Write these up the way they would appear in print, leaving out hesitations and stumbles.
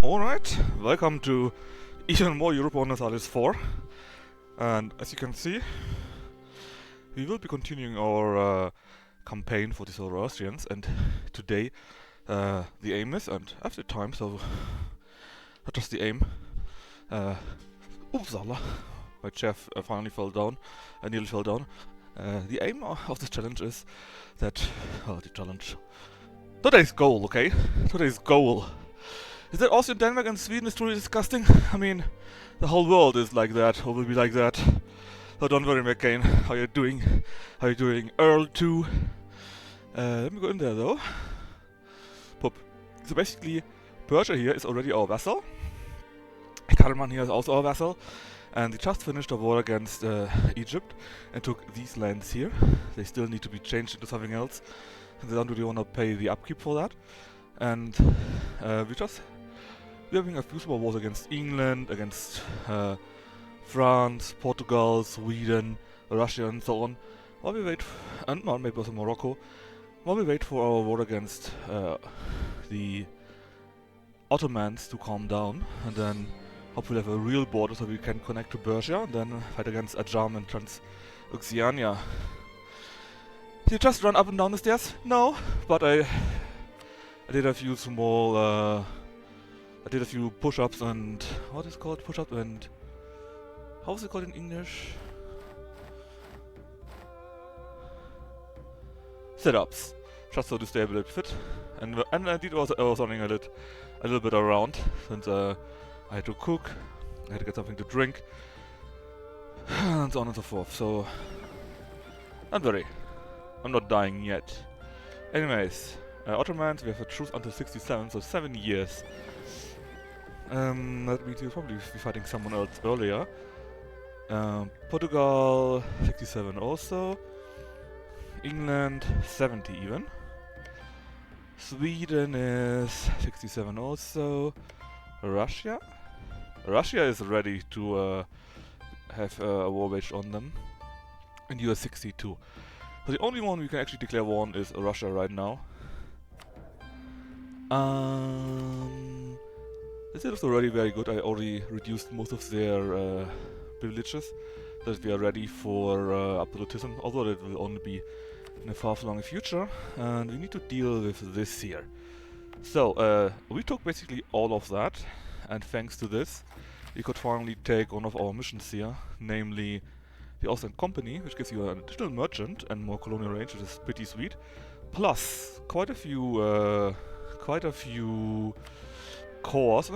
Alright, welcome to even more Europa Universalis 4. And as you can see, we will be continuing our campaign for the ZoroAustrians, and today the aim is, and I have the time, so not just the aim. Upsala, my chair finally fell down, I nearly fell down. The aim of this challenge is that, today's goal, okay? Today's goal is that Austria, Denmark and Sweden is truly disgusting. I mean, the whole world is like that, or will be like that. So don't worry, McCain. How you doing? How you doing? Earl too. Let me go in there though. Pop. So basically, Persia here is already our vassal. Karaman here is also our vassal. And they just finished a war against Egypt and took these lands here. They still need to be changed into something else. And they don't really want to pay the upkeep for that. And we're having a few small wars against England, against France, Portugal, Sweden, Russia and so on. While we wait, and no, maybe also Morocco, while we wait for our war against the Ottomans to calm down, and then hopefully have a real border so we can connect to Persia, and then fight against Ajam and Transoxiana. Did you just run up and down the stairs? No, but I did a few small, I did a few push-ups and, what is it called? Push-up and, how is it called in English? Sit-ups, just so to stay a bit fit. And I did also, I was running a little bit around, since I had to cook, I had to get something to drink, and so on and so forth, so, don't worry, I'm not dying yet. Anyways, Ottomans, we have a truce until 67, so 7 years. That means we'll probably be fighting someone else earlier. Portugal, 67 also. England, 70 even. Sweden is 67 also. Russia? Russia is ready to have a war waged on them. And you are 62. So the only one we can actually declare war on is Russia right now. This is already very good. I already reduced most of their privileges, so that we are ready for absolutism, although it will only be in a far-flung future, and we need to deal with this here. So, we took basically all of that, and thanks to this, we could finally take one of our missions here, namely the Austrian Company, which gives you an additional merchant and more colonial range, which is pretty sweet, plus quite a few cores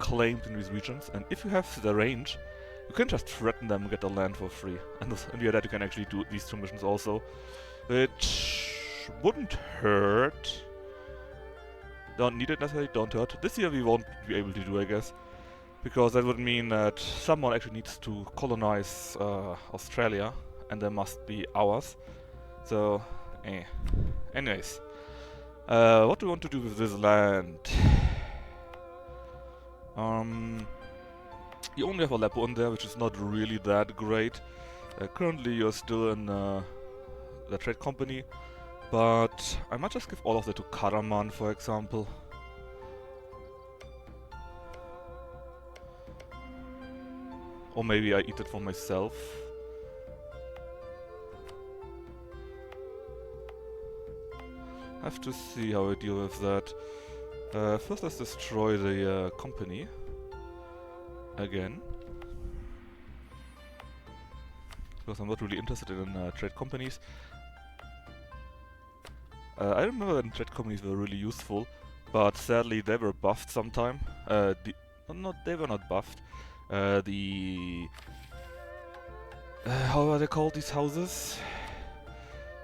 claimed in these regions, and if you have the range, you can just threaten them and get the land for free. And via that you can actually do these two missions also, which wouldn't hurt. Don't need it necessarily, don't hurt. This year we won't be able to do, I guess, because that would mean that someone actually needs to colonize Australia, and they must be ours. So, anyways. What do we want to do with this land? You only have Aleppo in there, which is not really that great. Currently you're still in the trade company, but I might just give all of that to Karaman, for example. Or maybe I eat it for myself. I have to see how I deal with that. First let's destroy the company. Again. Because I'm not really interested in trade companies. I remember when trade companies were really useful, but sadly they were buffed sometime. They were not buffed. How are they called, these houses?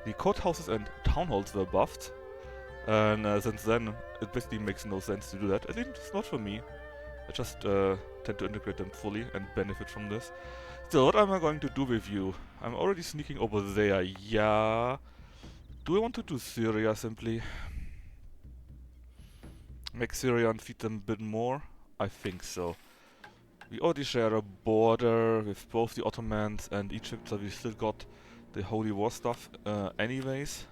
The courthouses and town halls were buffed. And since then, it basically makes no sense to do that. At least it's not for me. I just tend to integrate them fully and benefit from this. Still, what am I going to do with you? I'm already sneaking over there, yeah. Do I want to do Syria simply? Make Syria and feed them a bit more? I think so. We already share a border with both the Ottomans and Egypt, so we still got the Holy War stuff anyways.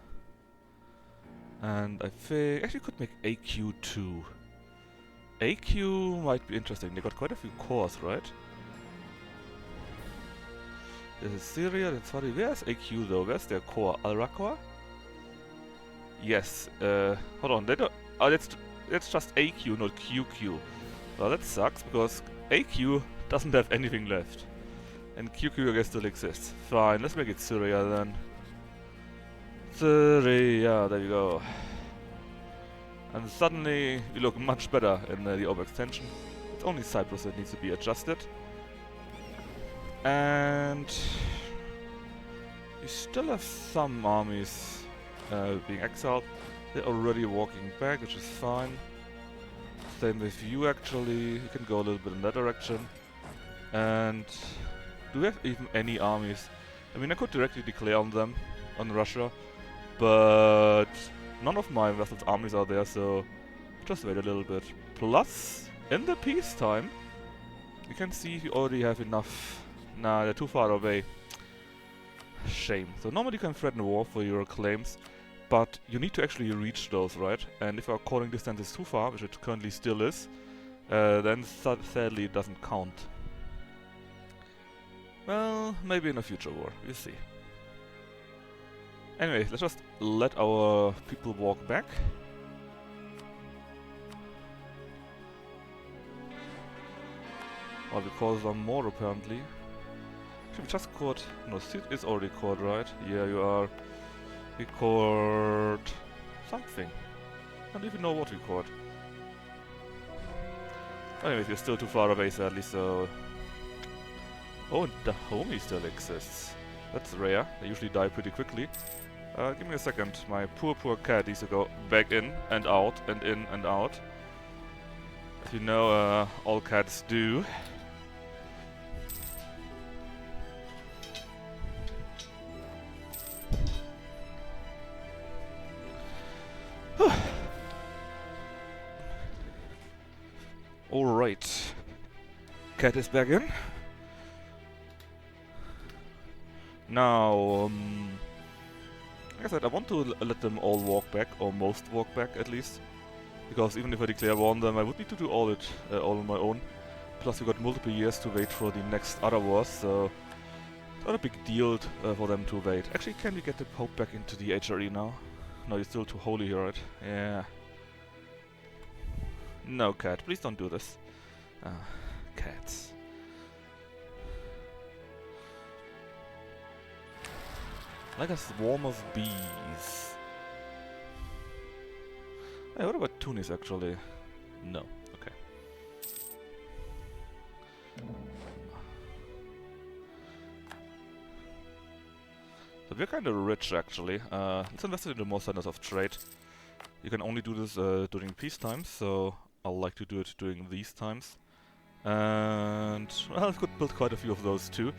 And I think actually could make AQ2. AQ might be interesting. They got quite a few cores, right? This is Syria, that's funny. Where's AQ though? Where's their core? Al-Raqqa? Yes, hold on, they don't... Oh, that's just AQ, not QQ. Well, that sucks, because AQ doesn't have anything left. And QQ, I guess, still exists. Fine, let's make it Syria then. Syria, there you go. And suddenly, we look much better in the overextension. It's only Cyprus that needs to be adjusted. And... we still have some armies being exiled. They're already walking back, which is fine. Same with you, actually. You can go a little bit in that direction. And... do we have even any armies? I mean, I could directly declare on them, on Russia. But... none of my vessels' armies are there, so... just wait a little bit. Plus, in the peacetime, you can see if you already have enough... Nah, they're too far away. Shame. So normally you can threaten war for your claims, but you need to actually reach those, right? And if our calling distance is too far, which it currently still is, then sadly it doesn't count. Well, maybe in a future war, we'll see. Anyway, let's just let our people walk back. Or we call them more apparently. Actually, we just caught... no, Sid is already caught, right? Yeah, you are. We caught... something. I don't even know what we caught. Anyways, we're still too far away, sadly, so... oh, and Dahomey still exists. That's rare. They usually die pretty quickly. Give me a second. My poor cat needs to go back in and out and in and out. As you know, all cats do. Alright. Cat is back in. Now, like I said, I want to let them all walk back, or most walk back at least. Because even if I declare war on them, I would need to do all on my own. Plus we got multiple years to wait for the next other wars, so it's not a big deal for them to wait. Actually, can we get the Pope back into the HRE now? No, you're still too holy here, right? Yeah. No, cat, please don't do this. Cats. Like a swarm of bees. Hey, what about Tunis actually? No, okay. So we're kind of rich actually. Let's invest into more centers of trade. You can only do this during peacetime, so I'll like to do it during these times. And well, I could build quite a few of those too.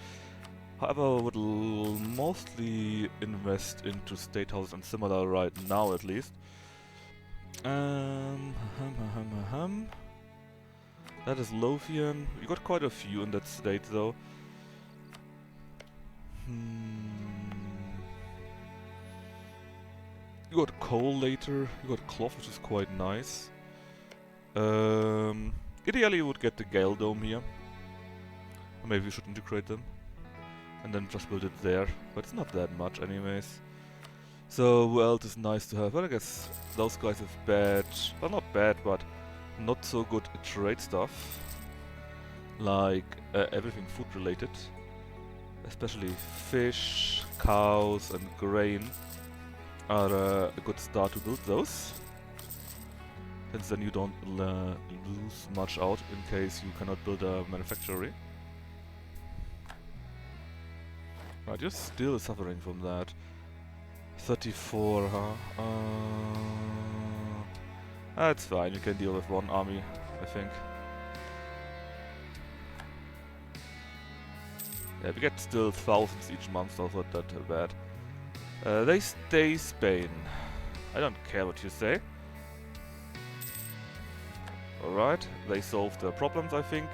However, I would mostly invest into state houses and similar right now at least. That is Lothian. We got quite a few in that state though. You got coal later, you got cloth, which is quite nice. Ideally you would get the Gale Dome here. Or maybe we should integrate them. And then just build it there. But it's not that much anyways. So who else is nice to have? Well, I guess those guys have bad... well, not bad, but not so good trade stuff. Like everything food related. Especially fish, cows and grain are a good start to build those. Since then you don't lose much out in case you cannot build a manufactory. Right, you're still suffering from that. 34, huh? That's fine, you can deal with one army, I think. Yeah, we get still thousands each month, so not that bad. They stay Spain. I don't care what you say. Alright, they solved their problems, I think.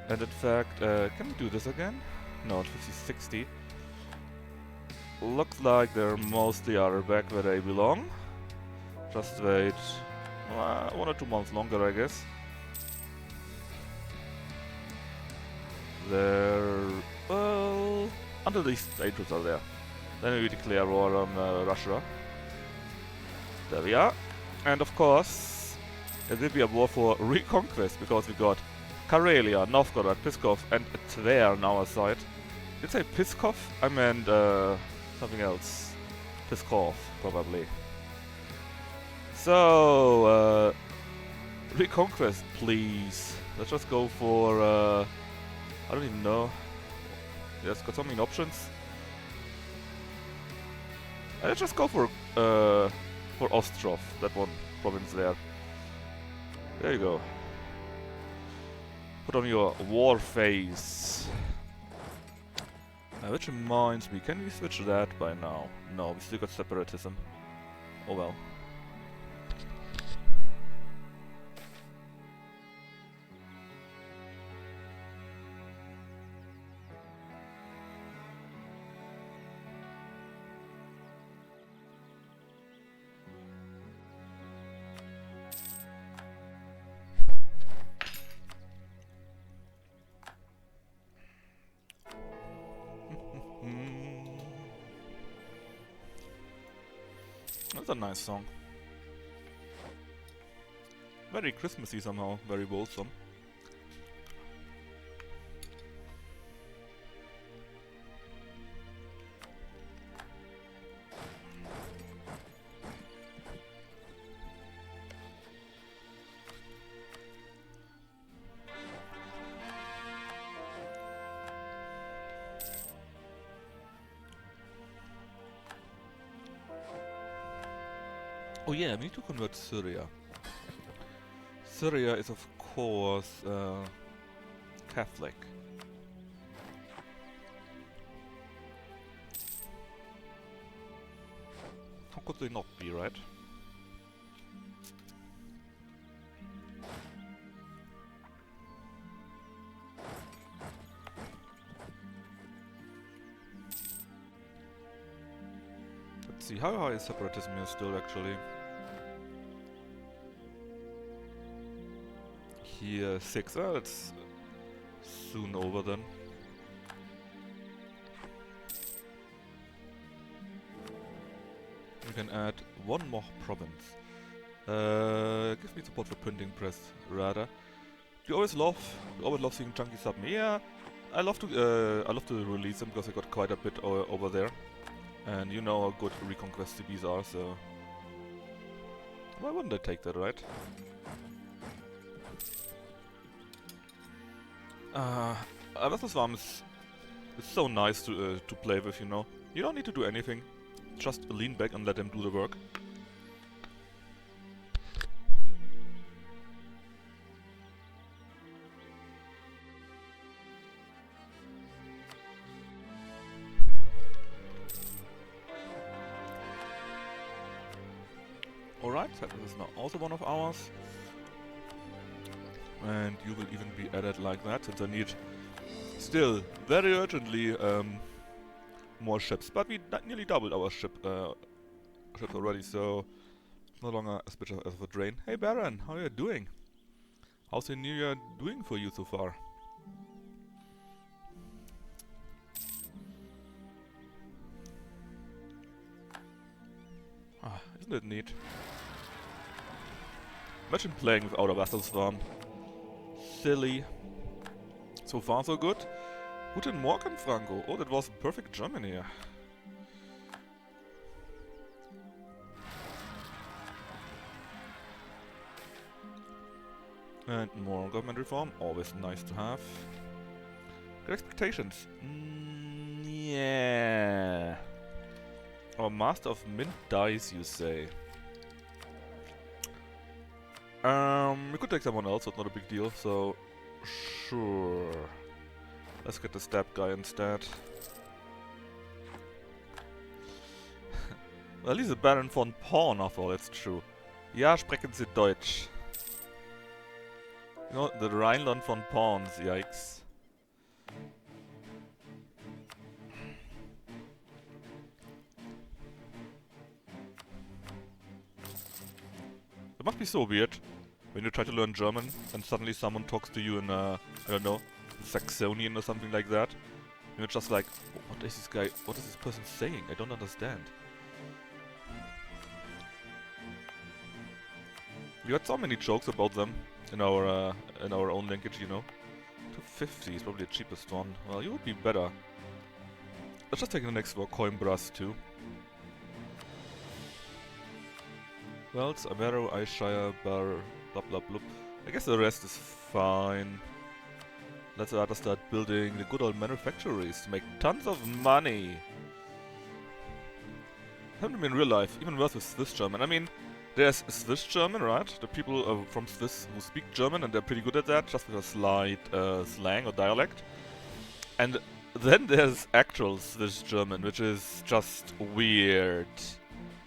And in fact, can we do this again? No, 50-60. Looks like they mostly are back where they belong. Just wait 1 or 2 months longer, I guess. there. Well, until these stages are there. Then we declare war on Russia. There we are. And of course, there will be a war for reconquest because we got Karelia, Novgorod, Pskov, and Tver on our side. Did I say Pskov? I meant something else. Pskov, probably. So, reconquest, please. Let's just go for, I don't even know. Yes, got so many options. Let's just go for Ostrov, that one province there. There you go. Put on your war face. Which reminds me, can we switch that by now? No, we still got separatism. Oh well. That's a nice song. Very Christmassy somehow, very wholesome. Oh yeah, we need to convert Syria. Syria is of course Catholic. How could they not be, right? Let's see, how high is separatism here still actually? Here 6, that's soon over then. We can add one more province. Give me support for printing press, rather. Do you always love seeing chunky submarine? Yeah, I love to release them because I got quite a bit over there, and you know how good reconquest CBs are. So why wouldn't I take that, right? Wasserswarm is so nice to play with, you know. You don't need to do anything. Just lean back and let them do the work. Alright, that is now also one of ours. And you will even be added like that, since I need still very urgently more ships. But we nearly doubled our ships already, so no longer as much of a drain. Hey Baron, how are you doing? How's the new year doing for you so far? Ah, isn't it neat? Imagine playing without a Wasserswarm. Silly. So far so good. Guten Morgen, Franco. Oh, that was perfect Germany. And more government reform, always nice to have. Good expectations. Yeah. Or Master of Mint dies, you say. We could take someone else, it's not a big deal, so sure. Let's get the stab guy instead. Well, at least the Baron von Porn, after all, that's true. Ja, sprechen Sie Deutsch. You know, the Rhineland von Pawns, yikes. It must be so weird when you try to learn German and suddenly someone talks to you in, I don't know, Saxonian or something like that. You're just like, what is this person saying? I don't understand. We got so many jokes about them in our own language, you know. 250 is probably the cheapest one. Well, you would be better. Let's just take the next war, Coimbras too. Well, it's Amero, Ayrshire, Bar, blah blah blah. I guess the rest is fine. Let's rather start building the good old manufactories to make tons of money. Happened to me in real life, even worse with Swiss German. I mean, there's Swiss German, right? The people from Swiss who speak German and they're pretty good at that, just with a slight slang or dialect. And then there's actual Swiss German, which is just weird.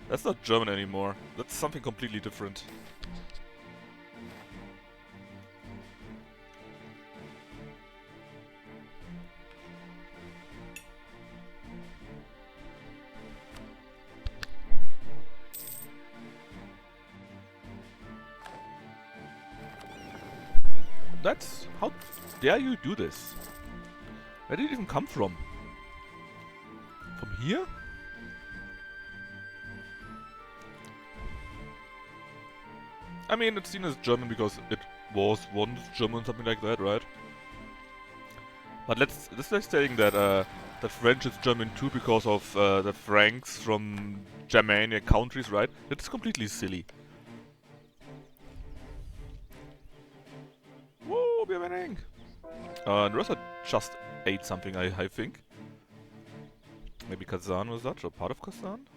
That's not German anymore. That's something completely different. That's... how dare you do this? Where did it even come from? From here? I mean, it's seen as German because it was once German, something like that, right? But this is saying that that French is German too because of the Franks from Germanic countries, right? It's completely silly. Whoa, we're winning! Russia just ate something, I think. Maybe Kazan was that, or part of Kazan?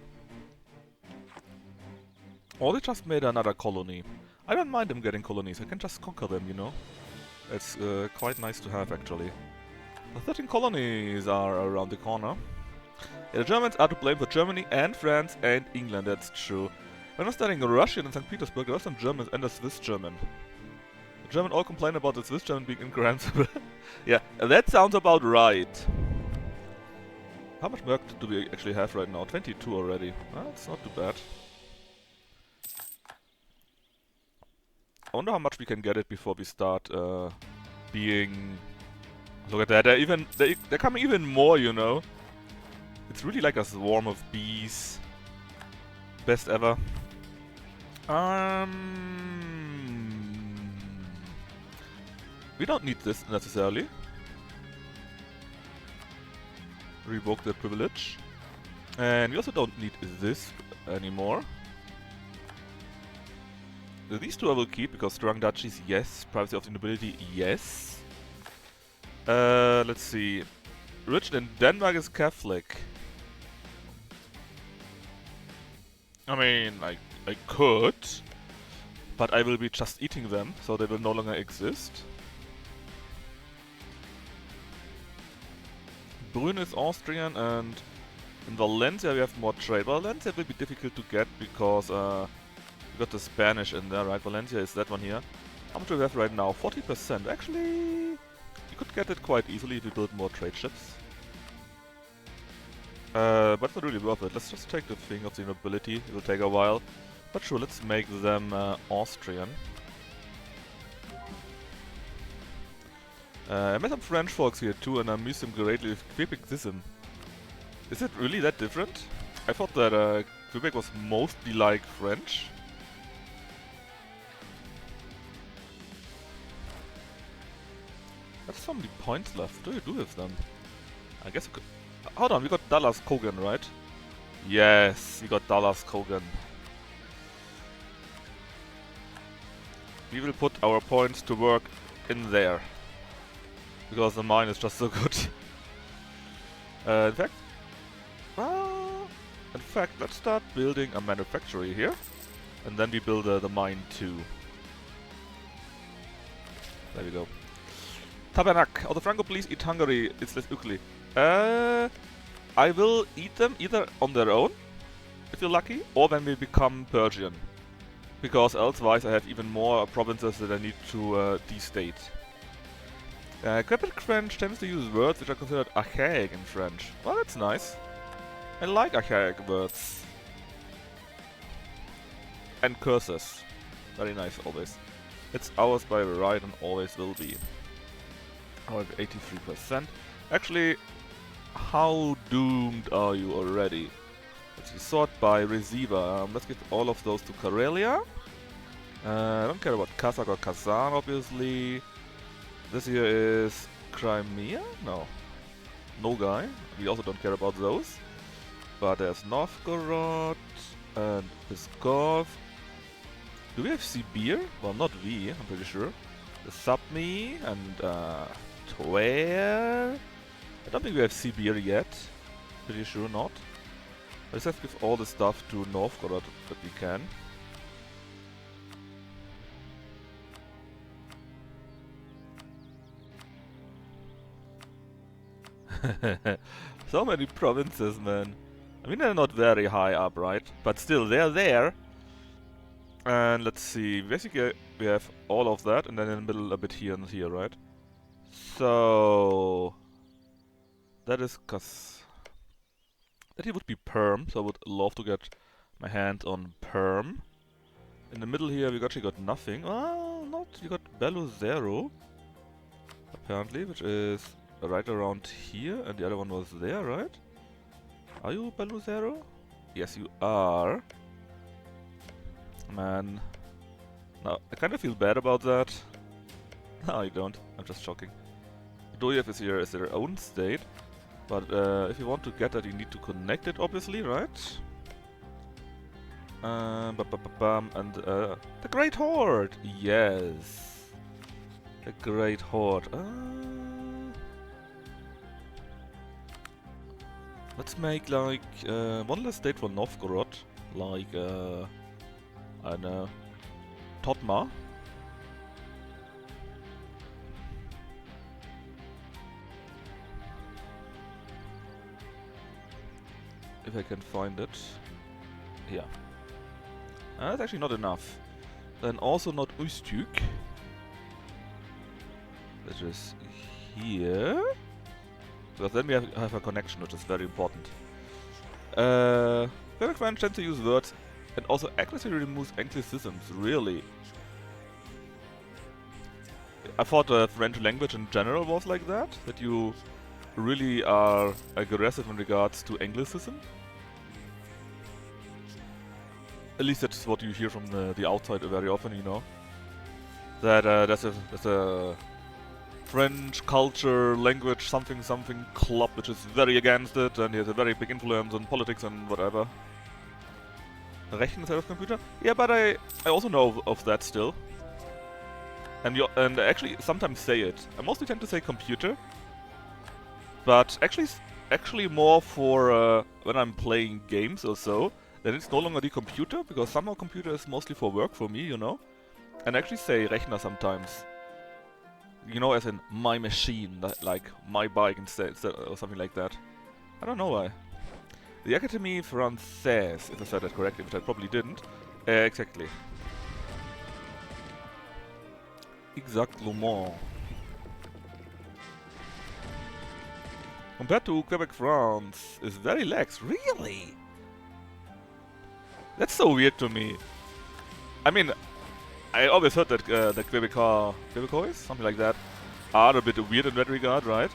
Or they just made another colony. I don't mind them getting colonies, I can just conquer them, you know? It's quite nice to have, actually. The 13 colonies are around the corner. Yeah, the Germans are to blame for Germany and France and England, that's true. When I was studying Russian in St. Petersburg, there were some Germans and a Swiss German. The German all complain about the Swiss German being incomprehensible. Yeah, that sounds about right. How much work do we actually have right now? 22 already. That's not too bad. I wonder how much we can get it before we start being... Look at that, they're coming even more, you know. It's really like a swarm of bees. Best ever. We don't need this necessarily. Revoke the privilege. And we also don't need this anymore. These two I will keep because strong duchies, yes. Privacy of the nobility, yes. Let's see. Religion in Denmark is Catholic. I mean, I could, but I will be just eating them, so they will no longer exist. Brünn is Austrian, and in Valencia we have more trade. Valencia will be difficult to get because we got the Spanish in there, right? Valencia is that one here. How much do we have right now? 40%. Actually, you could get it quite easily if you build more trade ships. But it's not really worth it. Let's just take the thing of the nobility. It will take a while. But sure, let's make them Austrian. I met some French folks here too, and I miss them greatly with Quebecism. Is it really that different? I thought that Quebec was mostly like French. There's so many points left. What do you do with them? I guess I could... Hold on, we got Dallas Kogan, right? Yes, we got Dallas Kogan. We will put our points to work in there. Because the mine is just so good. In fact, let's start building a manufactory here. And then we build the mine too. There we go. Tabernac. Oh, the Franco please eat Hungary. It's less ugly. I will eat them either on their own, if you're lucky, or when we become Persian. Because elsewise I have even more provinces that I need to de-state. Quebec French tends to use words which are considered archaic in French. Well, that's nice. I like archaic words. And curses. Very nice, always. It's ours by right and always will be. Oh, 83%. Actually, how doomed are you already? Let's see, sort by receiver. Let's give all of those to Karelia. I don't care about Kazakh or Kazan, obviously. This here is Crimea? No. Nogai. We also don't care about those. But there's Novgorod and Pskov. Do we have Sibir? Well, not we, I'm pretty sure. The Sapmi and Tver. I don't think we have Sibir yet. Pretty sure not. Let's just give all the stuff to Novgorod that we can. So many provinces, man. I mean, they're not very high up, right? But still, they're there. And let's see, basically we have all of that, and then in the middle a bit here and here, right? So that is that here would be Perm, so I would love to get my hand on Perm. In the middle here we actually got nothing. Well, not, we got Belouzero, apparently, which is right around here, and the other one was there, right? Are you Belouzero? Yes, you are. Man. Now, I kind of feel bad about that. No, you don't. I'm just joking. Doyev is here as their own state. But if you want to get that, you need to connect it, obviously, right? And the Great Horde! Yes! The Great Horde. Let's make like one less state for Novgorod. Like, I don't know, Totma. If I can find it. Yeah. That's actually not enough. Then also not Ustjuk. Which is here. Because then we have a connection, which is very important. Very French tends to use words and also accuracy removes anglicisms, really. I thought the French language in general was like that you really are aggressive in regards to anglicism. At least that's what you hear from the outside very often, you know. That there's a French culture, language, something club which is very against it, and he has a very big influence on politics and whatever. Rechten side of computer? Yeah, but I also know of that still. And I actually sometimes say it. I mostly tend to say computer. But actually more for when I'm playing games or so, then it's no longer the computer, because somehow computer is mostly for work for me, you know? And I actually say Rechner sometimes. You know, as in my machine, like my bike instead, or something like that. I don't know why. The Académie Française, if I said that correctly, which I probably didn't. Exactly. Exactement. Compared to Quebec, France, is very lax. Really? That's so weird to me. I mean, I always heard that the Quebecois, something like that, are a bit weird in that regard, right?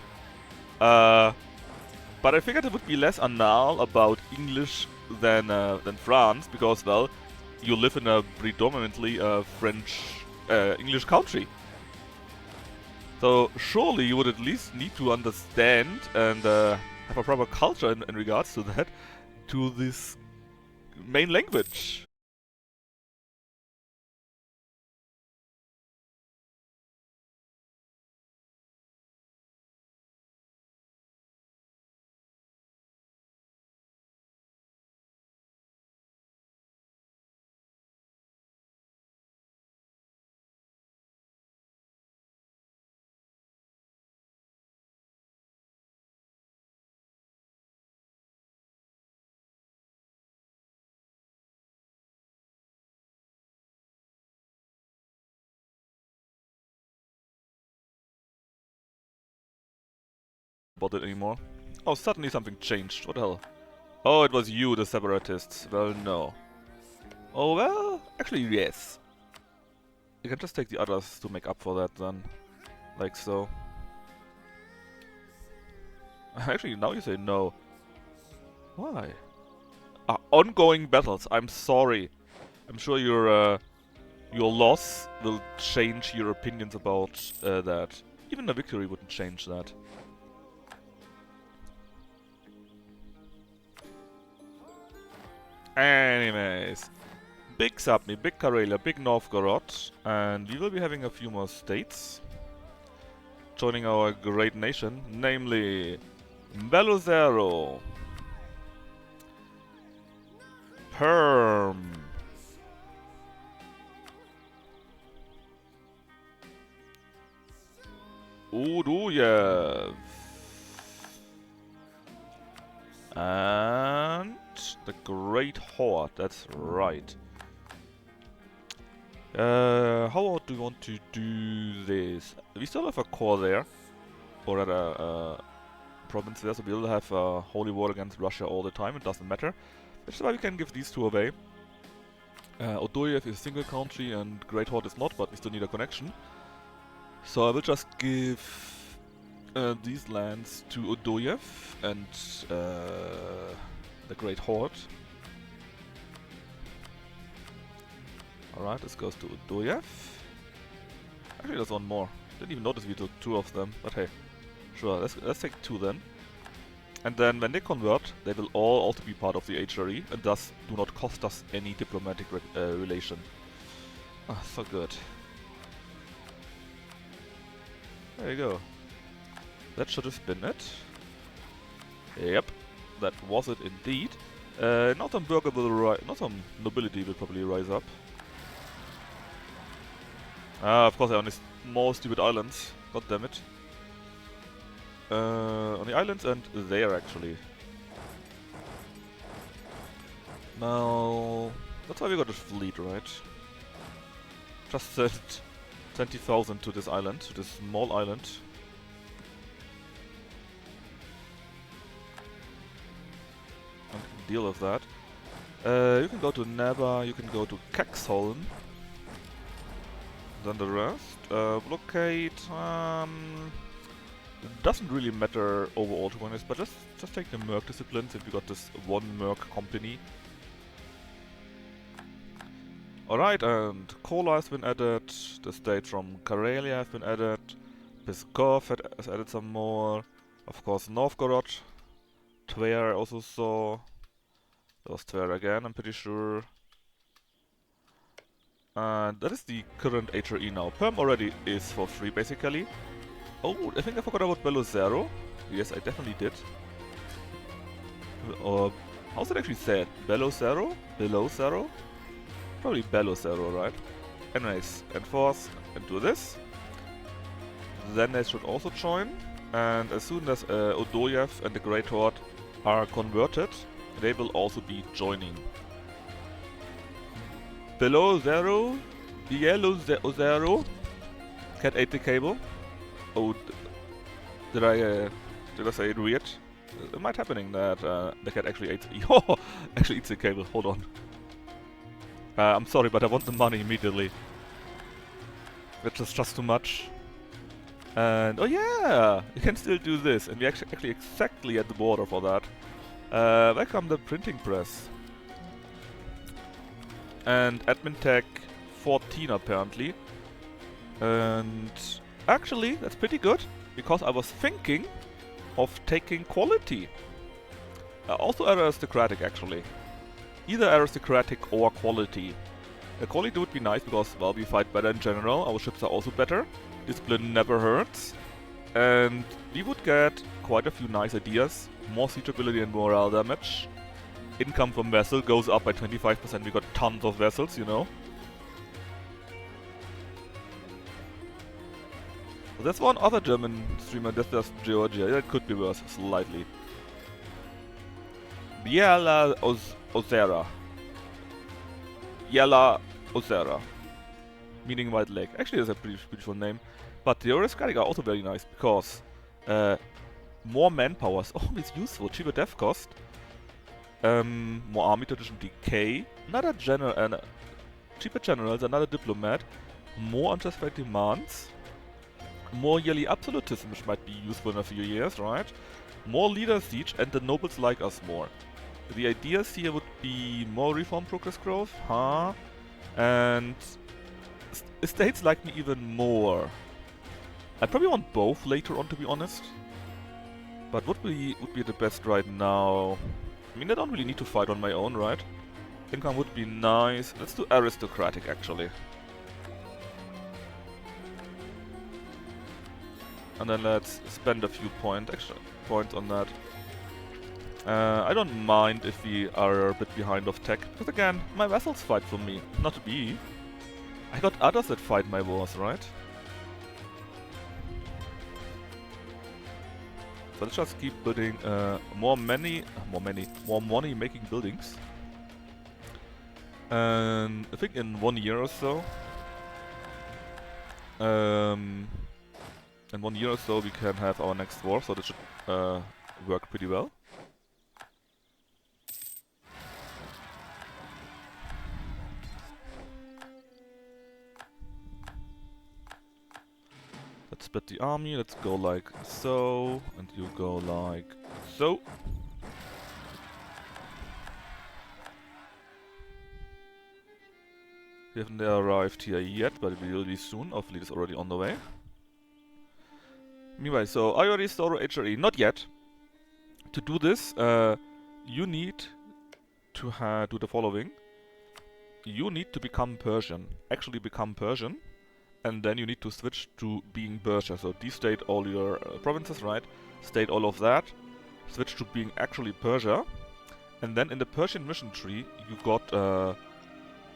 But I figured it would be less anal about English than France, because, well, you live in a predominantly French English country. So surely you would at least need to understand and have a proper culture in regards to that, to this main language. About it anymore. Oh, suddenly something changed. What the hell? Oh, it was you, the separatists. Well, no. Oh, well, actually, yes. You can just take the others to make up for that then. Like so. Actually, now you say no. Why? Ongoing battles. I'm sorry. I'm sure your loss will change your opinions about that. Even a victory wouldn't change that. Anyways. Big Sapni, Big Karelia, Big Novgorod, and we will be having a few more states joining our great nation, namely Belouzero, Perm, Uduyev, and the Great Horde, that's right. How do you want to do this? We still have a core there, or rather a province there, so we'll have a holy war against Russia all the time, it doesn't matter. Which is why we can give these two away. Odoyev is a single country and Great Horde is not, but we still need a connection. So I will just give these lands to Odoyev and the Great Horde. Alright, this goes to Odoyev. Actually, there's one more. Didn't even notice we took two of them, but hey. Sure, let's take two then. And then when they convert, they will all also be part of the HRE and thus do not cost us any diplomatic relation. Ah, so good. There you go. That should have been it. Yep, that was it indeed. Now some burger will rise, not some nobility will probably rise up. Ah, of course, there are only small stupid islands. God damn it. On the islands and there actually. Now, that's why we got a fleet, right? Just sent 20,000 to this island, to this small island. And deal with that. You can go to Neba, you can go to Kexholm. Then the rest. Blockade. Doesn't really matter overall to be honest, but just take the Merc discipline since we got this one Merc company. Alright, and Kola has been added, the state from Karelia has been added, Pskov has added some more, of course Novgorod, Tver I also saw, there was Tver again I'm pretty sure. And that is the current HRE now. Perm already is for free basically. Oh, I think I forgot about Belouzero. Yes, I definitely did. How's it actually said? Belouzero? Belouzero? Probably Belouzero, right? Anyways, enforce and do this. Then they should also join. And as soon as Odoyev and the Great Horde are converted, they will also be joining. Belouzero, Belouzero, Cat 8 the cable. Oh, did I say it weird? It might happening that the cat actually ate. Oh, actually eats the cable. Hold on. I'm sorry, but I want the money immediately. That's just too much. And oh yeah, you can still do this, and we're actually exactly at the border for that. Welcome the printing press. And admin tag 14 apparently. And actually, that's pretty good, because I was thinking of taking quality. Also aristocratic, actually. Either aristocratic or quality. Quality would be nice, because, well, we fight better in general, our ships are also better, discipline never hurts, and we would get quite a few nice ideas, more siege ability and morale damage. Income from vessel goes up by 25%, we got tons of vessels, you know. There's one other German streamer that does Georgia. That could be worse, slightly. Biela Ozera. Biela Ozera. Meaning White Lake. Actually, that's a pretty beautiful name. But the aristocratic are also very nice, because more manpower is always useful. Cheaper death cost. More army tradition decay. Another general. Cheaper generals, another diplomat. More unjustified demands. More yearly absolutism, which might be useful in a few years, right? more leader siege and the nobles like us more. The ideas here would be more reform progress growth, huh? And estates like me even more. I probably want both later on, to be honest. But what would be the best right now? I mean, I don't really need to fight on my own, right? Income would be nice. Let's do aristocratic, actually. And then let's spend a few points on that. I don't mind if we are a bit behind of tech, because again, my vassals fight for me, not me. I got others that fight my wars, right? So let's just keep building more money making buildings. And I think in 1 year or so, we can have our next war, so that should work pretty well. Let's split the army, let's go like so, and you go like so. We haven't arrived here yet, but we will be soon. Hopefully it's already on the way. Meanwhile, so I already restore HRE? Not yet. To do this, you need to do the following. You need to become Persian. Actually become Persian. And then you need to switch to being Persia. So destate all your provinces, right? State all of that. Switch to being actually Persia. And then in the Persian mission tree, you got a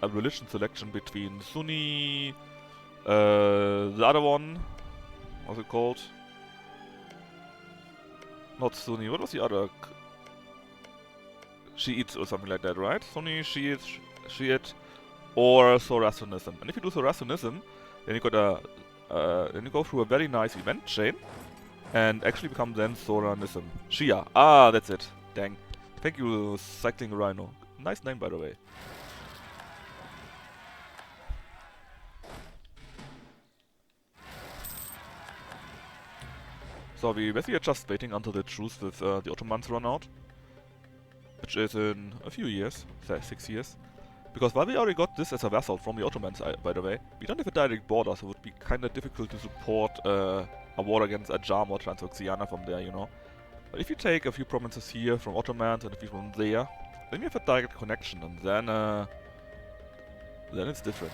religion selection between Sunni, the other one, what's it called? Not Sunni, what was the other? Shiites or something like that, right? Sunni, Shiite, or Zoroastrianism. And if you do Zoroastrianism, then you got then you go through a very nice event chain, and actually become then Zoroastrianism. Shia. Ah, that's it. Dang. Thank you, Cycling Rhino. Nice name, by the way. So we basically are just waiting until the truce with the Ottomans run out, which is in a few years, say 6 years. Because while we already got this as a vassal from the Ottomans, by the way, we don't have a direct border, so it would be kinda difficult to support a war against Ajam or Transoxiana from there, you know. But if you take a few provinces here from Ottomans and a few from there, then you have a direct connection, and then it's different.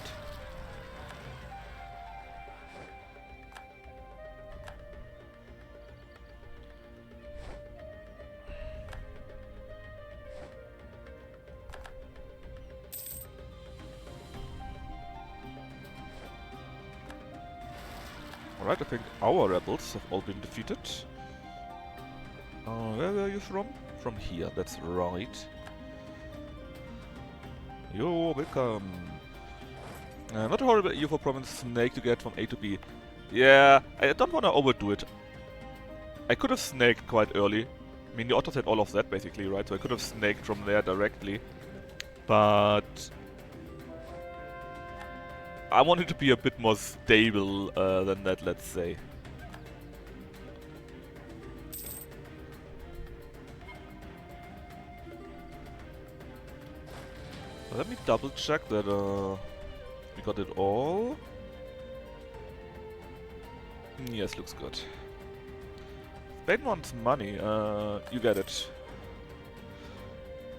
Alright, I think our rebels have all been defeated. Where were you from? From here, that's right. You're welcome. Not a horrible EU for province snake to get from A to B. Yeah, I don't want to overdo it. I could have snaked quite early. I mean, the otters had all of that basically, right? So I could have snaked from there directly. But I want it to be a bit more stable than that, let's say. Let me double check that we got it all. Yes, looks good. Spain wants money, you get it.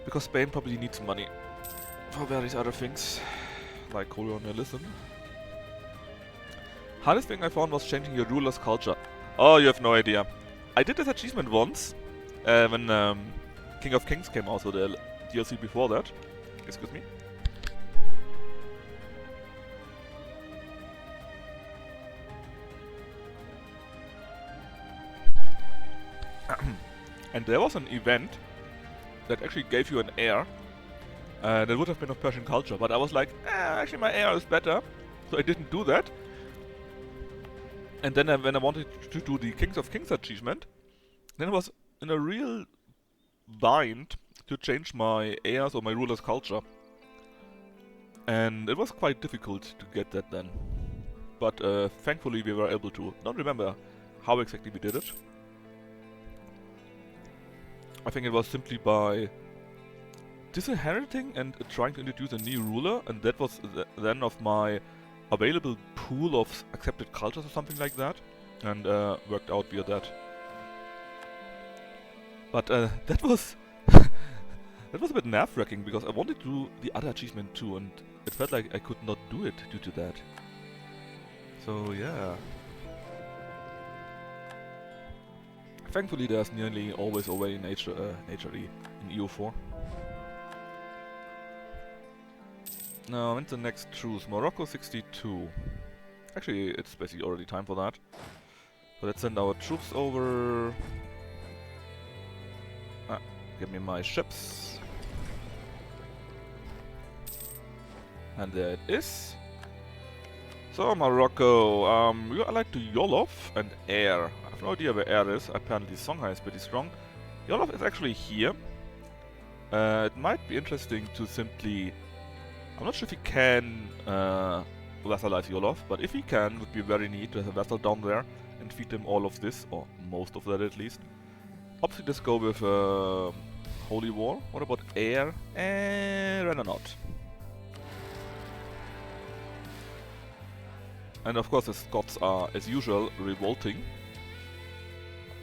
Because Spain probably needs money for various other things, like colonialism. Hardest thing I found was changing your ruler's culture. Oh, you have no idea. I did this achievement once, when King of Kings came out, so the DLC before that. Excuse me. And there was an event that actually gave you an heir that would have been of Persian culture, but I was like, actually my heir is better, so I didn't do that. And then when I wanted to do the Kings of Kings achievement, then I was in a real bind to change my heirs or my ruler's culture. And it was quite difficult to get that then. But thankfully we were able to. Don't remember how exactly we did it. I think it was simply by disinheriting and trying to introduce a new ruler, and that was then of my available pool of accepted cultures or something like that, and worked out via that. But that was that was a bit nerve-wracking because I wanted to do the other achievement too, and it felt like I could not do it due to that. So yeah. Thankfully there's nearly always a way in HRE, in EU4. Now, when's the next truce? Morocco 62. Actually, it's basically already time for that. So let's send our troops over. Give me my ships. And there it is. So, Morocco, we are like to Yolof and Air. I have no idea where Air is. Apparently Songhai is pretty strong. Yolof is actually here. It might be interesting to simply... I'm not sure if he can vassalize Yolof, but if he can, it would be very neat to have a vassal down there and feed them all of this, or most of that at least. Obviously, let's go with Holy War. What about Air? Rather not. And of course, the Scots are, as usual, revolting.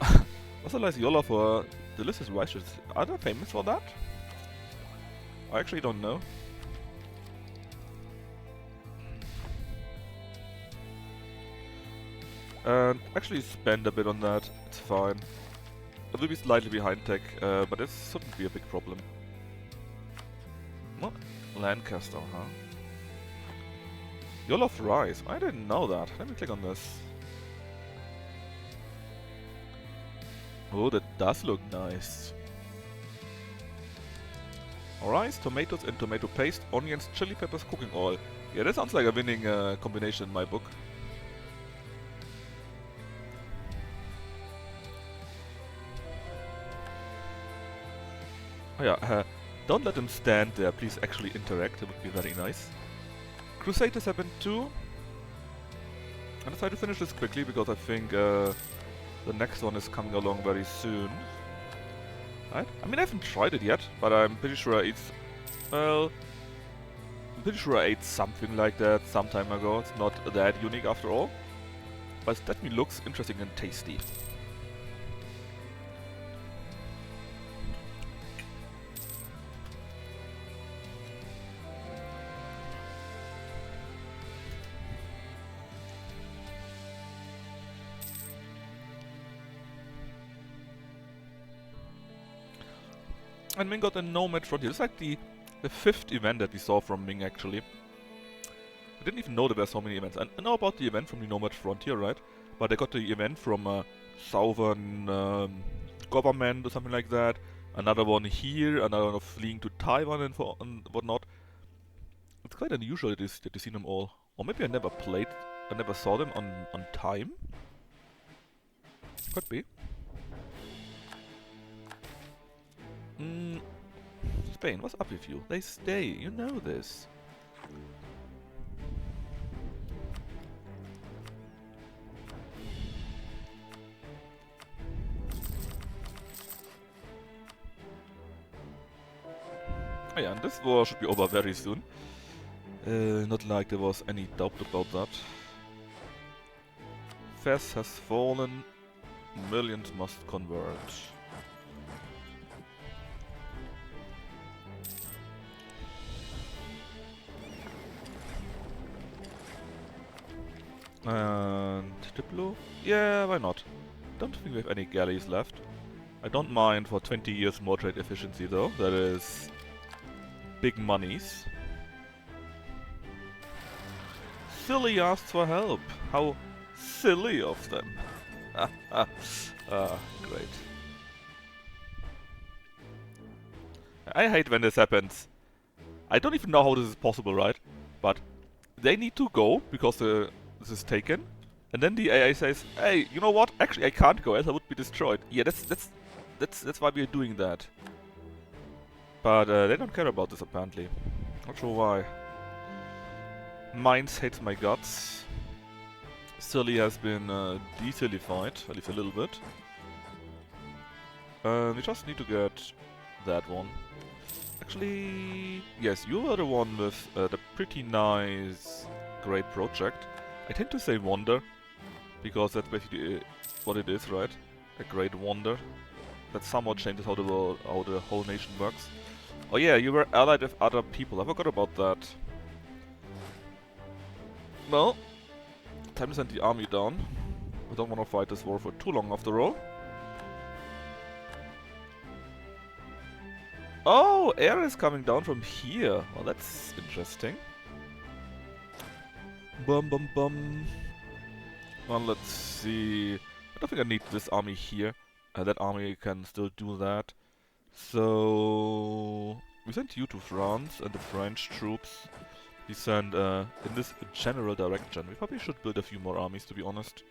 Vassalize Yolof for delicious rices. Are they famous for that? I actually don't know. And actually spend a bit on that, it's fine. It will be slightly behind tech, but this shouldn't be a big problem. What? Lancaster, huh? Yolof Rise, I didn't know that. Let me click on this. Oh, that does look nice. Rice, tomatoes and tomato paste, onions, chili peppers, cooking oil. Yeah, that sounds like a winning combination in my book. Oh yeah, don't let them stand there, please actually interact, it would be very nice. Crusaders happened too. I decided to finish this quickly because I think the next one is coming along very soon. Right? I mean, I haven't tried it yet, but I'm pretty sure it's... Well... I'm pretty sure I ate something like that some time ago. It's not that unique after all. But it definitely looks interesting and tasty. And Ming got a Nomad Frontier. This is like the 5th event that we saw from Ming, actually. I didn't even know there were so many events. I know about the event from the Nomad Frontier, right? But I got the event from Southern Government or something like that. Another one here, another one of fleeing to Taiwan and whatnot. It's quite unusual that you see them all. Or maybe I never saw them on time. Could be. Spain, what's up with you? They stay, you know this. Oh yeah, and this war should be over very soon. Not like there was any doubt about that. Fez has fallen. Millions must convert. And Diplo? Yeah, why not? Don't think we have any galleys left. I don't mind for 20 years more trade efficiency though. That is big monies. Silly asks for help. How silly of them. Great. I hate when this happens. I don't even know how this is possible, right? But they need to go because this is taken, and then the AI says, "Hey, you know what? Actually, I can't go, else I would be destroyed." Yeah, that's why we are doing that. But they don't care about this apparently. Not sure why. Mainz hates my guts. Silly has been de-sillified, at least a little bit. We just need to get that one. Actually, yes, you are the one with the pretty nice great project. I tend to say wonder, because that's basically what it is, right? A great wonder. That somewhat changes how the whole nation works. Oh yeah, you were allied with other people. I forgot about that. Well, time to send the army down. We don't want to fight this war for too long after all. Oh, air is coming down from here. Well, that's interesting. Bum bum bum. Well, let's see. I don't think I need this army here. That army can still do that. So we send you to France, and the French troops we send in this general direction. We probably should build a few more armies, to be honest.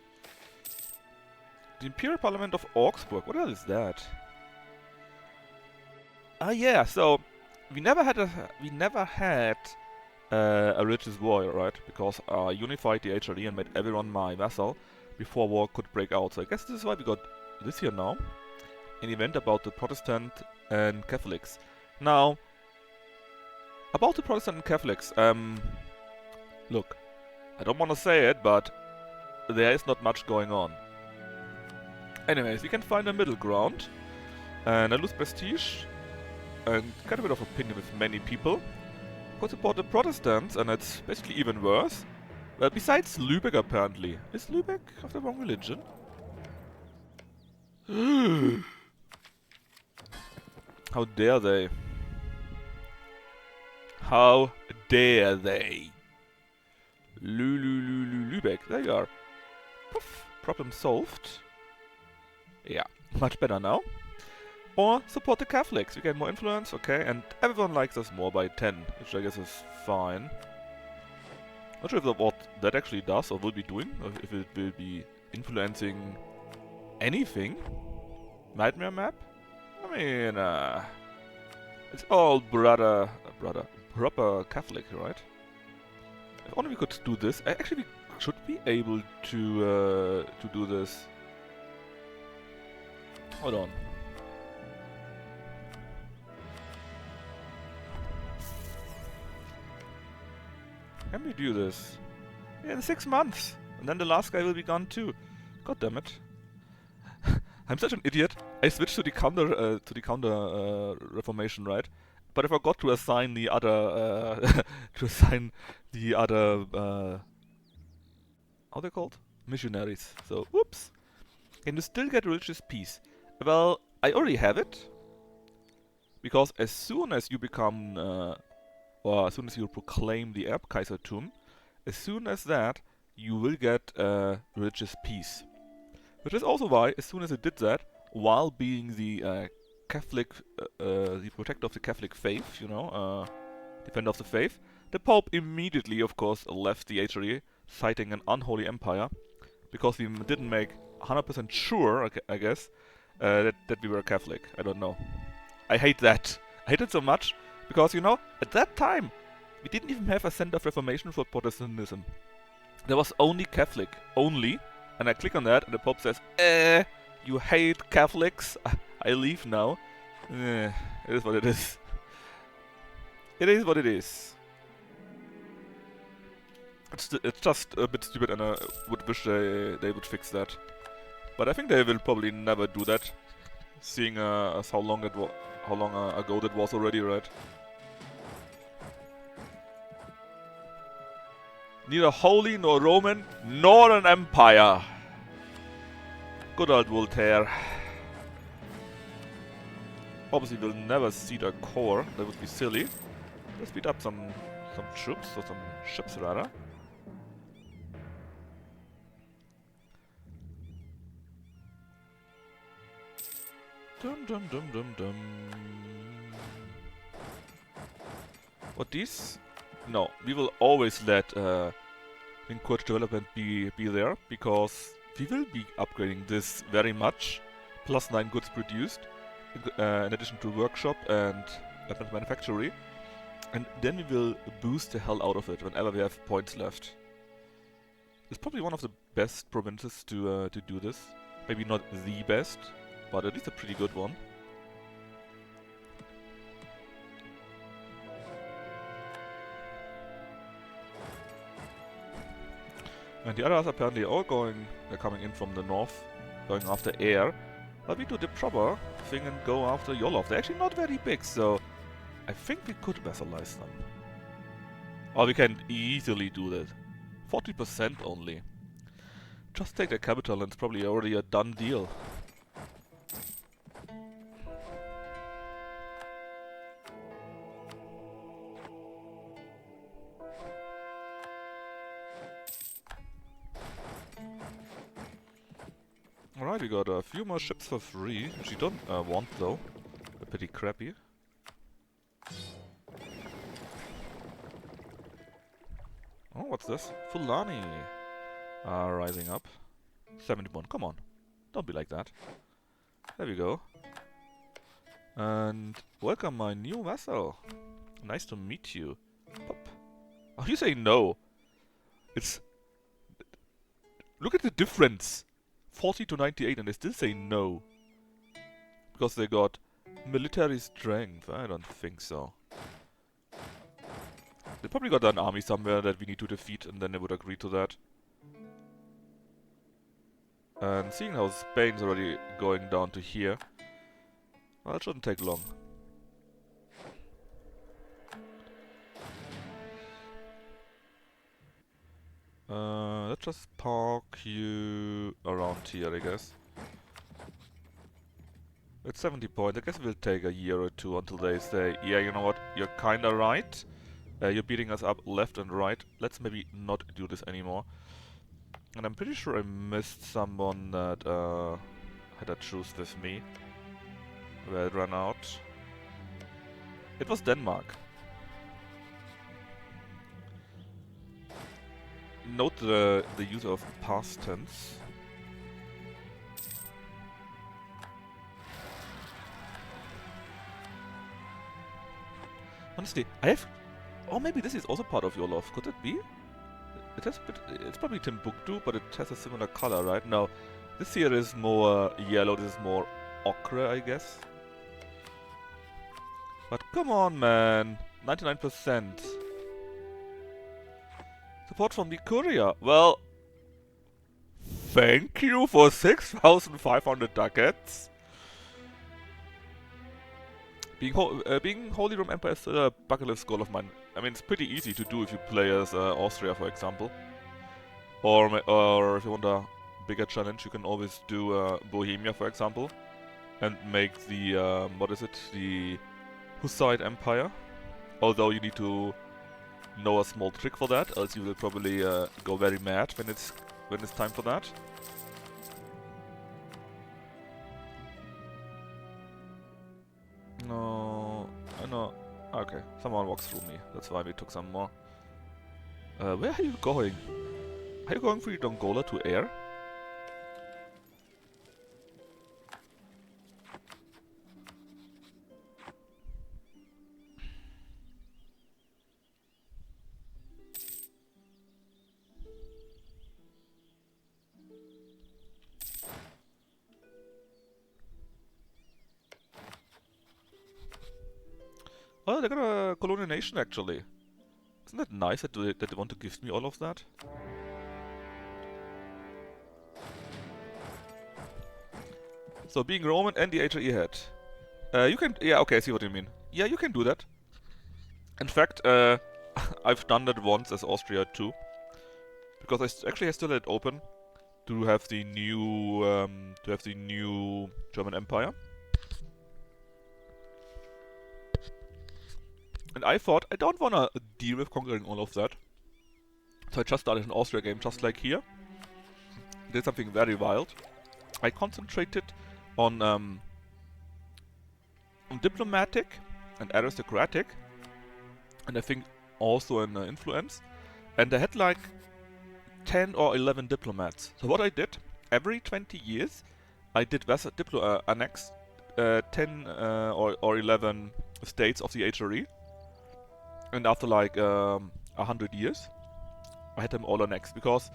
The Imperial Parliament of Augsburg. What the hell is that? Ah, yeah. So we never had a religious war, right? Because I unified the HRE and made everyone my vassal before war could break out. So I guess this is why we got this here now. An event about the Protestant and Catholics. Now, about the Protestant and Catholics, look, I don't want to say it, but there is not much going on. Anyways, we can find a middle ground, and I lose prestige, and get a bit of opinion with many people. Could support the Protestants, and it's basically even worse. Well, besides Lübeck, apparently. Is Lübeck of the wrong religion? How dare they? How dare they? Lübeck, there you are. Poof, problem solved. Yeah, much better now. Or support the Catholics, we get more influence, okay, and everyone likes us more by 10, which I guess is fine. Not sure if what that actually does or will be doing, or if it will be influencing anything. Nightmare map? I mean, it's all proper Catholic, right? If only we could do this. Actually, we should be able to do this. Hold on. Can we do this? Yeah, in 6 months, and then the last guy will be gone too. God damn it! I'm such an idiot. I switched to the counter reformation, right? But I forgot to assign the other how they called? Missionaries. So whoops. Can you still get religious peace? Well, I already have it. Because as soon as you become or as soon as you proclaim the Erbkaisertum, as soon as that, you will get religious peace. Which is also why, as soon as it did that, while being the Catholic, the protector of the Catholic faith, you know, defender of the faith, the Pope immediately, of course, left the HRE, citing an unholy empire, because we didn't make 100% sure, I guess, that we were Catholic. I don't know. I hate that. I hate it so much. Because, you know, at that time, we didn't even have a center of reformation for Protestantism. There was only Catholic. Only. And I click on that, and the Pope says, you hate Catholics? I leave now. It is what it is. It is what it is. It's just a bit stupid, and I would wish they would fix that. But I think they will probably never do that. Seeing as how long ago that was already, right? Neither holy nor Roman nor an empire. Good old Voltaire. Obviously we'll never see their core, that would be silly. Let's beat up some troops, or some ships rather. Dum dum dum dum dum. What these? No, we will always let encourage development be there, because we will be upgrading this very much. Plus 9 goods produced, in addition to workshop and weapons manufactory. And then we will boost the hell out of it whenever we have points left. It's probably one of the best provinces to do this. Maybe not the best, but at least a pretty good one. And the others apparently all they're coming in from the north, going after air. But we do the proper thing and go after Yolov. They're actually not very big, so I think we could vassalize them. Or we can easily do that. 40% only. Just take the capital and it's probably already a done deal. Alright, we got a few more ships for free, which we don't want though. They're pretty crappy. Oh, what's this? Fulani are rising up. 71, come on. Don't be like that. There we go. And welcome my new vassal. Nice to meet you. Pop. Oh, you say no. It's... Look at the difference. 40 to 98 and they still say no. Because they got military strength. I don't think so. They probably got an army somewhere that we need to defeat and then they would agree to that. And seeing how Spain's already going down to here, well, it shouldn't take long. Let's just park you around here, I guess. It's 70 points. I guess it will take a year or two until they say, yeah, you know what, you're kinda right. You're beating us up left and right. Let's maybe not do this anymore. And I'm pretty sure I missed someone that had a truce with me. Where it ran out. It was Denmark. Note the use of past tense. Honestly, I have... Oh, maybe this is also part of your love. Could it be? It has a bit... It's probably Timbuktu, but it has a similar color, right? No, this here is more yellow, this is more ochre, I guess. But come on, man. 99%. Support from the courier. Well, thank you for 6,500 ducats. Being Holy Roman Empire is still a bucket list goal of mine. I mean, it's pretty easy to do if you play as Austria, for example. Or if you want a bigger challenge, you can always do Bohemia, for example. And make the, what is it? The Hussite Empire. Although you need to know a small trick for that, else you will probably go very mad when it's time for that. No, no. Okay, someone walks through me. That's why we took some more. Where are you going? Are you going through Dongola to air? Oh, they got a colonial nation actually. Isn't that nice that they want to give me all of that? So being Roman and the HRE head. You can... Yeah, okay, I see what you mean. Yeah, you can do that. In fact, I've done that once as Austria too. Because I still had it open to have the new German Empire. And I thought, I don't wanna deal with conquering all of that. So I just started an Austria game just like here. Did something very wild. I concentrated on diplomatic and aristocratic. And I think also an influence. And I had like 10 or 11 diplomats. So what I did, every 20 years, I did annex 10 or 11 states of the HRE. And after like 100 years, I had them all annexed. Because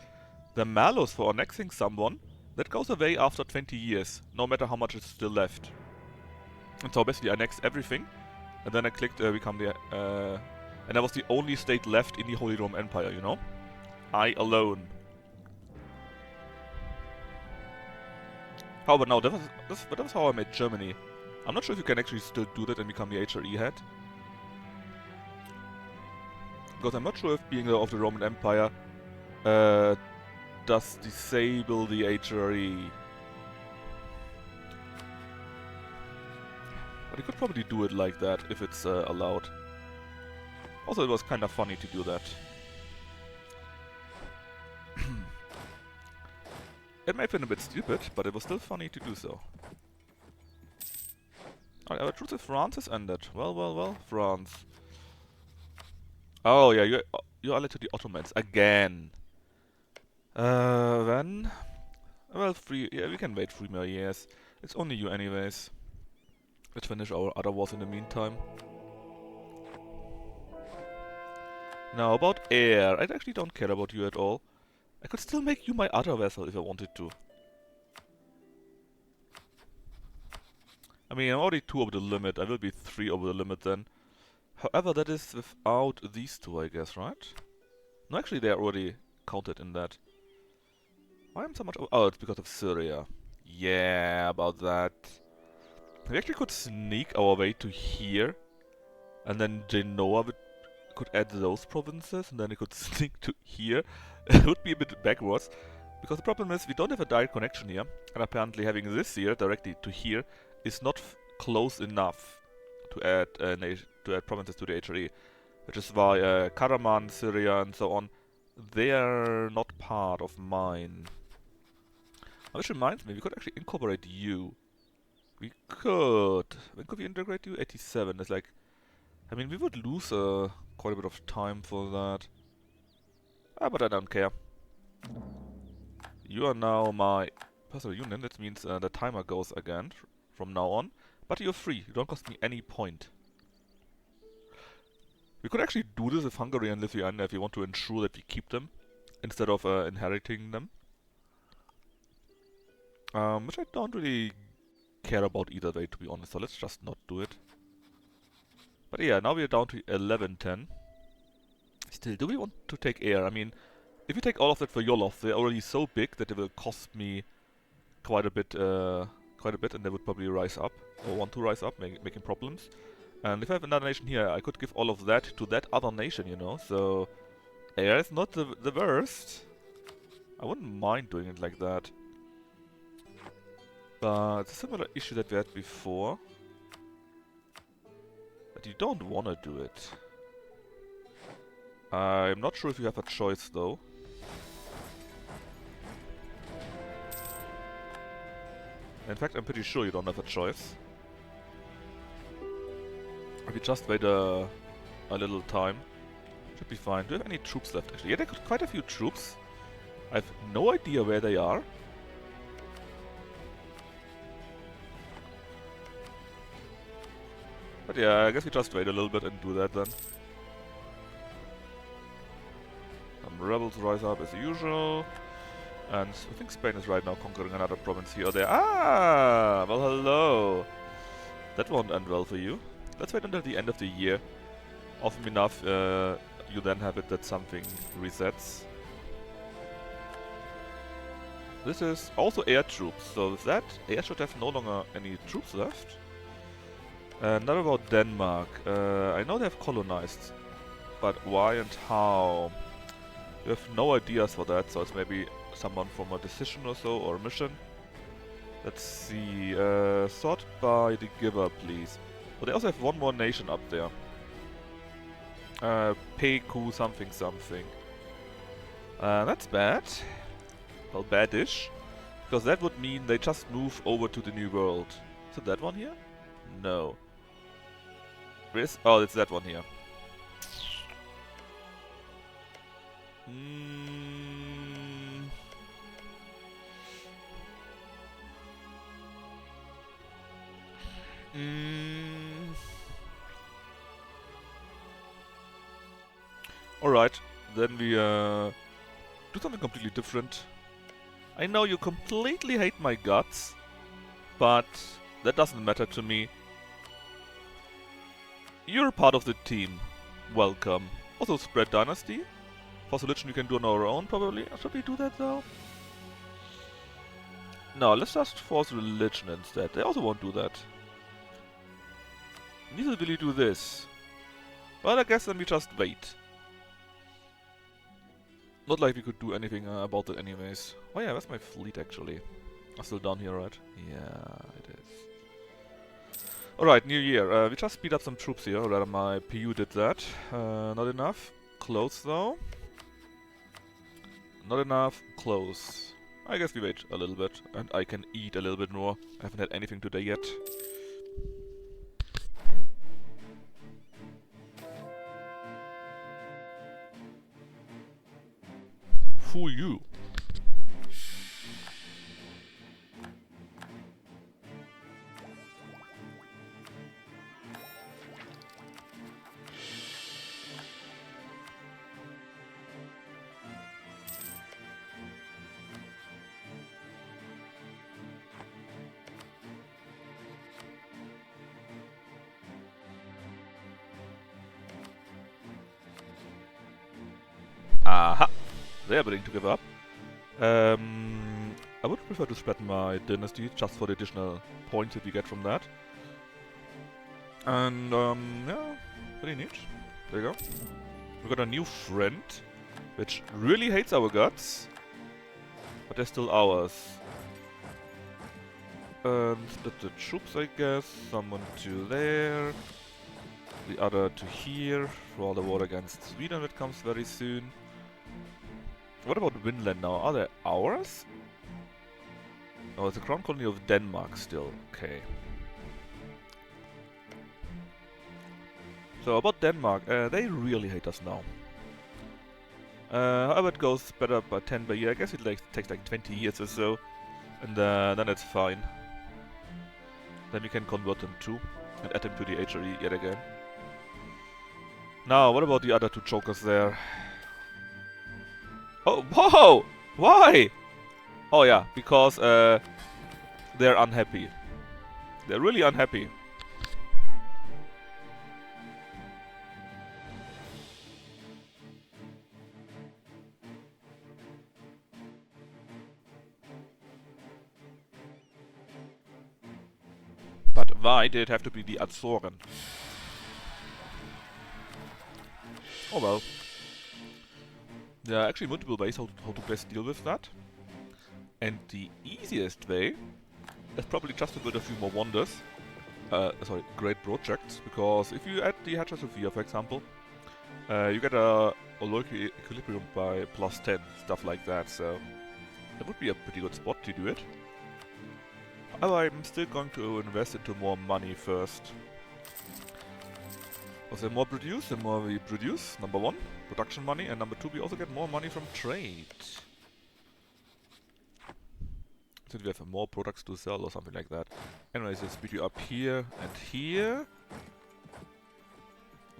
the malus for annexing someone that goes away after 20 years, no matter how much is still left. And so basically I annexed everything, and then I clicked become the... and I was the only state left in the Holy Roman Empire, you know? I alone. However, no, that was how I made Germany. I'm not sure if you can actually still do that and become the HRE head. Because I'm not sure if being of the Roman Empire does disable the HRE. But you could probably do it like that if it's allowed. Also, it was kind of funny to do that. It may have been a bit stupid, but it was still funny to do so. Alright, our truce with France has ended. Well, France. Oh yeah, you're allied to the Ottomans again. Then, well, yeah, we can wait 3 more years. It's only you anyways. Let's finish our other wars in the meantime. Now about air, I actually don't care about you at all. I could still make you my other vessel if I wanted to. I mean, I'm already 2 over the limit. I will be 3 over the limit then. However, that is without these 2, I guess, right? No, actually, they are already counted in that. Why am I so much... Oh, it's because of Syria. Yeah, about that. We actually could sneak our way to here. And then Genoa could add those provinces. And then it could sneak to here. It would be a bit backwards. Because the problem is we don't have a direct connection here. And apparently having this here directly to here is not close enough to add provinces to the HRE. Which is why Karaman, Syria and so on, they are not part of mine. Which reminds me, we could actually incorporate you. We could. When could we integrate you? 87. It's like... I mean, we would lose quite a bit of time for that. But I don't care. You are now my personal union. That means the timer goes again from now on. But you're free. You don't cost me any point. We could actually do this with Hungary and Lithuania if we want to ensure that we keep them instead of inheriting them. Which I don't really care about either way, to be honest, so let's just not do it. But yeah, now we are down to 1110. Still, do we want to take air? I mean, if you take all of that for Yolov, they're already so big that they will cost me quite a bit, and they would probably rise up, or want to rise up, making problems. And if I have another nation here, I could give all of that to that other nation, you know, so... air is not the worst. I wouldn't mind doing it like that. But it's a similar issue that we had before. But you don't want to do it. I'm not sure if you have a choice though. In fact, I'm pretty sure you don't have a choice. If you just wait a little time, should be fine. Do you have any troops left actually? Yeah, there got quite a few troops. I have no idea where they are. But yeah, I guess we just wait a little bit and do that then. Some rebels rise up as usual. And I think Spain is right now conquering another province here or there. Ah! Well, hello! That won't end well for you. Let's wait until the end of the year. Often enough, you then have it that something resets. This is also air troops, so with that, air should have no longer any troops left. Not about Denmark. I know they have colonized, but why and how? We have no ideas for that, so it's maybe someone from a decision or so, or a mission. Let's see, sort by the giver, please. But they also have one more nation up there. PQ something something. That's bad. Well, badish. Because that would mean they just move over to the New World. Is it that one here? No. Where is... Oh, it's that one here. Alright, then we do something completely different. I know you completely hate my guts, but that doesn't matter to me. You're part of the team. Welcome. Also spread dynasty. For religion we can do on our own probably. Should we do that though? No, let's just force religion instead. They also won't do that. Neither will you do this. Well, I guess then we just wait. Not like we could do anything about it anyways. Oh yeah, where's my fleet actually? I'm still down here, right? Yeah, it is. Alright, new year. We just speed up some troops here, or rather my PU did that. Not enough. Close though. Not enough. Close. I guess we wait a little bit, and I can eat a little bit more. I haven't had anything today yet. Fool you. Aha! They are willing to give up. I would prefer to spread my dynasty just for the additional points that we get from that. And yeah, pretty neat. There you go. We got a new friend, which really hates our guts, but they're still ours. Split the troops, I guess. Someone to there, the other to here for all the war against Sweden that comes very soon. What about Vinland now? Are they ours? Oh, it's a crown colony of Denmark still. Okay. So about Denmark, they really hate us now. However, it goes better by 10 per year. I guess it takes like 20 years or so, and then it's fine. Then we can convert them too, and add them to the HRE yet again. Now, what about the other two jokers there? Oh, whoa! Why? Oh yeah, because they're unhappy. They're really unhappy. But why did it have to be the Azoren? Oh well. There are actually multiple ways how to best deal with that. And the easiest way is probably just to build a few more wonders. Sorry, great projects. Because if you add the Hatcher Sophia, for example, you get a local equilibrium by +10, stuff like that. So that would be a pretty good spot to do it. However, I'm still going to invest into more money first. Because the more produce, the more we produce. Number one, production money, and number two, we also get more money from trade. Since we have more products to sell or something like that. Anyways, let's speed you up here and here.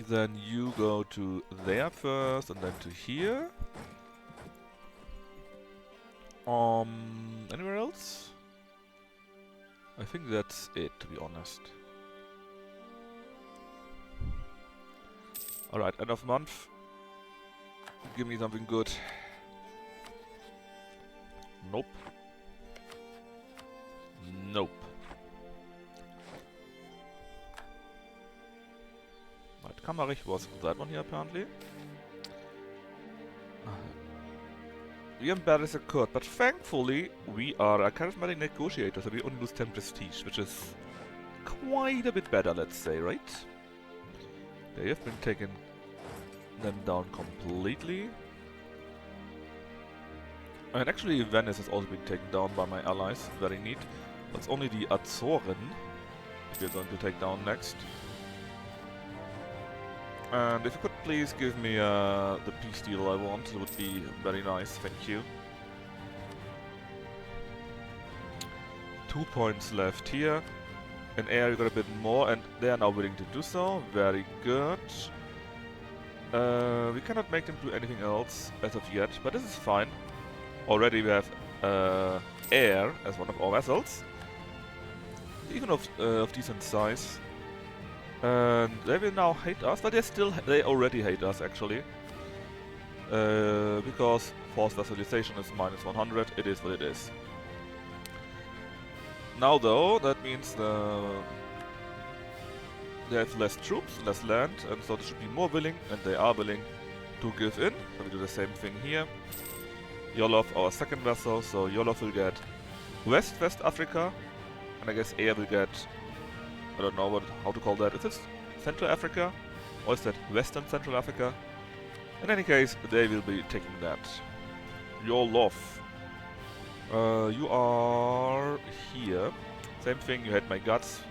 Then you go to there first, and then to here. Anywhere else? I think that's it, to be honest. Alright, end of month. Give me something good. Nope. Nope. Right, Kammerich was that one here apparently. The embarrass occurred, but thankfully we are a charismatic negotiator, so we only lose 10 prestige, which is quite a bit better, let's say, right? They have been taken them down completely. And actually Venice has also been taken down by my allies, very neat. It's only the Azoren we're going to take down next. And if you could please give me the peace deal I want, it would be very nice, thank you. 2 points left here. In air you got a bit more, and they are now willing to do so, very good. We cannot make them do anything else as of yet, but this is fine. Already we have air as one of our vessels, even of decent size. And they will now hate us, but they already hate us actually. Because force vassalization is minus 100, it is what it is. Now though, that means they have less troops, less land, and so they should be more willing, and they are willing to give in. So we do the same thing here. Yolov, our second vessel, so Yolov will get West Africa, and I guess Air will get, I don't know how to call that. Is it Central Africa? Or is that Western Central Africa? In any case, they will be taking that. Yolov. You are here. Same thing, you had my guts,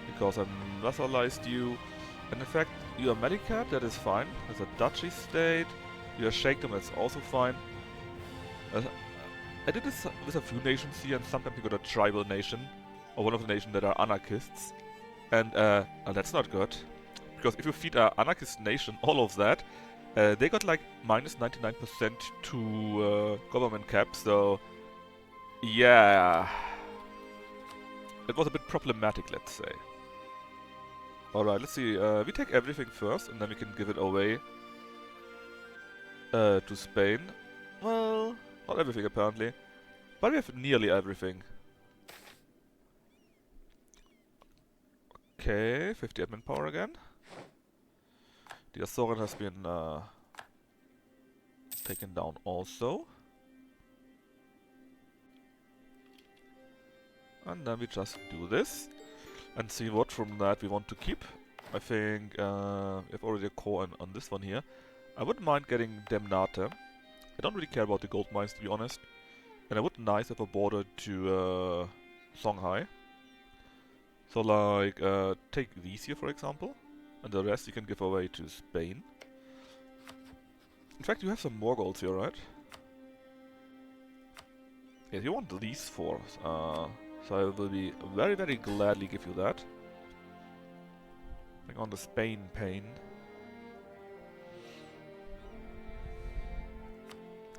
because I vassalized you. And in fact, you are Medicat, that is fine. As a duchy state. You are Sheikdom, that's also fine. I did this with a few nations here, and sometimes you got a tribal nation, or one of the nations that are anarchists. And that's not good. Because if you feed an anarchist nation all of that, they got like minus 99% to government cap, so yeah. It was a bit problematic, let's say. Alright, let's see. We take everything first, and then we can give it away to Spain. Well, not everything apparently, but we have nearly everything. Okay, 50 admin power again. The Azoran has been taken down also. And then we just do this and see what from that we want to keep. I think we have already a core on this one here. I wouldn't mind getting Demnate. I don't really care about the gold mines, to be honest. And I would nice have a border to Songhai. So like, take these here for example. And the rest you can give away to Spain. In fact, you have some more golds here, right? Yes, you want these four. So I will be very, very gladly give you that. Bring on the Spain pain.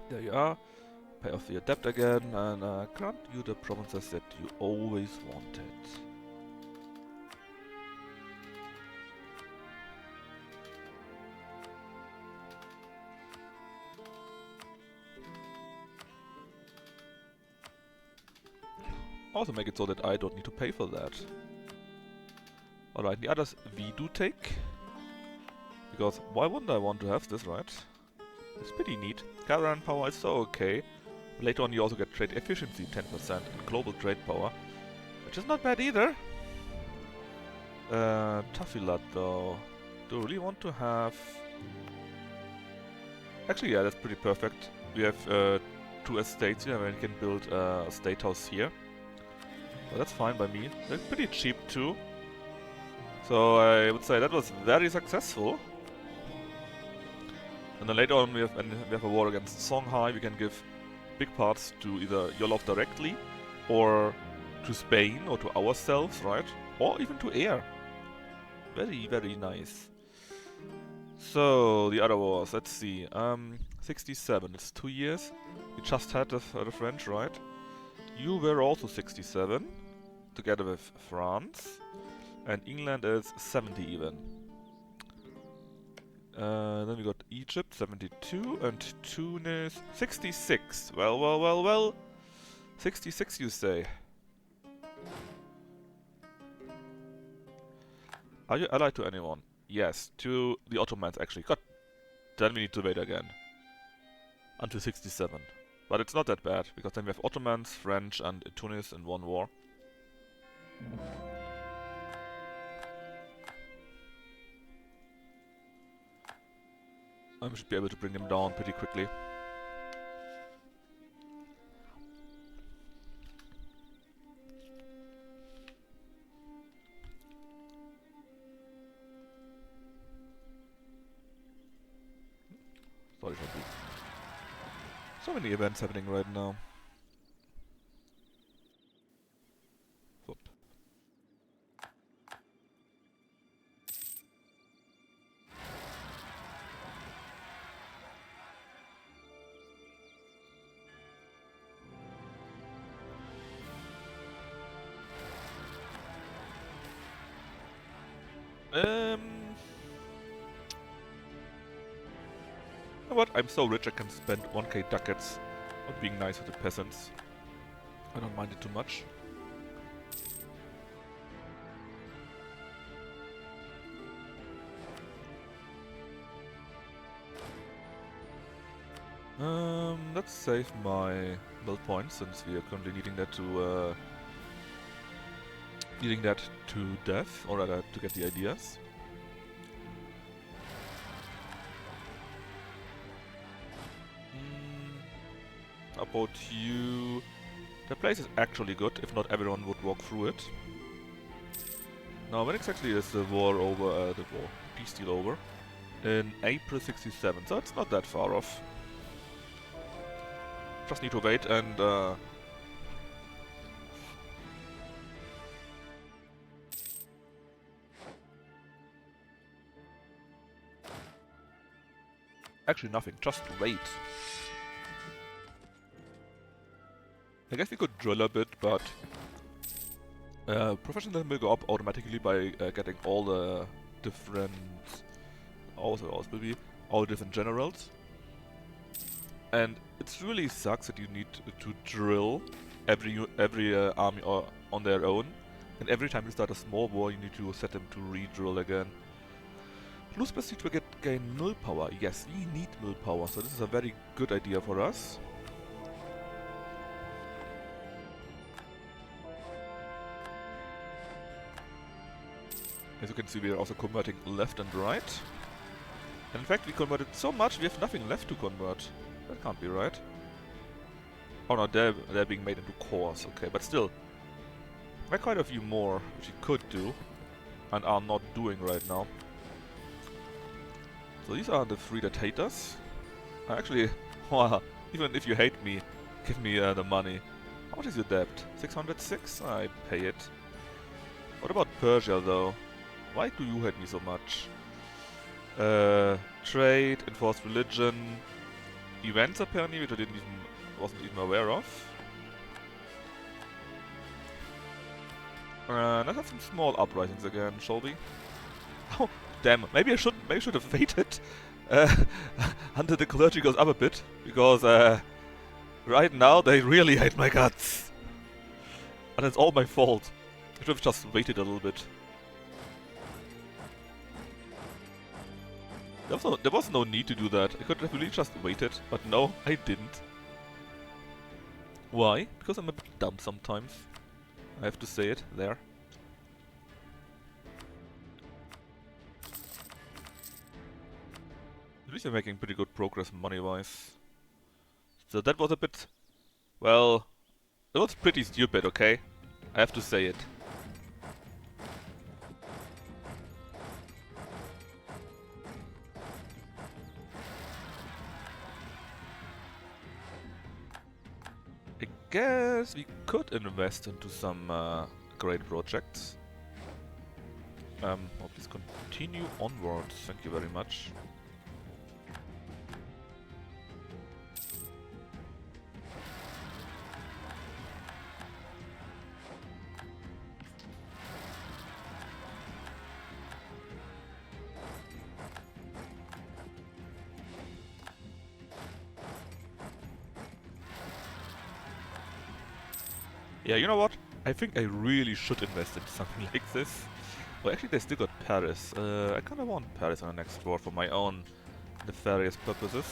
There you are. Pay off your debt again and grant you the provinces that you always wanted. Also make it so that I don't need to pay for that. Alright, the others we do take. Because why wouldn't I want to have this, right? It's pretty neat. Caravan power is so okay. Later on you also get trade efficiency 10% and global trade power. Which is not bad either. Tafilat though. Do you really want to have... Actually yeah, that's pretty perfect. We have 2 estates here and we can build a state house here. Well, that's fine by me. They're pretty cheap too. So I would say that was very successful. And then later on, when we have a war against Songhai, we can give big parts to either Yolov directly, or to Spain, or to ourselves, right? Or even to Air. Very, very nice. So, the other wars, let's see. 67, it's 2 years. We just had the French, right? You were also 67, together with France. And England is 70 even. Then we got Egypt, 72, and Tunis, 66. Well. 66 you say. Are you allied to anyone? Yes, to the Ottomans actually. God, then we need to wait again. Until 67. But it's not that bad, because then we have Ottomans, French, and Tunis in one war. I should be able to bring them down pretty quickly. Sorry for this. So many events happening right now. Whoop. know what? I'm so rich I can spend 1k ducats on being nice with the peasants. I don't mind it too much. Let's save my build points since we are currently needing that to death, or rather to get the ideas. About you, the place is actually good. If not, everyone would walk through it. Now, when exactly is the war over? Peace deal over? In April 67, so it's not that far off. Just need to wait and actually nothing, just wait. I guess we could drill a bit, but professionalism will go up automatically by getting all the different all different generals. And it really sucks that you need to drill every army on their own, and every time you start a small war, you need to set them to re-drill again. Lose prestige will gain mill power. Yes, we need mill power, so this is a very good idea for us. As you can see, we are also converting left and right. And in fact, we converted so much, we have nothing left to convert. That can't be right. Oh no, they're being made into cores, okay, but still. There are quite a few more, which we could do, and are not doing right now. So these are the 3 that hate us. Actually, well, even if you hate me, give me the money. How much is your debt? 606? I pay it. What about Persia, though? Why do you hate me so much? Trade, enforced religion, events apparently, which I wasn't even aware of. Let's have some small uprisings again, shall we? Oh, damn! Maybe I should have waited until the clergy goes up a bit, because right now they really hate my guts, and it's all my fault. I should have just waited a little bit. There was no need to do that. I could have really just waited, but no, I didn't. Why? Because I'm a bit dumb sometimes. I have to say it there. At least we're making pretty good progress money-wise. So that was a bit... well... it was pretty stupid, okay? I have to say it. I guess we could invest into some great projects. Oh, please continue onwards, thank you very much. Yeah, you know what? I think I really should invest in something like this. Well, actually, they still got Paris. I kinda want Paris on the next war for my own nefarious purposes.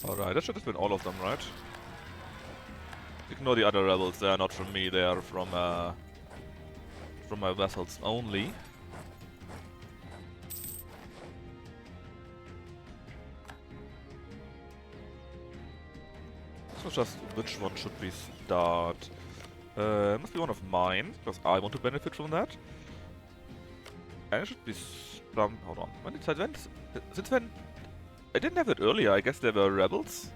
Alright, that should have been all of them, right? Ignore the other rebels, they are not from me, they are from my vassals only. So just which one should we start? Must be one of mine, because I want to benefit from that. And it should be hold on. When did I since when? I didn't have it earlier, I guess there were rebels.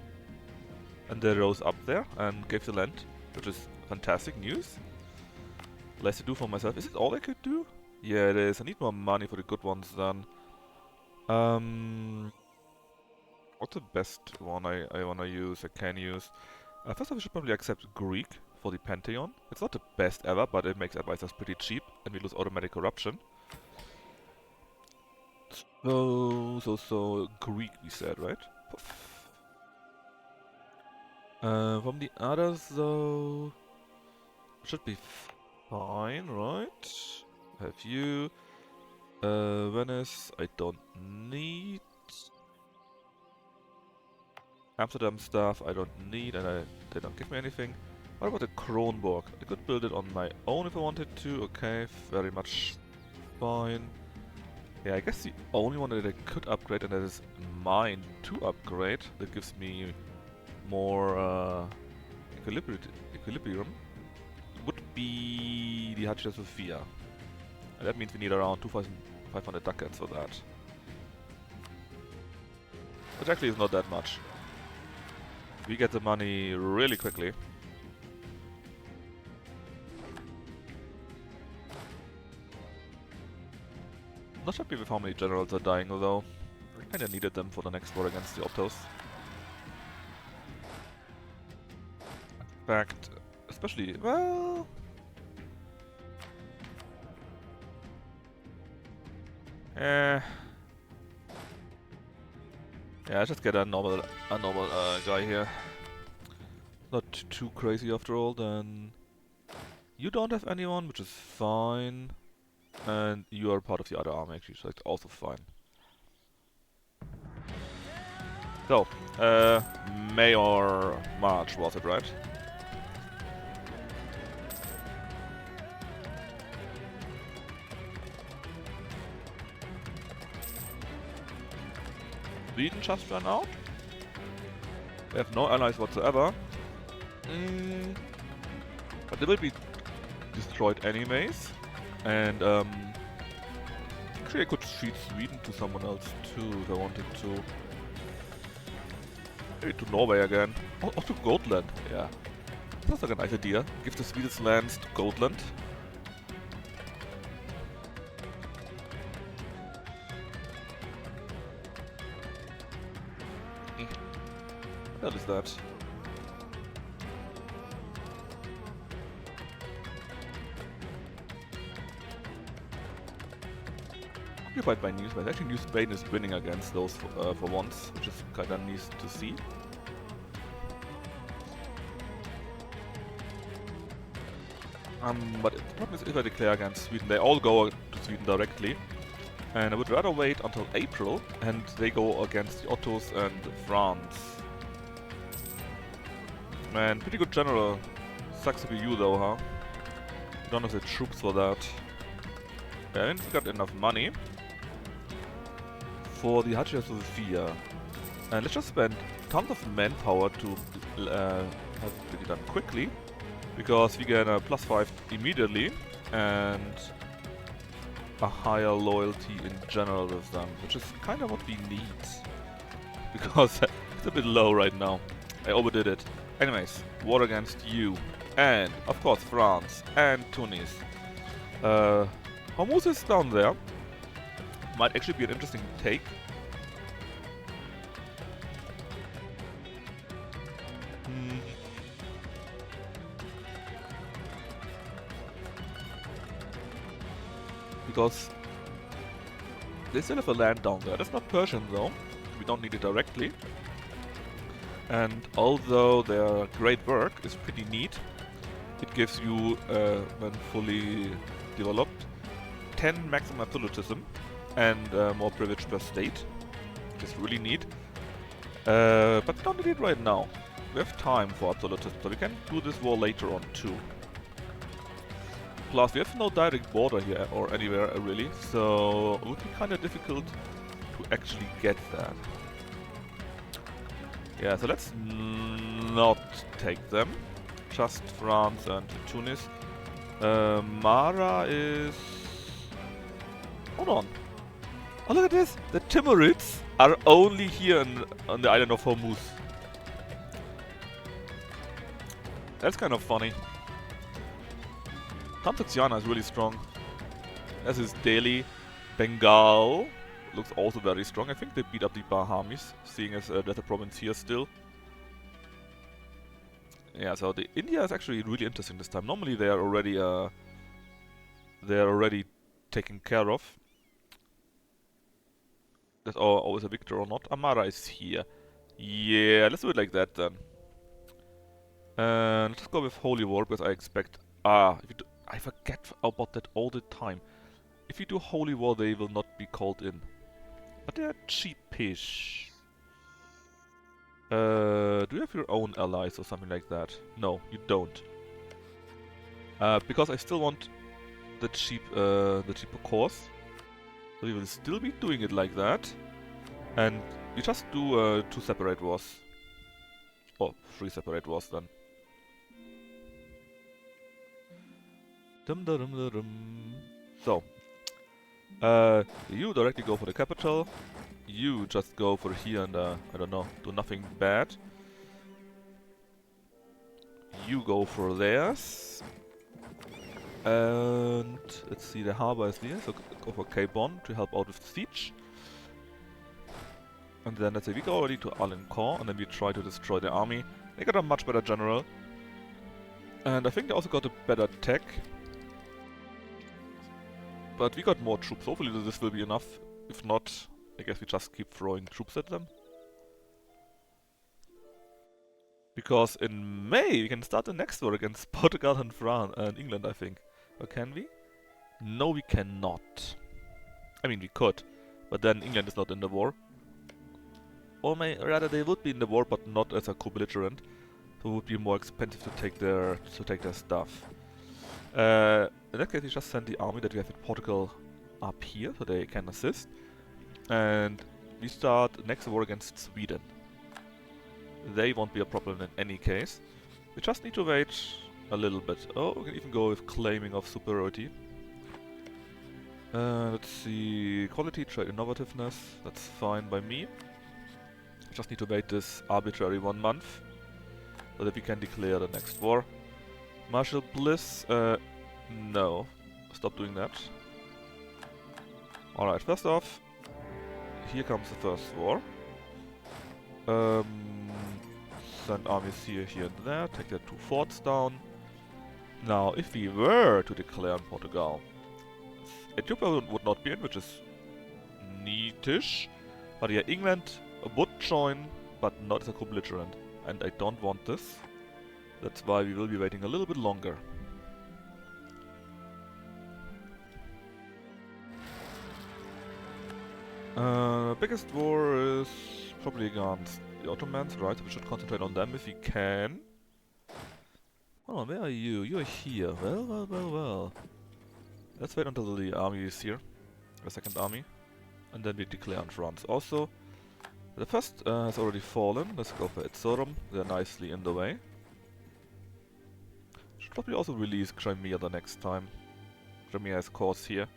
And they rose up there and gave the land, which is fantastic news. Less to do for myself. Is it all I could do? Yeah, it is. I need more money for the good ones then. What's the best one I wanna use, I can use? First of all, I should probably accept Greek, for the Pantheon. It's not the best ever, but it makes advisors pretty cheap, and we lose automatic corruption. So Greek we said, right? Poof. From the others though, should be fine, right? Have you. Venice, I don't need. Amsterdam stuff, I don't need, and they don't give me anything. What about the Kronborg? I could build it on my own if I wanted to. Okay, very much fine. Yeah, I guess the only one that I could upgrade, and that is mine to upgrade, that gives me more equilibrium, would be the Hagia Sophia. And that means we need around 2,500 ducats for that. Which actually is not that much. We get the money really quickly. Not happy with how many generals are dying though. I kinda needed them for the next war against the Optos. In fact, especially, well... Yeah, let's just get a normal guy here. Not too crazy after all, then... You don't have anyone, which is fine. And you are part of the other army actually, so that's also fine. So, May or March was it, right? Sweden just ran out. We have no allies whatsoever. But they will be destroyed anyways. And actually I could feed Sweden to someone else too if I wanted to. Maybe to Norway again. Or to Gotland, yeah. That's like a nice idea. Give the Swedish lands to Gotland. What is that? Occupied by New Spain. Actually, New Spain is winning against those for once, which is kinda nice to see. But the problem is if I declare against Sweden, they all go to Sweden directly. And I would rather wait until April, and they go against the Ottos and France. Man, pretty good general. Sucks to be you though, huh? You don't have the troops for that. Yeah, I didn't got enough money for the Hagia Sophia. And let's just spend tons of manpower to have it done quickly. Because we get a +5 immediately and a higher loyalty in general with them, which is kind of what we need. Because it's a bit low right now. I overdid it. Anyways, war against you. And, of course, France and Tunis. Hormuz is down there. Might actually be an interesting take. Because they still have a land down there. That's not Persian though. We don't need it directly. And although their great work is pretty neat, it gives you, when fully developed, 10 maximum absolutism and more privilege per state, which is really neat. But we don't need it right now. We have time for absolutism, so we can do this war later on too. Plus, we have no direct border here or anywhere really, so it would be kind of difficult to actually get that. Yeah, so let's not take them. Just France and Tunis. Mara is... Hold on. Oh, look at this! The Timurids are only here on the island of Hormuz. That's kind of funny. Kamtaxiana is really strong. As is Delhi. Bengal looks also very strong. I think they beat up the Bahamis, seeing as there's a province here still. Yeah, so the India is actually really interesting this time. Normally they are already taken care of. That's always a victor or not. Amara is here. Yeah, let's do it like that then. And let's go with Holy War because I expect... I forget about that all the time. If you do Holy War, they will not be called in. But they're cheapish. Do you have your own allies or something like that? No, you don't. Because I still want the cheaper course. So we will still be doing it like that. And we just do 2 separate wars. Or 3 separate wars then. So, you directly go for the capital. You just go for here and I don't know, do nothing bad. You go for theirs. And let's see, the harbor is there, so go for K-Bon to help out with the siege. And then let's say we go already to Alenquer and then we try to destroy the army. They got a much better general. And I think they also got a better tech. But we got more troops. Hopefully this will be enough. If not, I guess we just keep throwing troops at them. Because in May we can start the next war against Portugal and France and England, I think. Or can we? No, we cannot. I mean, we could, but then England is not in the war. Or rather, they would be in the war, but not as a co-belligerent. So it would be more expensive to take their stuff. In that case, we just send the army that we have in Portugal up here, so they can assist. And we start the next war against Sweden. They won't be a problem in any case. We just need to wait a little bit. Oh, we can even go with claiming of superiority. Let's see, quality, trade, innovativeness, that's fine by me. We just need to wait this arbitrary 1 month, so that we can declare the next war. Martial Bliss, no, stop doing that. Alright, first off, here comes the first war. Send armies here, here and there, take their 2 forts down. Now, if we were to declare in Portugal, Ethiopia would not be in, which is neatish. But yeah, England would join, but not as a co-belligerent. And I don't want this. That's why we will be waiting a little bit longer. Biggest war is probably against the Ottomans, right? So we should concentrate on them if we can. Oh, where are you? You are here. Well, well, well, well. Let's wait until the army is here. The second army. And then we declare on France. Also, the first has already fallen. Let's go for Itzorum. They're nicely in the way. Should probably also release Crimea the next time. Crimea has cores here.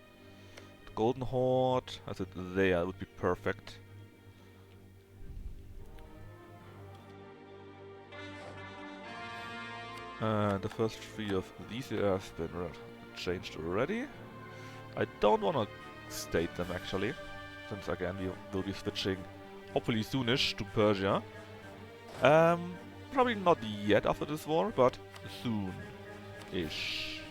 The Golden Horde, as it there, would be perfect. And the first 3 of these here have been changed already. I don't want to state them actually, since again we will be switching hopefully soonish to Persia. Probably not yet after this war, but soon-ish.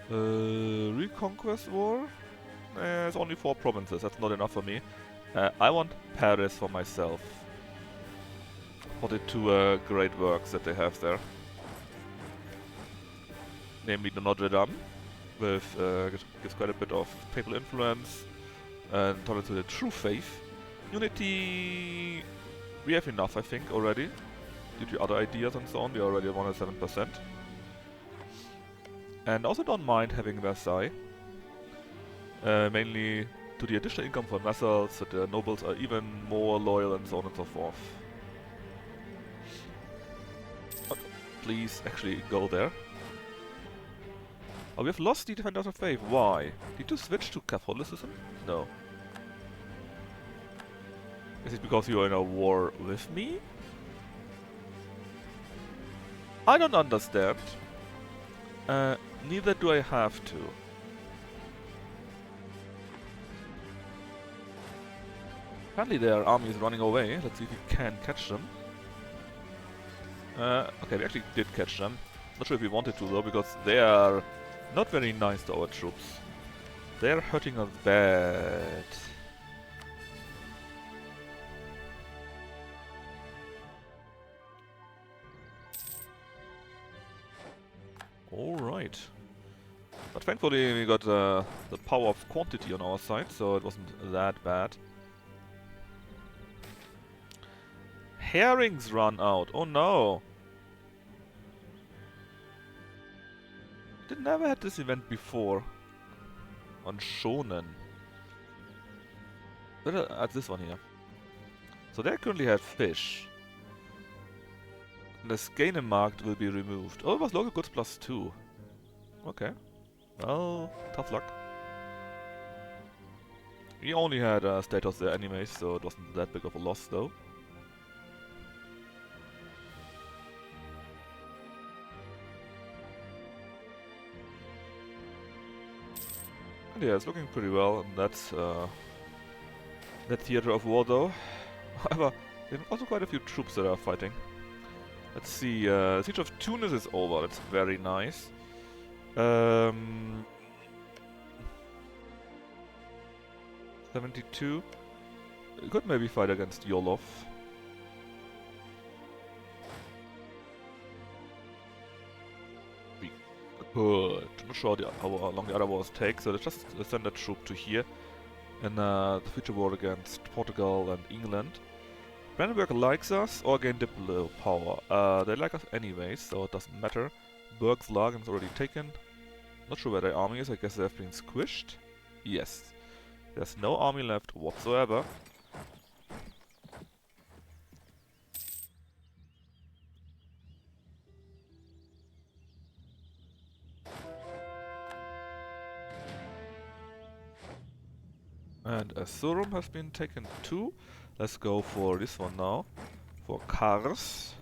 Reconquest war? It's only 4 provinces, that's not enough for me. I want Paris for myself. For the 2 great works that they have there. Namely the Notre Dame, with gives quite a bit of papal influence and tolerance to the true faith. Unity, we have enough, I think, already. Due to other ideas and so on, we are already at 107%. And also don't mind having Versailles. Mainly to the additional income for vassals, so the nobles are even more loyal and so on and so forth. But please actually go there. Oh, we have lost the Defenders of Faith. Why? Did you switch to Catholicism? No. Is it because you are in a war with me? I don't understand. Neither do I have to. Apparently their army is running away. Let's see if we can catch them. Okay, we actually did catch them. Not sure if we wanted to though, because they are not very nice to our troops. They're hurting us bad. Alright. But thankfully we got the power of quantity on our side, so it wasn't that bad. Herrings run out. Oh no! Did never had this event before. On Shonen. But at this one here. So they currently have fish. And the Skanemarkt will be removed. Oh, it was local goods +2. Okay. Well, tough luck. We only had status there anyways, so it wasn't that big of a loss though. And yeah, it's looking pretty well, and that's that theater of war though. However, we have also quite a few troops that are fighting. Let's see, Siege of Tunis is over, that's very nice. 72. We could maybe fight against Yolov. We could. Not sure how long the other wars take, so let's just send a troop to here in the future war against Portugal and England. Brandenburg likes us or gain diplo power. They like us anyways, so it doesn't matter. Bergslagen is already taken. Not sure where their army is, I guess they have been squished. Yes. There's no army left whatsoever. And Azurum has been taken too. Let's go for this one now. For Kars.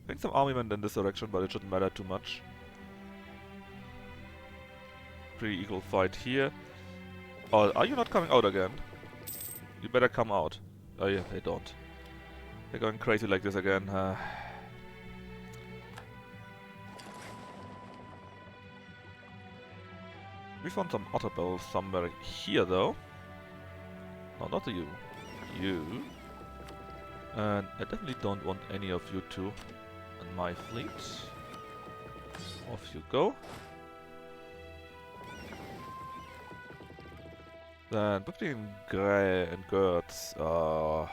I think some army went in this direction, but it shouldn't matter too much. Pretty equal fight here. Oh, are you not coming out again? You better come out. Oh yeah, they don't. They're going crazy like this again. We found some otter bells somewhere here though. No, not you. You. And I definitely don't want any of you two in my fleet. Off you go. Then between Grey and Gertz, I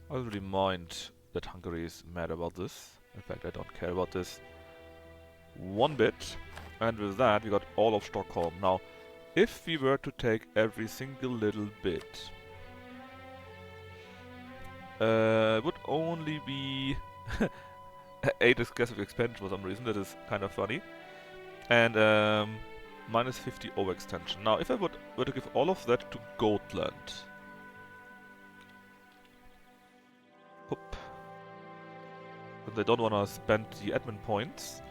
don't really mind that Hungary is mad about this. In fact, I don't care about this one bit. And with that, we got all of Stockholm. Now, if we were to take every single little bit, it would only be 8 excessive expansion for some reason. That is kind of funny. And minus 50 overextension. Now, if I were to give all of that to Gotland, hoop, but they don't want to spend the admin points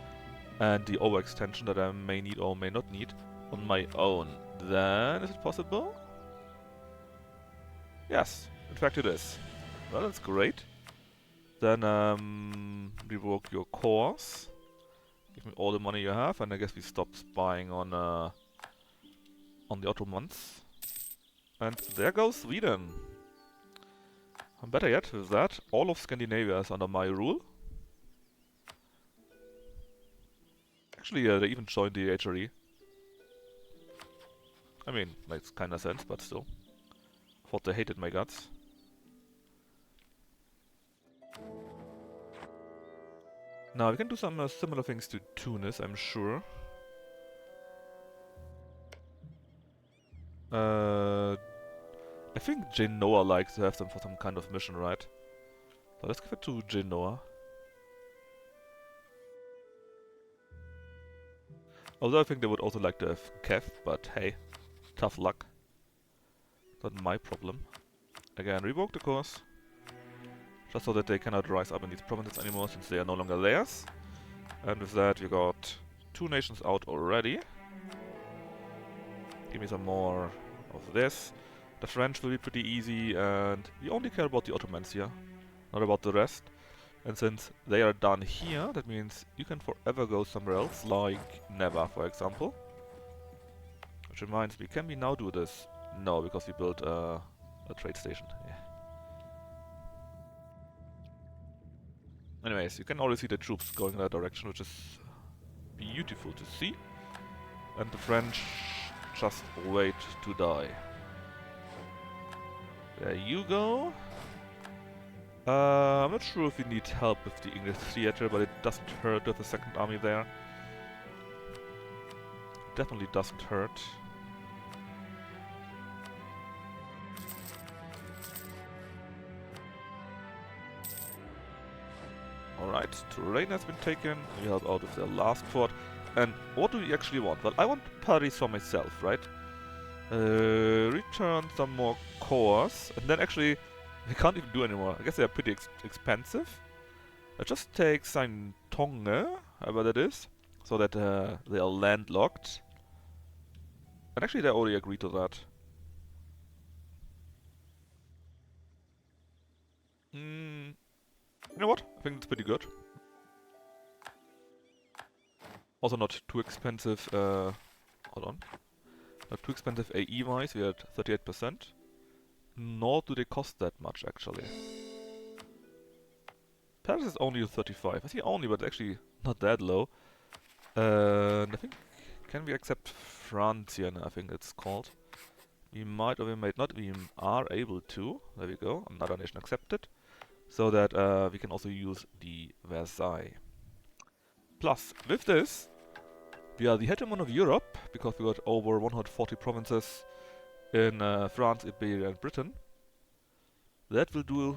and the overextension that I may need or may not need on my own, then is it possible? Yes, in fact it is. Well, that's great. Then revoke your cores. Give me all the money you have, and I guess we stop spying on the Ottomans. And there goes Sweden. And better yet, with that, all of Scandinavia is under my rule. Actually, they even joined the HRE. I mean, makes kinda sense, but still. I thought they hated my guts. Now, we can do some similar things to Tunis, I'm sure. I think Genoa likes to have them for some kind of mission, right? So let's give it to Genoa. Although I think they would also like to have Kev, but hey, tough luck. Not my problem. Again, revoke the course. Just so that they cannot rise up in these provinces anymore, since they are no longer theirs. And with that, we got 2 nations out already. Give me some more of this. The French will be pretty easy, and we only care about the Ottomans here, not about the rest. And since they are done here, that means you can forever go somewhere else, like Neva, for example. Which reminds me, can we now do this? No, because we built a trade station. Yeah. Anyways, you can already see the troops going in that direction, which is beautiful to see. And the French just wait to die. There you go. I'm not sure if we need help with the English theater, but it doesn't hurt to have a second army there. Definitely doesn't hurt. Alright, terrain has been taken. We help out with the last fort. And what do we actually want? Well, I want Paris for myself, right? Return some more cores. And then actually, we can't even do anymore. I guess they're pretty expensive. Let's just take Saint-Tonge, however that is, so that they are landlocked. And actually, they already agreed to that. You know what? I think it's pretty good. Also not too expensive, hold on. Not too expensive AE-wise, we're at 38%. Nor do they cost that much, actually. Paris is only 35. I see only, but actually not that low. I think, can we accept Francian, I think it's called. We might or we might not, we are able to. There we go, another nation accepted. So that we can also use the Versailles. Plus, with this, we are the hegemon of Europe, because we got over 140 provinces in France, Iberia and Britain. That will do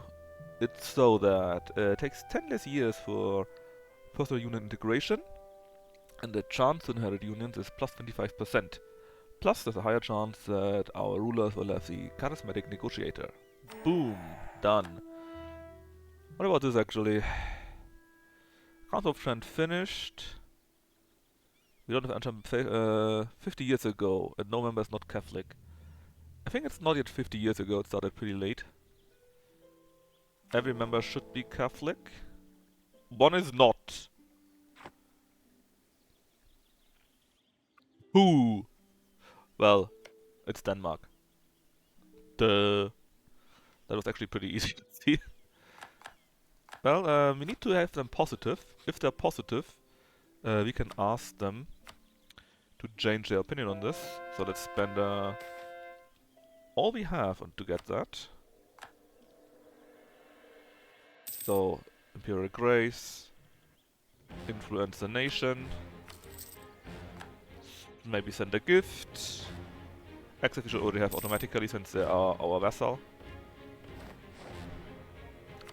it so that it takes 10 less years for personal union integration, and the chance to inherit unions is plus 25%. Plus, there's a higher chance that our rulers will have the charismatic negotiator. Boom! Done. What about this actually? Council of Trent finished. We don't have Antrim 50 years ago, and no member is not Catholic. I think it's not yet 50 years ago, it started pretty late. Every member should be Catholic. One is not. Who? Well, it's Denmark. Duh. That was actually pretty easy to see. Well, we need to have them positive. If they're positive, we can ask them to change their opinion on this. So let's spend all we have to get that. So, Imperial Grace, influence the nation, maybe send a gift. Exit we should already have automatically since they are our vassal.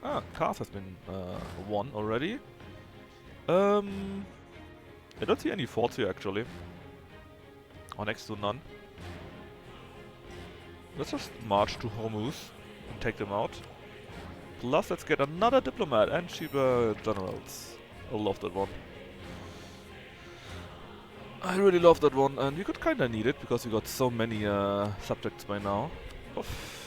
Ah, Cars has been won already. I don't see any forts here actually. Or next to none. Let's just march to Hormuz and take them out. Plus, let's get another diplomat and cheaper generals. I love that one. I really love that one, and we could kinda need it because we got so many subjects by now. Oof.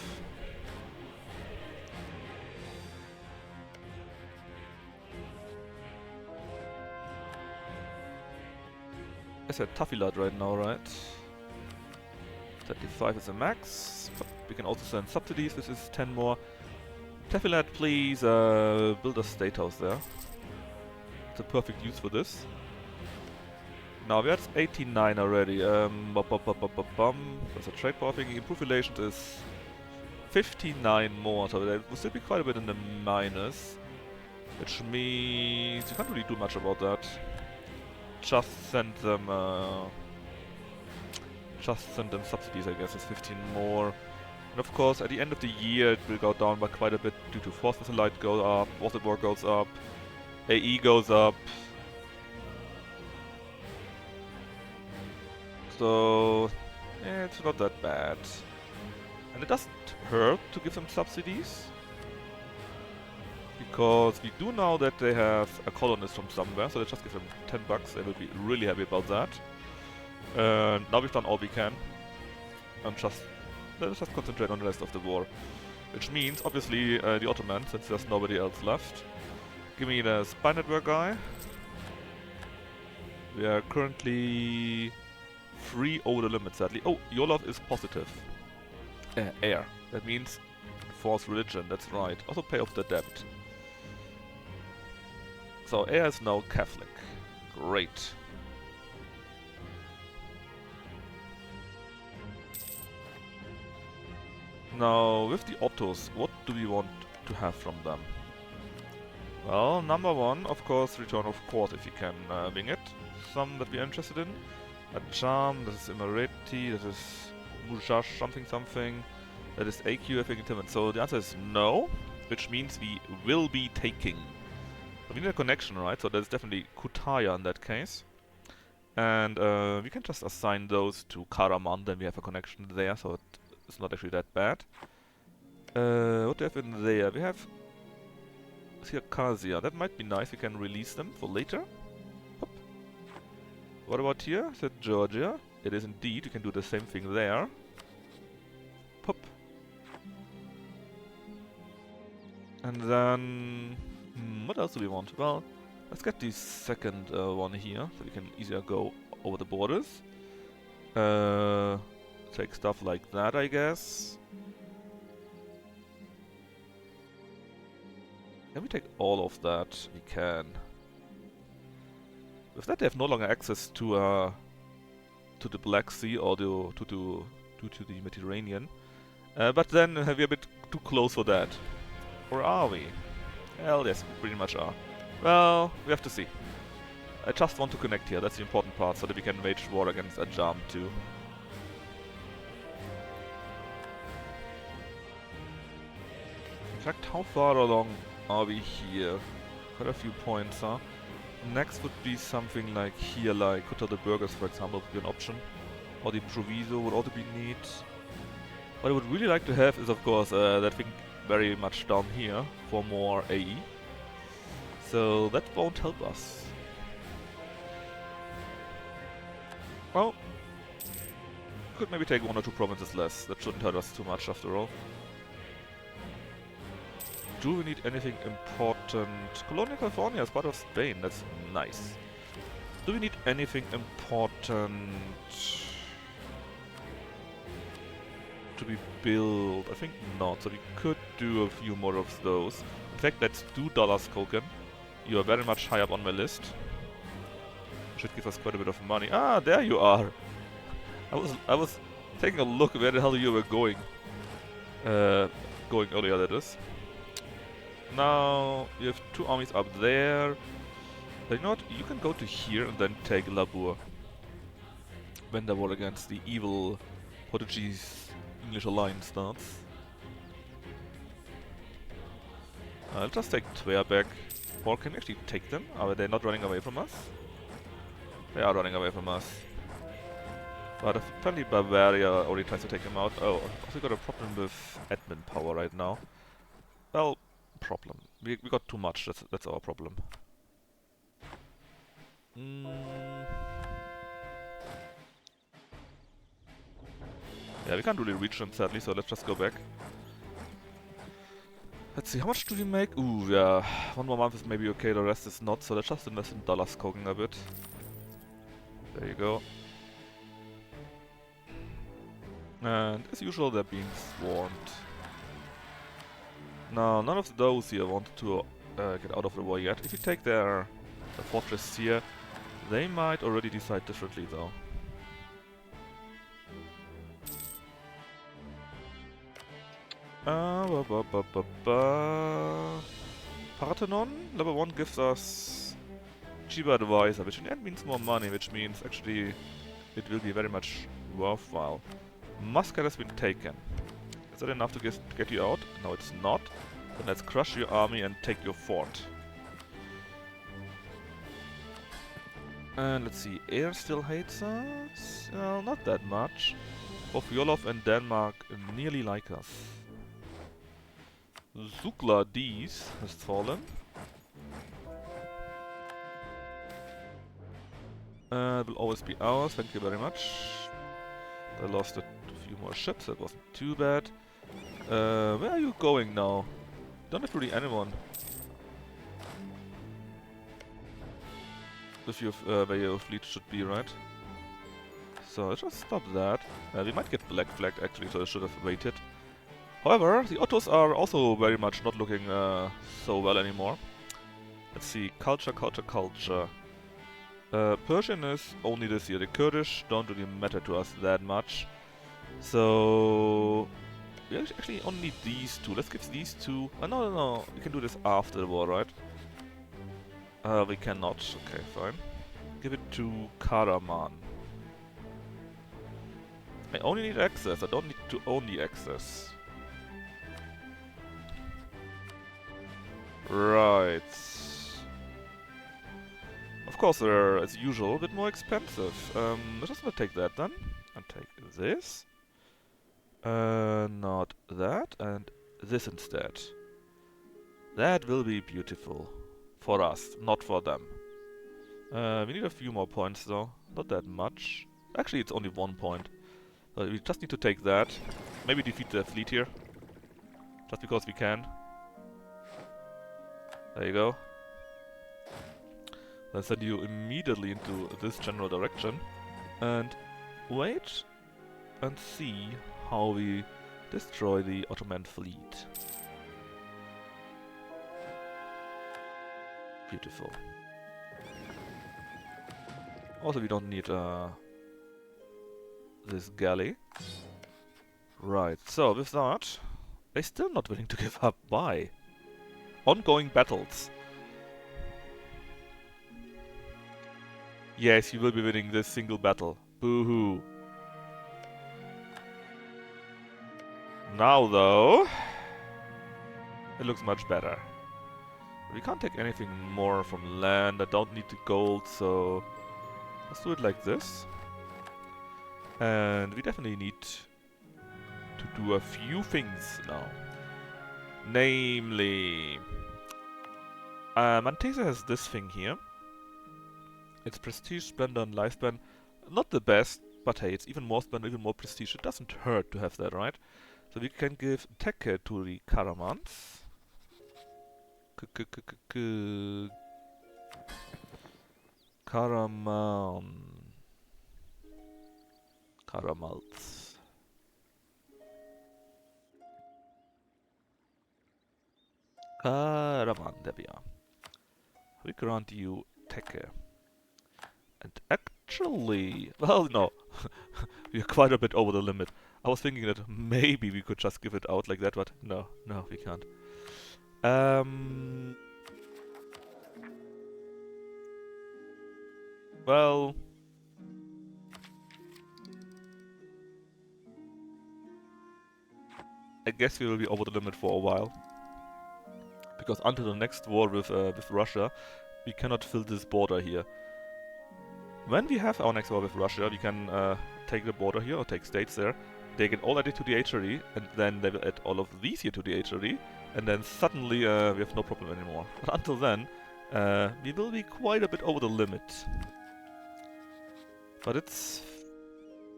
I said Tafilad right now, right? 35 is the max, but we can also send subsidies, this is 10 more. Tafilad, please build a state house there. It's a perfect use for this. Now we're at 89 already. There's a trade power thing. Improve relations is 59 more, so that will still be quite a bit in the minus. Which means you can't really do much about that. Just send them subsidies, I guess. It's 15 more. And of course, at the end of the year, it will go down by quite a bit due to Force Satellite goes up, Water War goes up, AE goes up. So, it's not that bad. And it doesn't hurt to give them subsidies. Because we do know that they have a colonist from somewhere, so let's just give them 10 bucks. They will be really happy about that. Now we've done all we can. And let's just concentrate on the rest of the war. Which means, obviously, the Ottomans, since there's nobody else left. Give me the spy network guy. We are currently 3 over the limit, sadly. Oh, your love is positive. Air. That means force religion, that's right. Also pay off the debt. So air is now Catholic. Great. Now, with the Ottos, what do we want to have from them? Well, number one, of course, return of course if you can wing it. Some that we are interested in. A charm, that is Imereti, that is Mujash something something. That is AQ, I think, intimate. So the answer is no, which means we will be taking. But we need a connection, right? So that's definitely Kutaya in that case. And we can just assign those to Karaman, then we have a connection there, so it's not actually that bad. What do we have in there? We have Circasia. That might be nice, we can release them for later. Hop. What about here? Is that Georgia? It is indeed, you can do the same thing there. Pop. And then... what else do we want? Well, let's get the second one here, so we can easier go over the borders. Take stuff like that, I guess. Can we take all of that? We can. With that, they have no longer access to the Black Sea or to the Mediterranean. But then we're a bit too close for that. Or are we? Well, yes, we pretty much are. Well, we have to see. I just want to connect here, that's the important part, so that we can wage war against Ajam too. In fact, how far along are we here? Quite a few points, huh? Next would be something like here, like Kutta the Burgers, for example, would be an option. Or the Proviso would also be neat. What I would really like to have is, of course, that thing very much down here for more AE. So that won't help us. Well, could maybe take 1 or 2 provinces less. That shouldn't hurt us too much after all. Do we need anything important? Colonial California is part of Spain, that's nice. Do we need anything important to be built? I think not, so we could do a few more of those. In fact, let's do Skoken. You are very much high up on my list. Should give us quite a bit of money. Ah, there you are! I was taking a look where the hell you were going. Going earlier, that is. Now, you have 2 armies up there. You know what? You can go to here and then take Labour. When the war against the evil Portuguese-English alliance starts. I'll just take Tver back. Or can we actually take them? Are they not running away from us? They are running away from us. But apparently Bavaria already tries to take him out. Oh, also got a problem with admin power right now. Well, problem. We got too much, that's our problem. Yeah, we can't really reach them sadly, so let's just go back. Let's see, how much do we make? Ooh, yeah, 1 more month is maybe okay, the rest is not, so let's just invest in Skoken a bit. There you go. And as usual, they're being swarmed. Now, none of those here want to get out of the war yet. If you take their fortress here, they might already decide differently though. Parthenon, level 1 gives us cheaper advisor, which in the end means more money, which means actually it will be very much worthwhile. Muscat has been taken. Is that enough to get you out? No, it's not. Then let's crush your army and take your fort. And let's see, Air still hates us? Well, not that much. Both Yolov and Denmark nearly like us. Zukla D's has fallen. It will always be ours, thank you very much. I lost a few more ships, that wasn't too bad. Where are you going now? Don't have really anyone. with your where your fleet should be, right? So let's just stop that. We might get black flagged actually, so I should have waited. However, the Ottos are also very much not looking so well anymore. Let's see, culture. Persian is only this year. The Kurdish don't really matter to us that much. So we actually only need these two. Let's give these two. No. We can do this after the war, right? We cannot. Okay, fine. Give it to Karaman. I only need access. I don't need to own the access. Right. Of course, they're, as usual, a bit more expensive. Let's just take that then. And take this. Not that. And this instead. That will be beautiful. For us, not for them. We need a few more points though. Not that much. Actually, it's only 1 point. We just need to take that. Maybe defeat the fleet here. Just because we can. There you go. I'll send you immediately into this general direction. And wait and see how we destroy the Ottoman fleet. Beautiful. Also, we don't need this galley. Right, so with that, they're still not willing to give up. Why? Ongoing battles. Yes, you will be winning this single battle. Boo-hoo. Now, though, it looks much better. We can't take anything more from land. I don't need the gold, so let's do it like this. And we definitely need to do a few things now. Namely, Mantesa has this thing here. It's prestige, splendor, and lifespan. Not the best, but hey, it's even more splendor, even more prestige. It doesn't hurt to have that, right? So we can give Tekke to the Karamans. Karaman. Karamals. Karaman, there we are. We grant you Tekke. And actually, well, no. We are quite a bit over the limit. I was thinking that maybe we could just give it out like that, but no, we can't. Well, I guess we will be over the limit for a while. Because until the next war with Russia, we cannot fill this border here. When we have our next war with Russia, we can take the border here, or take states there. They get all added to the HRE, and then they will add all of these here to the HRE, and then suddenly we have no problem anymore. But until then, we will be quite a bit over the limit. But it's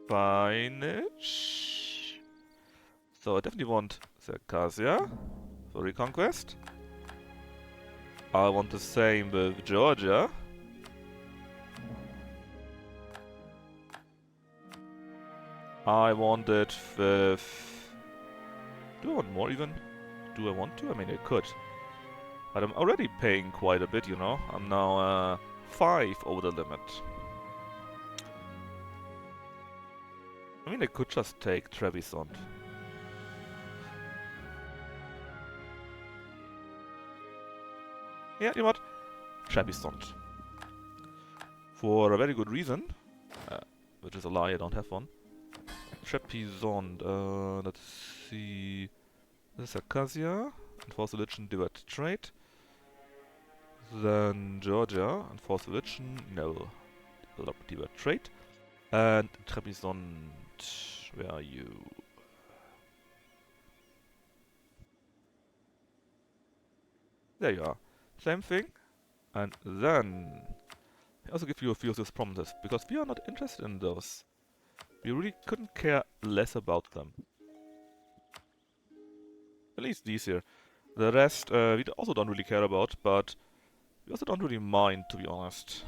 fine-ish. So I definitely want Circassia for reconquest. I want the same with Georgia. I want it with... Do I want more even? Do I want to? I mean, I could. But I'm already paying quite a bit, you know. I'm now 5 over the limit. I mean, I could just take Trebizond. Yeah, you know what? Trebizond. For a very good reason. Which is a lie, I don't have one. Trebizond, let's see... This is Circassia. Enforce religion, divert trade. Then Georgia. Enforce religion, no. Divert trade. And Trebizond... Where are you? There you are. Same thing. And then... I also give you a few of those promises, because we are not interested in those. We really couldn't care less about them. At least these here. The rest we also don't really care about, but we also don't really mind, to be honest.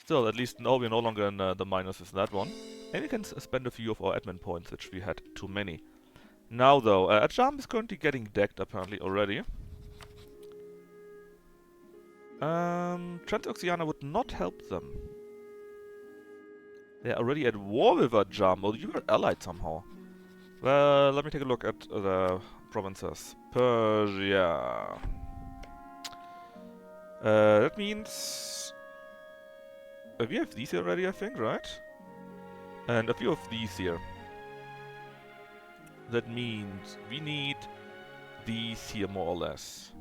Still, at least now we're no longer in the minus with that one. And we can spend a few of our admin points, which we had too many. Now though, Ajam is currently getting decked apparently already. Transoxiana would not help them. They're already at war with Ajam. Well, you were allied somehow. Well, let me take a look at the provinces. Persia. That means... we have these here already, I think, right? And a few of these here. That means we need these here more or less.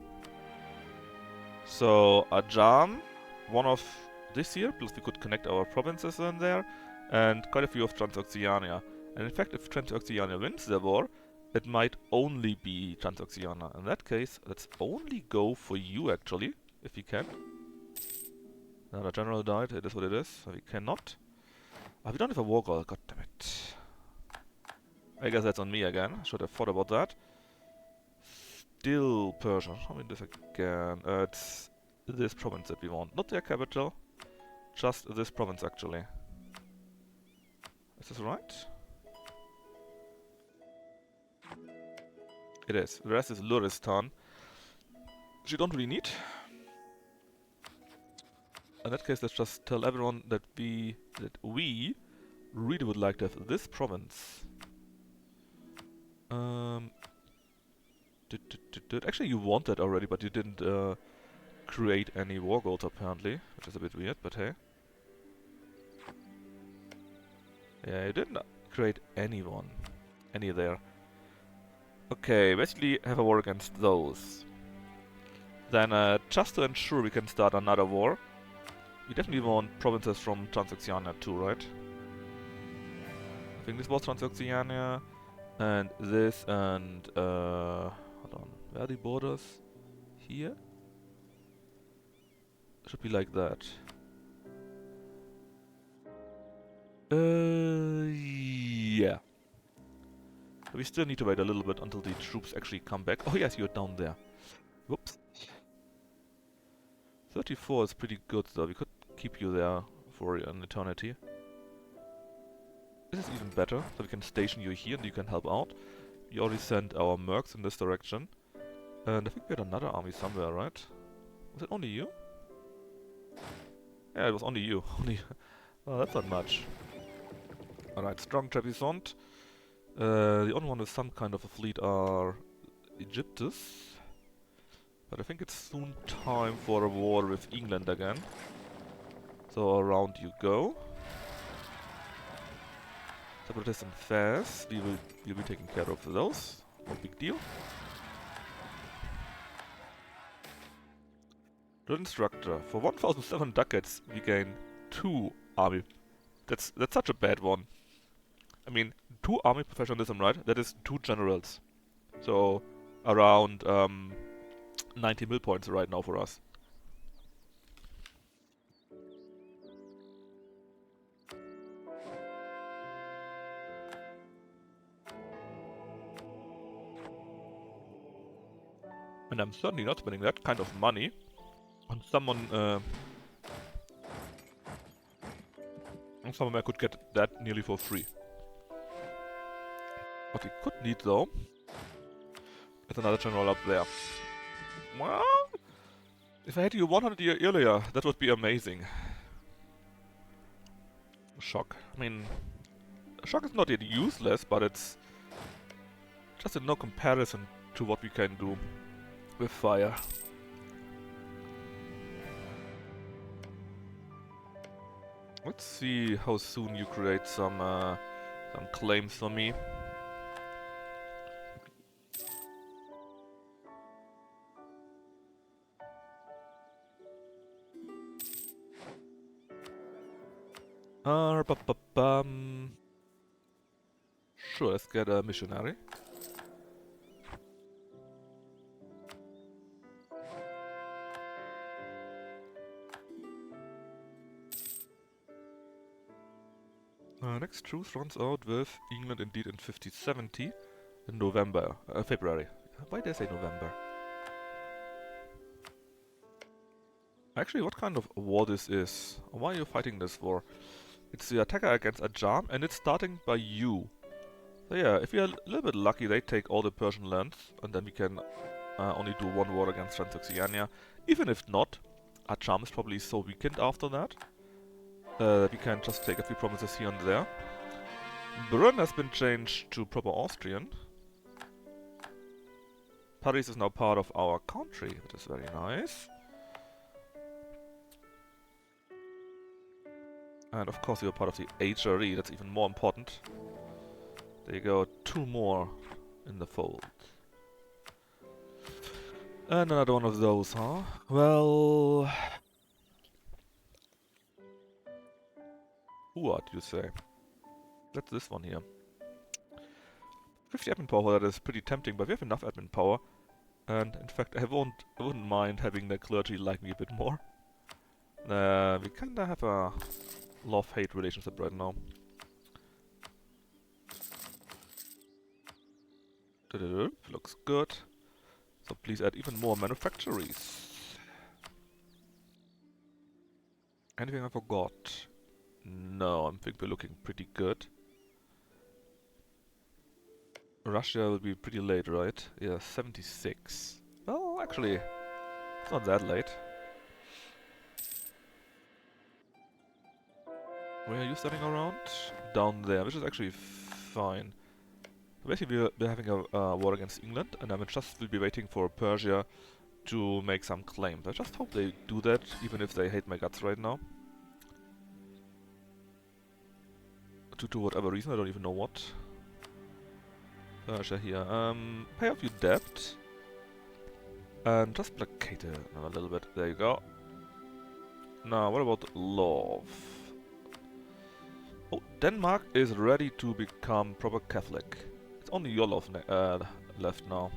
So, Ajam, one of this here, plus we could connect our provinces in there, and quite a few of Transoxiana. And in fact, if Transoxiana wins the war, it might only be Transoxiana. In that case, let's only go for you actually, if we can. Another general died, it is what it is, so we cannot. We don't have a war goal, goddammit. I guess that's on me again, should have thought about that. Still Persian, how many this again? It's this province that we want, not their capital, just this province actually. Is this right? It is. The rest is Luristan, which you don't really need. In that case, let's just tell everyone that we really would like to have this province. Actually, you want that already, but you didn't create any war goals apparently, which is a bit weird, but hey. Yeah, you didn't create any there. Okay, basically have a war against those. Then, just to ensure we can start another war, we definitely want provinces from Transoxiana too, right? I think this was Transoxiana, and this, and hold on, where are the borders? Here? Should be like that. Yeah. We still need to wait a little bit until the troops actually come back. Oh yes, you're down there. Whoops. 34 is pretty good though, we could keep you there for an eternity. This is even better, so we can station you here and you can help out. We already sent our mercs in this direction. And I think we had another army somewhere, right? Was it only you? Yeah, it was only you. Oh, that's not much. Alright, strong Trebizond. The only one with some kind of a fleet are Egyptus. But I think it's soon time for a war with England again. So around you go. Separatists and Fairs, we'll be taking care of those. No big deal. Drill Instructor. For 1,007 ducats we gain 2 army. That's such a bad one. I mean, 2 army professionalism, right? That is 2 generals. So around 90 mil points right now for us. And I'm certainly not spending that kind of money on someone I could get that nearly for free. What we could need though is another general up there. Well, if I had you 100 years earlier, that would be amazing. Shock. I mean, shock is not yet useless, but it's just in no comparison to what we can do with fire. Let's see how soon you create some claims for me. Sure, let's get a missionary. Next truce runs out with England indeed in 5070 in November, February. Why did I say November? Actually, what kind of war this is? Why are you fighting this war? It's the attacker against Ajam, and it's starting by you. So yeah, if we are a little bit lucky, they take all the Persian lands, and then we can only do one war against Transoxiana. Even if not, Ajam is probably so weakened after that. We can just take a few provinces here and there. Brünn has been changed to proper Austrian. Paris is now part of our country, which is very nice. And of course you're part of the HRE, that's even more important. There you go, 2 more in the fold. And another one of those, huh? Well... What do you say? That's this one here. 50 admin power, that is pretty tempting, but we have enough admin power. And in fact, I wouldn't mind having the clergy like me a bit more. We kinda have a love-hate relationship right now. Looks good. So please add even more manufactories. Anything I forgot? No, I think we're looking pretty good. Russia will be pretty late, right? Yeah, 76. Well, actually, it's not that late. Where are you standing around? Down there, which is actually fine. Basically, we're having a war against England, and I will be waiting for Persia to make some claims. I just hope they do that, even if they hate my guts right now. To whatever reason, I don't even know what. Persia here. Pay off your debt. And just placate it a little bit. There you go. Now, what about love? Oh, Denmark is ready to become proper Catholic. It's only your love left now.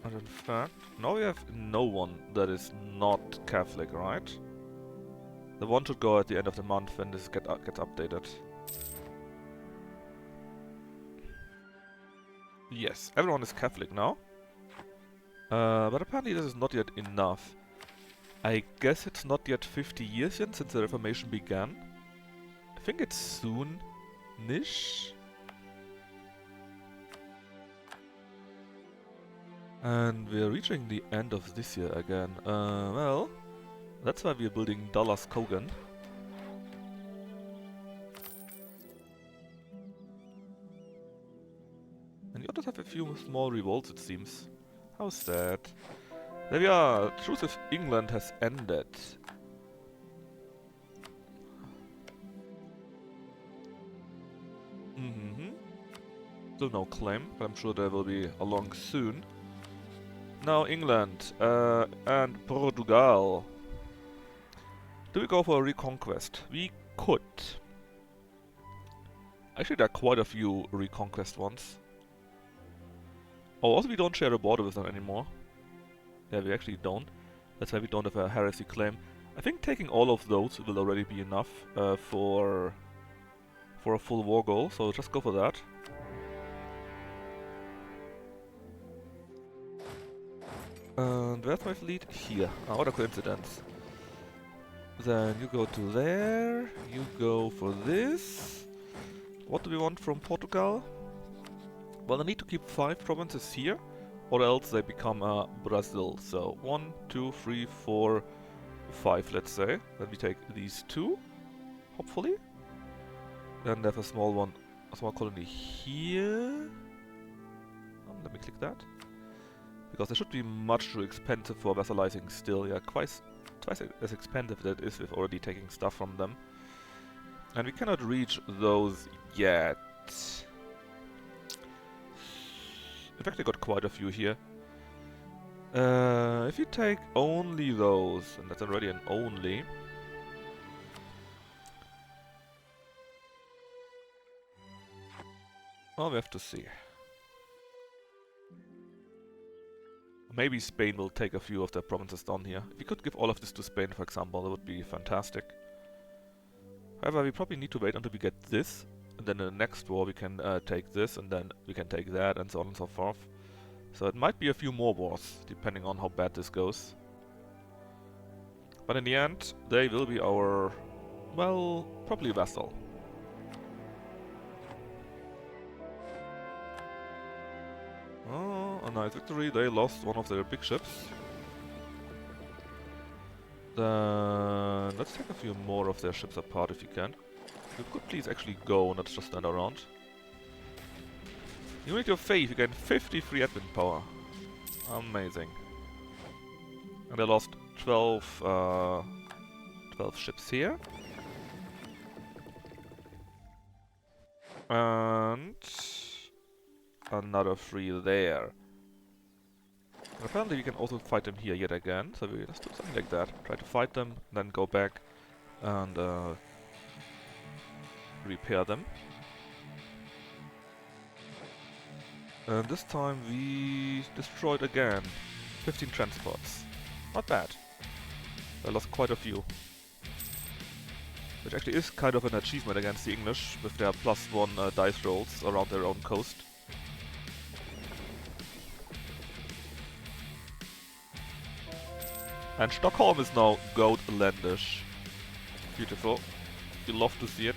And in fact, now we have no one that is not Catholic, right? The one should go at the end of the month when this gets updated. Yes, everyone is Catholic now. But apparently this is not yet enough. I guess it's not yet 50 years since the Reformation began. I think it's soon-ish. And we're reaching the end of this year again. Well, that's why we're building Dallas Kogan. And you just have a few small revolts, it seems. How sad. There we are. Truce with England has ended. Still no claim, but I'm sure there will be along soon. Now England and Portugal. Do we go for a reconquest? We could. Actually, there are quite a few reconquest ones. Oh, also we don't share a border with them anymore. Yeah, we actually don't. That's why we don't have a heresy claim. I think taking all of those will already be enough for a full war goal, so just go for that. And where's my fleet? Here. Ah, what a coincidence. Then you go to there, you go for this. What do we want from Portugal? Well, I need to keep 5 provinces here, or else they become Brazil. So 1, 2, 3, 4, 5, let's say. Then we take these 2, hopefully. Then there's a small colony here. Let me click that. Because they should be much too expensive for vassalizing still. Yeah, twice as expensive as it is with already taking stuff from them. And we cannot reach those yet. In fact, I got quite a few here. If you take only those, and that's already an only. Well, we have to see. Maybe Spain will take a few of their provinces down here. If we could give all of this to Spain, for example, that would be fantastic. However, we probably need to wait until we get this, and then in the next war we can take this, and then we can take that, and so on and so forth. So it might be a few more wars, depending on how bad this goes. But in the end, they will be our, well, probably vassal. Oh, a nice victory. They lost one of their big ships. Then let's take a few more of their ships apart if you can. You could please actually go, not just stand around. Unit of Faith, you gain 50 free admin power. Amazing. And they lost 12 ships here. And another 3 there. And apparently we can also fight them here yet again, so let's do something like that. Try to fight them, then go back and repair them. And this time we destroyed again 15 transports. Not bad. I lost quite a few. Which actually is kind of an achievement against the English, with their +1 dice rolls around their own coast. And Stockholm is now Goatlandish. Beautiful. You love to see it.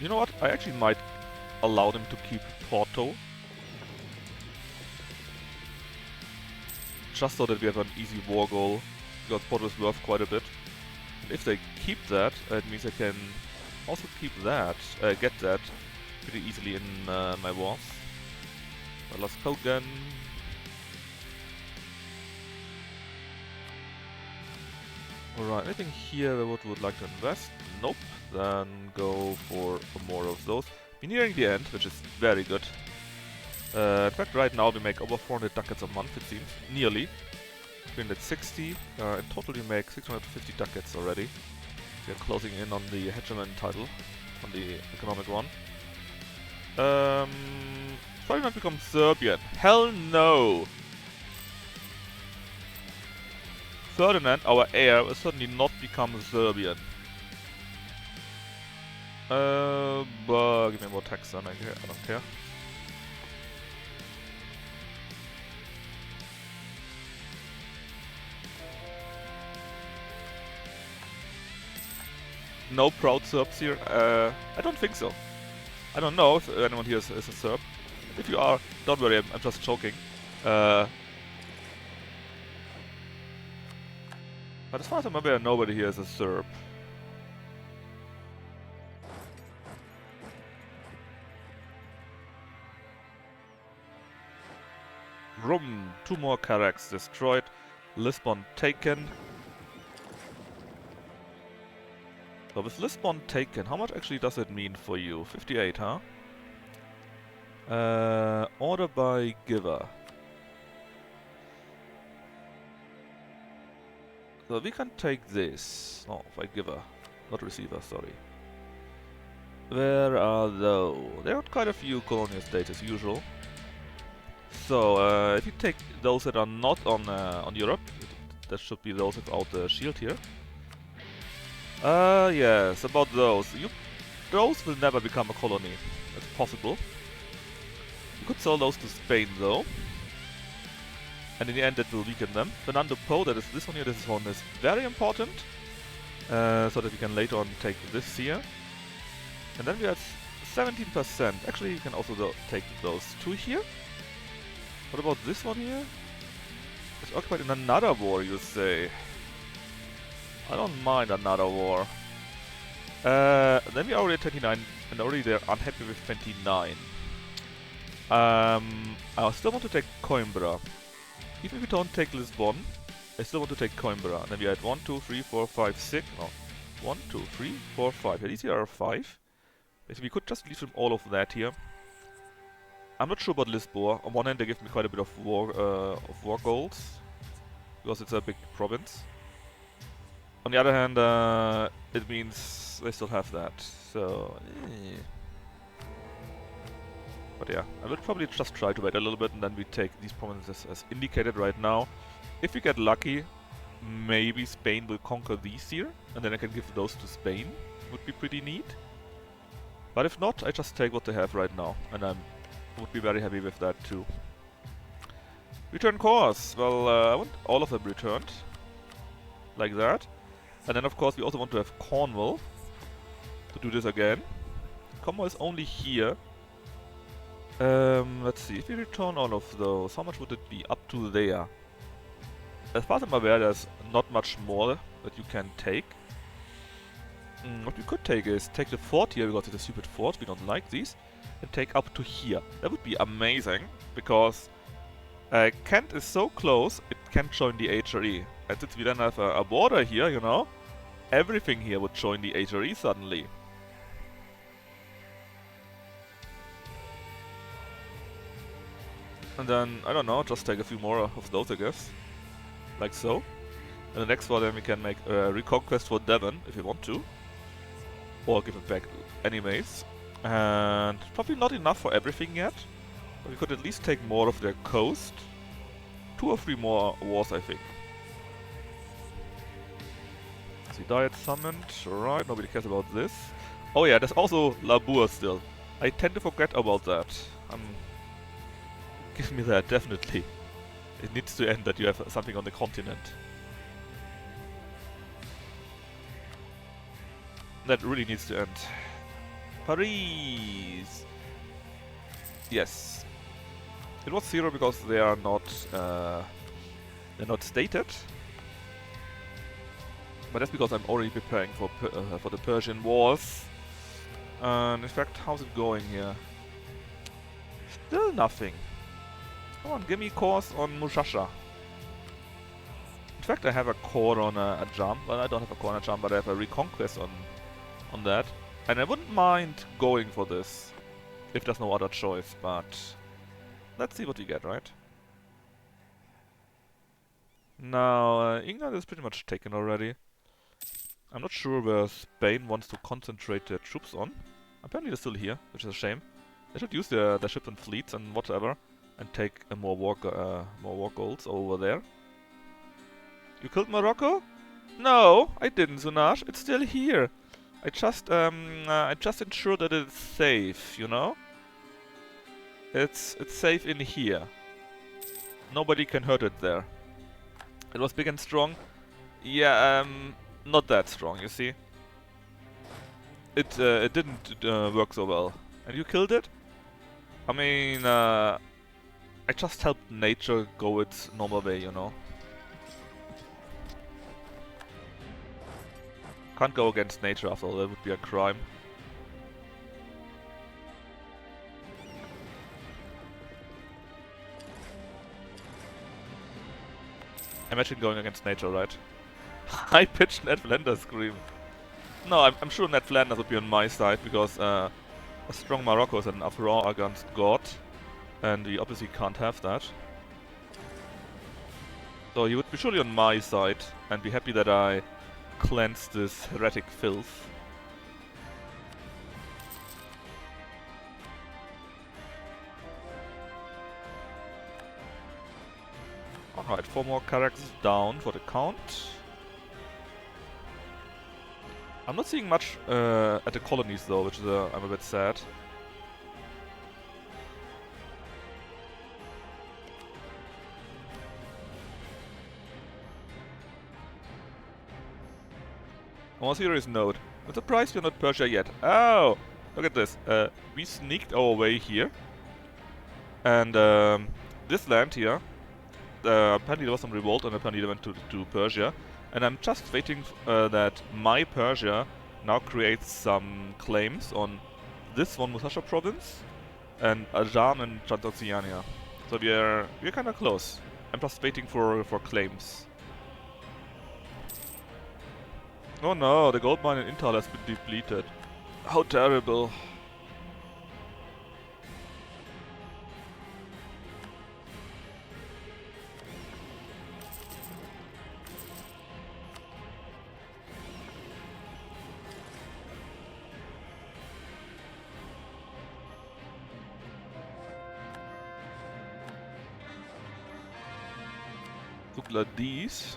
You know what? I actually might allow them to keep Porto. Just so that we have an easy war goal, because Porto is worth quite a bit. And if they keep that, it means I can also keep that, get that pretty easily in my wars. I lost Kogan. Alright, anything here I would like to invest? Nope. Then go for more of those. We're nearing the end, which is very good. In fact, right now we make over 400 ducats a month, it seems. Nearly. 360. In total we make 650 ducats already. We are closing in on the hegemon title, on the economic one. Probably not become Serbian. Hell no! Ferdinand, our heir, will certainly not become Serbian. But give me more tax then, I don't care. No proud Serbs here? I don't think so. I don't know if anyone here is a Serb. If you are, don't worry, I'm just joking. But as far as I'm aware, nobody here is a Serb. Rum, 2 more Carracks destroyed. Lisbon taken. So with Lisbon taken, how much actually does it mean for you? 58, huh? Order by giver. So we can take this. No, by giver. Not receiver, sorry. Where are those? There are quite a few colonial states as usual. So, if you take those that are not on Europe, that should be those without the shield here. Yes, about those. Those will never become a colony. That's possible. You could sell those to Spain though. And in the end that will weaken them. Fernando Po, that is this one here, this one is very important. So that we can later on take this here. And then we are at 17%. Actually, you can also take those 2 here. What about this one here? It's occupied in another war, you say. I don't mind another war. Then we are already at 29, and already they're unhappy with 29. I still want to take Coimbra. Even if we don't take Lisbon, I still want to take Coimbra. And then we are at 1, 2, 3, 4, 5, 6. No. 1, 2, 3, 4, 5. Yeah, these here are 5. Basically, we could just leave them all of that here. I'm not sure about Lisboa. On one hand, they give me quite a bit of war goals, because it's a big province. On the other hand, it means they still have that. So, But yeah, I will probably just try to wait a little bit, and then we take these provinces as indicated right now. If we get lucky, maybe Spain will conquer these here, and then I can give those to Spain. Would be pretty neat. But if not, I just take what they have right now, and I would be very happy with that too. Return course. Well, I want all of them returned. Like that. And then of course we also want to have Cornwall to do this again. Cornwall is only here. Let's see, if we return all of those, how much would it be? Up to there. As far as I'm aware, there's not much more that you can take. What we could take is take the fort here, because it's a stupid fort, we don't like these, and take up to here. That would be amazing, because Kent is so close, it can join the HRE. And since we then have a border here, you know, everything here would join the HRE suddenly. And then, I don't know, just take a few more of those, I guess. Like so. And the next one, then we can make a reconquest for Devon, if we want to. Or give it back anyways. And probably not enough for everything yet. But we could at least take more of their coast. 2 or 3 more wars, I think. So diet summoned, right, nobody cares about this. Oh yeah, there's also Labour still. I tend to forget about that. Give me that, definitely. It needs to end that you have something on the continent. That really needs to end. Paris! Yes. It was 0 because they are not stated. But that's because I'm already preparing for the Persian wars. And in fact, how's it going here? Still nothing. Come on, give me a course on Mushasha. In fact, I have a core on Ajam. Well, I don't have a core on Ajam, but I have a reconquest on that. And I wouldn't mind going for this, if there's no other choice, but let's see what we get, right? Now, England is pretty much taken already. I'm not sure where Spain wants to concentrate their troops on. Apparently they're still here, which is a shame. They should use their ships and fleets and whatever, and take more war goals over there. You killed Morocco? No, I didn't, Sunaj. It's still here. I just ensure that it's safe, you know? It's safe in here. Nobody can hurt it there. It was big and strong. Yeah, not that strong, you see. It didn't work so well. And you killed it? I mean, I just helped nature go its normal way, you know. Can't go against nature after all, that would be a crime. Imagine going against nature, right? I pitched Ned Flanders scream. No, I'm sure Ned Flanders would be on my side, because a strong Morocco is an affront against God, and we obviously can't have that. So he would be surely on my side, and be happy that I cleansed this heretic filth. Alright, 4 more characters down for the count. I'm not seeing much at the colonies though, which is I'm a bit sad. On a serious note, I'm surprised you're not Persia yet. Oh! Look at this. We sneaked our way here. And this land here, apparently there was some revolt and apparently they went to Persia. And I'm just waiting that my Persia now creates some claims on this one Musashi province and Ajam and Transoxiania. So we're kind of close. I'm just waiting for claims. Oh no, the gold mine in Intal has been depleted. How terrible. These.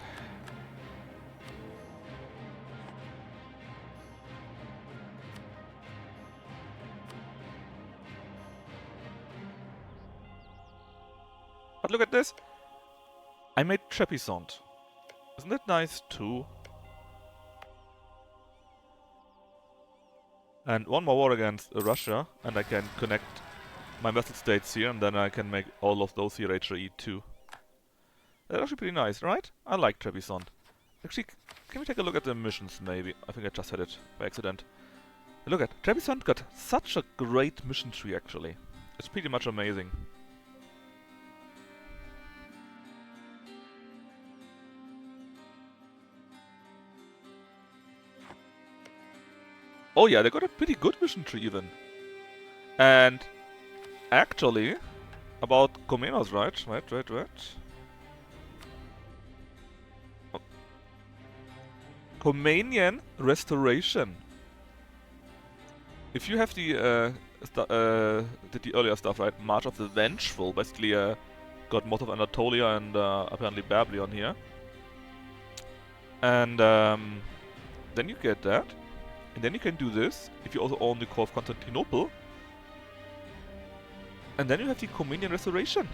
But look at this! I made Trebizond. Isn't that nice too? And one more war against Russia, and I can connect my vassal states here, and then I can make all of those here HRE too. That's actually pretty nice, right? I like Trebizond. Actually, can we take a look at the missions maybe? I think I just had it by accident. Look at Trebizond got such a great mission tree actually. It's pretty much amazing. Oh yeah, they got a pretty good mission tree even. And actually, about Komnenos, right? Oh. Komanian Restoration. If you have the did the earlier stuff, right? March of the Vengeful, basically got most of Anatolia and apparently Babylon here. And then you get that. And then you can do this, if you also own the core of Constantinople. And then you have the Komanian Restoration.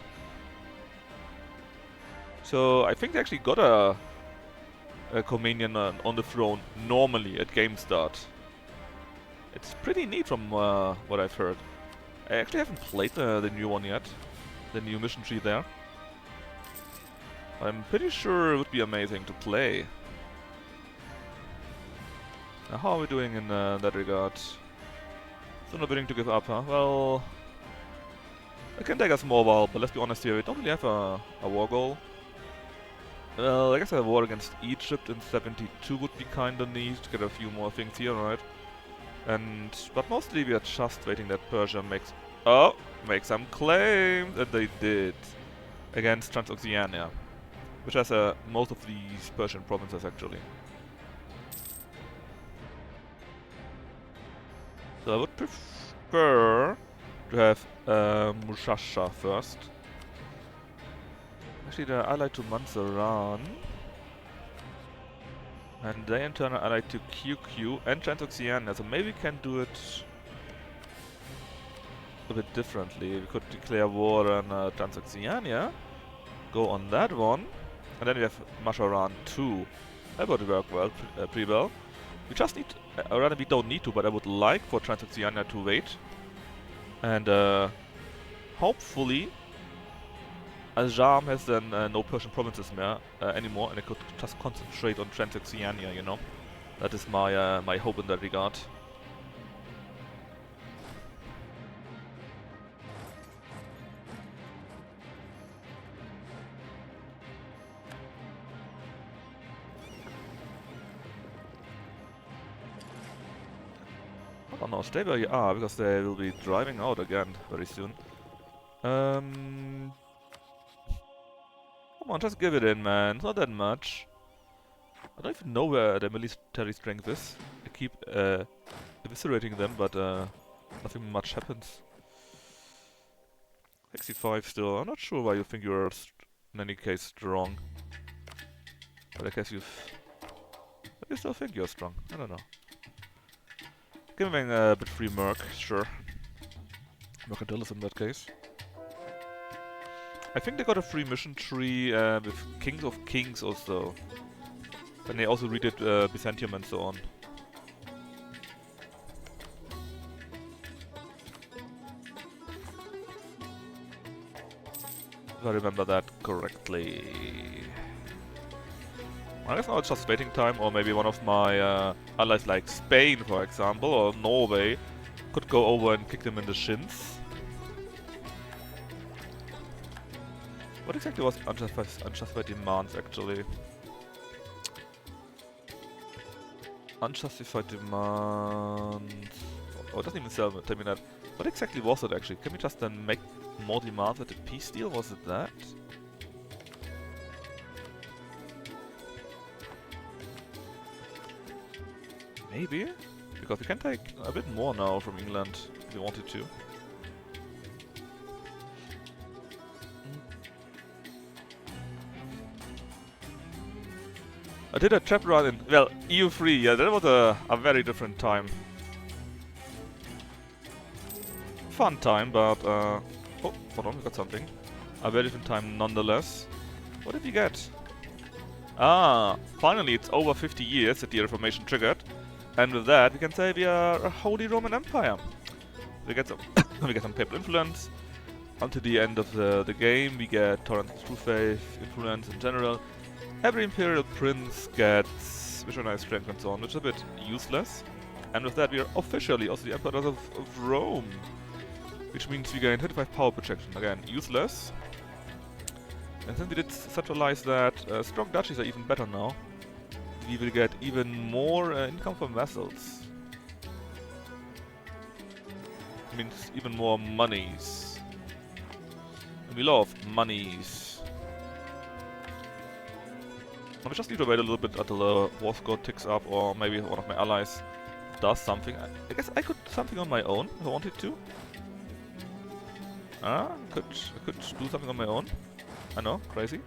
So I think they actually got a Komanian on the throne normally at game start. It's pretty neat from what I've heard. I actually haven't played the new one yet. The new mission tree there. I'm pretty sure it would be amazing to play. Now, how are we doing in that regard? Still not willing to give up, huh? Well, it can take us more while, but let's be honest here, we don't really have a war goal. Well, I guess a war against Egypt in 72 would be kinda neat to get a few more things here, right? But mostly we are just waiting that Persia makes some claims, and they did against Transoxiana, which has most of these Persian provinces actually. So I would prefer to have Mushasha first. Actually, they're allied to Mansaran. And they in turn are allied to QQ and Transoxiana, so maybe we can do it a bit differently. We could declare war on Transoxiana, go on that one, and then we have Masharan too. That would work well, pretty well. We just need, or rather we don't need to, but I would like for Transoxiana to wait. And hopefully Ajam has then no Persian provinces anymore, and I could just concentrate on Transoxiana, you know. That is my my hope in that regard. Oh no, stay where you are, because they will be driving out again very soon. Come on, just give it in, man. It's not that much. I don't even know where their military strength is. I keep eviscerating them, but nothing much happens. 65 still. I'm not sure why you think you're in any case strong. But I guess you still think you're strong. I don't know. Giving a bit free merc, sure. Mercantilis in that case. I think they got a free mission tree with Kings of Kings also. Then they also redid Byzantium and so on. If I remember that correctly. I guess now it's just waiting time, or maybe one of my allies like Spain, for example, or Norway, could go over and kick them in the shins. What exactly was unjustified demands, actually? Unjustified demands... Oh, it doesn't even tell me that. What exactly was it, actually? Can we just then make more demands at the peace deal? Was it that? Maybe? Because we can take a bit more now from England, if we wanted to. I did a trap run in, well, EU3, yeah, that was a very different time. Fun time, but, oh, hold on, we got something. A very different time nonetheless. What did we get? Ah, finally it's over 50 years that the Reformation triggered. And with that, we can say we are a Holy Roman Empire. We get some, we get some papal influence. Until the end of the game, we get Tolerance, True Faith, influence in general. Every imperial prince gets missionary strength and so on, which is a bit useless. And with that, we are officially also the emperors of Rome. Which means we gain 25 power projection. Again, useless. And since we did centralize that, strong duchies are even better now. We will get even more income from vassals. Means even more monies. And we love monies. I just need to wait a little bit until the war score ticks up, or maybe one of my allies does something. I guess I could do something on my own if I wanted to. I could do something on my own. I know, crazy.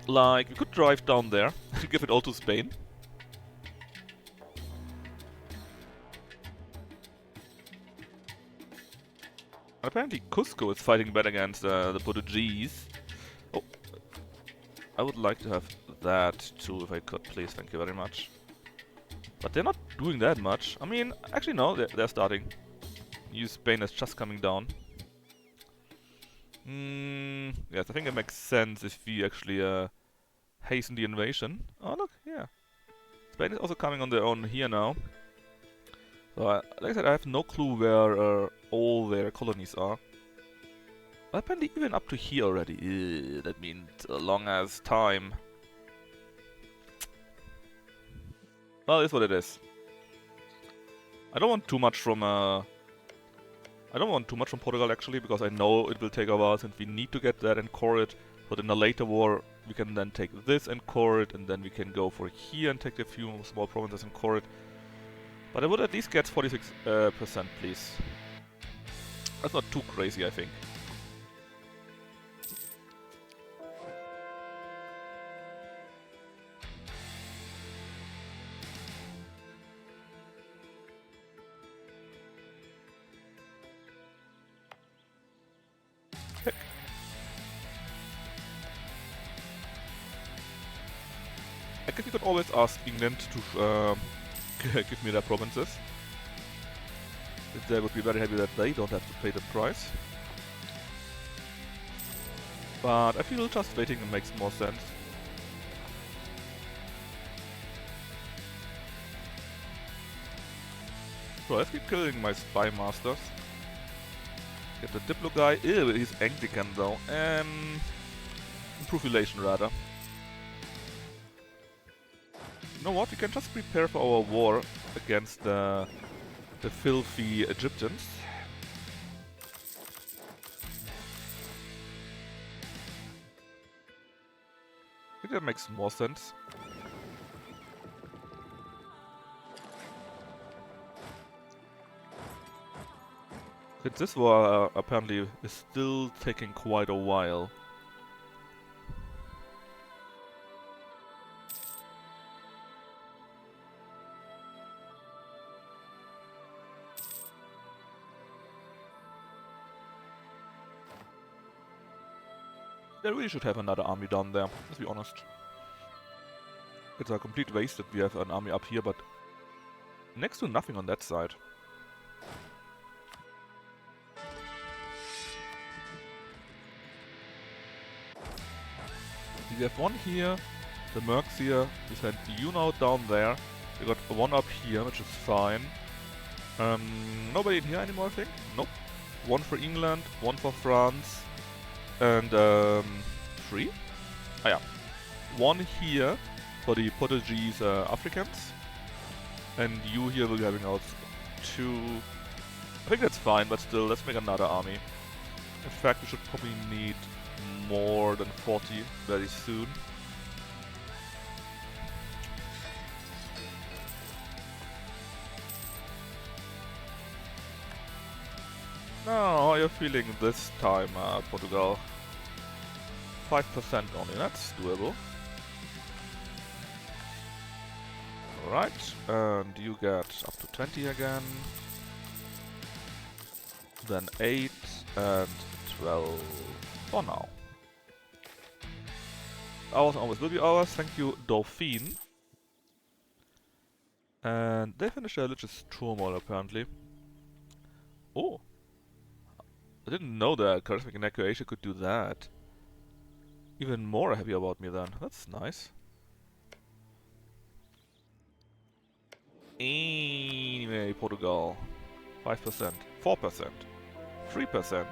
Like, we could drive down there and give it all to Spain. Apparently Cusco is fighting back against the Portuguese. Oh, I would like to have that too if I could, please, thank you very much. But they're not doing that much. I mean, actually no, they're starting. New Spain is just coming down. Yes, I think it makes sense if we actually hasten the invasion. Oh look, yeah. Spain is also coming on their own here now. So, like I said, I have no clue where all their colonies are. But apparently even up to here already. Ew, that means a long ass time. Well, it's what it is. I don't want too much from Portugal actually, because I know it will take a while since we need to get that and core it. But in a later war, we can then take this and core it, and then we can go for here and take a few small provinces and core it. But I would at least get 46%, please. That's not too crazy, I think. Heck. I guess you could always ask England to give me their provinces. They would be very happy that they don't have to pay the price. But I feel just waiting makes more sense. So let's keep killing my spy masters. Get the Diplo guy. Ew, he's Anglican though. Improve relation rather. You know what? We can just prepare for our war against the filthy Egyptians. I think that makes more sense. Since this war apparently is still taking quite a while. They really should have another army down there, let's be honest. It's a complete waste that we have an army up here, but next to nothing on that side. We have one here, the Mercs here, we sent you now down there. We got one up here, which is fine. Nobody in here anymore, I think? Nope. One for England, one for France, and 3? Ah yeah. One here for the Portuguese Africans. And you here will be having out 2. I think that's fine, but still, let's make another army. In fact, we should probably need more than 40 very soon. Now, how are you feeling this time, Portugal? 5% only, that's doable. Alright, and you get up to 20 again. Then 8 and well, for now. Ours always will be ours. Thank you, Dauphine. And they finished their religious turmoil, apparently. Oh. I didn't know that charismatic inaccuracy could do that. Even more happy about me then. That's nice. Anyway, Portugal. 5%. 4%. 3%.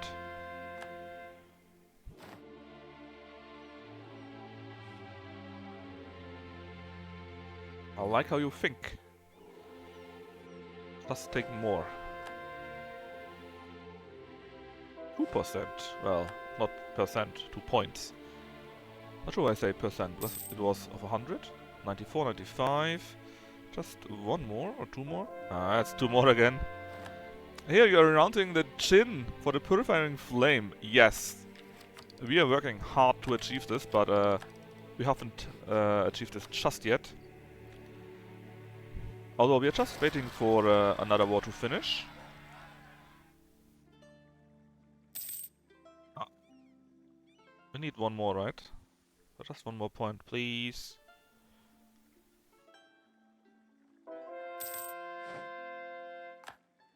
I like how you think. Just take more. 2%. Well, not percent, 2 points. Not sure why I say percent. It was of 100? 94, 95. Just one more or two more? Ah, it's two more again. Here you are rounding the chin for the purifying flame. Yes. We are working hard to achieve this, but we haven't achieved this just yet. Although we are just waiting for another war to finish. Ah. We need one more, right? Just one more point, please.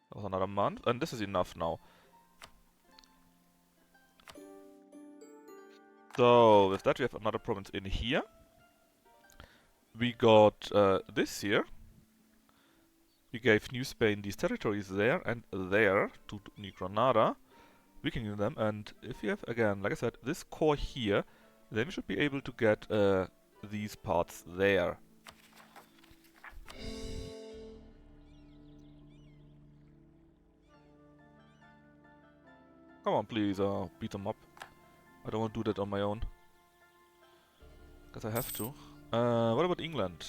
That was another month, and this is enough now. So, with that we have another province in here. We got this here. We gave New Spain these territories there and there to New Granada, weakening them, and if we have, again, like I said, this core here, then we should be able to get these parts there. Come on, please, beat them up. I don't want to do that on my own. Because I have to. What about England?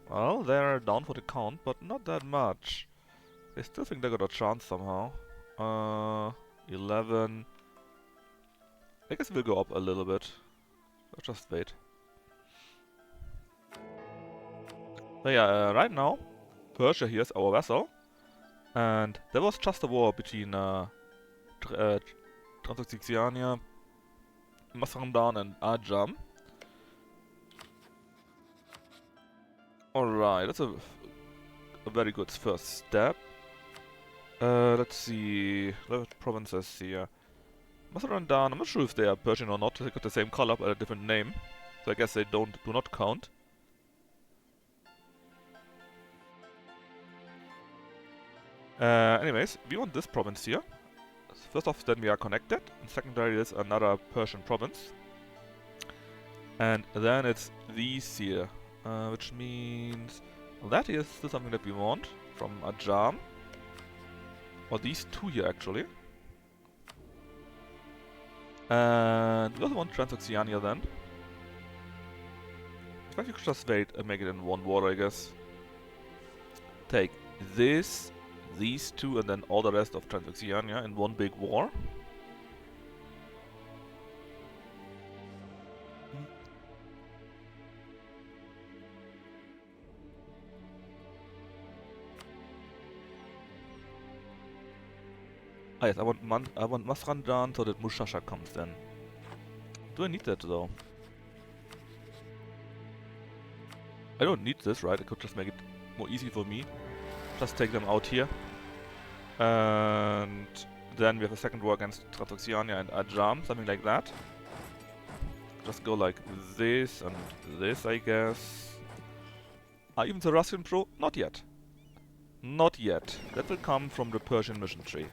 Well, they're down for the count, but not that much. I still think they got a chance somehow. 11. I guess we'll go up a little bit. Let's just wait. So yeah, right now, Persia here is our vassal. And there was just a war between Transoxiana, Masrandan and Ajam. Alright, that's a very good first step. Let's see, what provinces here. Masrandan, I'm not sure if they are Persian or not, they got the same color but a different name. So I guess they do not count. Anyways, we want this province here. First off, then we are connected, and secondary is another Persian province. And then it's these here, which means that is still something that we want from Ajam. Or these two here, actually. And we also want Transoxiana then. In fact, we could just wait and make it in one war, I guess. Take this, these two, and then all the rest of Transoxiana in one big war. Ah yes, I want Masrandan so that Mushasha comes then. Do I need that though? I don't need this, right? I could just make it more easy for me. Just take them out here. And then we have a second war against Transoxiana and Ajam, something like that. Just go like this and this, I guess. Ah, even the Russian Pro? Not yet. Not yet. That will come from the Persian mission tree.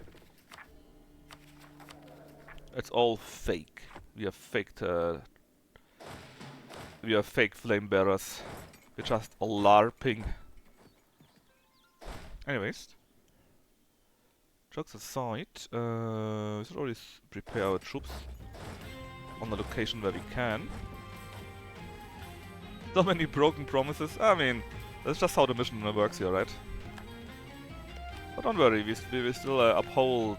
It's all fake. We are faked. We are fake flame bearers. We're just LARPing. Anyways, jokes aside, we should always prepare our troops on the location where we can. So many broken promises. I mean, that's just how the mission works here, right? But don't worry, we will still uphold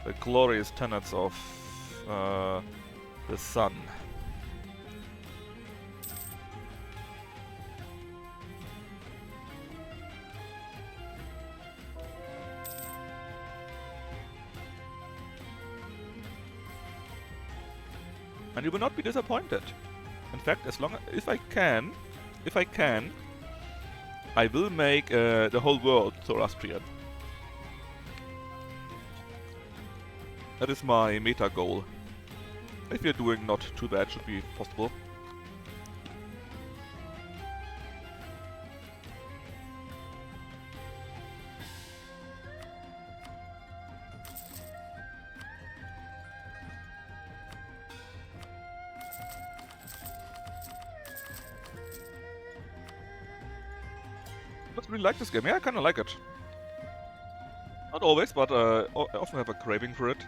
the glorious tenets of the sun. And you will not be disappointed. In fact, if I can, I will make the whole world ZoroAustrian. That is my meta goal. If you're doing not too bad, should be possible. I really like this game. Yeah, I kinda like it. Not always, but I often have a craving for it.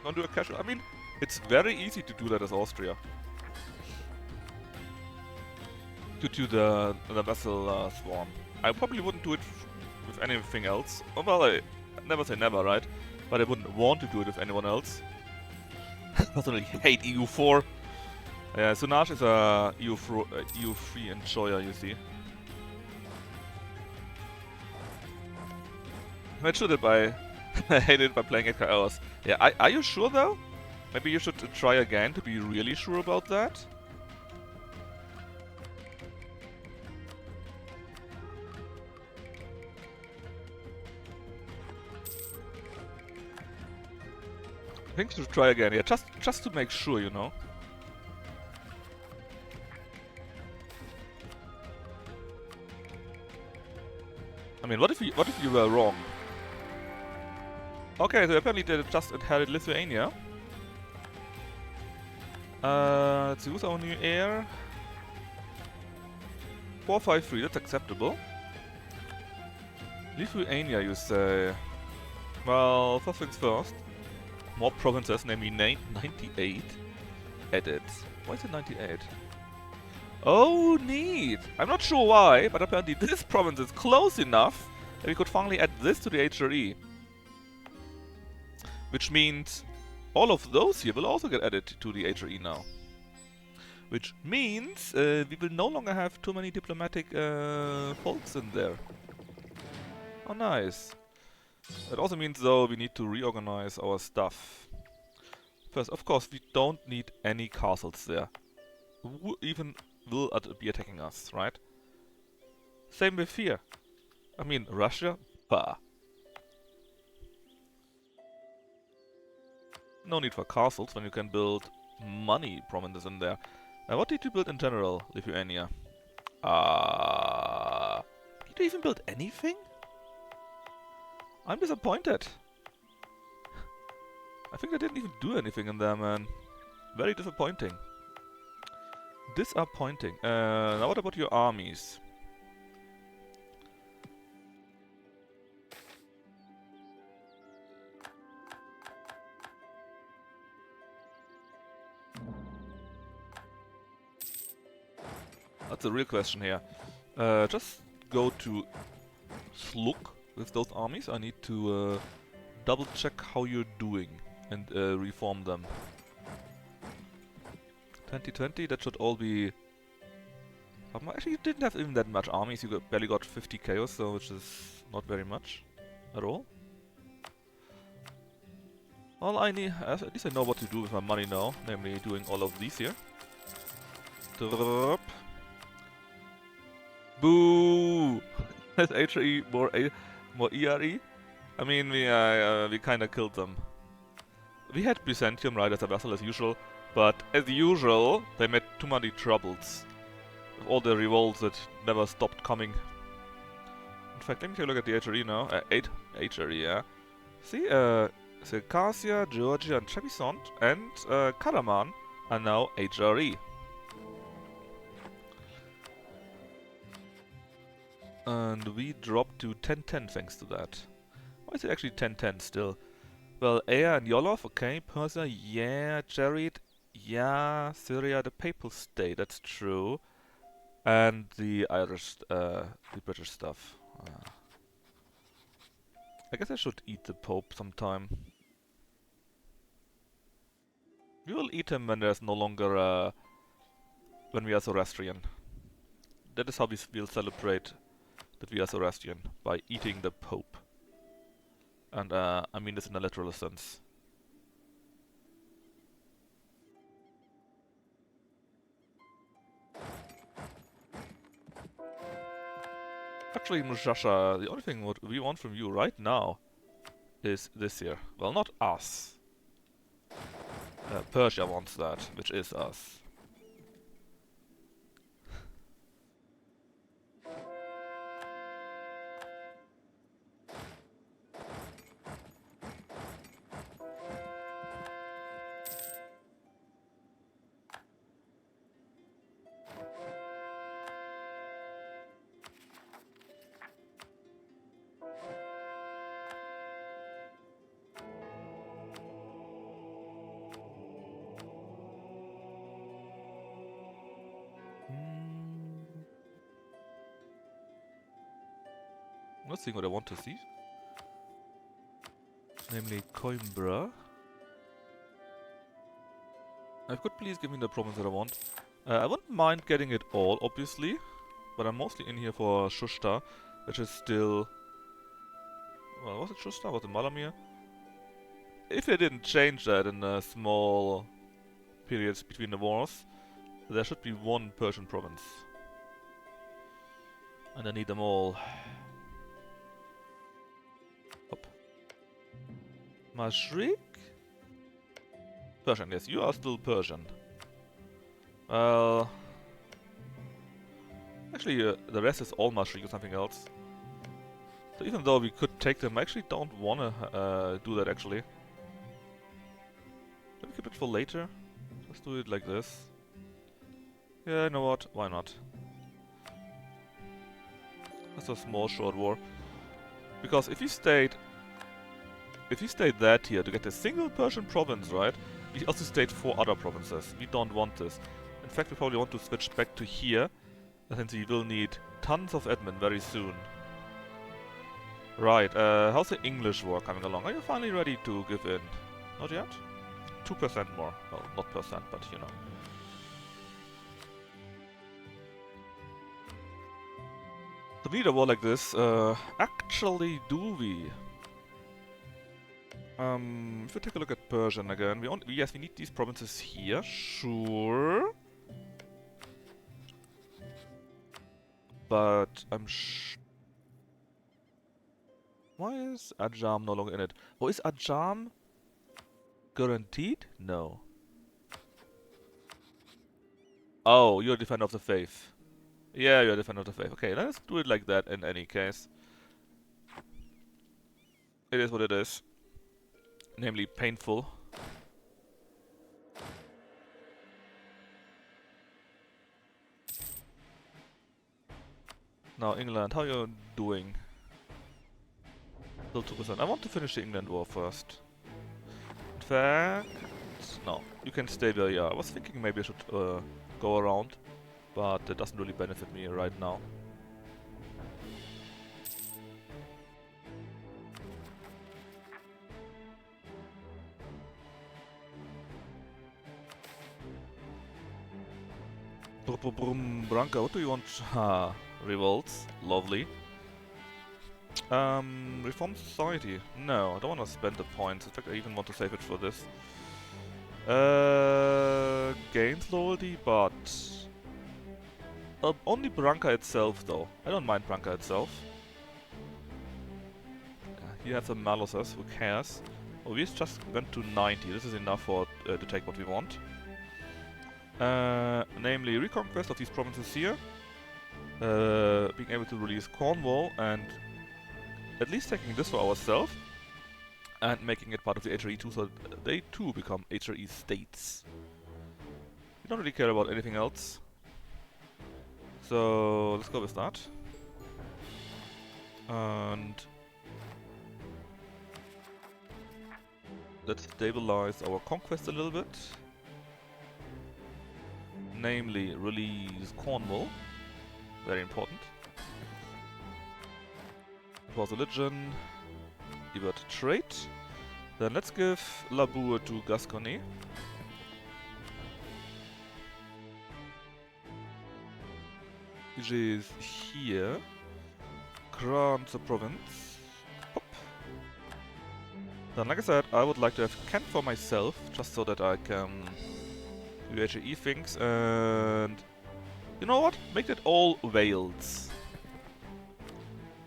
Don't do a casual. I mean, it's very easy to do that as Austria. To do the vessel swarm. I probably wouldn't do it with anything else. Oh, well, I never say never, right? But I wouldn't want to do it with anyone else. I personally hate EU4. Yeah, Sunaj is a EU3 enjoyer, you see. I should it by I hate it by playing 8 hours. Yeah, are you sure though? Maybe you should try again to be really sure about that. I think you should try again. Yeah, just to make sure, you know. I mean, what if you were wrong? Okay, so apparently they just inherited Lithuania. Let's use our new heir. 453, that's acceptable. Lithuania, you say? Well, first things first. More provinces, namely 98. Edit. Why is it 98? Oh, neat! I'm not sure why, but apparently this province is close enough that we could finally add this to the HRE. Which means all of those here will also get added to the HRE now. Which means we will no longer have too many diplomatic folks in there. Oh, nice. That also means, though, we need to reorganize our stuff. First, of course, we don't need any castles there. Who even will be attacking us, right? Same with here. I mean, Russia? Bah. No need for castles when you can build money provinces in there. Now, what did you build in general, Lithuania? Did you even build anything? I'm disappointed. I think they didn't even do anything in there, man. Very disappointing. Disappointing. Now what about your armies? That's a real question here. Just go to Sluk with those armies. I need to double check how you're doing and reform them. 2020, that should all be... Actually, you didn't have even that much armies. You barely got 50 chaos, so which is not very much at all. All I need... At least I know what to do with my money now, namely doing all of these here. Drop. Boo! Has HRE more ERE? I mean, we kinda killed them. We had Byzantium right as a vassal as usual, but as usual, they made too many troubles. With all the revolts that never stopped coming. In fact, let me take a look at the HRE now. 8 HRE, yeah. See, Circassia, Georgia, and Trebizond, and Karaman are now HRE. And we dropped to 1010 thanks to that. Why is it actually 1010 still? Well, Ea and Yolov, okay. Persia, yeah. Jared, yeah. Syria, the Papal State, that's true. And the Irish, the British stuff. I guess I should eat the Pope sometime. We will eat him when there's no longer, when we are ZoroAustrian. That is how we'll celebrate that we are ZoroAustrian, by eating the Pope. And I mean this in a literal sense. Actually, Mushasha, the only thing what we want from you right now is this here. Well, not us. Persia wants that, which is us. Let's see what I want to see. Namely, Coimbra. Could please give me the province that I want. I wouldn't mind getting it all, obviously. But I'm mostly in here for Shushta, which is still... Well, was it Shushta? Was it Malamir? If they didn't change that in the small periods between the wars, there should be one Persian province. And I need them all. Up. Mashrik? Persian, yes, you are still Persian. Well... Actually, the rest is all Mashrik or something else. So even though we could take them, I actually don't wanna do that actually. Let me keep it for later. Let's do it like this. Yeah, you know what? Why not? That's a small short war. Because if you stayed that here to get a single Persian province, right? We also stayed 4 other provinces. We don't want this. In fact, we probably want to switch back to here, since we will need tons of admin very soon. Right, how's the English war coming along? Are you finally ready to give in? Not yet? 2% more. Well, not percent, but you know. So we need a war like this. Actually, do we? If we take a look at Persian again, yes, we need these provinces here, sure. But why is Ajam no longer in it? Oh, is Ajam guaranteed? No. Oh, you're a defender of the faith. Yeah, you're a defender of the faith. Okay, let's do it like that in any case. It is what it is. Namely, painful. Now, England, how are you doing? Still 2%. I want to finish the England war first. In fact... No, you can stay where you are. I was thinking maybe I should go around, but that doesn't really benefit me right now. Branka, what do you want? Ah, revolts. Lovely. Reform society. No, I don't want to spend the points. In fact, I even want to save it for this. Gains loyalty, but... only Branka itself, though. I don't mind Branka itself. You have the Maluses, who cares? Oh, we just went to 90. This is enough for to take what we want. Namely, reconquest of these provinces here. Being able to release Cornwall and at least taking this for ourselves. And making it part of the HRE too, so they too become HRE states. We don't really care about anything else. So let's go with that. And let's stabilize our conquest a little bit. Namely, release Cornwall. Very important. For religion, divert trade. Then let's give Labour to Gascony. Which is here. Grant the province. Hop. Then, like I said, I would like to have Kent for myself, just so that I can do HAE things, and... You know what? Make it all Wales.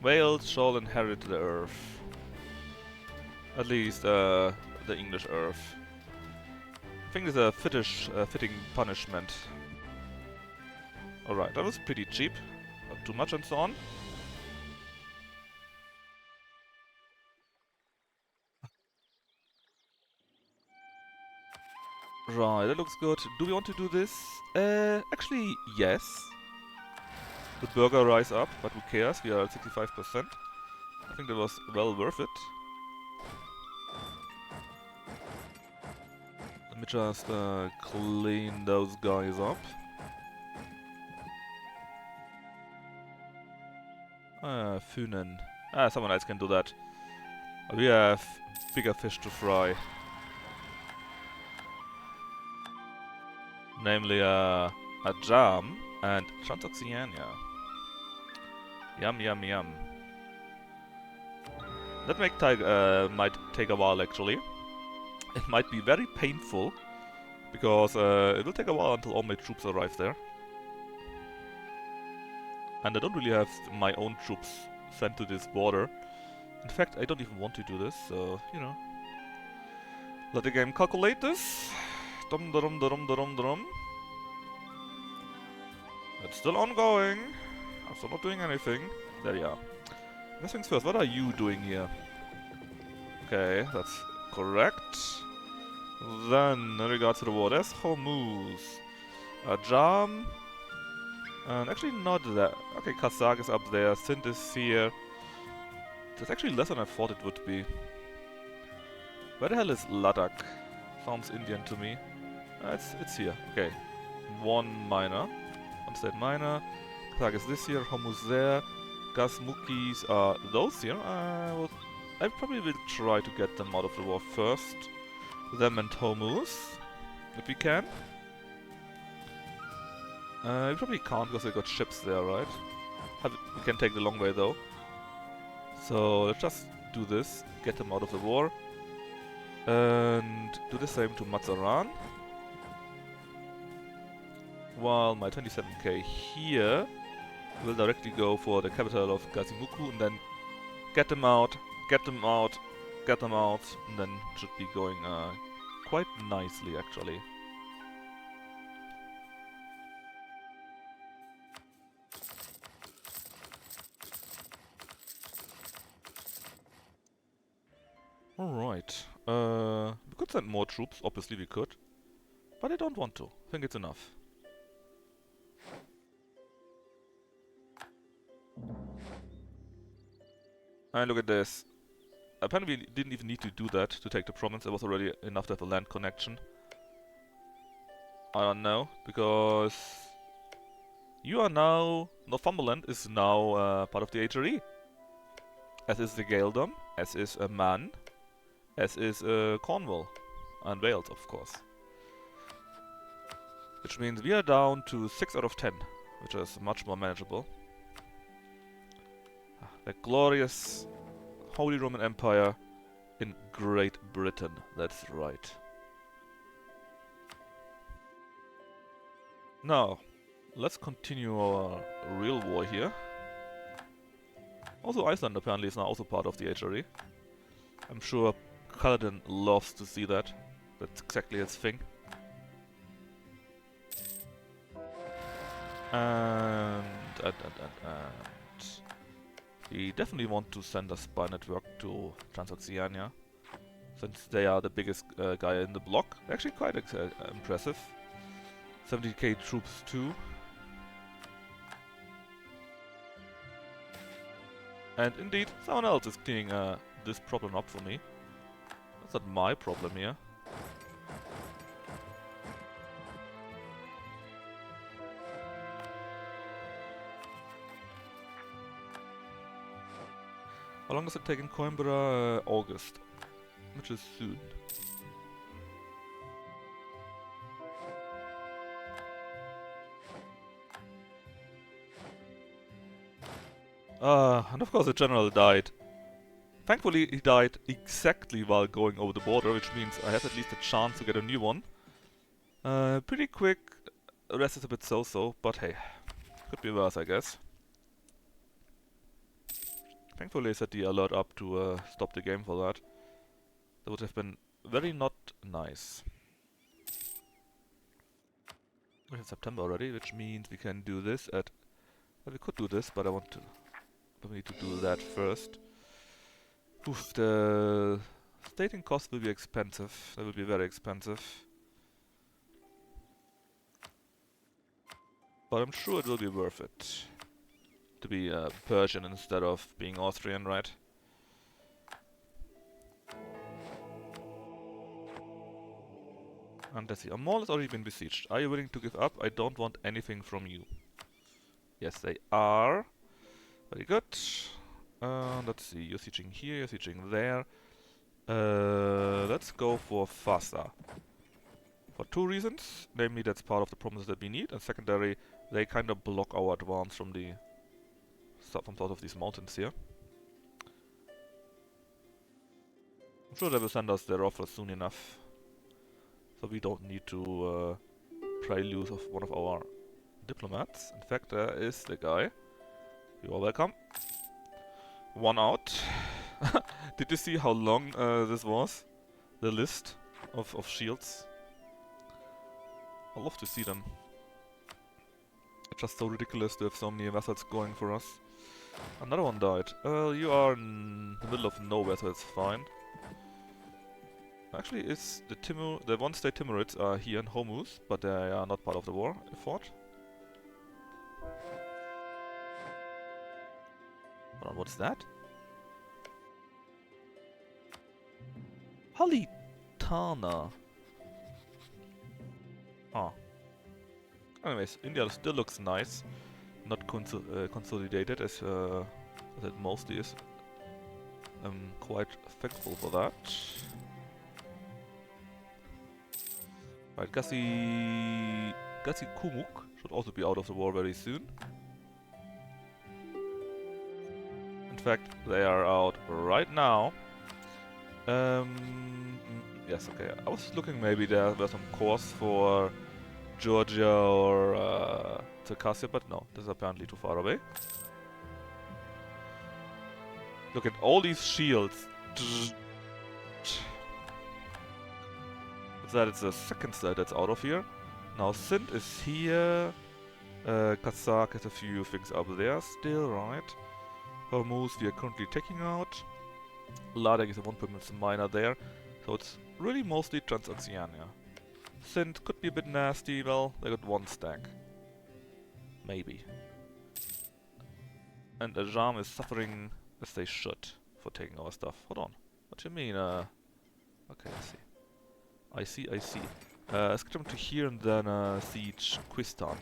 Wales shall inherit the earth. At least the English earth. I think it's a fitting punishment. Alright, that was pretty cheap. Not too much and so on. Right, that looks good. Do we want to do this? Actually, yes. The burger rise up, but who cares? We are at 65%. I think that was well worth it. Let me just clean those guys up. Funen. Someone else can do that. We have bigger fish to fry. Namely a jam and Transoxiania. Yum yum yum. That might take a while actually. It might be very painful because it will take a while until all my troops arrive there. And I don't really have my own troops sent to this border. In fact, I don't even want to do this, so, you know. Let the game calculate this. Dum dum dum dum dum. It's still ongoing. I'm still not doing anything. There you are. First things first, what are you doing here? Okay, that's correct. Then, in regards to the war, there's Hormuz. Ajam. And actually not that. Okay, Kazakh is up there, Sindh is here. That's actually less than I thought it would be. Where the hell is Ladakh? Sounds Indian to me. It's here. Okay. One miner. One state miner. Kazakh is this here, Hormuz there. Gazmukis are those here. I probably will try to get them out of the war first. Them and Hormuz. If we can. We probably can't because they got ships there, right? We can take the long way though. So let's just do this, get them out of the war. And do the same to Mazaran. While my 27k here will directly go for the capital of Gazimuku and then get them out, get them out, get them out, and then should be going quite nicely actually. Alright, we could send more troops, obviously we could, but I don't want to, I think it's enough. And look at this, apparently we didn't even need to do that to take the province, it was already enough to have a land connection. I don't know, because you are now, Northumberland is now part of the HRE. As is the Gaeldom, as is Man, as is Cornwall, and Wales of course. Which means we are down to 6 out of 10, which is much more manageable. The glorious Holy Roman Empire in Great Britain, that's right. Now, let's continue our real war here. Also Iceland apparently is now also part of the HRE. I'm sure Kaladin loves to see that. That's exactly his thing. And we definitely want to send a spy network to Transoxiania, since they are the biggest guy in the block. Actually quite impressive. 70k troops too. And indeed, someone else is cleaning this problem up for me. That's not my problem here. How long does it take in Coimbra? August, which is soon. And of course the general died. Thankfully he died exactly while going over the border, which means I have at least a chance to get a new one. Pretty quick, the rest is a bit so-so, but hey, could be worse I guess. Thankfully I set the alert up to stop the game for that. That would have been very not nice. We're in September already, which means we can do this at... Well, we could do this, but we need to do that first. Oof, the stating cost will be expensive. That will be very expensive. But I'm sure it will be worth it. To be Persian instead of being Austrian, right? And let's see, Amol has already been besieged. Are you willing to give up? I don't want anything from you. Yes, they are. Very good. Let's see, you're sieging here, you're sieging there. Let's go for faster. For two reasons. Namely, that's part of the promise that we need. And secondary, they kind of block our advance from the... from sort of these mountains here. I'm sure they will send us their offer soon enough. So we don't need to pry loose of one of our diplomats. In fact, there is the guy. You are welcome. One out. Did you see how long this was? The list of shields. I love to see them. It's just so ridiculous to have so many vessels going for us. Another one died. You are in the middle of nowhere, so it's fine. Actually, is the one-state Timurids are here in Hormuz, but they are not part of the war effort. Hold on, what's that? Halitana. Ah. Anyways, India still looks nice. Not consolidated as it mostly is. I'm quite thankful for that. Right, Gassi Kumuk should also be out of the war very soon. In fact, they are out right now. Yes, okay. I was looking maybe there were some cores for Georgia or Circassia, but no, this is apparently too far away. Look at all these shields. That it's the second side that's out of here. Now Sindh is here. Kazakh has a few things up there still, right? Hormuz we are currently taking out. Ladakh is a 1.1 miner there. So it's really mostly Transoceania. Sindh could be a bit nasty, well, they got one stack. Maybe. And Ajam is suffering as they should for taking our stuff. Hold on. What do you mean, Okay, I see. I see. Let's get them to here and then siege Quistan.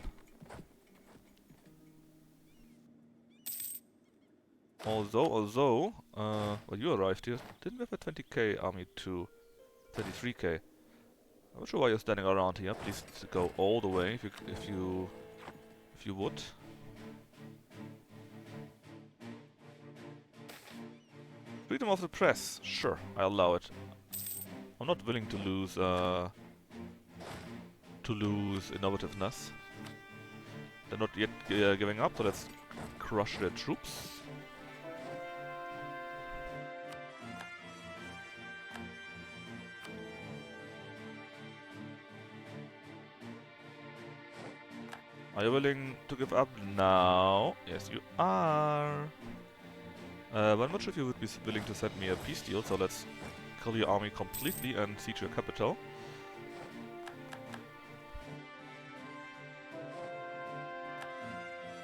Although, well, you arrived here. Didn't we have a 20k army to 33k? I'm not sure why you're standing around here. Please go all the way if you would. Freedom of the press. Sure, I allow it. I'm not willing to lose innovativeness. They're not yet giving up, so let's crush their troops. Are you willing to give up now? Yes, you are. But I'm not sure if you would be willing to send me a peace deal, so let's kill your army completely and siege your capital.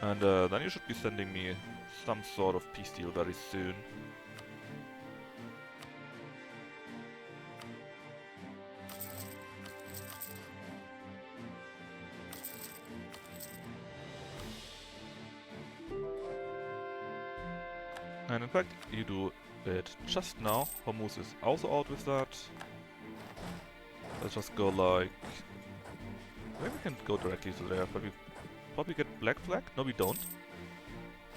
And then you should be sending me some sort of peace deal very soon. And in fact, you do it just now. Hormuz is also out with that. Let's just go like... Maybe we can go directly to there, but we probably get Black Flag? No, we don't.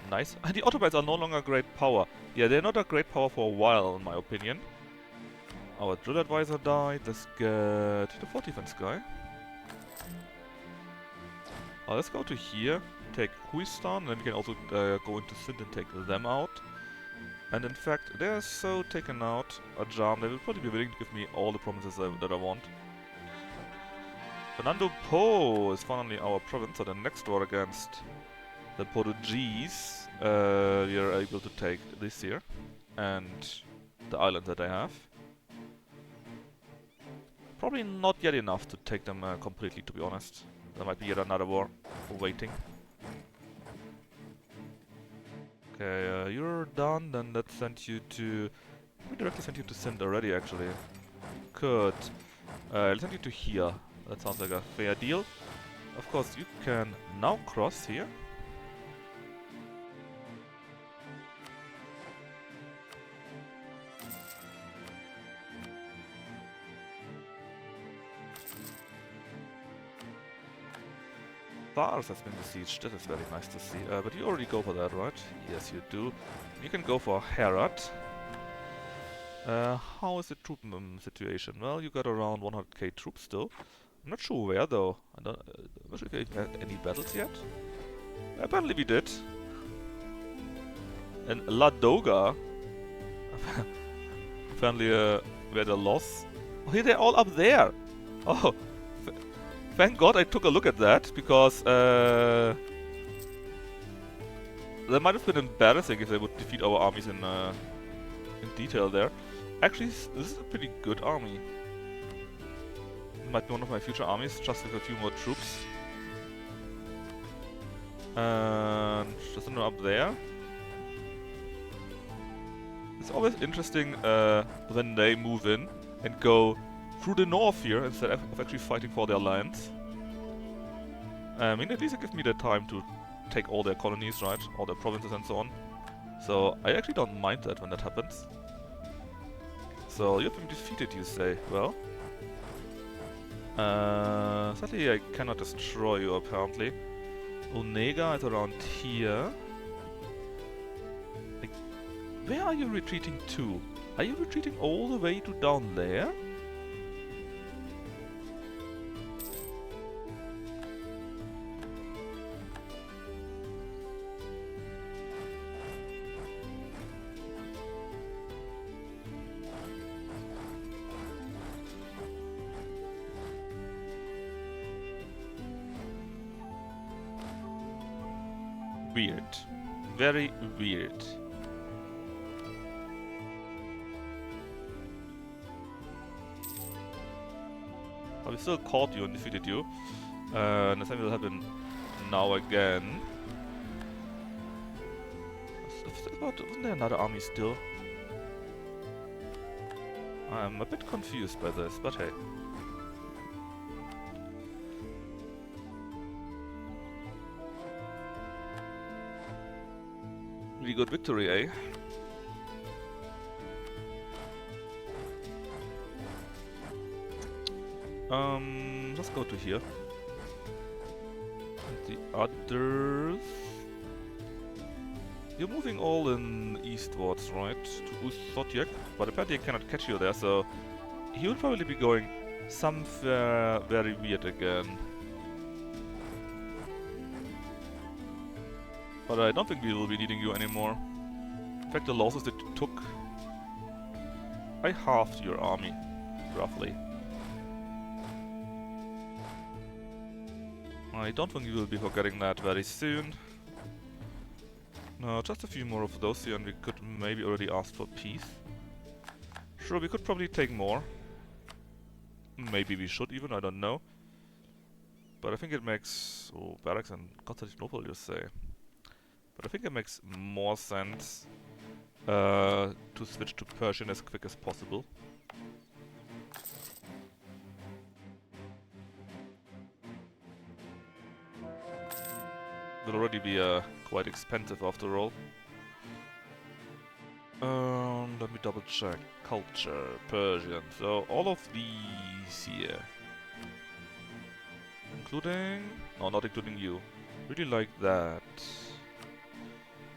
Nice. And the Ottomans are no longer great power. Yeah, they're not a great power for a while, in my opinion. Our drill advisor died. Let's get the fort defense guy. Let's go to here, take Huistan, and then we can also go into Sindh and take them out. And in fact, they are so taken out a charm, they will probably be willing to give me all the promises that I want. Fernando Po is finally our province, so the next war against the Portuguese we are able to take this year. And the island that I have. Probably not yet enough to take them completely, to be honest. There might be yet another war waiting. Okay, you're done, then let's send you to... We directly sent you to Sind already, actually. Good. Let's send you to here. That sounds like a fair deal. Of course, you can now cross here. Fars has been besieged, that is very nice to see. But you already go for that, right? Yes, you do. You can go for Herat. How is the troop situation? Well, you got around 100k troops still. I'm not sure where though. I'm not sure if you had any battles yet. Apparently we did. And Ladoga apparently we had a loss. Oh, here they're all up there! Oh, thank God I took a look at that, because that might have been embarrassing if they would defeat our armies in detail there. Actually, this is a pretty good army. It might be one of my future armies, just with a few more troops. And just another up there. It's always interesting when they move in and go through the north here instead of actually fighting for their lands. I mean, at least it gives me the time to take all their colonies, right? All their provinces and so on. So I actually don't mind that when that happens. So you have been defeated, you say? Well, sadly I cannot destroy you apparently. Onega is around here. Like, where are you retreating to? Are you retreating all the way to down there? Weird. Very weird. But we still caught you and defeated you. And the same will happen now again. Wasn't there another army still? I'm a bit confused by this, but hey. Really good victory, eh? Let's go to here. And the others... You're moving all in eastwards, right? To Usotyek, but apparently I cannot catch you there, so... He will probably be going somewhere very weird again. But I don't think we will be needing you anymore. In fact, the losses that you took... I halved your army, roughly. I don't think you will be forgetting that very soon. No, just a few more of those here and we could maybe already ask for peace. Sure, we could probably take more. Maybe we should even, I don't know. But I think it makes... Oh, barracks and Constantinople, you say. But I think it makes more sense to switch to Persian as quick as possible. Will already be quite expensive after all. Let me double check. Culture, Persian. So all of these here. Including... No, not including you. Really like that.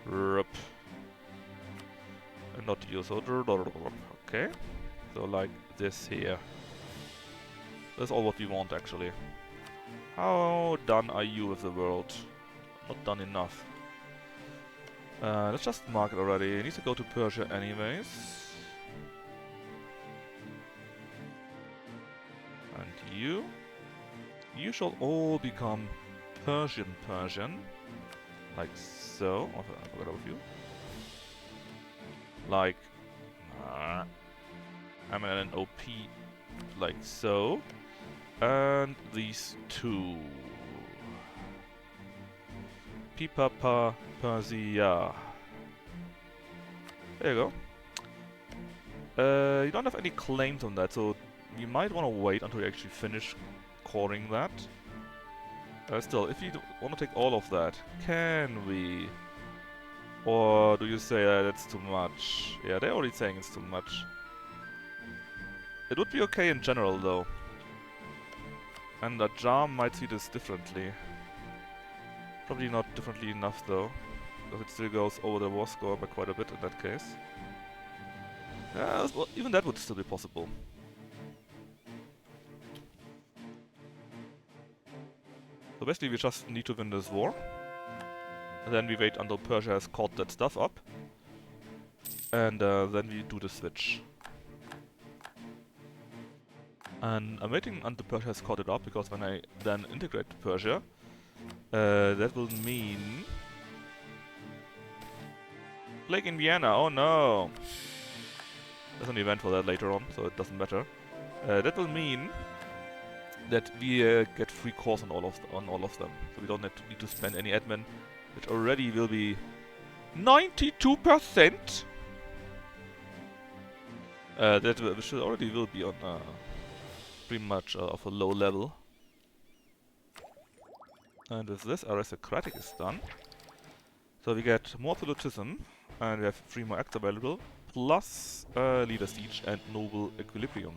Rup. And not you, so... Okay. So like this here. That's all what we want actually. How done are you with the world? Not done enough. Let's just mark it already. It needs to go to Persia anyways. And you? You shall all become Persian. Like so. Oh, I forgot about you. Like... I'm an OP. Like so. And these two. Pipapa Persia. There you go. You don't have any claims on that, so you might want to wait until you actually finish coring that. Still, if you want to take all of that, can we? Or do you say that's too much? Yeah, they're already saying it's too much. It would be okay in general, though. And a jar might see this differently. Probably not differently enough, though. Because it still goes over the war score by quite a bit in that case. Yeah, well, even that would still be possible. So basically we just need to win this war. And then we wait until Persia has caught that stuff up. And then we do the switch. And I'm waiting until Persia has caught it up, because when I then integrate Persia, that will mean... Plague in Vienna, oh no! There's an event for that later on, so it doesn't matter. That will mean that we get free cores on all of them. So we don't need to spend any admin, which already will be 92%! Which already will be on pretty much of a low level. And with this, aristocratic is done. So we get more absolutism, and we have 3 more acts available, plus leader siege and noble equilibrium.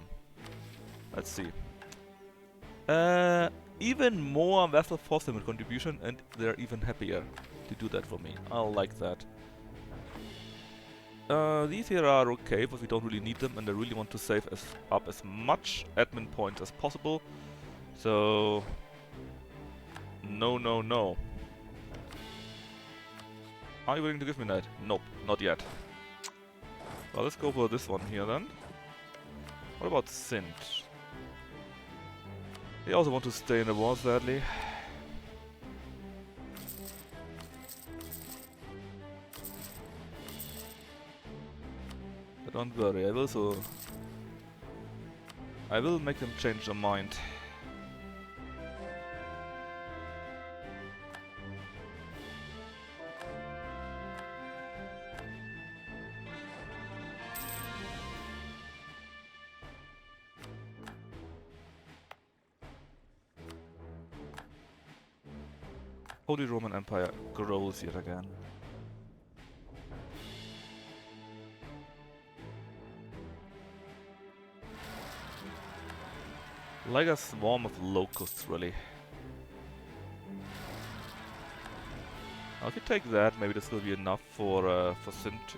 Let's see. Even more vassal force limit contribution, and they're even happier to do that for me. I like that. These here are okay, but we don't really need them, and I really want to save up as much admin points as possible. So... No. Are you willing to give me that? Nope, not yet. Well, let's go for this one here then. What about Sint? They also want to stay in the war, sadly. But don't worry, I will make them change their mind. Holy Roman Empire grows yet again. Like a swarm of locusts, really. Now if you take that, maybe this will be enough for Sint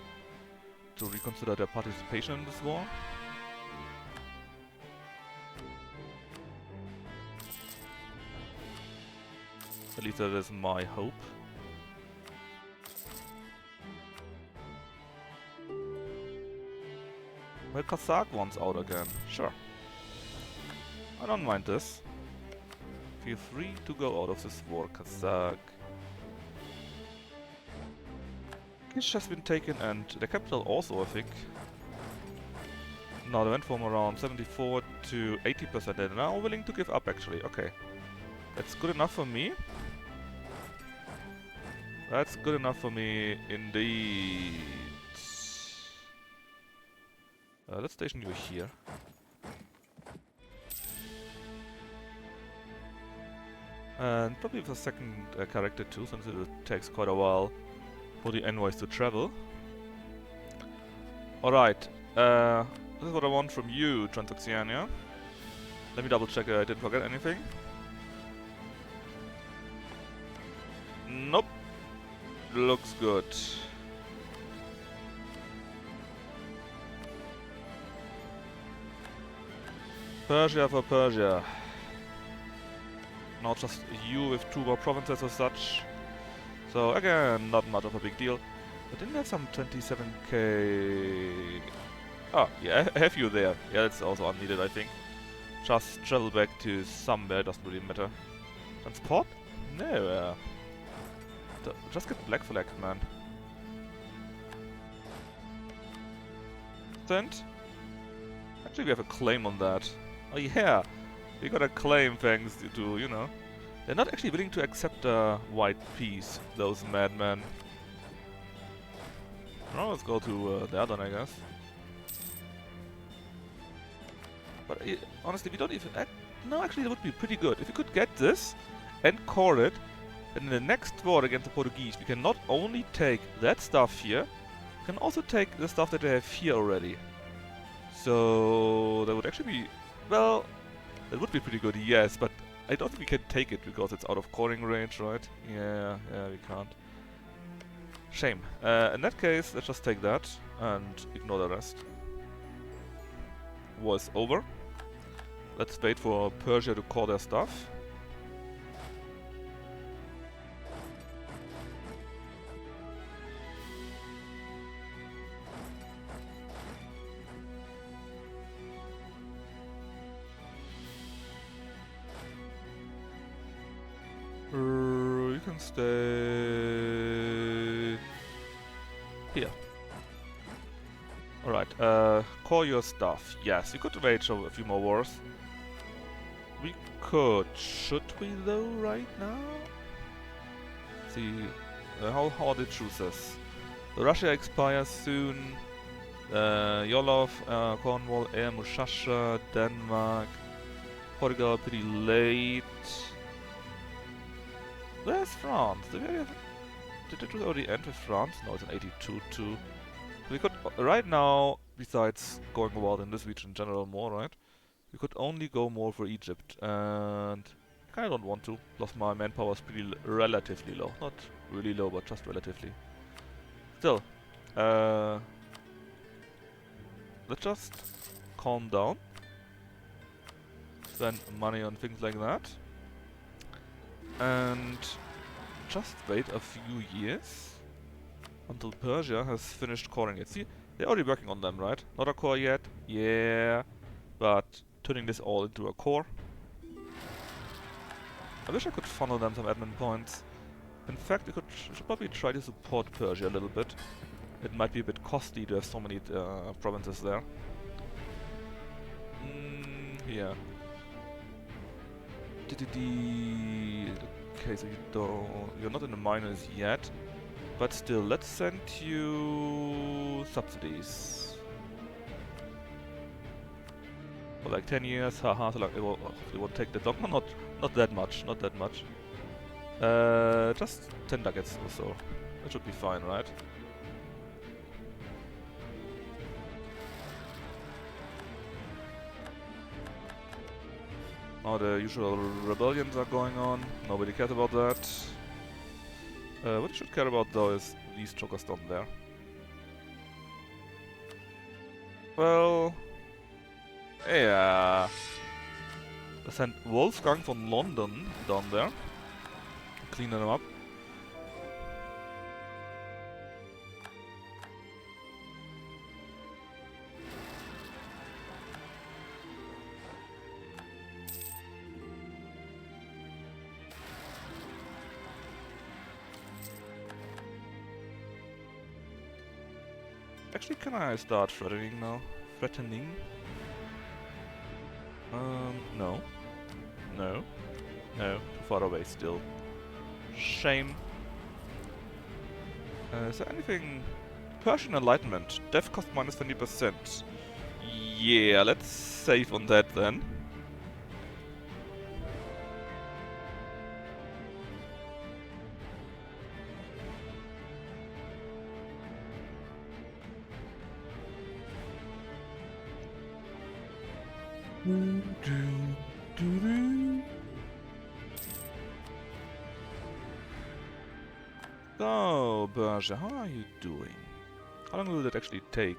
to reconsider their participation in this war. At least that is my hope. Well, Kazakh wants out again. Sure. I don't mind this. Feel free to go out of this war, Kazakh. Kish has been taken, and the capital also, I think. Now they went from around 74 to 80%. They're now willing to give up, actually. Okay. That's good enough for me. That's good enough for me, indeed. Let's station you here. And probably with a second character too, since it takes quite a while for the envoys to travel. Alright, this is what I want from you, Transoxiana. Let me double check I didn't forget anything. Nope. Looks good. Persia for Persia. Not just you with 2 more provinces as such. So again, not much of a big deal. I didn't have some 27k. Ah, yeah, I have you there. Yeah, that's also unneeded, I think. Just travel back to somewhere, doesn't really matter. Transport? No, just get black flagged, man. Send? Actually, we have a claim on that. Oh yeah, we got a claim thanks to, you know. They're not actually willing to accept a white piece, those madmen. Well, let's go to the other one, I guess. But honestly, we don't even... no, actually, that would be pretty good. If we could get this and core it, then in the next war against the Portuguese, we can not only take that stuff here, we can also take the stuff that they have here already. So that would actually be... well, that would be pretty good, yes, but I don't think we can take it because it's out of coring range, right? Yeah, we can't. Shame. In that case, let's just take that and ignore the rest. War is over. Let's wait for Persia to core their stuff. You can stay here. Alright, core your stuff. Yes, we could wage a few more wars. We could. Should we though, right now? Let's see, how are the truces? Russia expires soon. Yolov, Cornwall, Air, Mushasha, Denmark, Portugal pretty late. Where's France? Did it already end with France? No, it's an 82 too. We could, right now, besides going wild in this region in general more, right? We could only go more for Egypt, and I kinda don't want to. Plus my manpower is pretty relatively low. Not really low, but just relatively. Still, let's just calm down. Spend money on things like that. And just wait a few years until Persia has finished coring it. See, they're already working on them, right? Not a core yet, yeah, but turning this all into a core. I wish I could funnel them some admin points. In fact, we should probably try to support Persia a little bit. It might be a bit costly to have so many provinces there. Yeah. Okay, so you're not in the minors yet, but still, let's send you subsidies for like 10 years. Haha, so like it won't take that long. No, not that much, not that much. Just 10 ducats or so. That should be fine, right? Now the usual rebellions are going on, nobody cares about that. What you should care about though is these chokers down there. Well... yeah... I sent Wolfgang from London down there. Clean them up. Actually, can I start threatening now? Threatening? No. No. No, too far away still. Shame. Is there anything... Persian Enlightenment. Death cost minus 20%. Yeah, let's save on that then. So, Persia, how are you doing? How long will it actually take?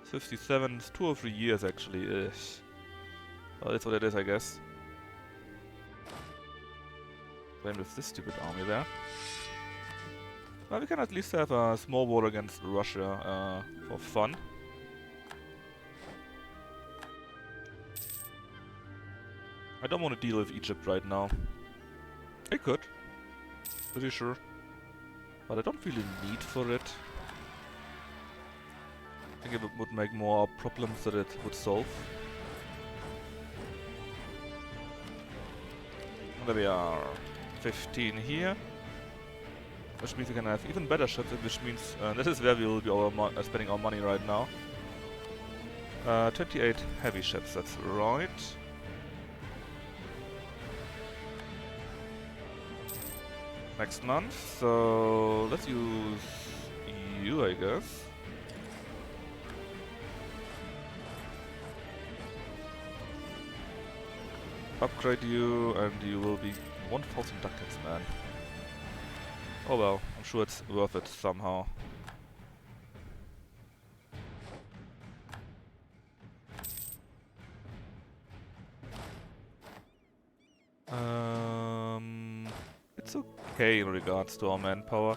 57, it's 2 or 3 years actually. Well, that's what it is, I guess. Then with this stupid army there. Well, we can at least have a small war against Russia for fun. I don't want to deal with Egypt right now. I could. Pretty sure. But I don't feel a need for it. I think it would make more problems than it would solve. And there we are. 15 here. Which means we can have even better ships, which means this is where we will be spending our money right now. 28 heavy ships, that's right. Next month, so let's use you, I guess. Upgrade you, and you will be 1000 ducats, man. Oh well, I'm sure it's worth it somehow. It's okay in regards to our manpower,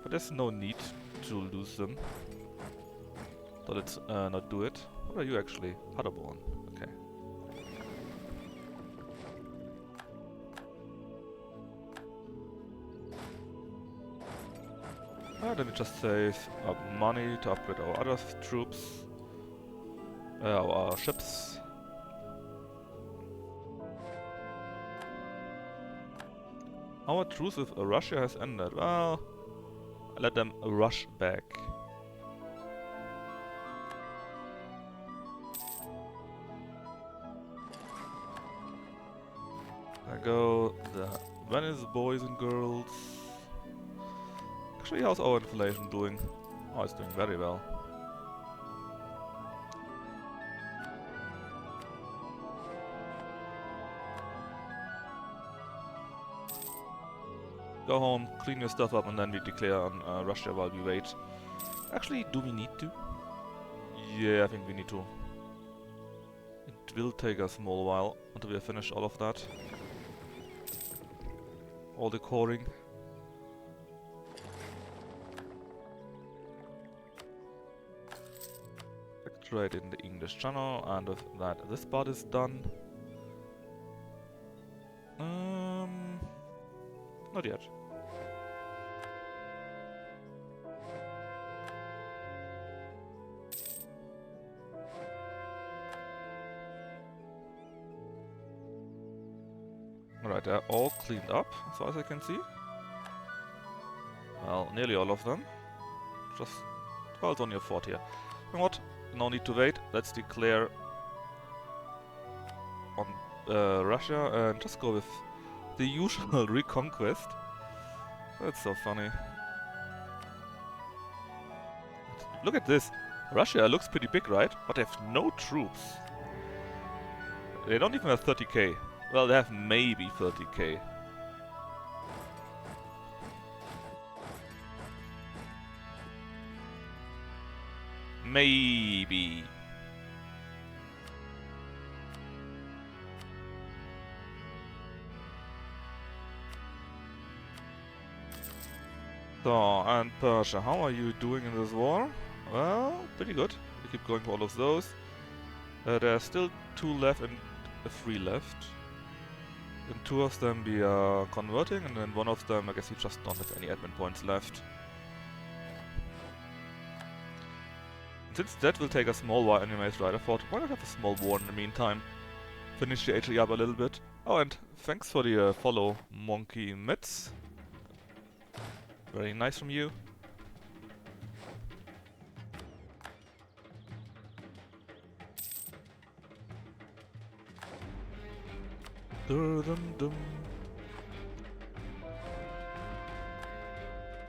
but there's no need to lose them. So let's not do it. What are you actually? Paderborn. Okay. Then we just save up money to upgrade our other troops. Our ships. Our truce with Russia has ended. Well, let them rush back. There go the Venice boys and girls. Actually, how's our inflation doing? Oh, it's doing very well. Go home, clean your stuff up, and then we declare on Russia while we wait. Actually, do we need to? Yeah, I think we need to. It will take a small while until we have finished all of that. All the coring. Trade in the English Channel, and with that, this part is done. Not yet. Alright, they're all cleaned up, as far as I can see. Well, nearly all of them. Just, well, it's only a fort here. You know what? No need to wait. Let's declare on Russia and just go with the usual reconquest. That's so funny. Look at this. Russia looks pretty big, right? But they have no troops. They don't even have 30k. Well, they have maybe 30k. Maybe. So, and Persia, how are you doing in this war? Well, pretty good. We keep going for all of those. There are still 2 left and 3 left. And 2 of them we are converting, and then 1 of them, I guess we just don't have any admin points left. Since that will take a small while anyways, right, I thought, why not have a small war in the meantime? Finish the HE up a little bit. Oh, and thanks for the follow, Monkey Mitz. Very nice from you.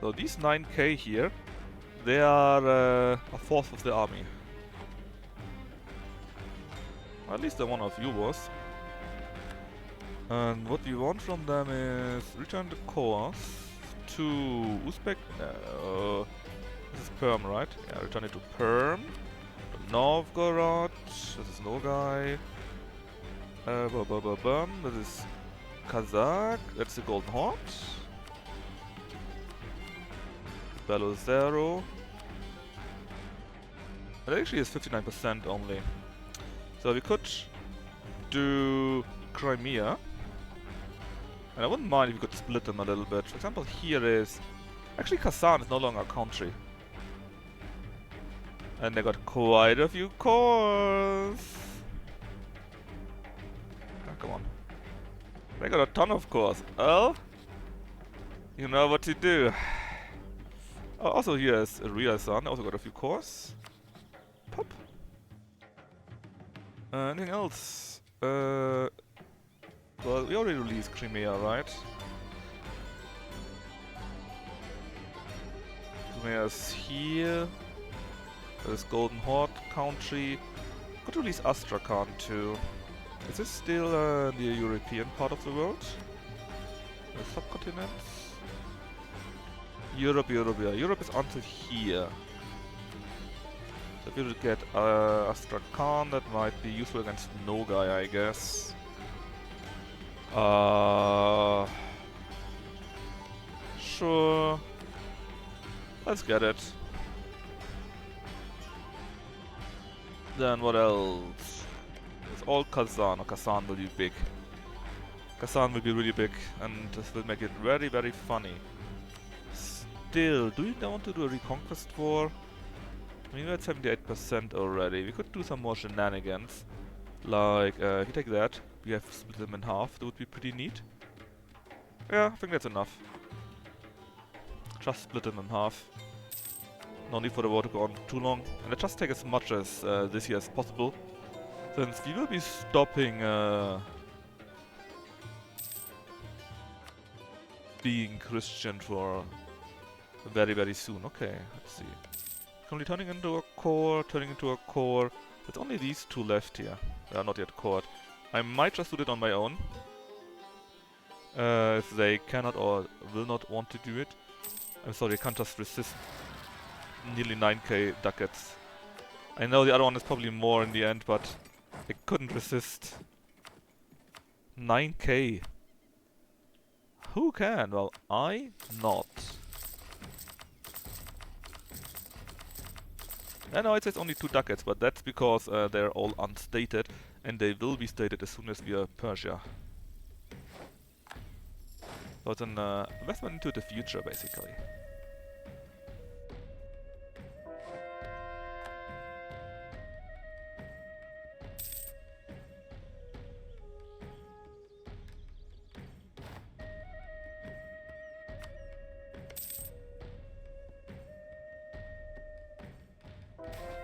So these 9k here, they are a fourth of the army. At least the one of you was. And what we want from them is return the course to Uzbek. No, this is Perm, right? Yeah, return it to Perm. Novgorod. This is Nogai. This is Kazakh. That's the Golden Horde. Below 0. It actually is 59% only. So we could do Crimea. And I wouldn't mind if we could split them a little bit. For example, here is... Actually, Kazan is no longer a country. And they got quite a few cores. Oh, come on. They got a ton of cores. Oh? You know what to do. Oh, also here is Riazan. Also got a few cores. Pop. Anything else? Well, we already released Crimea, right? Crimea's here. There's Golden Horde country. Could release Astrakhan too. Is this still the European part of the world? The subcontinents? Europe, yeah. Europe is until here. So if we would get Astrakhan, that might be useful against Nogai, I guess. Sure. Let's get it. Then what else? It's all Kazan. Kazan will be big. Kazan will be really big, and this will make it very, very funny. Still, do you want to do a reconquest war? I mean, we're at 78% already. We could do some more shenanigans. Like, if you take that, we have split them in half. That would be pretty neat. Yeah, I think that's enough. Just split them in half. No need for the war to go on too long. And let's just take as much as this year as possible. Since we will be stopping being Christian for very, very soon. Okay, let's see. Currently turning into a core, There's only these two left here. They are not yet cored. I might just do it on my own. If they cannot or will not want to do it. I'm sorry, I can't just resist nearly 9k ducats. I know the other one is probably more in the end, but I couldn't resist. 9k. Who can? Well, I not. I know it says only 2 ducats, but that's because they're all unstated, and they will be stated as soon as we are Persia. So it's an investment into the future, basically.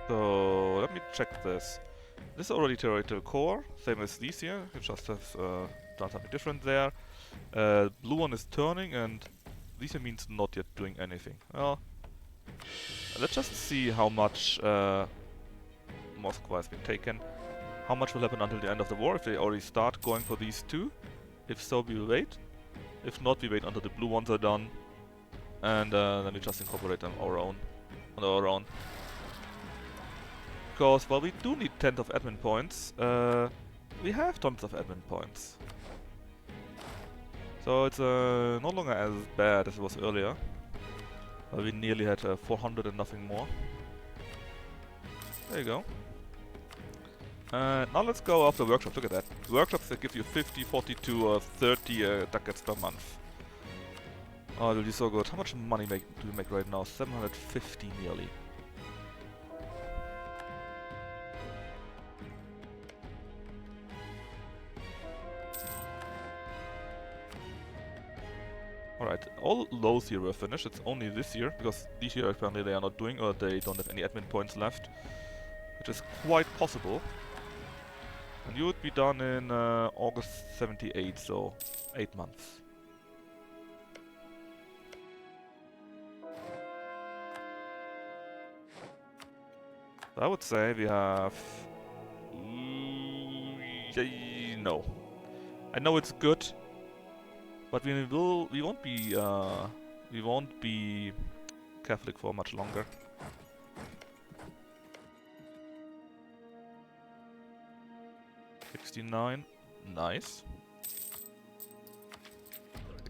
So let me check this. This is already territorial core, same as these here. You just have done something different there. Blue one is turning, and this here means not yet doing anything. Well, let's just see how much Moscow has been taken. How much will happen until the end of the war if they already start going for these two? If so, we will wait. If not, we wait until the blue ones are done, and then we just incorporate them on our own. Because while we do need tens of admin points, we have tons of admin points. So it's no longer as bad as it was earlier. We nearly had 400 and nothing more. There you go. Now let's go after workshops. Look at that. Workshops that give you 50, 42 or 30 ducats per month. Oh, it will be so good. How much money do we make right now? 750 nearly. Alright, all those here were finished. It's only this year, because these year apparently they are not doing, or they don't have any admin points left. Which is quite possible. And you would be done in August 78, so 8 months. So I would say we have... no. I know it's good. But we won't be Catholic for much longer. $69, nice.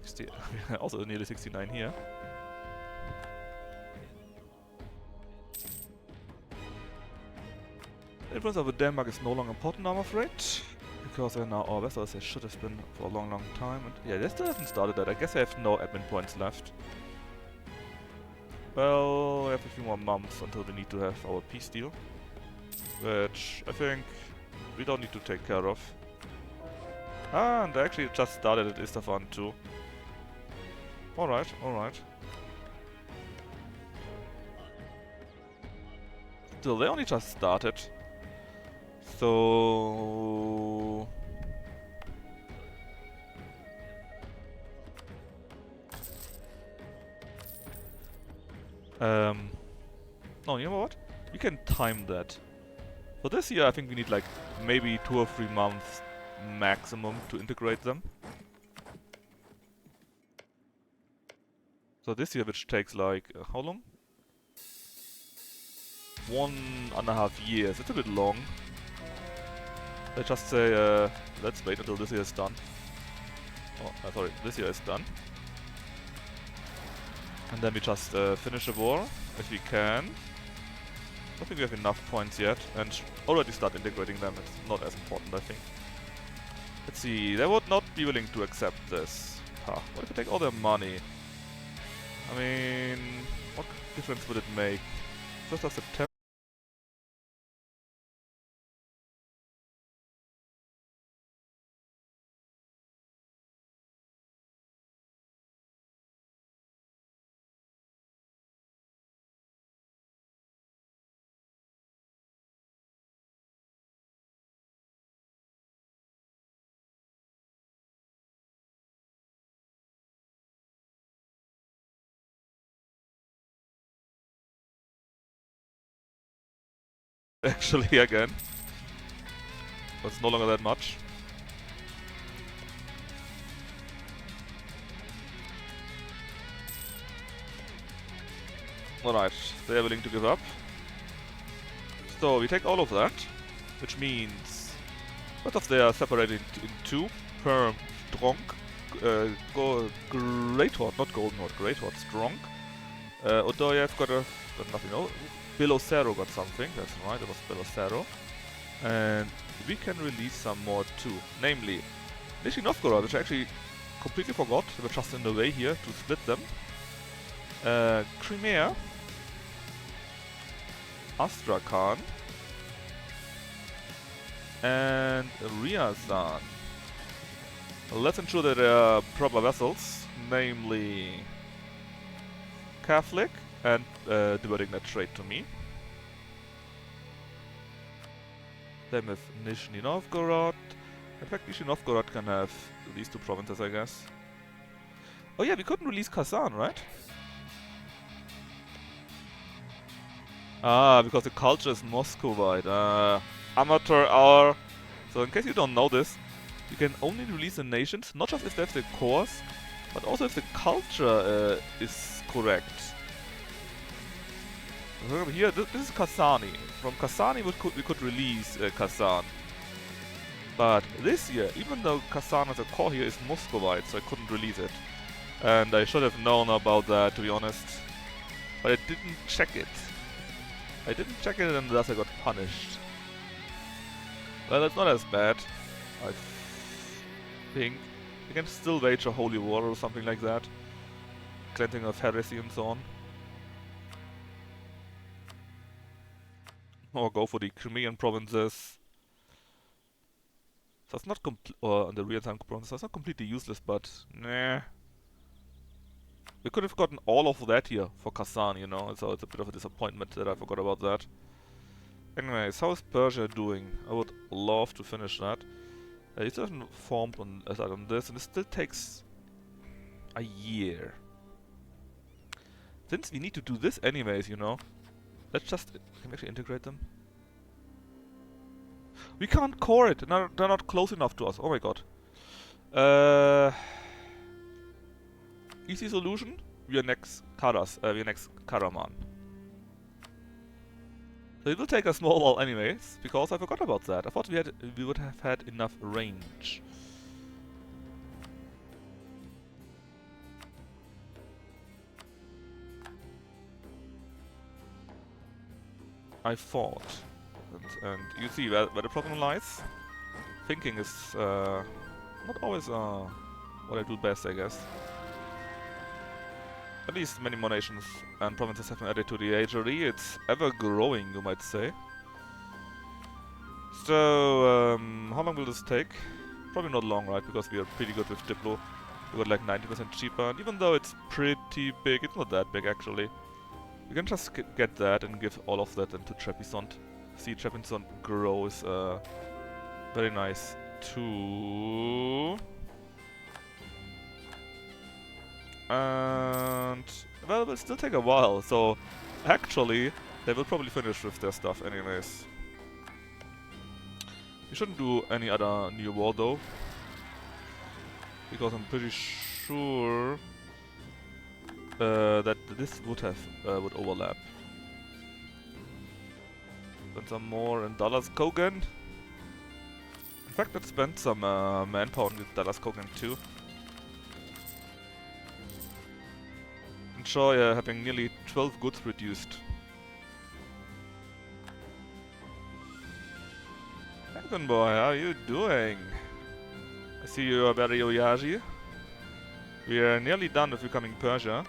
60, also nearly 69 here. Influence over Denmark is no longer important, I'm afraid. Because they're now our vessels, they should have been for a long, long time. And yeah, they still haven't started that. I guess I have no admin points left. Well, we have a few more months until we need to have our peace deal. Which I think we don't need to take care of. Ah, and they actually just started at Istafan too. Alright, alright. Still, they only just started. So... No, you know what? We can time that. For this year, I think we need like maybe 2 or 3 months maximum to integrate them. So this year, which takes like, how long? 1.5 years. It's a bit long. Let's just say, let's wait until this year is done. Oh, sorry, this year is done. And then we just finish the war, if we can. I don't think we have enough points yet, and already start integrating them. It's not as important, I think. Let's see, they would not be willing to accept this. Huh. What if we take all their money? I mean, what difference would it make? 1st of September? Actually, again. But it's no longer that much. Alright, they are willing to give up. So we take all of that, which means both of they are separated in 2 per strong. Great Horde, not Golden Horde, Great Horde strong. Odoyev got nothing. Oh, Belosero got something, that's right, it was Belosero. And we can release some more too, namely Nizhny Novgorod, which I actually completely forgot, they were just in the way here to split them. Crimea, Astrakhan, and Ryazan. Let's ensure that they are proper vessels, namely Catholic, and diverting that trade to me. Same with Nizhny Novgorod. In fact, Nizhny Novgorod can have these 2 provinces, I guess. Oh yeah, we couldn't release Kazan, right? Ah, because the culture is Muscovite. Amateur hour. So in case you don't know this, you can only release the nations, not just if they have the cores, but also if the culture is correct. Remember here, this is Kasani. From Kasani we could release Kazan. But this year, even though Kazan as a core here is Muscovite, so I couldn't release it. And I should have known about that, to be honest. But I didn't check it. I didn't check it and thus I got punished. Well, that's not as bad, I think. You can still wage a holy war or something like that. Cleansing of heresy and so on. Or go for the Crimean provinces. So it's not or the real-time provinces. So it's not completely useless, but nah. We could have gotten all of that here for Kazan, you know, so it's a bit of a disappointment that I forgot about that. Anyways, how is Persia doing? I would love to finish that. It still hasn't formed on this, and it still takes a year. Since we need to do this anyways, you know, let's just... Can we actually integrate them? We can't core it! They're not close enough to us, oh my god. Easy solution, we are next Karaman. So it will take a small while anyways, because I forgot about that. I thought we would have had enough range. I thought. And you see where the problem lies. Thinking is not always what I do best, I guess. At least many more nations and provinces have been added to the HRE. It's ever growing, you might say. So, how long will this take? Probably not long, right? Because we are pretty good with Diplo. We got like 90% cheaper, and even though it's pretty big, it's not that big actually. We can just get that and give all of that into Trebizond. See, Trebizond grows very nice too. And well, it will still take a while, so actually they will probably finish with their stuff anyways. We shouldn't do any other new war though, because I'm pretty sure that this would overlap. Spend some more in Dallas Kogan. In fact, let's spend some manpower in Dallas Kogan too. Enjoy having nearly 12 goods produced. Good boy, how are you doing? I see you are very Oyaji. We are nearly done with becoming Persia.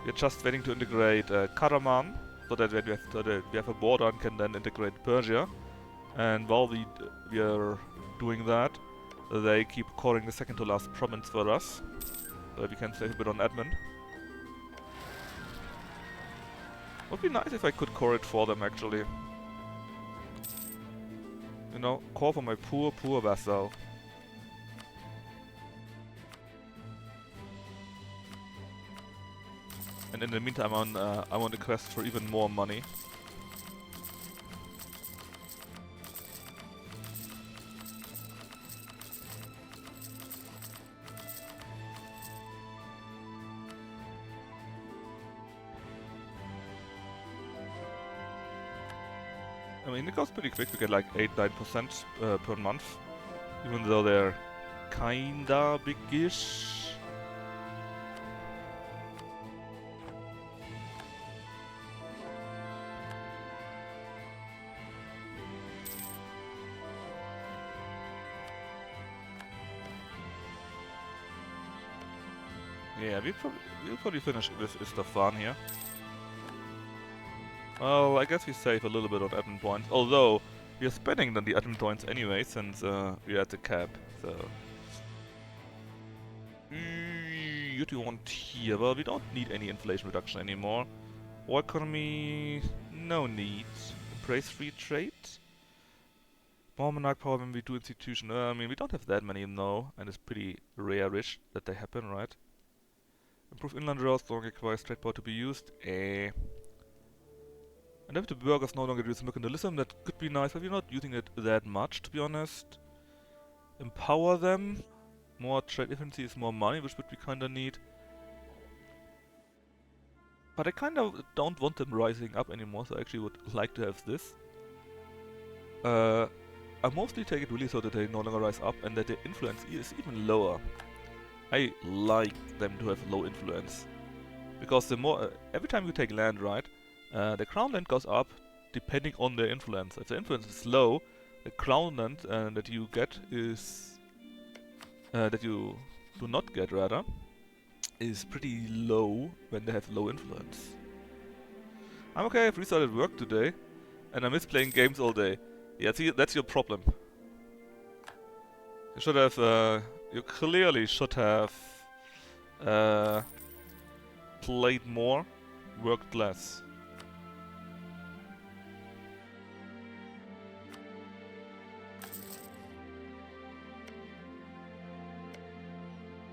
We are just waiting to integrate Karaman, so that we have a border and can then integrate Persia. And while we are doing that, they keep coring the second to last province for us, so we can save a bit on admin. Would be nice if I could core it for them actually. You know, core for my poor, poor vassal. And in the meantime, I'm on the quest for even more money. I mean, it goes pretty quick. We get like 8-9% per month, even though they're kinda big-ish. Yeah, we'll probably finish with Istafan here. Well, I guess we save a little bit on admin points, although we are spending then the admin points anyway, since we're at the cap, so... What do you want here? Well, we don't need any inflation reduction anymore. War economy... no need. Praise free trade? More monarch power when we do institution. I mean, we don't have that many now, and it's pretty rare-ish that they happen, right? Improve inland roads, don't require straight power to be used. And if the burghers no longer use mercantilism, that could be nice, but we're not using it that much, to be honest. Empower them. More trade efficiency is more money, which would be kinda neat. But I kinda don't want them rising up anymore, so I actually would like to have this. I mostly take it really so that they no longer rise up and that their influence is even lower. I like them to have low influence. Because the more, every time you take land, right, the crown land goes up depending on their influence. If the influence is low, the crown land that you get is... that you do not get, rather, is pretty low when they have low influence. I'm okay, I've restarted work today, and I miss playing games all day. Yeah, see, that's your problem. You should have, you clearly should have played more, worked less.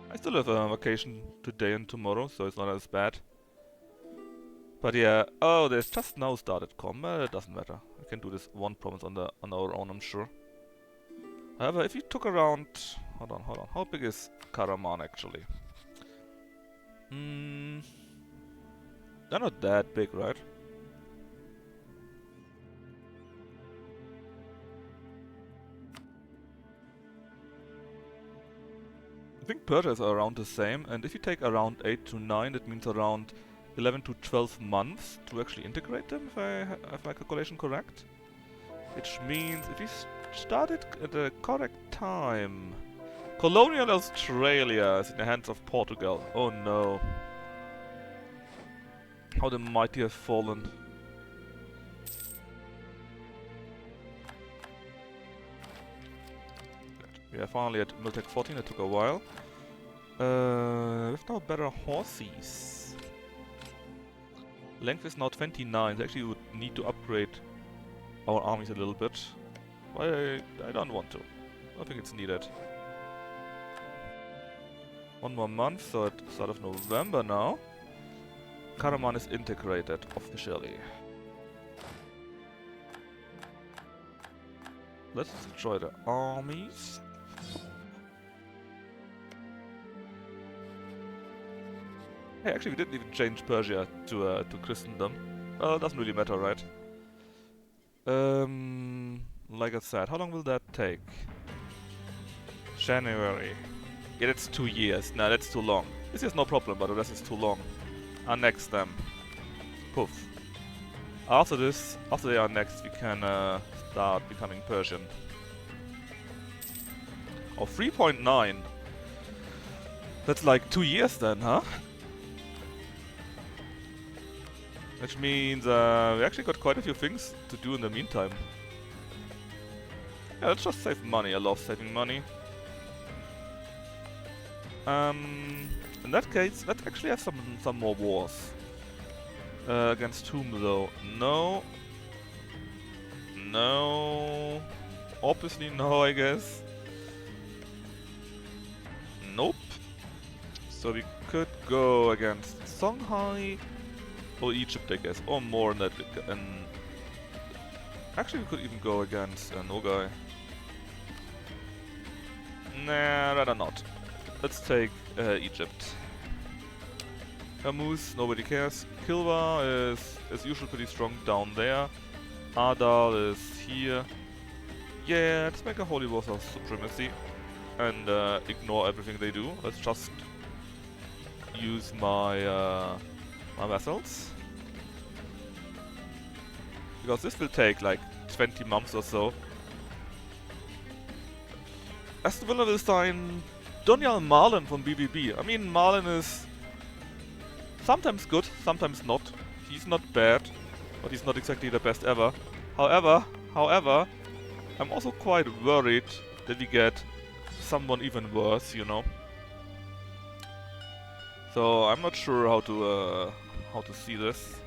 I still have a vacation today and tomorrow, so it's not as bad. But yeah, oh, there's just now started combat, it doesn't matter. We can do this one province on our own, I'm sure. However, if you took around... Hold on. How big is Karaman actually? They're not that big, right? I think Persia is around the same, and if you take around 8 to 9, that means around 11 to 12 months to actually integrate them, if I have my calculation correct. Which means if we started at the correct time... Colonial Australia is in the hands of Portugal. Oh no. How the mighty have fallen. We are finally at Miltech 14, it took a while. With now better horses. Length is now 29, so actually we would need to upgrade our armies a little bit. But I don't want to. I think it's needed. One more month, so at the start of November now. Karaman is integrated officially. Let's destroy the armies. Hey, actually we didn't even change Persia to Christendom. Well, it doesn't really matter, right? Like I said, how long will that take? January. Yeah, that's 2 years. Nah, that's too long. This is no problem, but the rest is too long. Annex them. Poof. After they are next, we can start becoming Persian. Oh, 3.9. That's like 2 years then, huh? Which means we actually got quite a few things to do in the meantime. Yeah, let's just save money. I love saving money. In that case, let's actually have some more wars. Against whom though? No. No. Obviously no, I guess. Nope. So we could go against Songhai or Egypt, I guess, or more than that. And actually, we could even go against Nogai. Nah, rather not. Let's take Egypt. Hormuz, nobody cares. Kilwa is, as usual, pretty strong down there. Adal is here. Yeah, let's make a Holy War of Supremacy and ignore everything they do. Let's just use my my vassals, because this will take like 20 months or so. As the winner this time, Donial Marlin from BBB. I mean, Marlin is sometimes good, sometimes not. He's not bad, but he's not exactly the best ever. However, I'm also quite worried that we get someone even worse, you know. So I'm not sure how to see this.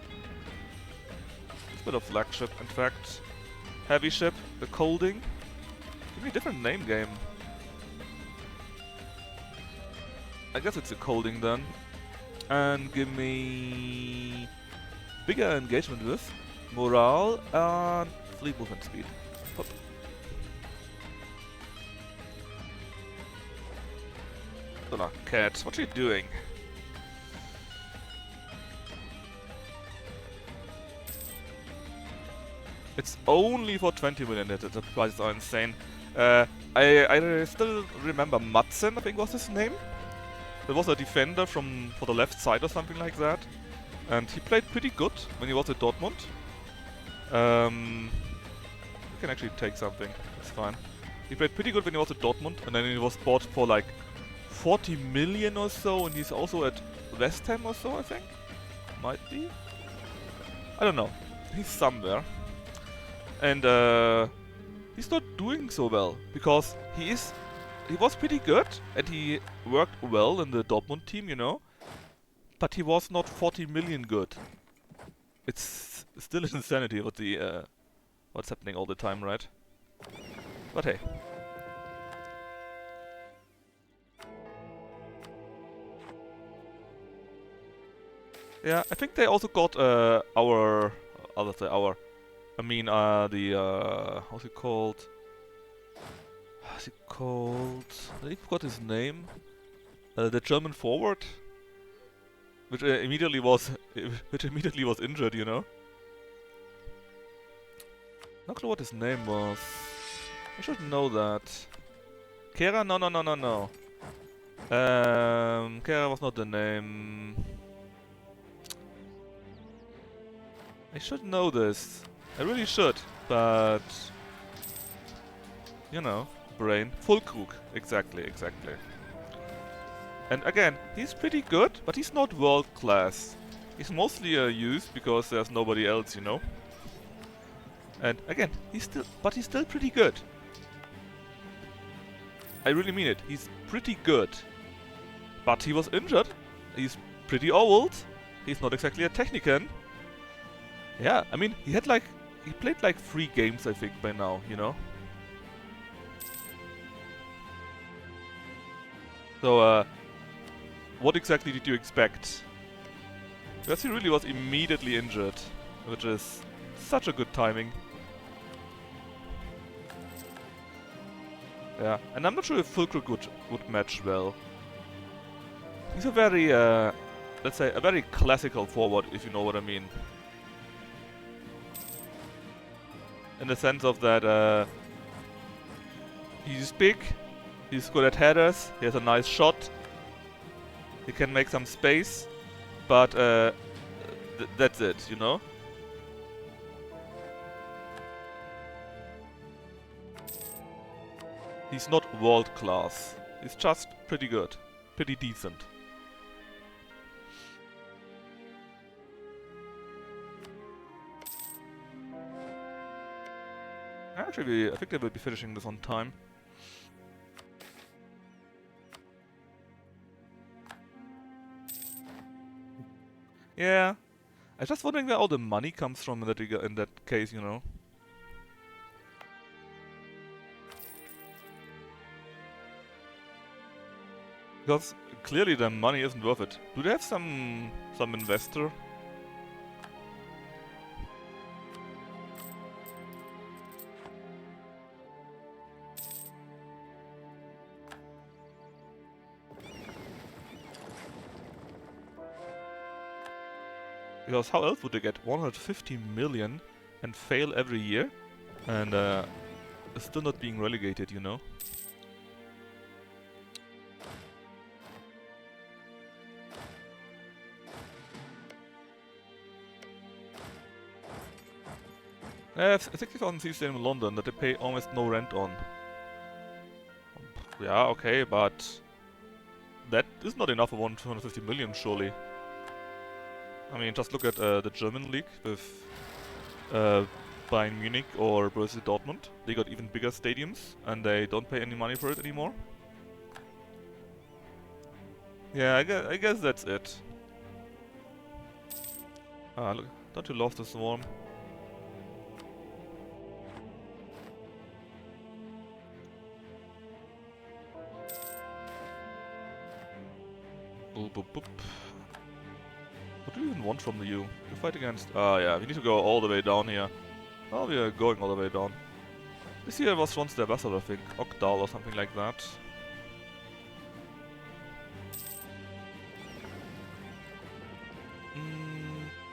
It's a bit of flagship, in fact. Heavy ship, the Colding. Give me a different name game. I guess it's a Colding then. And give me bigger engagement with morale and fleet movement speed. Hop. Hola, cat, what are you doing? It's only for 20 million, the prices are insane. I still remember Madsen, I think was his name. There was a defender for the left side or something like that. And he played pretty good when he was at Dortmund. You can actually take something, it's fine. He played pretty good when he was at Dortmund, and then he was bought for like 40 million or so, and he's also at West Ham or so, I think. Might be. I don't know. He's somewhere. And he's not doing so well, because he was pretty good, and he worked well in the Dortmund team, you know. But he was not 40 million good. It's still insanity what what's happening all the time, right? But hey. Yeah, I think they also got how's it called? I forgot his name. The German forward, which immediately was injured, you know. Not clear what his name was. I should know that. Kera? No. Kera was not the name. I should know this. I really should, but You know, brain. Fulkrug. Exactly, exactly. And again, he's pretty good, but he's not world class. He's mostly used because there's nobody else, you know. And again, he's still pretty good. I really mean it. He's pretty good. But he was injured. He's pretty old. He's not exactly a technician. Yeah, I mean, he played like 3 games, I think, by now, you know. So, what exactly did you expect? Because he really was immediately injured, which is such a good timing. Yeah, and I'm not sure if Fulkrug would match well. He's a very, let's say, a very classical forward, if you know what I mean. In the sense of that, he's big, he's good at headers, he has a nice shot, he can make some space, but that's it, you know? He's not world class, he's just pretty good, pretty decent. Actually, I think they will be finishing this on time. Yeah. I was just wondering where all the money comes from in that case, you know. Because clearly the money isn't worth it. Do they have some investor? Because how else would they get 150 million and fail every year? And still not being relegated, you know? I have 60,000 seats in London that they pay almost no rent on. Yeah, okay, but that is not enough for 150 million, surely. I mean, just look at the German league with Bayern Munich or Borussia Dortmund. They got even bigger stadiums, and they don't pay any money for it anymore. Yeah, I guess that's it. Ah, look, don't you love the swarm? Boop, boop, boop. What do you even want from you? You fight against... Ah, yeah, we need to go all the way down here. Well, we are going all the way down. This here was once their vessel, I think. Okdal or something like that.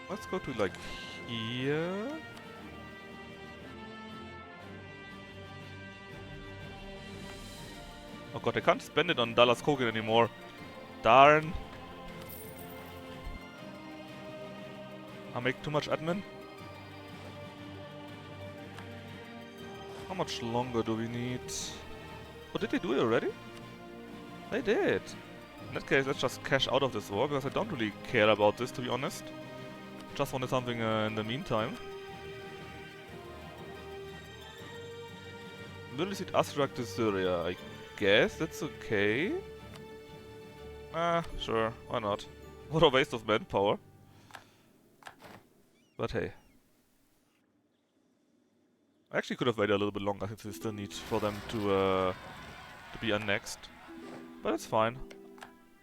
Let's go to, like, here. Oh god, I can't spend it on Dallas Kogan anymore. Darn. I make too much admin. How much longer do we need? Oh, did they do it already? They did. In that case, let's just cash out of this war, because I don't really care about this, to be honest. Just wanted something in the meantime. Millicid Asrak to Syria. I guess that's okay. Sure, why not? What a waste of manpower. But hey. I actually could have waited a little bit longer since we still need for them to be annexed. But it's fine.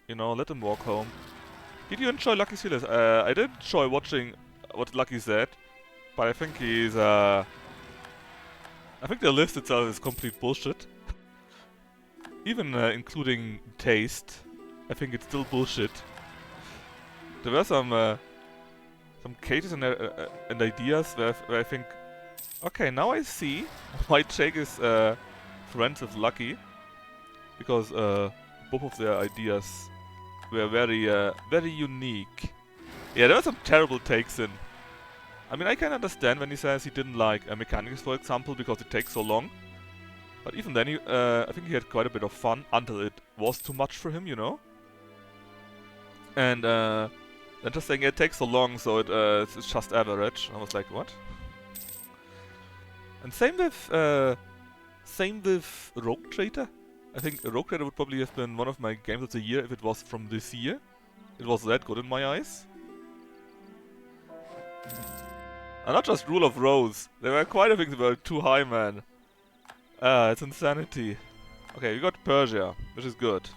You know, let them walk home. Did you enjoy Lucky's healers? I did enjoy watching what Lucky said, but I think he's I think the list itself is complete bullshit. Even including taste, I think it's still bullshit. There were some cases and ideas where I think, okay, now I see why Jake is friends with Lucky, because both of their ideas were very unique. Yeah, there were some terrible takes in. I mean, I can understand when he says he didn't like mechanics, for example, because it takes so long. But even then, I think he had quite a bit of fun until it was too much for him, you know? And then just saying it takes so long, so it's just average. I was like, what? And same with Rogue Trader. I think Rogue Trader would probably have been one of my games of the year if it was from this year. It was that good in my eyes. And not just Rule of Rose. There were quite a few things that were too high, man. It's insanity. Okay, we got Persia, which is good.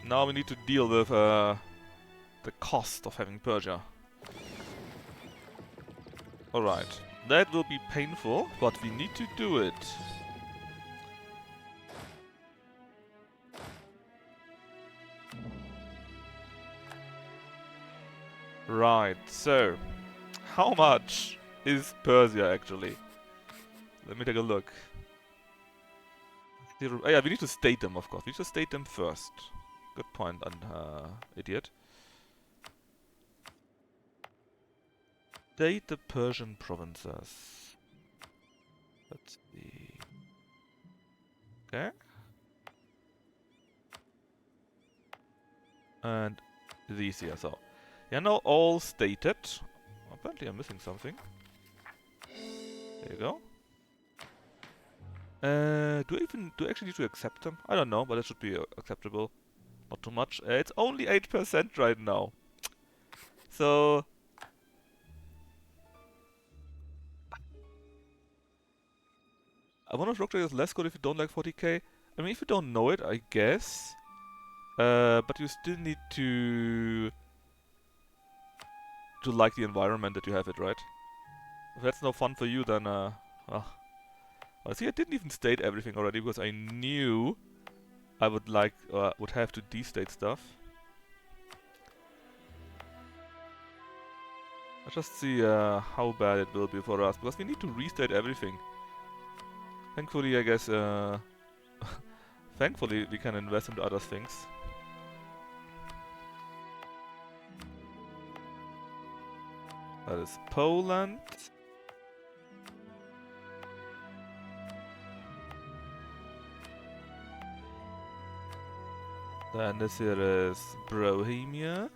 Now we need to deal with the cost of having Persia. Alright. That will be painful, but we need to do it. Right, so how much is Persia actually? Let me take a look. Oh yeah, we need to state them, of course. We need to state them first. Good point, idiot. State the Persian provinces. Let's see. Okay. And these here, so. Yeah, now all stated. Apparently I'm missing something. There you go. Do I actually need to accept them? I don't know, but it should be acceptable. Not too much. It's only 8% right now. So... I wonder if Rock Trader is less good if you don't like 40k. I mean, if you don't know it, I guess. But you still need to like the environment that you have it, right? If that's no fun for you, then well, see, I didn't even state everything already because I knew I would have to destate stuff. Let's just see how bad it will be for us, because we need to restate everything. Thankfully, I guess, thankfully we can invest into other things. That is Poland. Then this here is Bohemia.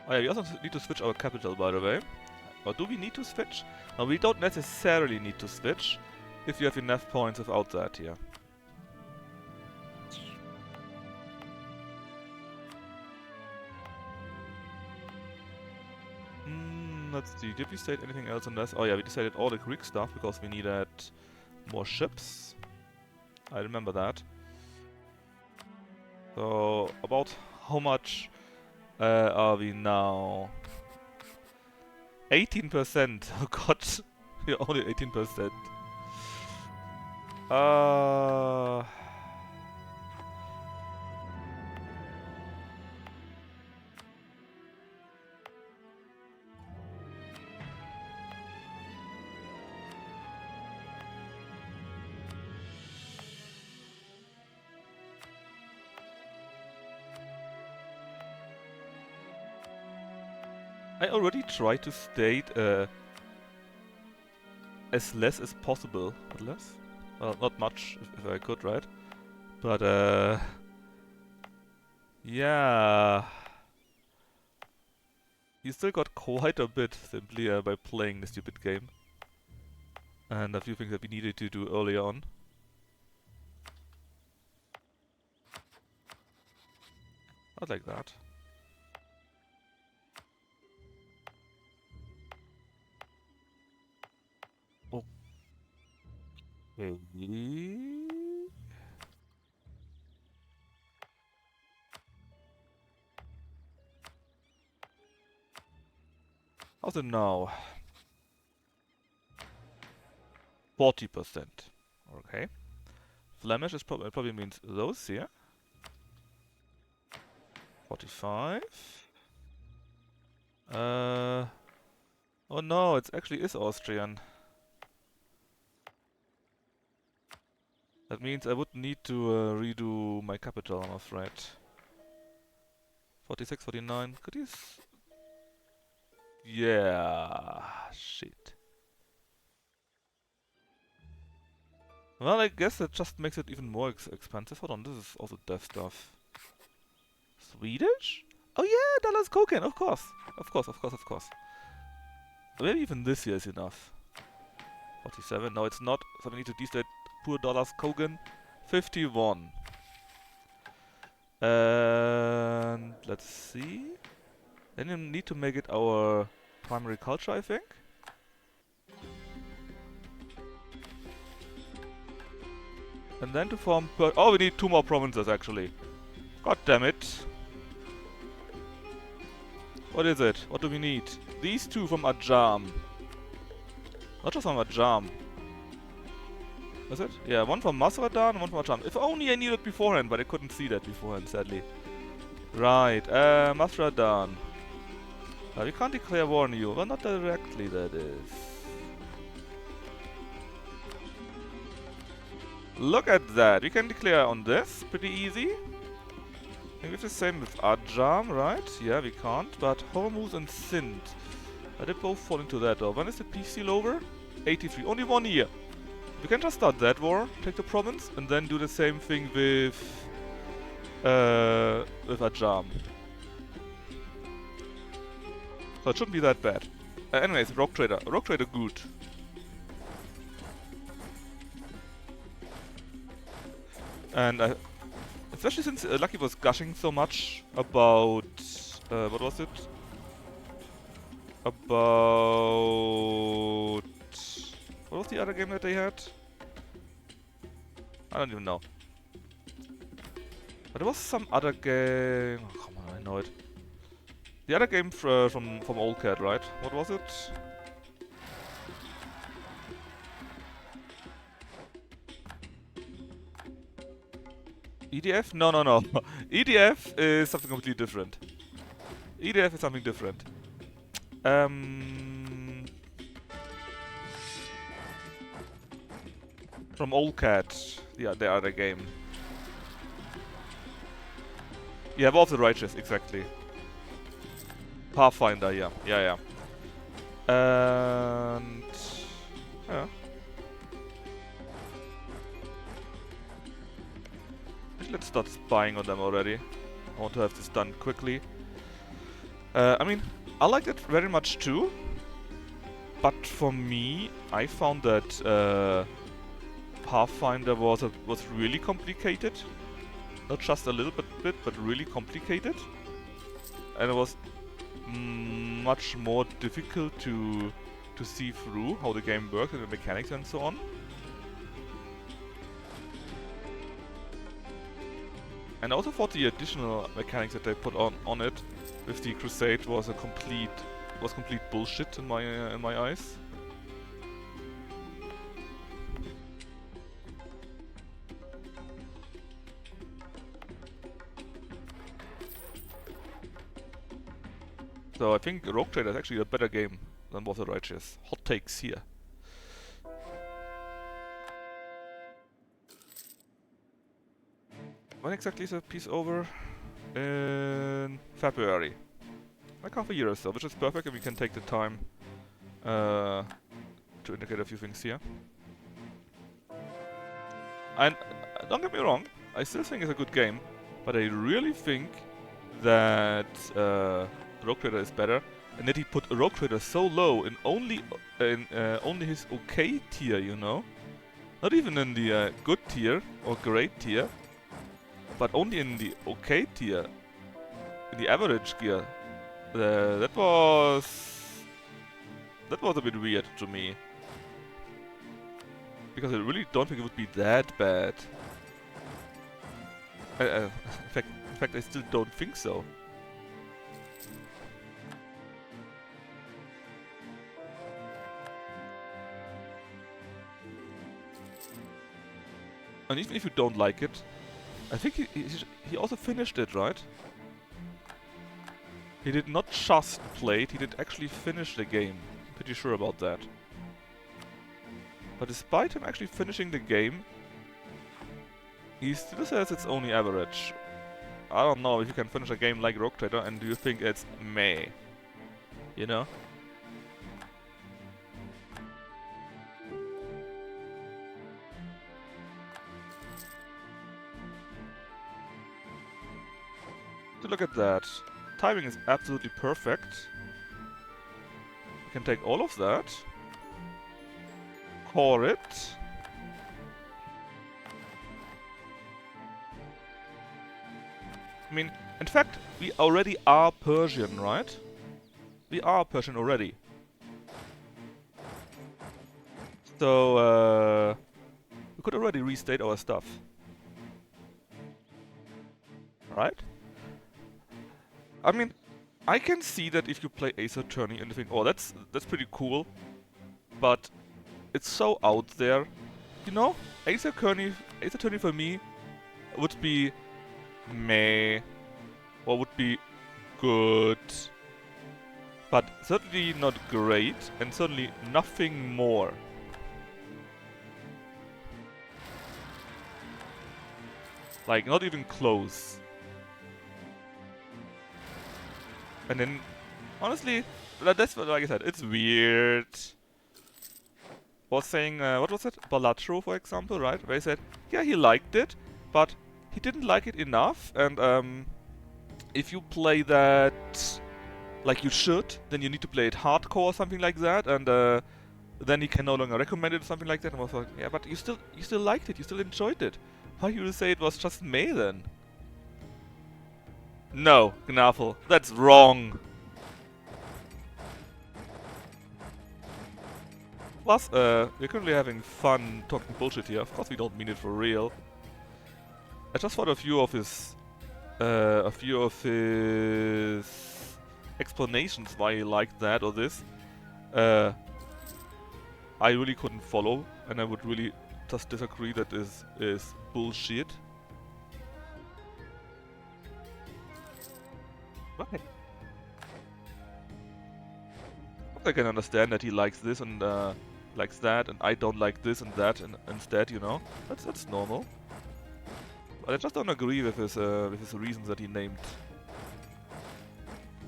Oh yeah, we also need to switch our capital, by the way. Or do we need to switch? No, we don't necessarily need to switch if you have enough points without that here. Let's see, did we state anything else on this? Oh yeah, we decided all the Greek stuff because we needed more ships. I remember that. So, about how much are we now? 18%! Oh god, we're only 18%. I already tried to state as less as possible. But less? Well, not much, if I could, right? But, yeah... You still got quite a bit simply by playing the stupid game. And a few things that we needed to do early on. Not like that. Okay. How's it now? 40%. Okay. Flemish is probably means those here. 45. Oh no, it actually is Austrian. That means I would need to redo my capital, I'm afraid. 46, 49. Could you? Yeah. Shit. Well, I guess that just makes it even more expensive. Hold on, this is also dev stuff. Swedish? Oh yeah, dollars cocaine, of course. Of course, of course, of course. Maybe even this here is enough. 47, no it's not. So we need to destate poor dollars Kogan. 51. And let's see. Then you need to make it our primary culture, I think. And then to form oh, we need 2 more provinces actually. God damn it. What is it? What do we need? These 2 from Ajam. Not just from Ajam. Was it? Yeah, 1 from Masradan and 1 from Ajam. If only I knew it beforehand, but I couldn't see that beforehand, sadly. Right, Masradan. We can't declare war on you. Well, not directly, that is. Look at that. We can declare on this. Pretty easy. I think it's the same with Ajam, right? Yeah, we can't. But Hormuz and Sindh. They both fall into that though. When is the peace seal over? 83. Only 1 year. We can just start that war, take the province, and then do the same thing with Ajam. So it shouldn't be that bad. Anyways, Rogue Trader. Rogue Trader good. And especially since Lucky was gushing so much about... what was it? About... What was the other game that they had? I don't even know. But there was some other game... Oh, come on, I know it. The other game from Old Cat, right? What was it? EDF? No, no, no. EDF is something completely different. EDF is something different. From Old Cat, yeah, the other game. Yeah, War of the Righteous, exactly. Pathfinder, yeah, yeah, yeah. And yeah. Let's start spying on them already. I want to have this done quickly. I mean, I liked it very much too. But for me, I found that Pathfinder was really complicated. Not just a little bit, but really complicated. And it was much more difficult to see through how the game works and the mechanics and so on. And I also thought the additional mechanics that they put on it with the Crusade was complete bullshit in my eyes. So I think Rogue Trader is actually a better game than War of the Righteous. Hot takes here. When exactly is the piece over? In February. Like half a year or so, which is perfect, and we can take the time to indicate a few things here. And don't get me wrong, I still think it's a good game, but I really think that Rogue Trader is better, and that he put Rogue Trader so low in only his okay tier, you know, not even in the good tier or great tier, but only in the okay tier, in the average gear. That was a bit weird to me, because I really don't think it would be that bad. In fact, I still don't think so. And even if you don't like it, I think he also finished it, right? He did not just play it, he did actually finish the game. Pretty sure about that. But despite him actually finishing the game, he still says it's only average. I don't know if you can finish a game like Rogue Trader and do you think it's meh? You know? Look at that. Timing is absolutely perfect. We can take all of that. Core it. I mean, in fact, we already are Persian, right? We are Persian already. So, we could already restate our stuff. Right? I mean, I can see that if you play Ace Attorney and you think, oh, that's pretty cool, but it's so out there. You know, Ace Attorney for me would be meh, or would be good, but certainly not great, and certainly nothing more. Like, not even close. And then, honestly, that's what, like I said, it's weird. Was saying, what was it? Balatro, for example, right? Where he said, yeah, he liked it, but he didn't like it enough, and if you play that like you should, then you need to play it hardcore or something like that, and then he can no longer recommend it or something like that. And I was like, yeah, but you still liked it, you still enjoyed it. Why you say it was just meh then? No, Gnafel, that's wrong. Plus, we're currently having fun talking bullshit here. Of course we don't mean it for real. I just thought a few of his explanations why he liked that or this, I really couldn't follow, and I would really just disagree that this is bullshit. Right. I can understand that he likes this and likes that, and I don't like this and that, and instead, you know, that's normal. But I just don't agree with his reasons that he named.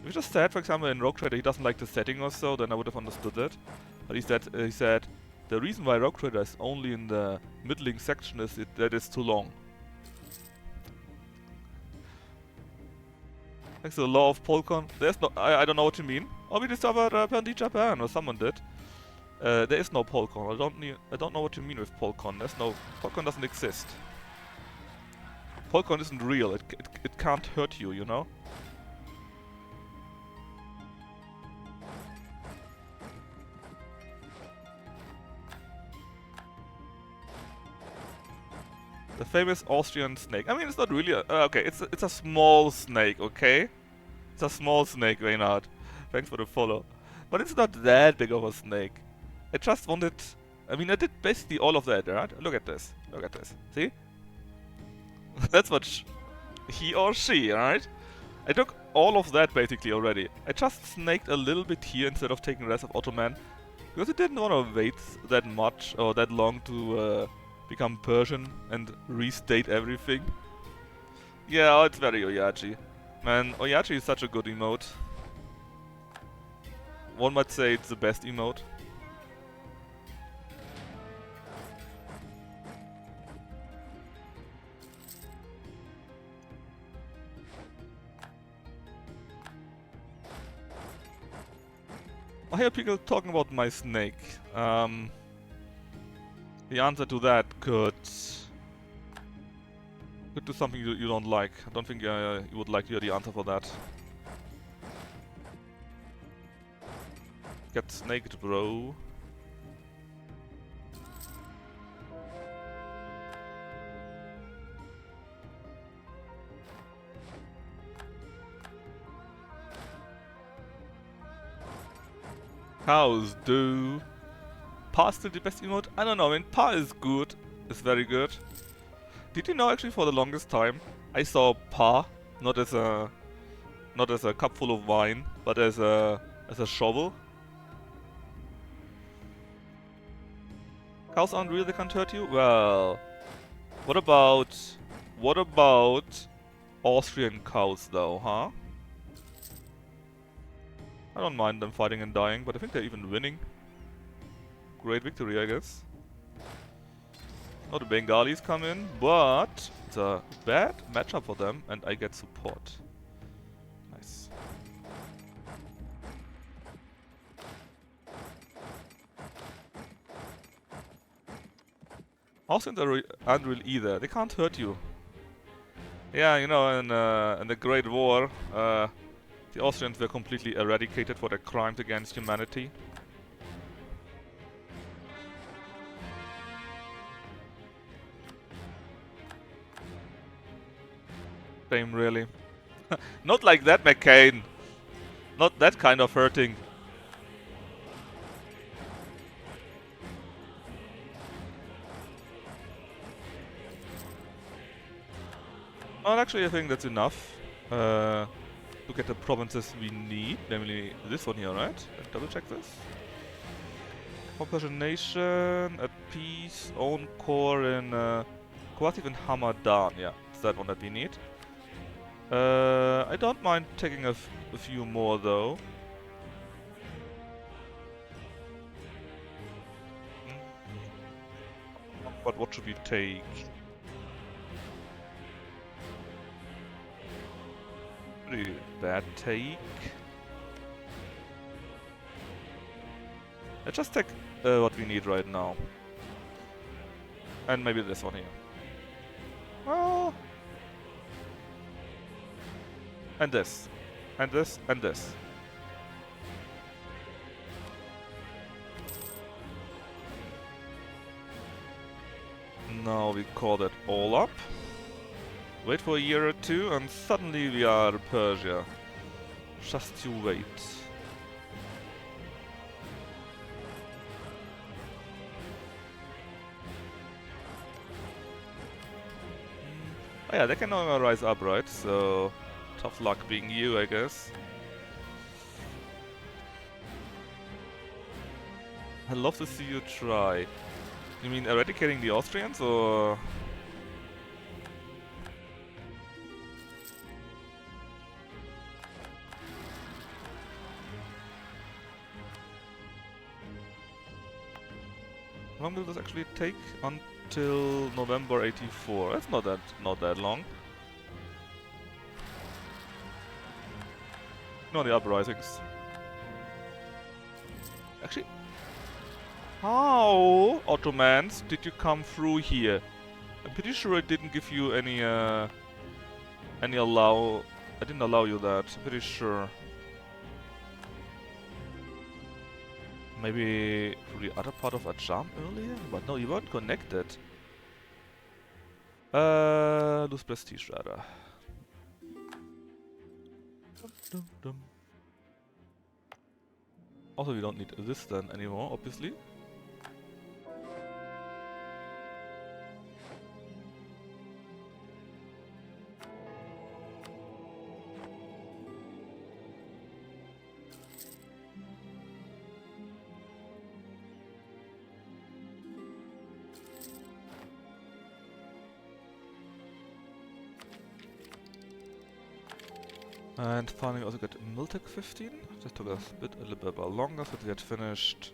If he just said, for example, in Rogue Trader he doesn't like the setting or so, then I would have understood that. But he said the reason why Rogue Trader is only in the middling section is that it's too long. Thanks to the law of Polcon, there's no. I don't know what you mean. Or we discovered apparently Japan, or someone did. There is no Polcon. I don't know what you mean with Polcon. Polcon doesn't exist. Polcon isn't real. It can't hurt you, you know. The famous Austrian snake. I mean, it's not really okay, it's a small snake, okay? It's a small snake, Reynard. Thanks for the follow. But it's not that big of a snake. I just wanted... I mean, I did basically all of that, right? Look at this. Look at this. See? That's what he or she, right? I took all of that basically already. I just snaked a little bit here instead of taking Rise of Ottoman. Because I didn't want to wait that much or that long to... become Persian and restate everything. Yeah, oh, it's very Oyachi. Man, Oyachi is such a good emote. One might say it's the best emote. I hear people talking about my snake. The answer to that could do something you don't like. I don't think you would like to hear the answer for that. Get snaked, bro. Cows do. Pa still the best emote? I don't know, I mean, Pa is good. It's very good. Did you know actually for the longest time I saw Pa not as a cup full of wine, but as a shovel? Cows aren't real, they can't hurt you? Well, what about Austrian cows though, huh? I don't mind them fighting and dying, but I think they're even winning. Great victory, I guess. Now the Bengalis come in, but it's a bad matchup for them, and I get support. Austrians aren't real either. They can't hurt you. Yeah, you know, in the Great War, the Austrians were completely eradicated for their crimes against humanity. Shame, really. Not like that, McCain. Not that kind of hurting. Well, actually, I think that's enough to get the provinces we need, namely this one here, right? Let's double check this. Persian nation, a peace, own core in Qatif and Hamadan. Yeah, it's that one that we need. I don't mind taking a few more though. But what should we take? Pretty bad take. Let's just take what we need right now. And maybe this one here. Well... And this. And this. And this. Now we call that all up. Wait for a year or two and suddenly we are Persia. Just you wait. Oh yeah, they can now rise up, right? So, tough luck being you, I guess. I'd love to see you try. You mean eradicating the Austrians, or...? How long will this actually take? Until November 84. That's not that long. No, the uprisings. Actually, how, Ottomans, did you come through here? I'm pretty sure I didn't give you any allow. I didn't allow you that. I'm pretty sure. Maybe through the other part of Ajam earlier? But no, you weren't connected. Lose prestige rather. Also, we don't need this then anymore, obviously. And finally also got Miltech 15. This took us a little bit longer so we had finished.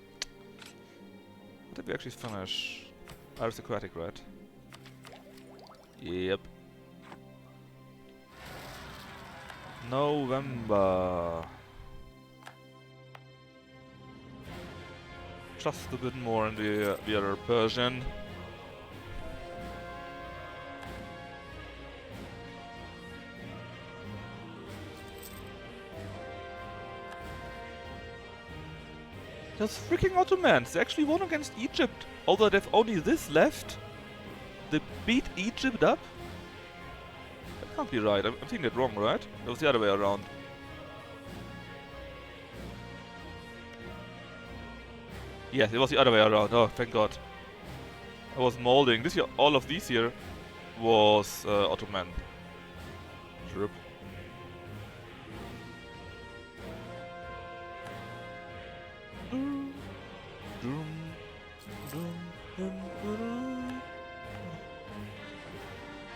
What did we actually finish? Aristocratic, right? Yep. November. Just a bit more in the other Persian. Those freaking Ottomans, they actually won against Egypt. Although they've only this left. They beat Egypt up? That can't be right. I'm thinking it wrong, right? It was the other way around. Yes, it was the other way around. Oh, thank God. I was molding. This year, all of these here was Ottoman. Sure.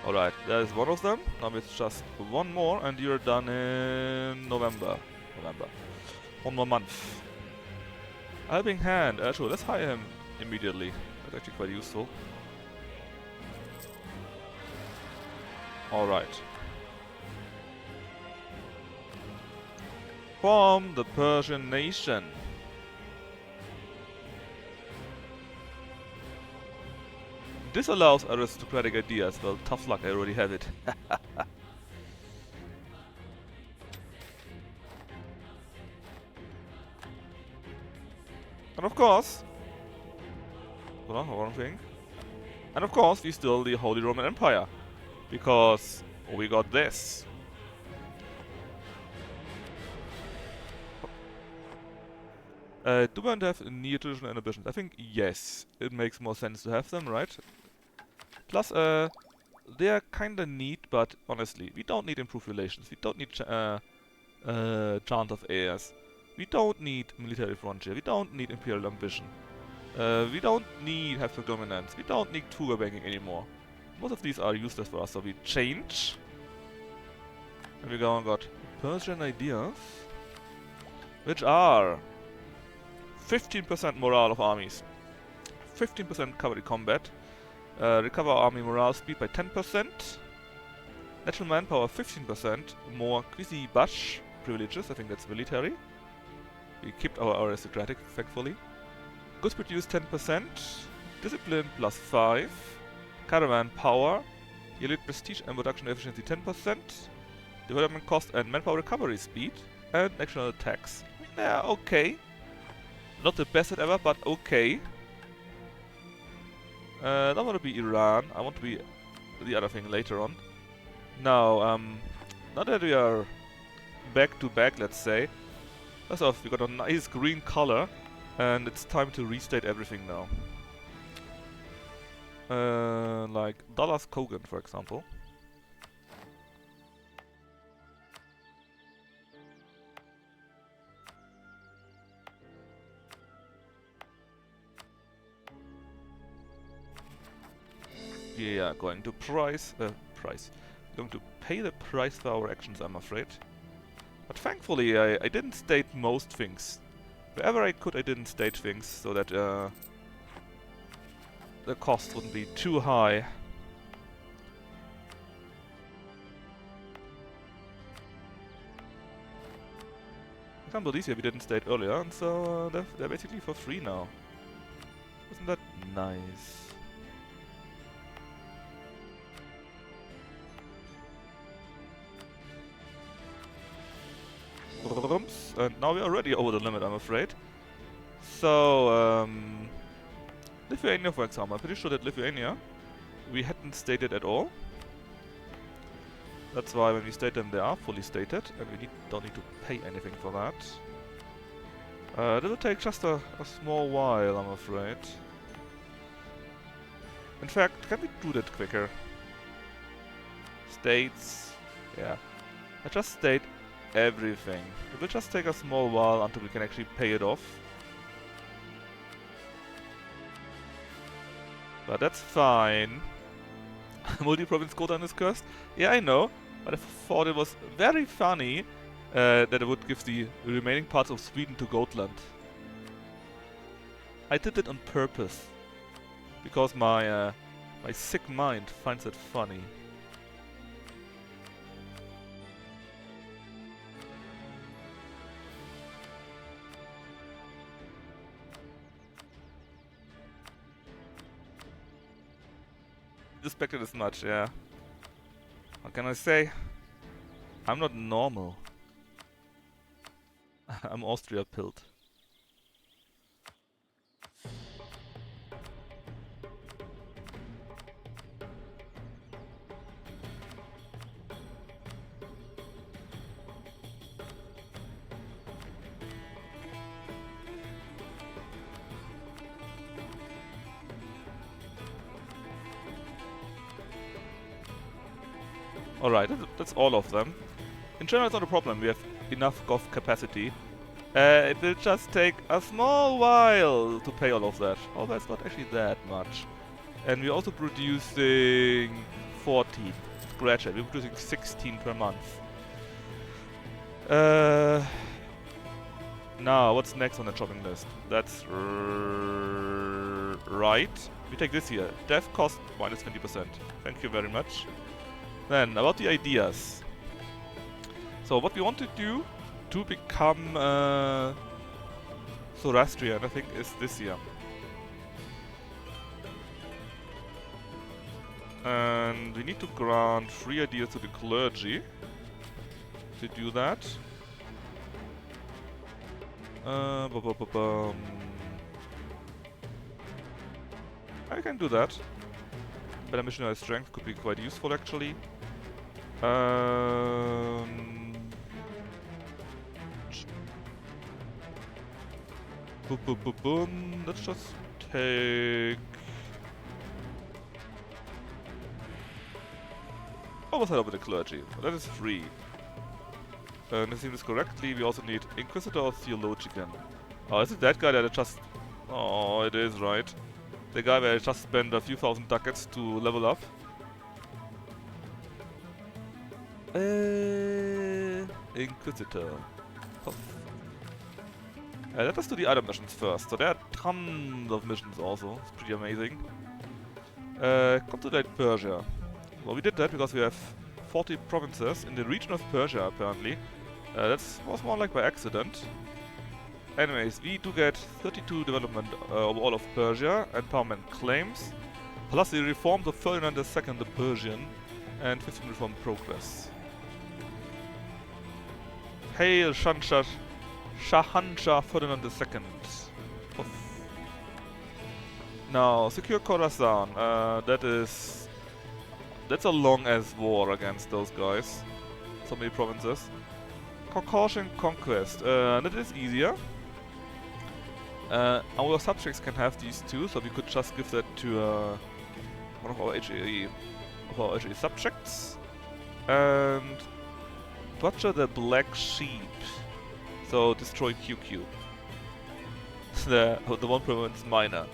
Alright, there's one of them. Now it's just one more and you're done in November. 1 more month. Helping hand. Sure, let's hire him immediately. That's actually quite useful. Alright. From the Persian nation. disallows aristocratic ideas. Well, tough luck, I already have it. And of course... Hold on, one thing. And of course, we still the Holy Roman Empire. Because we got this. Do we have neo-traditional inhibitions? I think yes. It makes more sense to have them, right? Plus, they are kinda neat, but honestly, we don't need improved relations. We don't need chant of heirs. We don't need military frontier. We don't need imperial ambition. We don't need Habsburg dominance. We don't need Tuga banking anymore. Most of these are useless for us, so we change. And we go and got Persian ideas, which are 15% morale of armies, 15% cavalry combat, recover army morale speed by 10%, natural manpower 15%, more quasi-bash privileges, I think that's military. We kept our aristocratic, thankfully. Goods produced 10%, discipline plus 5, caravan power, elite prestige and production efficiency 10%, development cost and manpower recovery speed, and national tax. Yeah, okay. Not the best ever, but okay. I don't want to be Iran, I want to be the other thing later on. Now, now that we are back to back, let's say, first off, we got a nice green color, and it's time to restate everything now. Like Dallas Kogan, for example. We are going to going to pay the price for our actions, I'm afraid. But thankfully, I didn't state most things. Wherever I could, I didn't state things, so that the cost wouldn't be too high. For example, these here we didn't state earlier, and so they're basically for free now. Isn't that nice? And now we're already over the limit, I'm afraid. So, Lithuania, for example. I'm pretty sure that Lithuania we hadn't stated at all. That's why when we state them, they are fully stated, and we don't need to pay anything for that. This will take just a small while, I'm afraid. In fact, can we do that quicker? States. Yeah. I just state everything. It will just take a small while until we can actually pay it off. But that's fine. Multi-province quota is cursed? Yeah, I know. But I thought it was very funny that it would give the remaining parts of Sweden to Gotland. I did it on purpose. Because my my sick mind finds it funny. Expected as much, yeah. What can I say? I'm not normal. I'm Austria pilled. Alright, that's all of them. In general, it's not a problem. We have enough GOV capacity. It will just take a small while to pay all of that. Although it's not actually that much. And we're also producing 14. Gradually, we're producing 16 per month. Now, what's next on the shopping list? That's right. We take this here. Dev cost minus 20%. Thank you very much. Then, about the ideas. So, what we want to do to become ZoroAustrian, I think, is this here. And we need to grant free ideas to the clergy. To do that. I can do that. Better missionary strength could be quite useful actually. Let's just take oversight over the clergy. That is free. And if I see this correctly, we also need Inquisitor or Theologian. Oh, is it that guy that I just... Oh, it is, right. The guy where I just spent a few thousand ducats to level up. Inquisitor. Let us do the other missions first. So there are tons of missions also. It's pretty amazing. Consolidate Persia. Well, we did that because we have 40 provinces in the region of Persia, apparently. That was more like by accident. Anyways, we do get 32 development over all of Persia, empowerment claims, plus the reforms of Ferdinand II the Persian, and 15 reform progress. Hail Shahanshah Ferdinand II. Now, secure Khorasan. That's a long-ass war against those guys. So many provinces. Caucasian Conquest. That is easier. Our subjects can have these too, so we could just give that to one of our HAE subjects. And butcher the Black Sheep. So destroy QQ. the one province minor.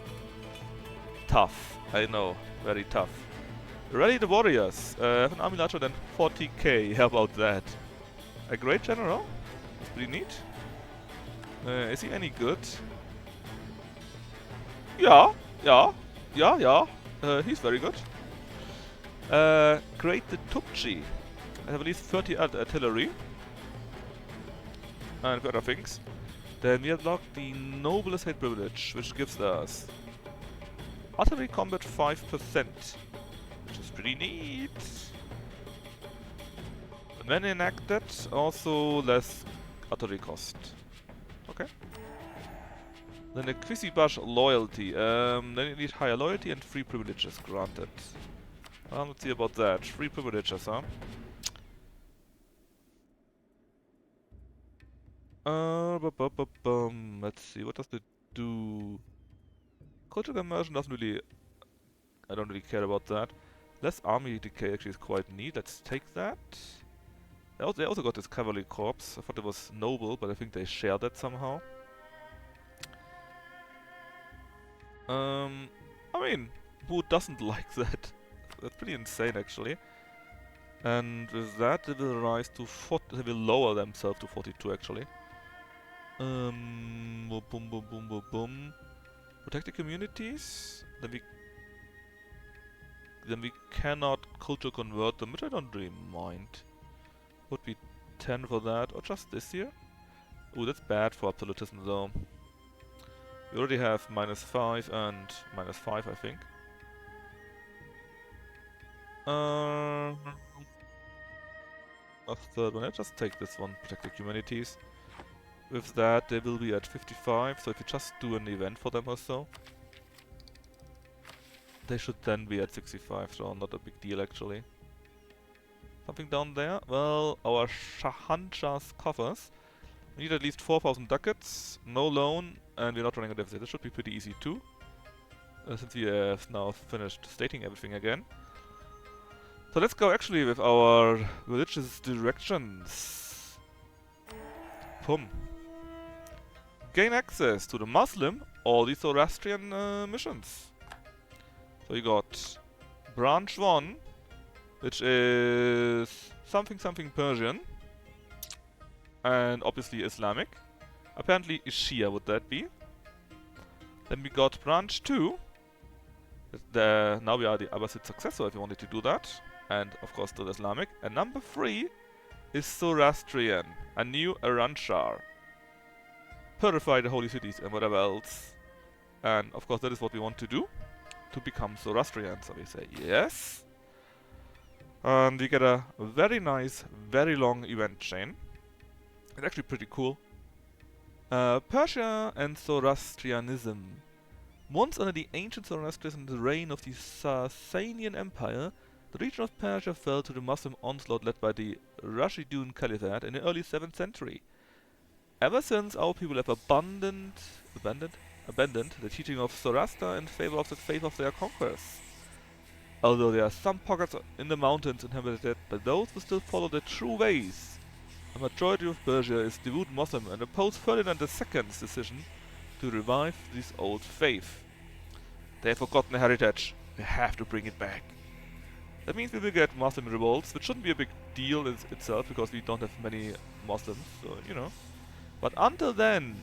Tough, I know, very tough. Rally the warriors. Have an army larger than 40k. How about that? A great general. That's pretty neat. Is he any good? Yeah. He's very good. Create the Tukchi. I have at least 30 artillery. And a few other things. Then we unlock the Noble Estate Privilege, which gives us artillery combat 5%, which is pretty neat. When enacted, also less artillery cost. Okay. Then the Quisibash loyalty. Then you need higher loyalty and free privileges granted. Let's see about that. Free privileges, huh? Let's see, what does it do? Cultural immersion doesn't really... I don't really care about that. Less army decay actually is quite neat. Let's take that. They also got this cavalry corps. I thought it was noble, but I think they share that somehow. I mean, who doesn't like that? That's pretty insane actually. And with that, they will rise to they will lower themselves to 42 actually. Boom. Protect the communities. Then we cannot culture convert them, which I don't really mind. Would be 10 for that, or just this here? Ooh, that's bad for absolutism though. We already have -5 and -5, I think. A third one. Let's just take this one, protect the humanities. With that, they will be at 55, so if you just do an event for them or so, they should then be at 65, so not a big deal actually. Something down there? Well, our Shahanshah's coffers. We need at least 4,000 ducats, no loan, and we're not running a deficit. This should be pretty easy too, since we have now finished stating everything again. So let's go actually with our religious directions. Pum. Gain access to the Muslim or the Zoroastrian missions. So you got branch 1, which is something Persian, and obviously Islamic. Apparently Shia would that be. Then we got branch 2. Now we are the Abbasid successor if you wanted to do that. And of course still Islamic. And number 3 is Zoroastrian, a new Aranshar. Purify the holy cities and whatever else. And of course that is what we want to do, to become Zoroastrians. So we say yes. And we get a very nice, very long event chain. It's actually pretty cool. Persia and Zoroastrianism. Once under the ancient Zoroastrians and the reign of the Sasanian Empire, the region of Persia fell to the Muslim onslaught led by the Rashidun Caliphate in the early 7th century. Ever since, our people have abandoned the teaching of Zoroaster in favor of the faith of their conquerors. Although there are some pockets in the mountains inhabited by those who still follow the true ways, a majority of Persia is devout Muslim and oppose Ferdinand II's decision to revive this old faith. They have forgotten the heritage. We have to bring it back. That means we will get Muslim revolts, which shouldn't be a big deal in itself because we don't have many Muslims, so you know. But until then,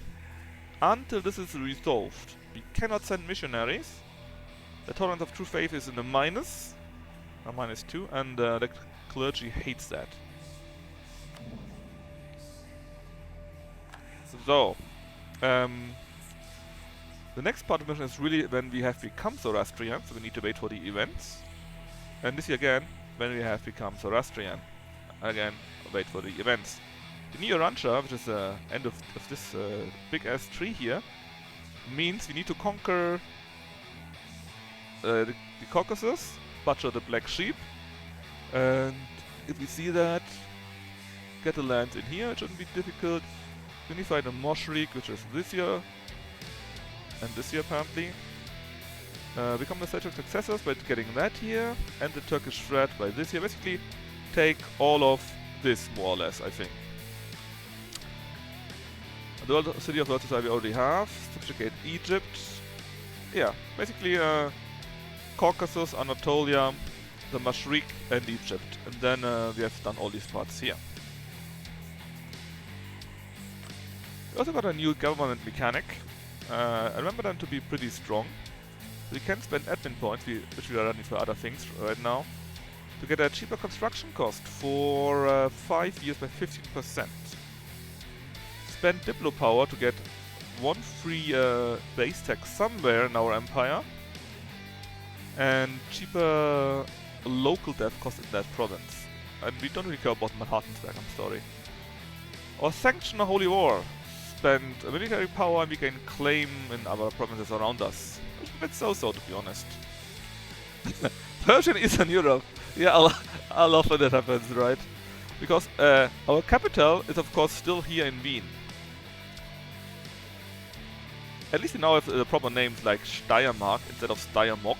until this is resolved, we cannot send missionaries. The tolerance of true faith is in the minus, -2, and the clergy hates that. So, the next part of the mission is really when we have become Zoroastrian, so we need to wait for the events. And this year again, when we have become Zoroastrian, again, wait for the events. The Neo Rancha, which is the end of this big ass tree here, means we need to conquer the Caucasus, butcher the black sheep, and if we see that, get the lands in here, it shouldn't be difficult. Unify the Moshrik, which is this year, and this year apparently. Become the Seljuk successors by getting that here, and the Turkish threat by this year. Basically, take all of this more or less, I think. The world city of World Society we already have. Subjugate Egypt. Yeah, basically Caucasus, Anatolia, the Mashriq, and Egypt. And then we have done all these parts here. We also got a new government mechanic. I remember them to be pretty strong. We can spend admin points, which we are running for other things right now, to get a cheaper construction cost for 5 years by 15%. Spend Diplo power to get 1 free base tech somewhere in our empire, and cheaper local dev cost in that province. And we don't really care about Manhattans, I'm sorry. Or sanction a holy war. Spend a military power and we can claim in other provinces around us. Which is a bit so-so, to be honest. Persian Eastern Europe. Yeah, I love when that happens, right? Because our capital is of course still here in Wien. At least we now have the proper names like Steiermark instead of Steiermark.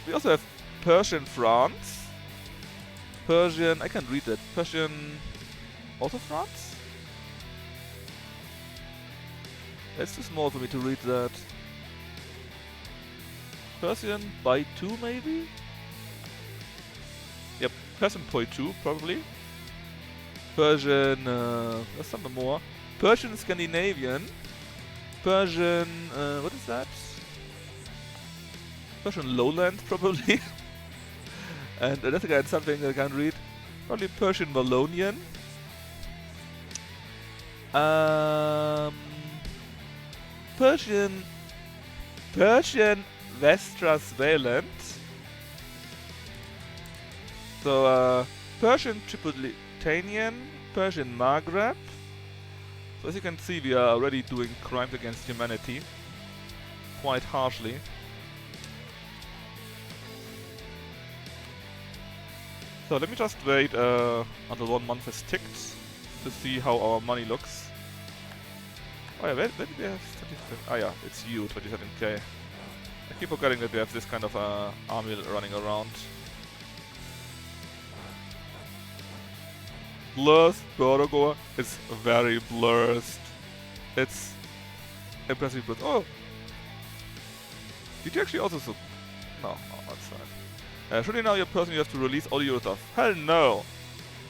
We also have Persian France. Persian, I can't read that. Persian, also France? It's too small for me to read that. Persian by 2 maybe? Yep, Persian by 2 probably. Persian, there's something more. Persian Scandinavian. Persian, what is that? Persian Lowland probably. And that's again something I can't read. Probably Persian Wallonian. Persian Westphalian. So Persian Tripolitanian, Persian Maghreb. So as you can see, we are already doing crimes against humanity quite harshly. So let me just wait until 1 month is ticked to see how our money looks. Oh yeah, where did we have 27? Ah yeah, it's you, 27k. I keep forgetting that we have this kind of army running around. Blurst Borogor is very blurst. It's impressive, but oh! Did you actually also no, that's fine. Surely now you're a person you have to release all your stuff. Hell no!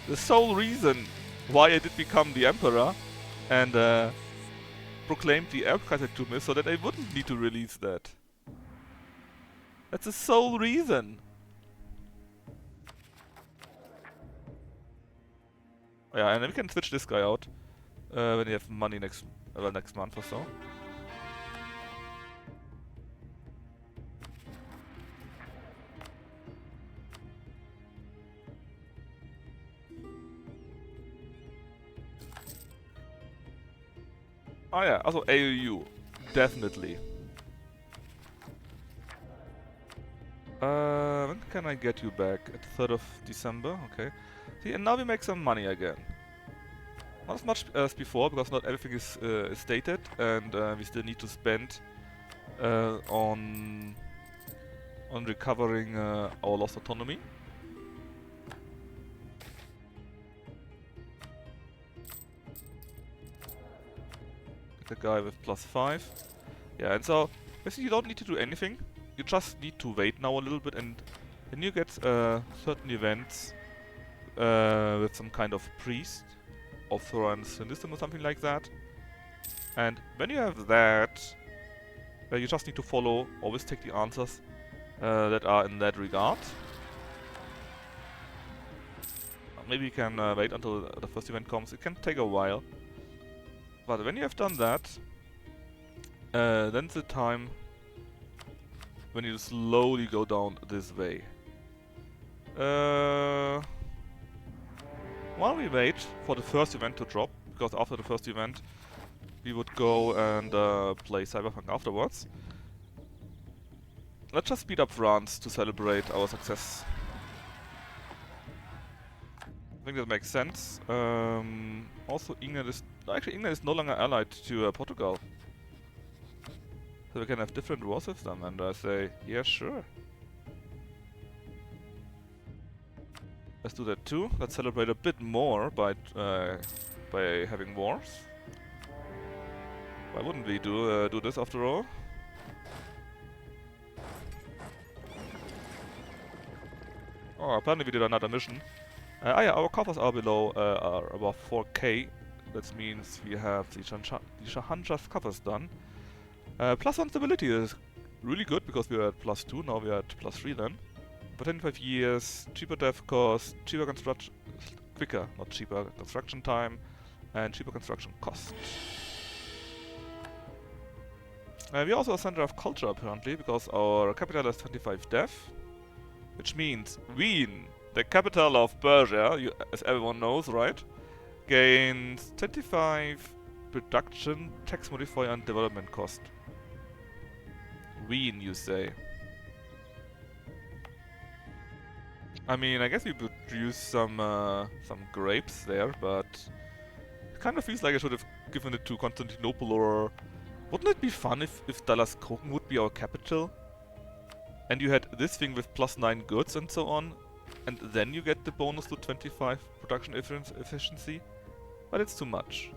The sole reason why I did become the Emperor and proclaimed the Erbkaisertum is so that I wouldn't need to release that. That's the sole reason. Yeah, and then we can switch this guy out when you have money next month or so. Oh yeah, also AUU. Definitely. When can I get you back? At 3rd of December? Okay. See, and now we make some money again. Not as much as before, because not everything is stated, and we still need to spend on recovering our lost autonomy. The guy with +5. Yeah, and so basically you don't need to do anything. You just need to wait now a little bit, and then you get certain events with some kind of priest of Thoran's system or something like that. And when you have that, you just need to follow, always take the answers that are in that regard. Maybe you can wait until the first event comes. It can take a while. But when you have done that, then's the time when you slowly go down this way. While we wait for the first event to drop, because after the first event we would go and play Cyberpunk afterwards. Let's just speed up France to celebrate our success. I think that makes sense. Also, England is no longer allied to Portugal, so we can have different wars with them. And I say, yeah, sure. Let's do that too. Let's celebrate a bit more by having wars. Why wouldn't we do this after all? Oh, apparently we did another mission. Yeah, our coffers are below, are above 4k. That means we have the Shahanjas coffers done. +1 stability is really good because we were at +2, now we are at +3 then. For 25 years, cheaper dev cost, cheaper construction, quicker, not cheaper, construction time, and cheaper construction cost. We are also a center of culture apparently, because our capital has 25 dev, which means Wien, the capital of Persia, as everyone knows, right, gains 25 production, tax modifier, and development cost. Wien, you say? I mean, I guess we produce some grapes there, but it kind of feels like I should have given it to Constantinople, or wouldn't it be fun if Dallas Koken would be our capital? And you had this thing with +9 goods and so on, and then you get the bonus to 25 production efficiency? But it's too much.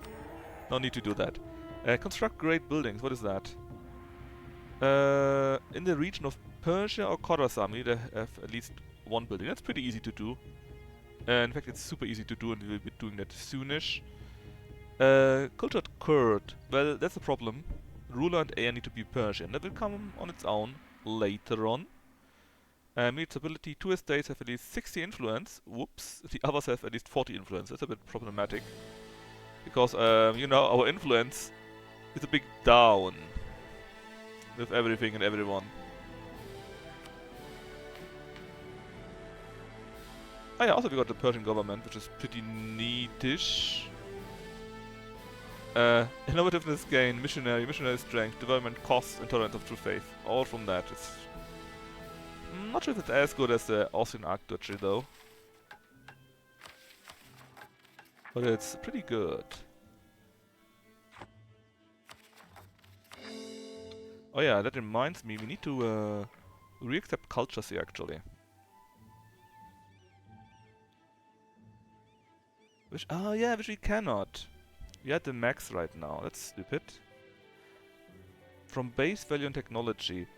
No need to do that. Construct great buildings, what is that? In the region of Persia or Khorasan, we need to have at least one building. That's pretty easy to do. In fact, it's super easy to do, and we'll be doing that soonish. Cultured Kurd. Well, that's a problem. Ruler and heir need to be Persian. That will come on its own later on. Meets ability, 2 estates have at least 60 influence. Whoops. The others have at least 40 influence. That's a bit problematic. Because, you know, our influence is a big down with everything and everyone. Oh yeah, also we got the Persian government, which is pretty neatish. Innovativeness gain, missionary strength, development costs, and tolerance of true faith. All from that. It's not sure if it's as good as the Austrian Archduchy though. But it's pretty good. Oh yeah, that reminds me, we need to re-accept cultures here actually. Which, oh yeah, which we cannot. We are at the max right now, that's stupid. From base value and technology.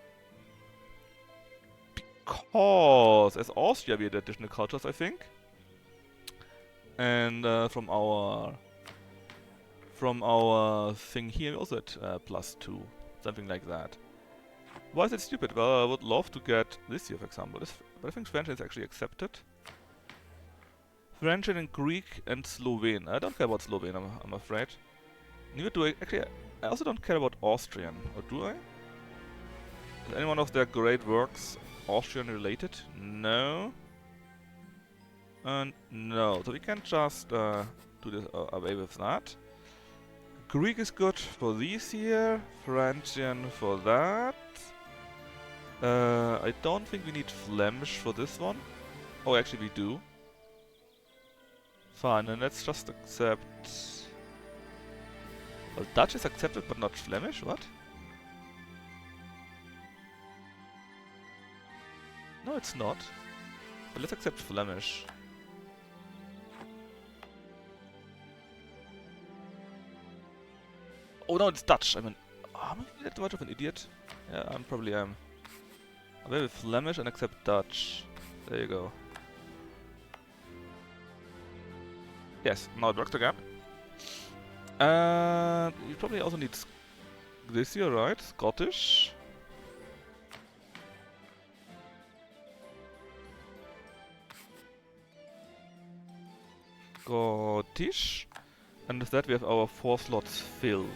Because as Austria we had additional cultures, I think. And from our thing here we also had +2. Something like that. Why is it stupid? Well, I would love to get this here, for example. But I think French is actually accepted. French and Greek and Slovene. I don't care about Slovene, I'm afraid. Neither do I. Actually, I also don't care about Austrian. Or do I? Is any one of their great works Austrian related? No. And no. So we can just do this away with that. Greek is good for these here. Frisian for that. I don't think we need Flemish for this one. Oh, actually we do. Fine, and let's just accept... Well, Dutch is accepted but not Flemish, what? No, it's not. But let's accept Flemish. Oh no, it's Dutch. I mean, am I that much of an idiot? Yeah, I probably am. I'll go with Flemish and accept Dutch. There you go. Yes, now it works again. And you probably also need this here, right? Scottish. Scottish. And with that we have our 4 slots filled.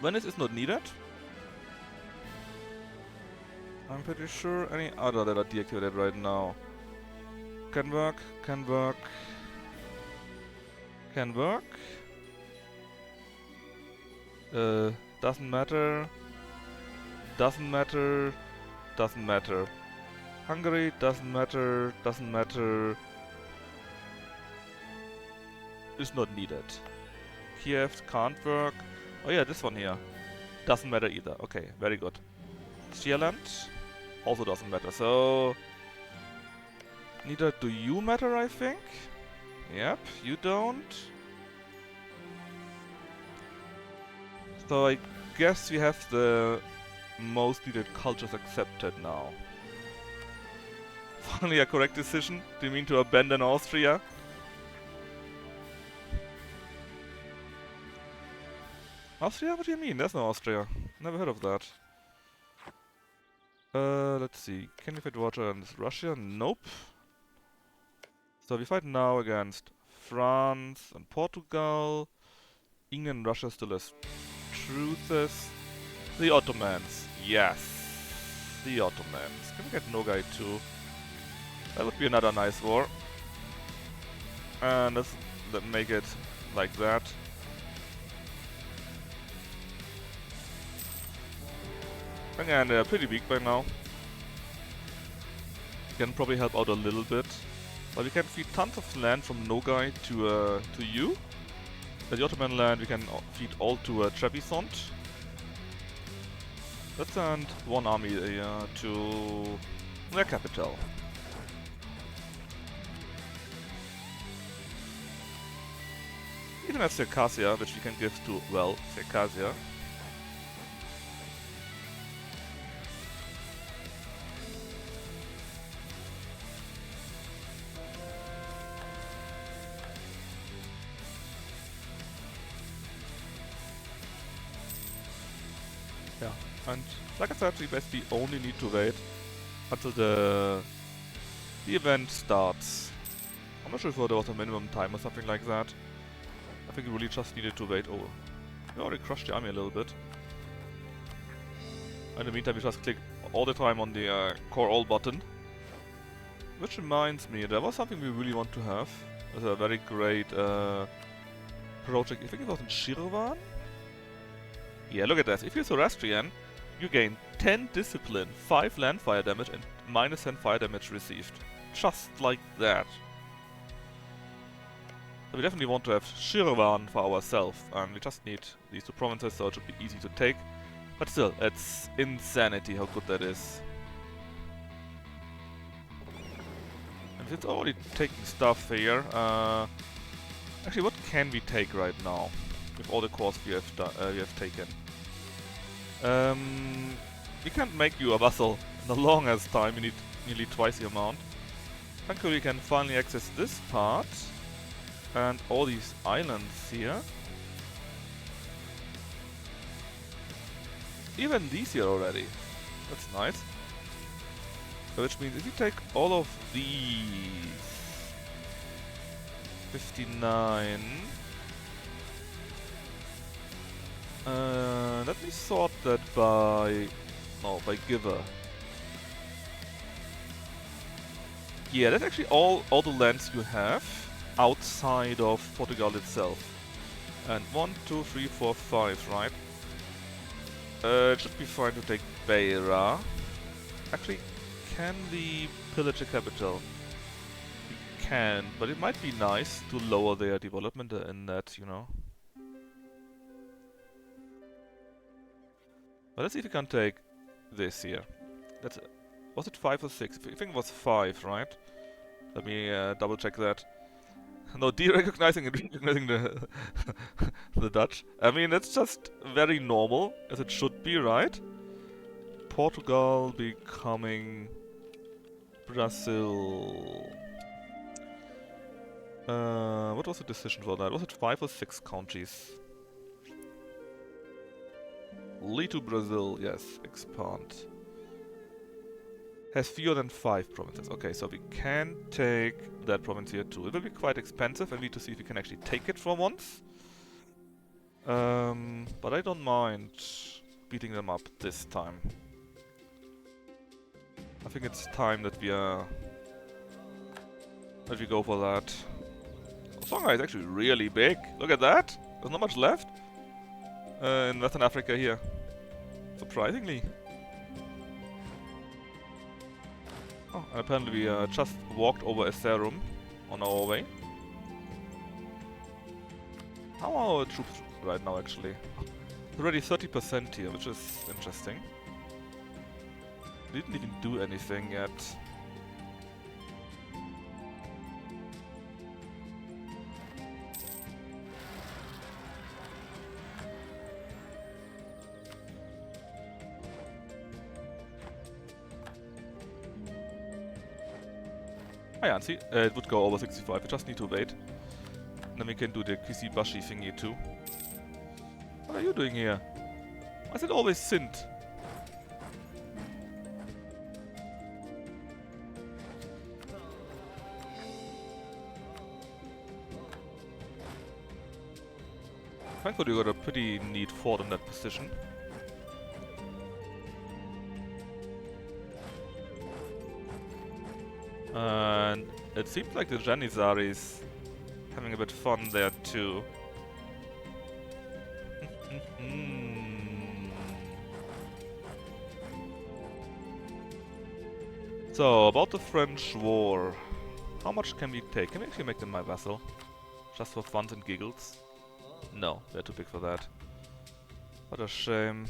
Venice is not needed. I'm pretty sure any other that are deactivated right now. Can work, can work. Can work. Doesn't matter. Doesn't matter. Doesn't matter. Hungary doesn't matter. Doesn't matter. Is not needed. Kiev can't work. Oh yeah, this one here. Doesn't matter either. Okay, very good. Zealand also doesn't matter. So neither do you matter, I think. Yep, you don't. So I guess we have the most needed cultures accepted now. Finally a correct decision. Do you mean to abandon Austria? Austria? What do you mean? There's no Austria. Never heard of that. Let's see. Can we fight water against Russia? Nope. So we fight now against France and Portugal. England and Russia still has truces. The Ottomans. Yes. The Ottomans. Can we get Nogai too? That would be another nice war. And let's make it like that. Again, they're pretty weak by now. We can probably help out a little bit. But we can feed tons of land from Nogai to you. The Ottoman land we can feed all to Trebizond. Let's send one army to their capital. Even have Circassia, which we can give to, well, Circassia. Yeah, and like I said, we basically only need to wait until the event starts. I'm not sure if there was a minimum time or something like that. I think we really just needed to wait. Oh, we already crushed the army a little bit. In the meantime, we just click all the time on the core all button. Which reminds me, there was something we really want to have. There's a very great project. I think it was in Shirvan. Yeah, look at this. If you're Zoroastrian, you gain 10 discipline, 5 land fire damage, and minus 10 fire damage received. Just like that. So we definitely want to have Shirvan for ourselves, and we just need these 2 provinces, so it should be easy to take. But still, it's insanity how good that is. And it's already taking stuff here. Actually, what can we take right now with all the cores we have taken? We can't make you a vassal in the longest time. We need nearly twice the amount. Thankfully, we can finally access this part and all these islands here. Even these here already. That's nice. Which means if you take all of these 59. Let me sort that by giver. Yeah, that's actually all the lands you have. outside of Portugal itself. And 1, 2, 3, 4, 5, right? It should be fine to take Beira. Actually, can we pillage a capital? We can, but it might be nice to lower their development in that, you know. But let's see if we can take this here. That's was it 5 or 6? I think it was 5, right? Let me double check that. No, de-recognizing and recognizing the the Dutch. I mean, it's just very normal, as it should be, right? Portugal becoming Brazil. What was the decision for that? Was it 5 or 6 countries? Lead to Brazil, yes, expand. Has fewer than 5 provinces. Okay, so we can take that province here too. It will be quite expensive, and we need to see if we can actually take it for once. But I don't mind beating them up this time. I think it's time that we go for that. Songhai is actually really big. Look at that. There's not much left in Western Africa here. Surprisingly. Oh, and apparently we just walked over a serum on our way. How are our troops right now, actually? Already 30% here, which is interesting. Didn't even do anything yet. Ah yeah, and see, it would go over 65, we just need to wait. And then we can do the Kisibashi thingy too. What are you doing here? Why is it always Sint? Thankfully you got a pretty neat fort in that position. And it seems like the Janissaries having a bit fun there too. So, about the French war. How much can we take? Can we actually make them my vassal? Just for fun and giggles? No, they're too big for that. What a shame.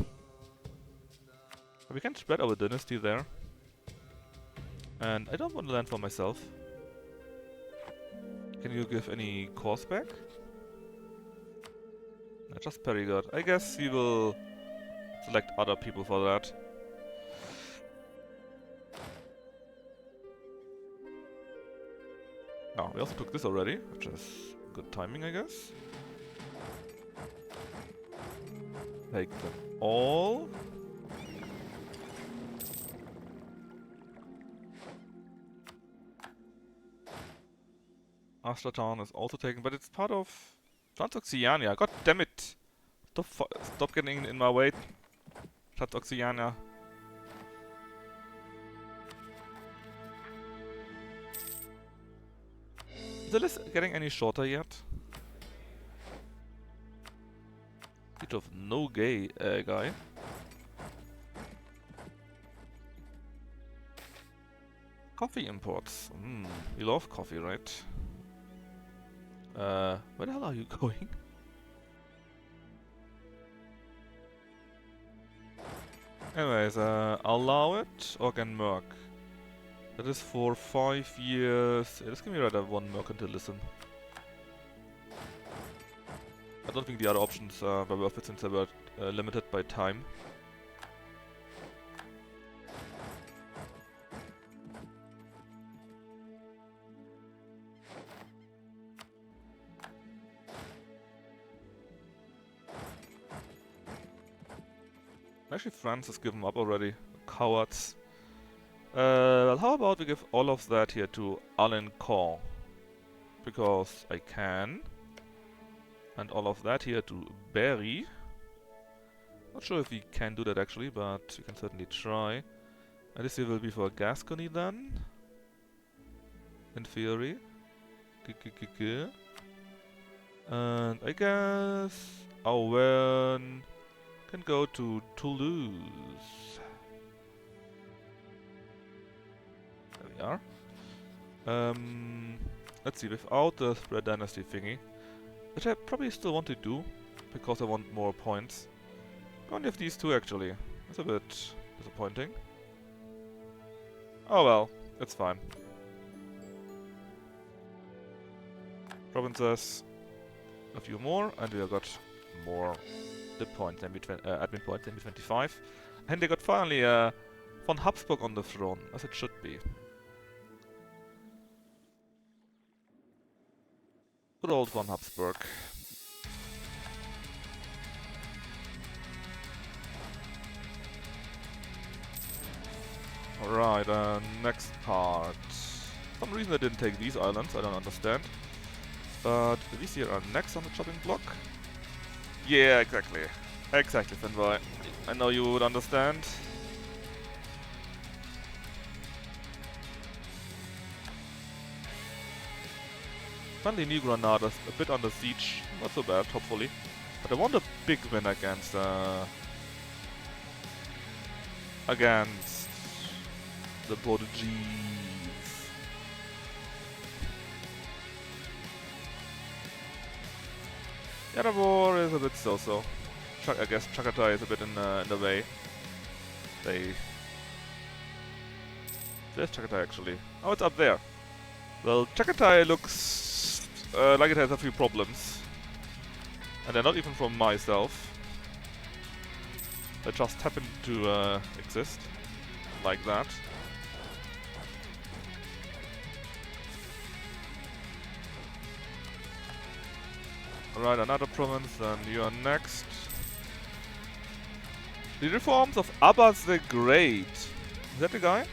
But we can spread our dynasty there. And I don't want to land for myself. Can you give any cores back? No, just Perigord. I guess we will select other people for that. Oh, we also took this already, which is good timing, I guess. Take them all. Astratan is also taken, but it's part of Transoxiana. God damn it! Stop getting in my way, Transoxiana. Is the list getting any shorter yet? Bit of no gay guy. Coffee imports. You love coffee, right? Where the hell are you going? Anyways, allow it, Organ Merc. That is for 5 years. Just give me rather 1 mercantilism. I don't think the other options were worth it since they were limited by time. Actually, France has given up already. Cowards. Well, how about we give all of that here to Alençon? Because I can. And all of that here to Berry. Not sure if we can do that actually, but we can certainly try. And this here will be for Gascony then. In theory. And I guess Owen can go to Toulouse. There we are. Let's see, without the Spread Dynasty thingy, which I probably still want to do, because I want more points. I only have these two actually. That's a bit disappointing. Oh well, it's fine. Provinces, a few more, and we have got more admin points, maybe 25. And they got finally von Habsburg on the throne, as it should be. Good old von Habsburg. Alright, next part. For some reason I didn't take these islands, I don't understand. But these here are next on the chopping block. Yeah, exactly. Exactly, Finboy. I know you would understand. Finally, New Granada's a bit under siege. Not so bad, hopefully. But I want a big win against the Portuguese. The other war is a bit so-so. I guess Chagatai is a bit in the way. Where's Chagatai actually? Oh, it's up there. Well, Chagatai looks like it has a few problems. And they're not even from myself. They just happen to exist. Like that. Alright, another province, and you are next. The reforms of Abbas the Great. Is that the guy?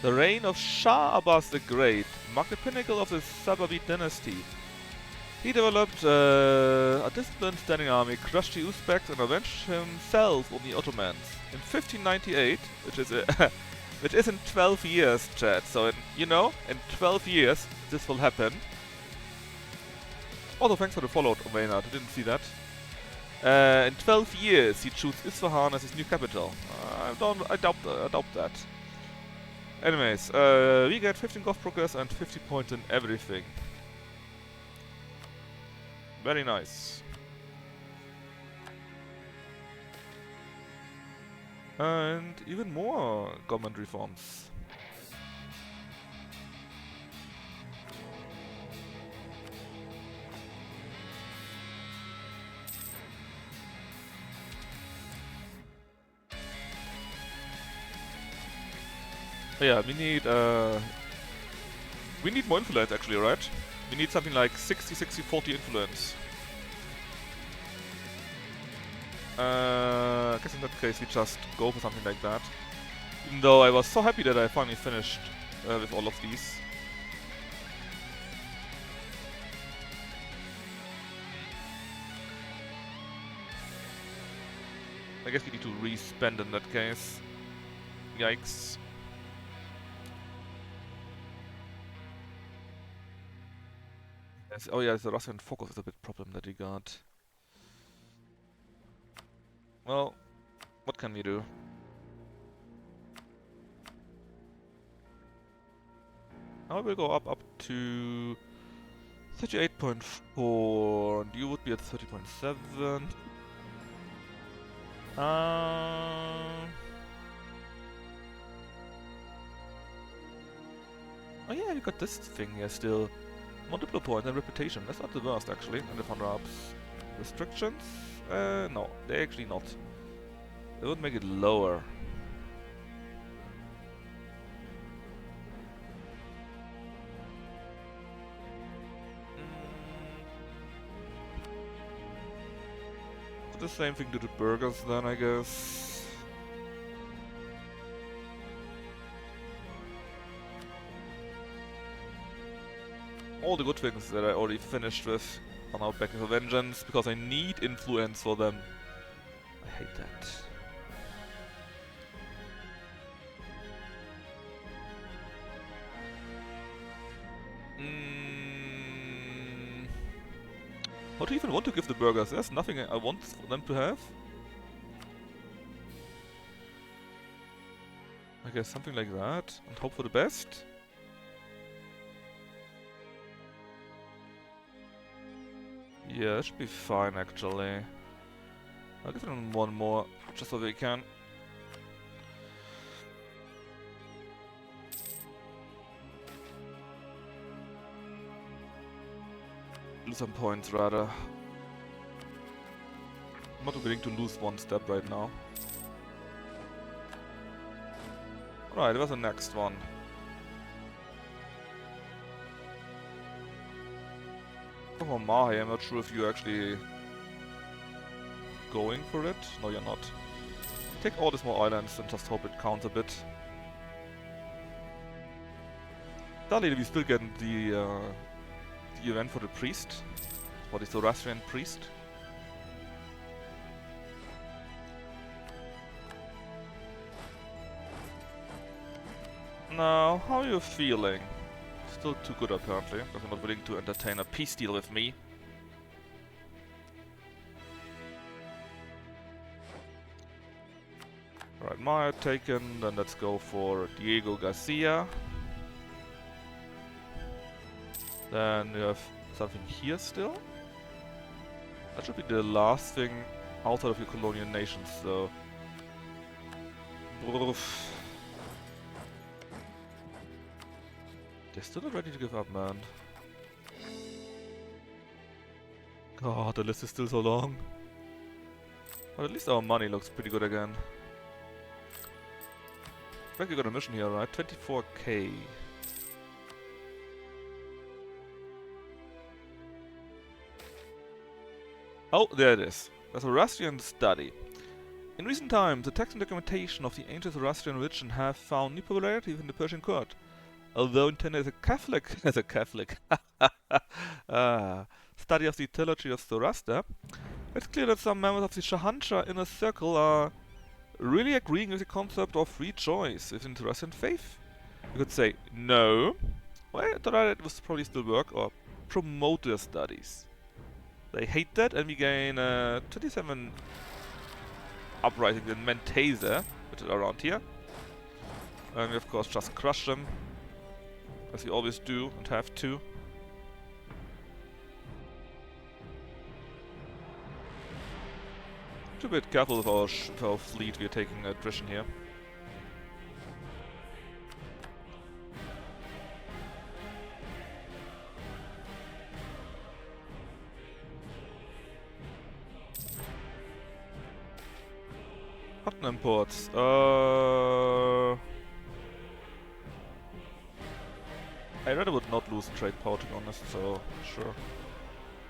The reign of Shah Abbas the Great marked the pinnacle of the Safavid dynasty. He developed a disciplined standing army, crushed the Uzbeks, and avenged himself on the Ottomans. In 1598, which is in 12 years, chat. So, in 12 years, this will happen. Also, thanks for the follow, Maynard. I didn't see that. In 12 years, he chose Isfahan as his new capital. I doubt that. Anyways, we get 15 golf progress and 50 points in everything. Very nice. And even more government reforms. Yeah, we need more influence actually, right? We need something like 60-60-40 influence. I guess in that case we just go for something like that. Even though I was so happy that I finally finished with all of these. I guess we need to re-spend in that case. Yikes. Yes. Oh yeah, the Russian focus is a big problem that we got. Well, what can we do? I will go up to 38.4, and you would be at 30.7. Oh yeah, we got this thing here still. Multiple points and reputation. That's not the worst actually. And the Ups. Restrictions? No, they're actually not. They would make it lower. The same thing to the burgers then, I guess. All the good things that I already finished with are now back with a vengeance, because I need influence for them. I hate that. What do you even want to give the burgers? There's nothing I want them to have. I guess something like that, and hope for the best. Yeah, that should be fine actually. I'll give them one more, just so they can. Lose some points rather. I'm not willing to lose one step right now. Alright, what's the next one? Oh, Mahi, I'm not sure if you're actually going for it. No, you're not. Take all the small islands and just hope it counts a bit. Darling, we still get the event for the priest. What is the Zoroastrian priest? Now, how are you feeling? Still too good apparently, because you're not willing to entertain a peace deal with me. Alright, Maya taken, then let's go for Diego Garcia. Then we have something here still. That should be the last thing outside of your colonial nations, so... They're still not ready to give up, man. God, the list is still so long. But at least our money looks pretty good again. I think we got a mission here, right? 24k. Oh, there it is. The Zoroastrian study. In recent times, the text and documentation of the ancient Zoroastrian religion have found new popularity within the Persian court. Although intended as a Catholic, study of the theology of Zoroaster, it's clear that some members of the Shahanshah inner circle are really agreeing with the concept of free choice within Zoroastrian faith. You could say no, well, I thought it would probably still work, or promote their studies. They hate that, and we gain 27 uprisings in Mentese, which is around here. And we of course just crush them, as we always do and have to. Be a bit careful with our fleet. We are taking attrition here. Cotton imports. I rather would not lose trade power, to be honest, so sure.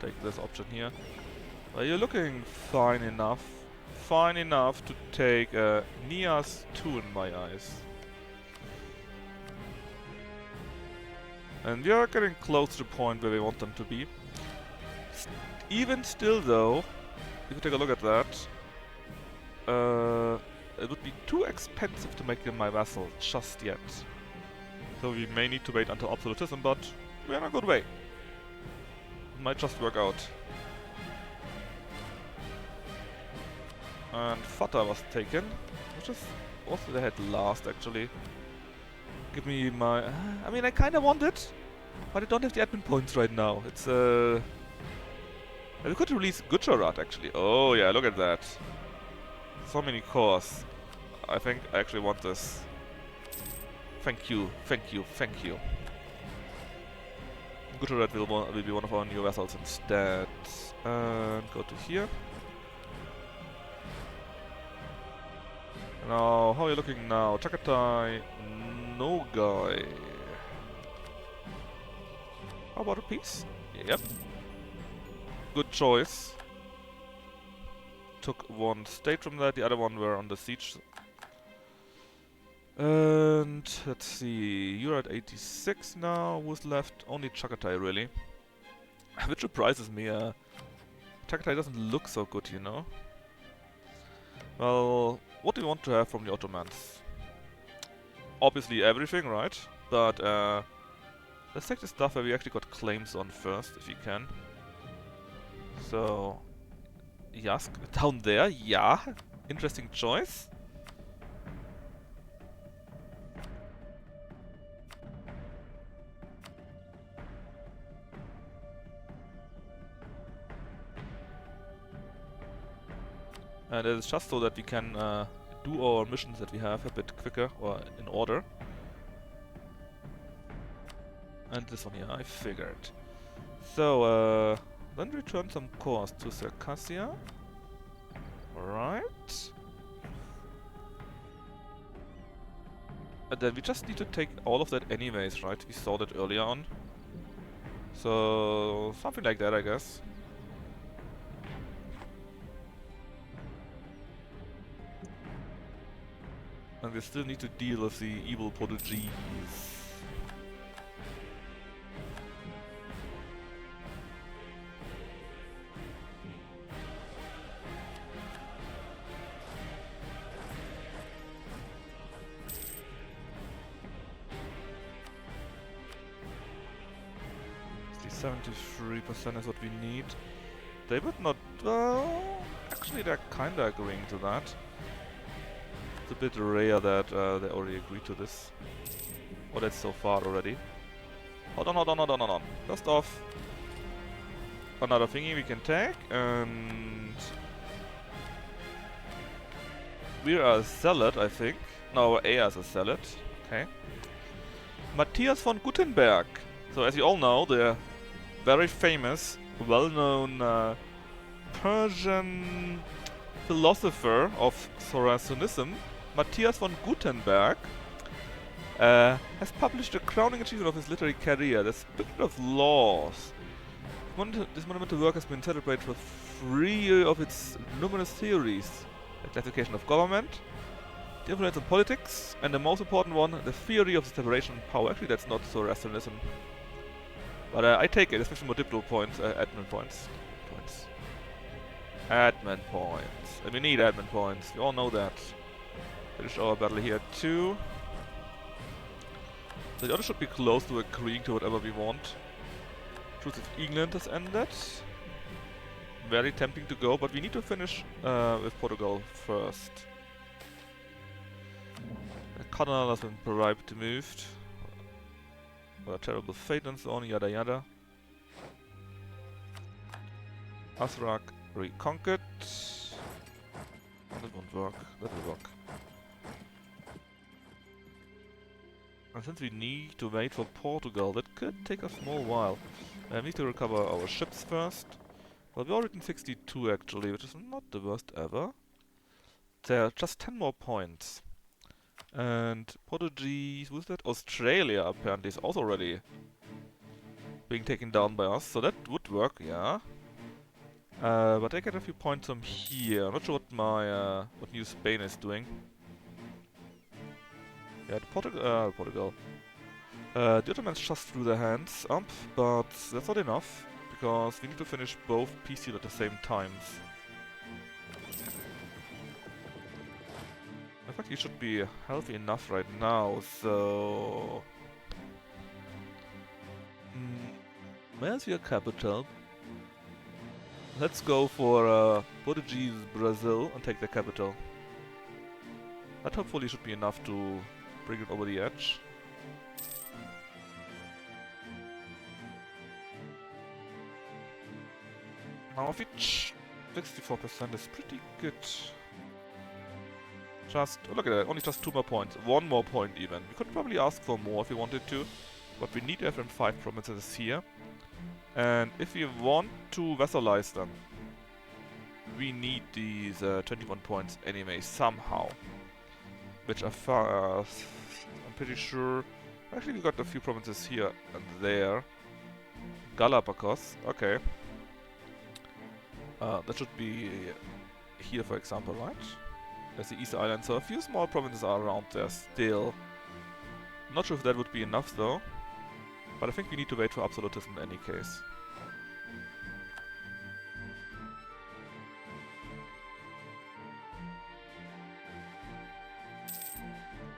Take this option here. Well, you're looking fine enough. Fine enough to take Nias 2 in my eyes. And we are getting close to the point where we want them to be. Even still though, if you take a look at that, it would be too expensive to make him my vassal just yet. So we may need to wait until absolutism, but we're in a good way. It might just work out. And Fata was taken, which is also they had last actually. Give me my... I mean, I kinda want it, but I don't have the admin points right now. It's we could release Gujarat actually. Oh yeah, look at that. So many cores. I think I actually want this. Thank you, thank you, thank you. Gujarat will be one of our new vessels instead. And go to here. Now, how are you looking now? Chagatai, no guy. How about a piece? Yep. Good choice. Took one state from that, the other one were on the siege. And let's see, you're at 86 now. Who's left? Only Chagatai, really. Which surprises me. Chagatai doesn't look so good, you know. Well, what do you want to have from the Ottomans? Obviously everything, right? But let's take the stuff where we actually got claims on first, if we can. So, Yask down there, yeah. Interesting choice. And it is just so that we can do our missions that we have a bit quicker or in order. And this one here, I figured. So, then return some cores to Circassia. Right. And then we just need to take all of that anyways, right? We saw that earlier on. So, something like that, I guess. And we still need to deal with the evil Portuguese. The 73% is what we need. They would not... actually they're kinda agreeing to that. It's a bit rare that they already agreed to this. Oh, that's so far already. Hold on, hold on, hold on, hold on. First off, another thingy we can take, and... we are a salad, I think. No, A is a salad. Okay. Matthias von Gutenberg. So as you all know, the very famous, well-known Persian philosopher of Zoroastrianism, Matthias von Gutenberg, has published a crowning achievement of his literary career, the Spirit of Laws. This monumental work has been celebrated for 3 of its numerous theories: the classification of government, the influence of politics, and the most important one, the theory of the separation of power. Actually, that's not Zoroastrianism. But I take it, especially multiple points, admin points. Admin points. And we need admin points, we all know that. Finish our battle here too. So the others should be close to agreeing to whatever we want. Truce with England has ended. Very tempting to go, but we need to finish with Portugal first. The Cardinal has been bribed, moved. What a terrible fate and so on, yada yada. Azrak reconquered. That won't work, that will work. And since we need to wait for Portugal, that could take a small while. We need to recover our ships first. Well, we're already in 62 actually, which is not the worst ever. There are just 10 more points. And Portuguese, who's that? Australia apparently is also already being taken down by us, so that would work, yeah. But I get a few points from here. I'm not sure what my what New Spain is doing. Yeah, Portugal. The Ottomans just threw their hands up, but that's not enough, because we need to finish both peace deals at the same time. In fact, he should be healthy enough right now, so... where's your capital? Let's go for Portuguese Brazil and take the capital. That hopefully should be enough to bring it over the edge. Now if each 64% is pretty good. Just, oh look at that, only just 2 more points. 1 more point even. We could probably ask for more if we wanted to, but we need to have 5 provinces here. And if we want to vassalize them, we need these 21 points anyway, somehow. Which are far, I'm pretty sure... Actually we got a few provinces here and there. Galapagos, okay. That should be here for example, right? There's the Easter Island, so a few small provinces are around there still. Not sure if that would be enough though. But I think we need to wait for absolutism in any case.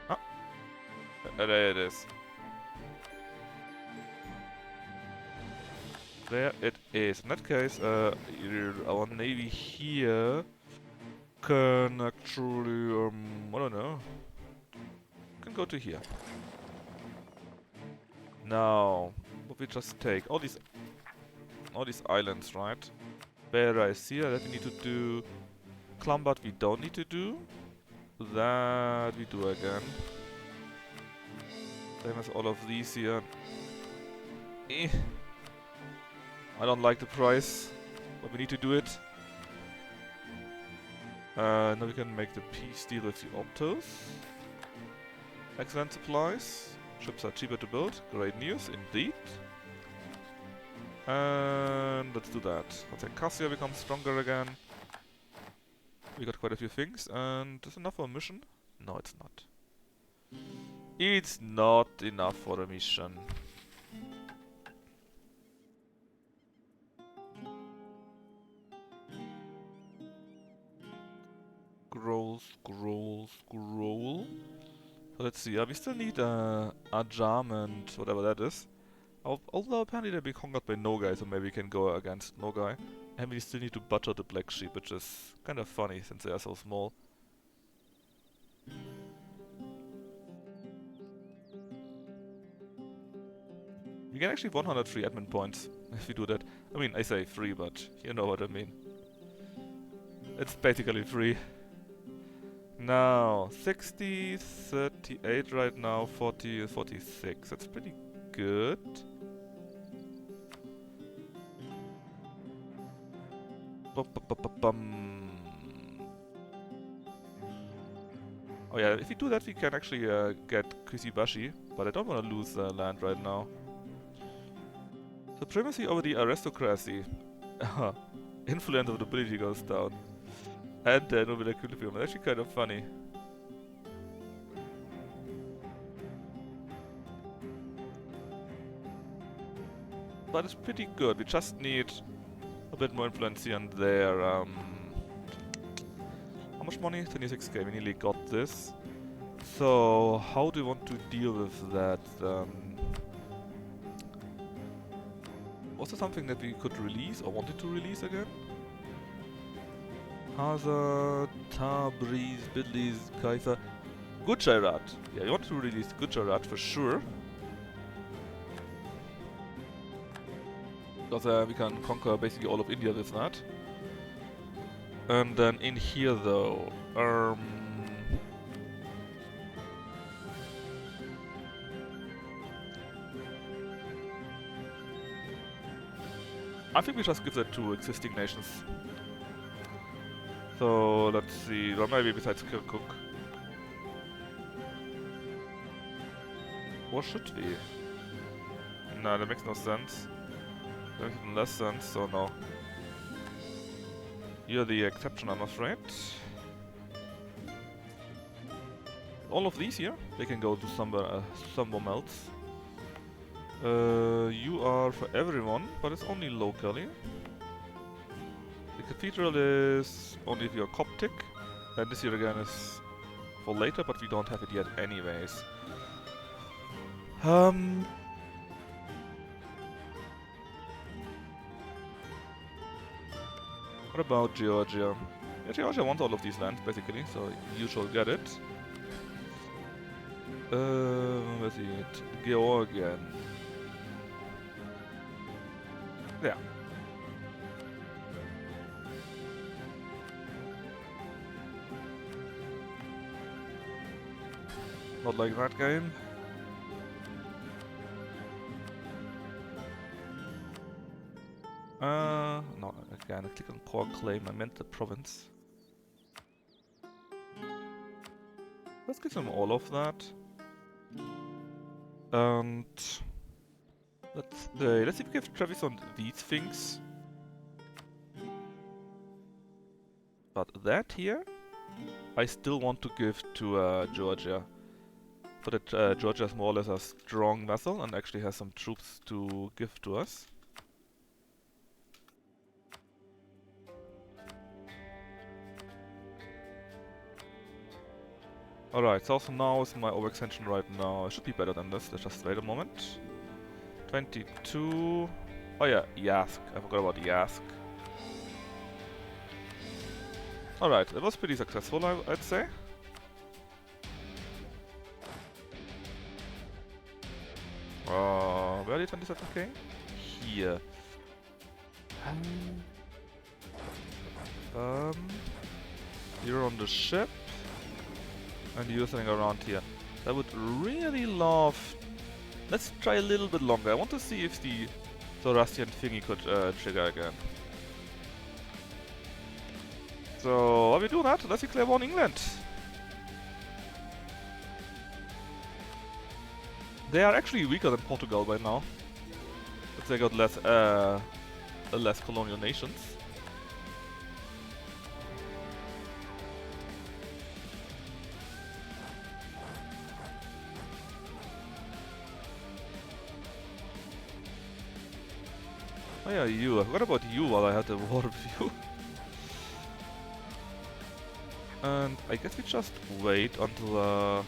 Ah! There it is. There it is. In that case, our navy here can actually, I don't know, can go to here. Now, what we just take all these islands, right? Bear is here. That we need to do. Clumbert we don't need to do. That we do again. Same as all of these here. Eh. I don't like the price, but we need to do it. Now we can make the peace deal with the Optos. Excellent supplies. Ships are cheaper to build. Great news indeed. And let's do that. Let's say Cassia becomes stronger again. We got quite a few things, and is enough for a mission? No, it's not. It's not enough for a mission. Scroll. So let's see, we still need Ajam and whatever that is. Although apparently they'll be conquered by Nogai, so maybe we can go against Nogai. And we still need to butcher the Black Sheep, which is kind of funny since they are so small. You get actually 103 admin points if you do that. I mean, I say free, but you know what I mean. It's basically free. Now, 60, 38 right now, 40, 46. That's pretty good. Oh yeah, if we do that we can actually get Kusibashi, but I don't want to lose land right now. Supremacy over the aristocracy. Influence of the nobility goes down. And noble equilibrium. That's actually kind of funny. But it's pretty good. We just need a bit more influence here and there. How much money? 26k. We nearly got this. So, how do you want to deal with that? Was there something that we could release or wanted to release again? Hazard, Tabriz, Bidlis, Kaiser. Gujarat. Yeah, you want to release Gujarat for sure. Because we can conquer basically all of India with that. And then in here though, I think we just give that to existing nations. So let's see, or maybe besides Kirkuk. Or should we? No, that makes no sense. That makes even less sense, so no. You're the exception, I'm afraid. All of these here, they can go to somewhere else. You are for everyone, but it's only locally. The cathedral is only if you're Coptic, and this here again is for later, but we don't have it yet anyways. What about Georgia? Yeah, Georgia wants all of these lands basically, so you shall get it. Let's see it. Georgian. Yeah. Not like that game. No, again, I click on core claim, I meant the province. Let's give them all of that. And let's see if we give Travis on these things. But that here, I still want to give to Georgia. So that Georgia is more or less a strong vassal and actually has some troops to give to us. Alright, so now is my overextension right now. It should be better than this. Let's just wait a moment. 22. Oh yeah, Yask. I forgot about Yask. Alright, it was pretty successful, I'd say. Where did 27k? Here. You're on the ship. And you're sitting around here. I would really love... Let's try a little bit longer. I want to see if the ZoroAustrian thingy could trigger again. So, while we do that, let's declare war on England. They are actually weaker than Portugal by now. But they got less colonial nations. Oh yeah, you. I forgot about you while I had the war with you. And I guess we just wait until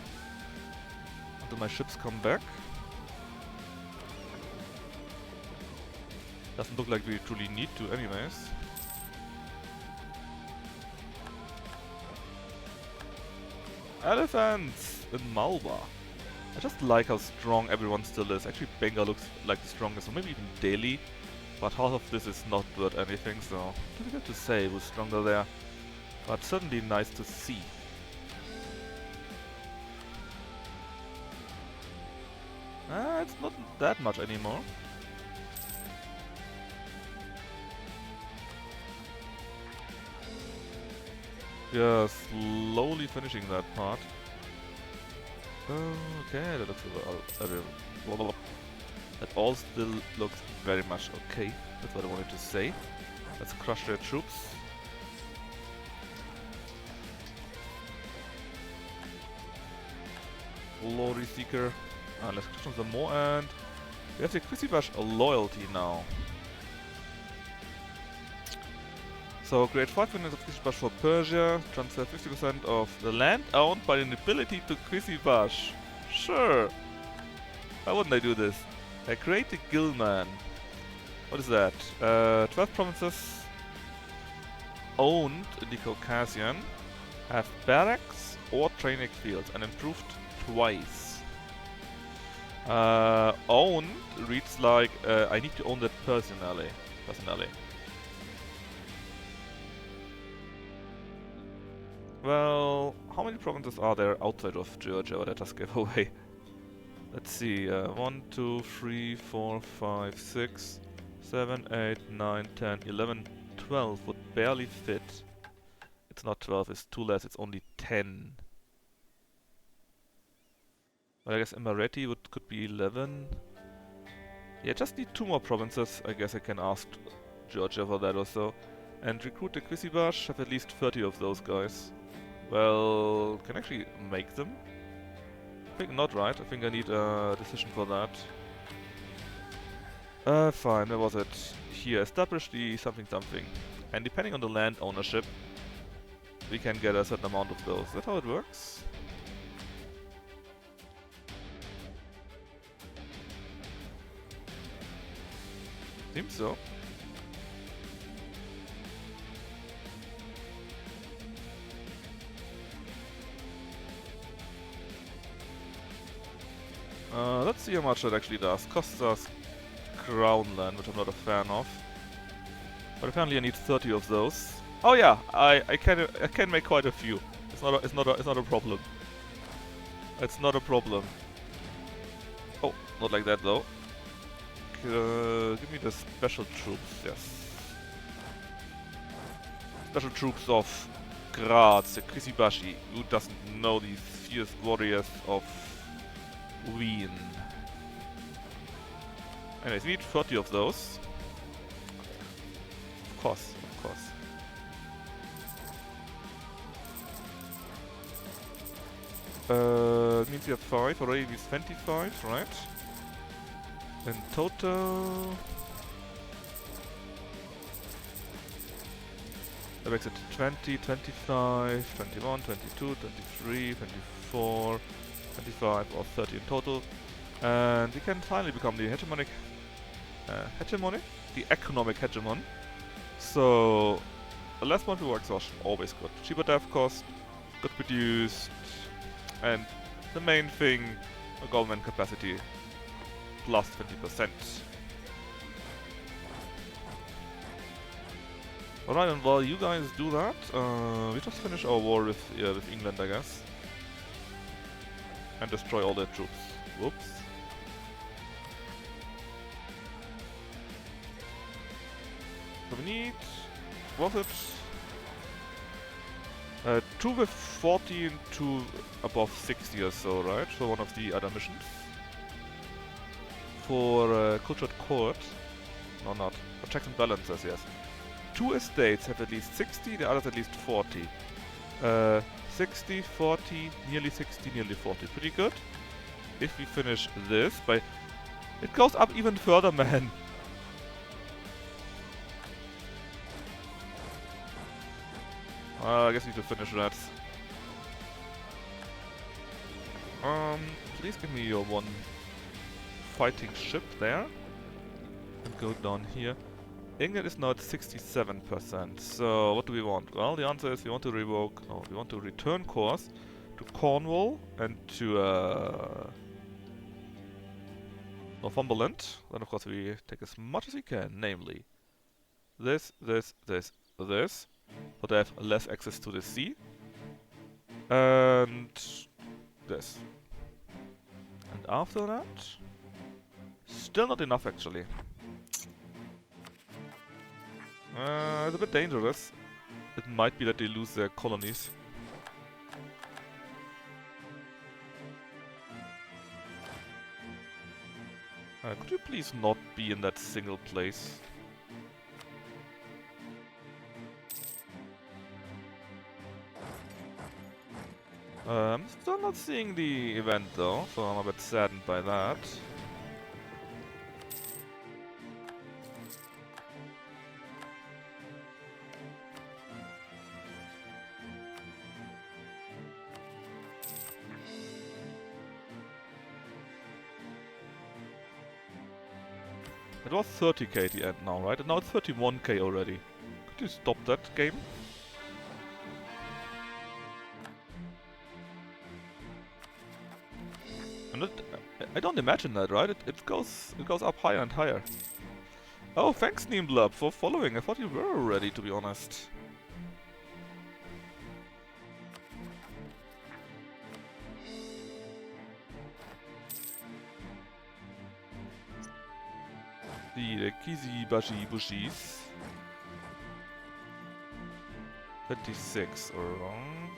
my ships come back. Doesn't look like we truly need to anyways. Elephants in Malwa. I just like how strong everyone still is. Actually, Bengal looks like the strongest, or maybe even Delhi. But half of this is not worth anything, so difficult to say who's stronger there. But certainly nice to see. It's not that much anymore. Yeah, slowly finishing that part. Okay, that looks that all still looks very much okay. That's what I wanted to say. Let's crush their troops. Glory Seeker. Let's crush them more, and we have the Krisibash loyalty now. So create 5 units of Krisibash for Persia, transfer 50% of the land owned by the nobility to Krisibash. Sure! Why wouldn't I do this? I create the Gilman. What is that? 12 provinces owned in the Caucasian have barracks or training fields and improved twice. Owned reads like I need to own that personally. Well, how many provinces are there outside of Georgia that I just gave away? Let's see, 1, 2, 3, 4, 5, 6, 7, 8, 9, 10, 11, 12 would barely fit. It's not 12, it's 2 less, it's only 10. But I guess Emirati could be 11. Yeah, just need 2 more provinces. I guess I can ask Georgia for that or so. And recruit the Krisibash, have at least 30 of those guys. Well, can I actually make them? I think not, right? I think I need a decision for that. Fine, where was it? Here, establish the something. And depending on the land ownership, we can get a certain amount of those. Is that how it works? Seems so. Let's see how much that actually does. Costs us crown land, which I'm not a fan of. But apparently I need 30 of those. Oh yeah, I can make quite a few. It's not a problem. It's not a problem. Oh, not like that though. Give me the special troops, yes. Special troops of Graz, the Krisibashi. Who doesn't know these fierce warriors of Wien? Anyways, we need 30 of those. Of course. Means we have 5, already with 25, right? In total... that makes it 20, 25, 21, 22, 23, 24, 25 or 30 in total. And we can finally become the hegemonic... hegemony? the economic hegemon. So, less monetary war exhaustion, always good. Cheaper death cost, good produced, and the main thing, a government capacity, plus 20%. Alright, and while you guys do that, we just finish our war with England, I guess. And destroy all their troops. Whoops. So we need... was it? 2 with 40 and 2 above 60 or so, right? For one of the other missions. For Cultured Court. No, not. For checks and balances, yes. 2 estates have at least 60, the others at least 40. 60, 40, nearly 60, nearly 40. Pretty good. If we finish this by... it goes up even further, man. I guess we need to finish that. Please give me your one fighting ship there. And go down here. England is now at 67%. So what do we want? Well, the answer is we want to revoke... no, we want to return course to Cornwall and to Northumberland. Then of course we take as much as we can, namely this, this, this, this. So they have less access to the sea. And this. And after that... still not enough actually. It's a bit dangerous. It might be that they lose their colonies. Could you please not be in that single place? I'm still not seeing the event though, so I'm a bit saddened by that. It was 30k at the end now, right? And now it's 31k already. Could you stop that game? And I don't imagine that, right? It goes up higher and higher. Oh, thanks Neemblub for following. I thought you were already, to be honest. The Kizi Bashi Bushis. 26 wrong.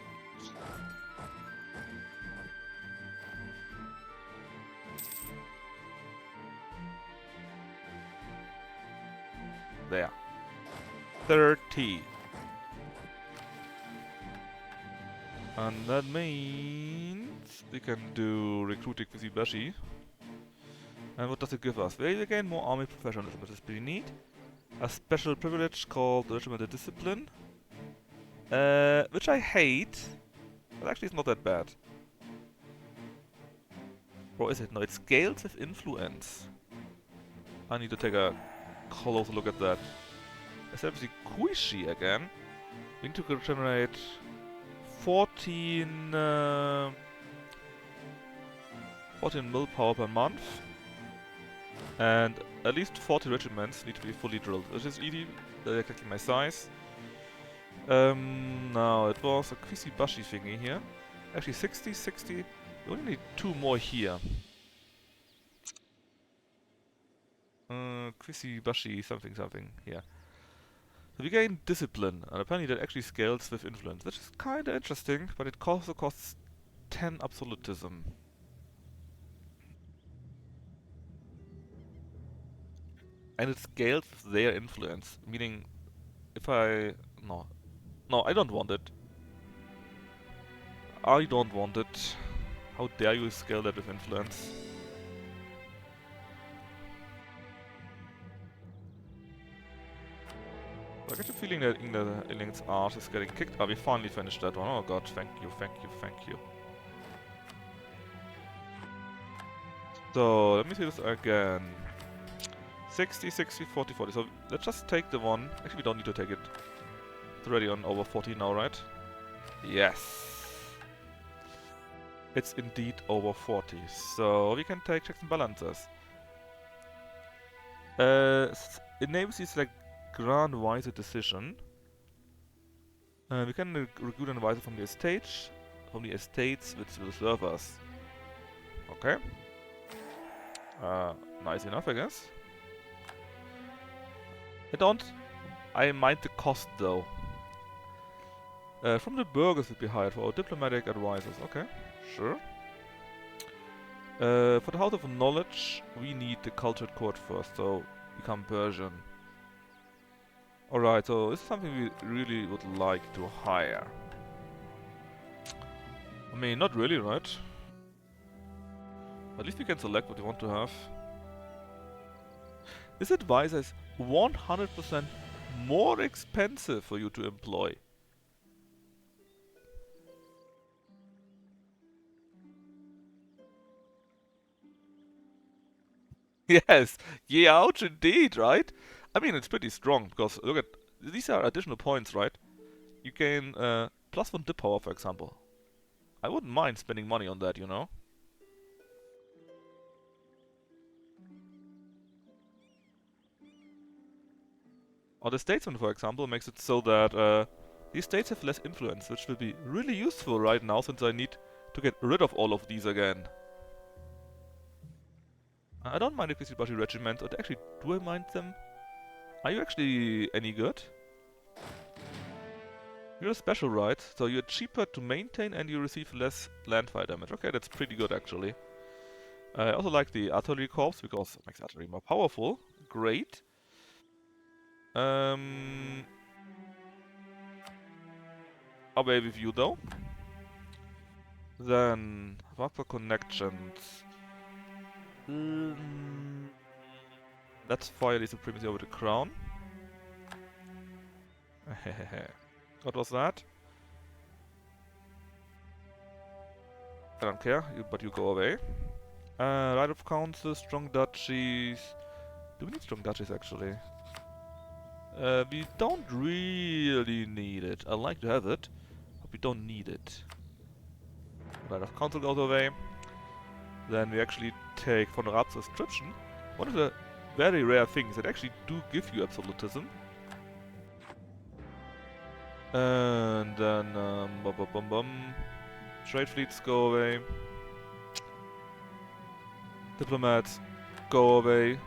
There. 30. And that means we can do recruiting Kizibashi. And what does it give us? Well, again, more army professionalism, which is pretty neat. A special privilege called Regimental Discipline. Which I hate. But actually it's not that bad. Or is it? No, it scales with influence. I need to take a closer look at that. Establish the Kuishi again. We need to generate 14 willpower per month. And at least 40 regiments need to be fully drilled, which is really exactly my size. Now it was a Kwisi-Bashi thingy here. Actually 60, 60. We only need 2 more here. Kwisi-Bashi something something here. So we gain discipline, and apparently that actually scales with influence, which is kinda interesting, but it also costs 10 absolutism. And it scales with their influence, meaning if I... No, I don't want it. I don't want it. How dare you scale that with influence? I get the feeling that England's arse is getting kicked. Ah, we finally finished that one. Oh god, thank you, thank you, thank you. So, let me see this again. 60, 60, 40, 40. So let's just take the one. Actually, we don't need to take it. It's already on over 40 now, right? Yes. It's indeed over 40. So we can take checks and balances. Enables you to select grant wiser decision. We can recruit an advisor from the estates which will serve us. Okay. Nice enough, I guess. I mind the cost though. From the burghers would be hired for our diplomatic advisors. Okay, sure. For the House of Knowledge, we need the cultured court first, so become Persian. Alright, so this is something we really would like to hire. I mean, not really, right? At least we can select what we want to have. This advisor is 100% more expensive for you to employ. Yes, yeah, ouch indeed, right? I mean, it's pretty strong, because look at, these are additional points, right? You gain +1 dip power, for example. I wouldn't mind spending money on that, you know? Or the statesman, for example, makes it so that these states have less influence, which will be really useful right now, since I need to get rid of all of these again. I don't mind the Kishibashi regiment, or actually, do I mind them? Are you actually any good? You're a special, right? So you're cheaper to maintain and you receive less landfire damage. Okay, that's pretty good actually. I also like the artillery corps because it makes artillery more powerful. Great. Away with you though. Then, what for connections? Let's fire the supremacy over the crown. What was that? I don't care, but you go away. Right of council, strong duchies. Do we need strong duchies actually? We don't really need it. I like to have it, but we don't need it. Right of council goes away. Then we actually take von Raab's subscription. One of the very rare things that actually do give you absolutism. And then trade fleets go away. Diplomats go away.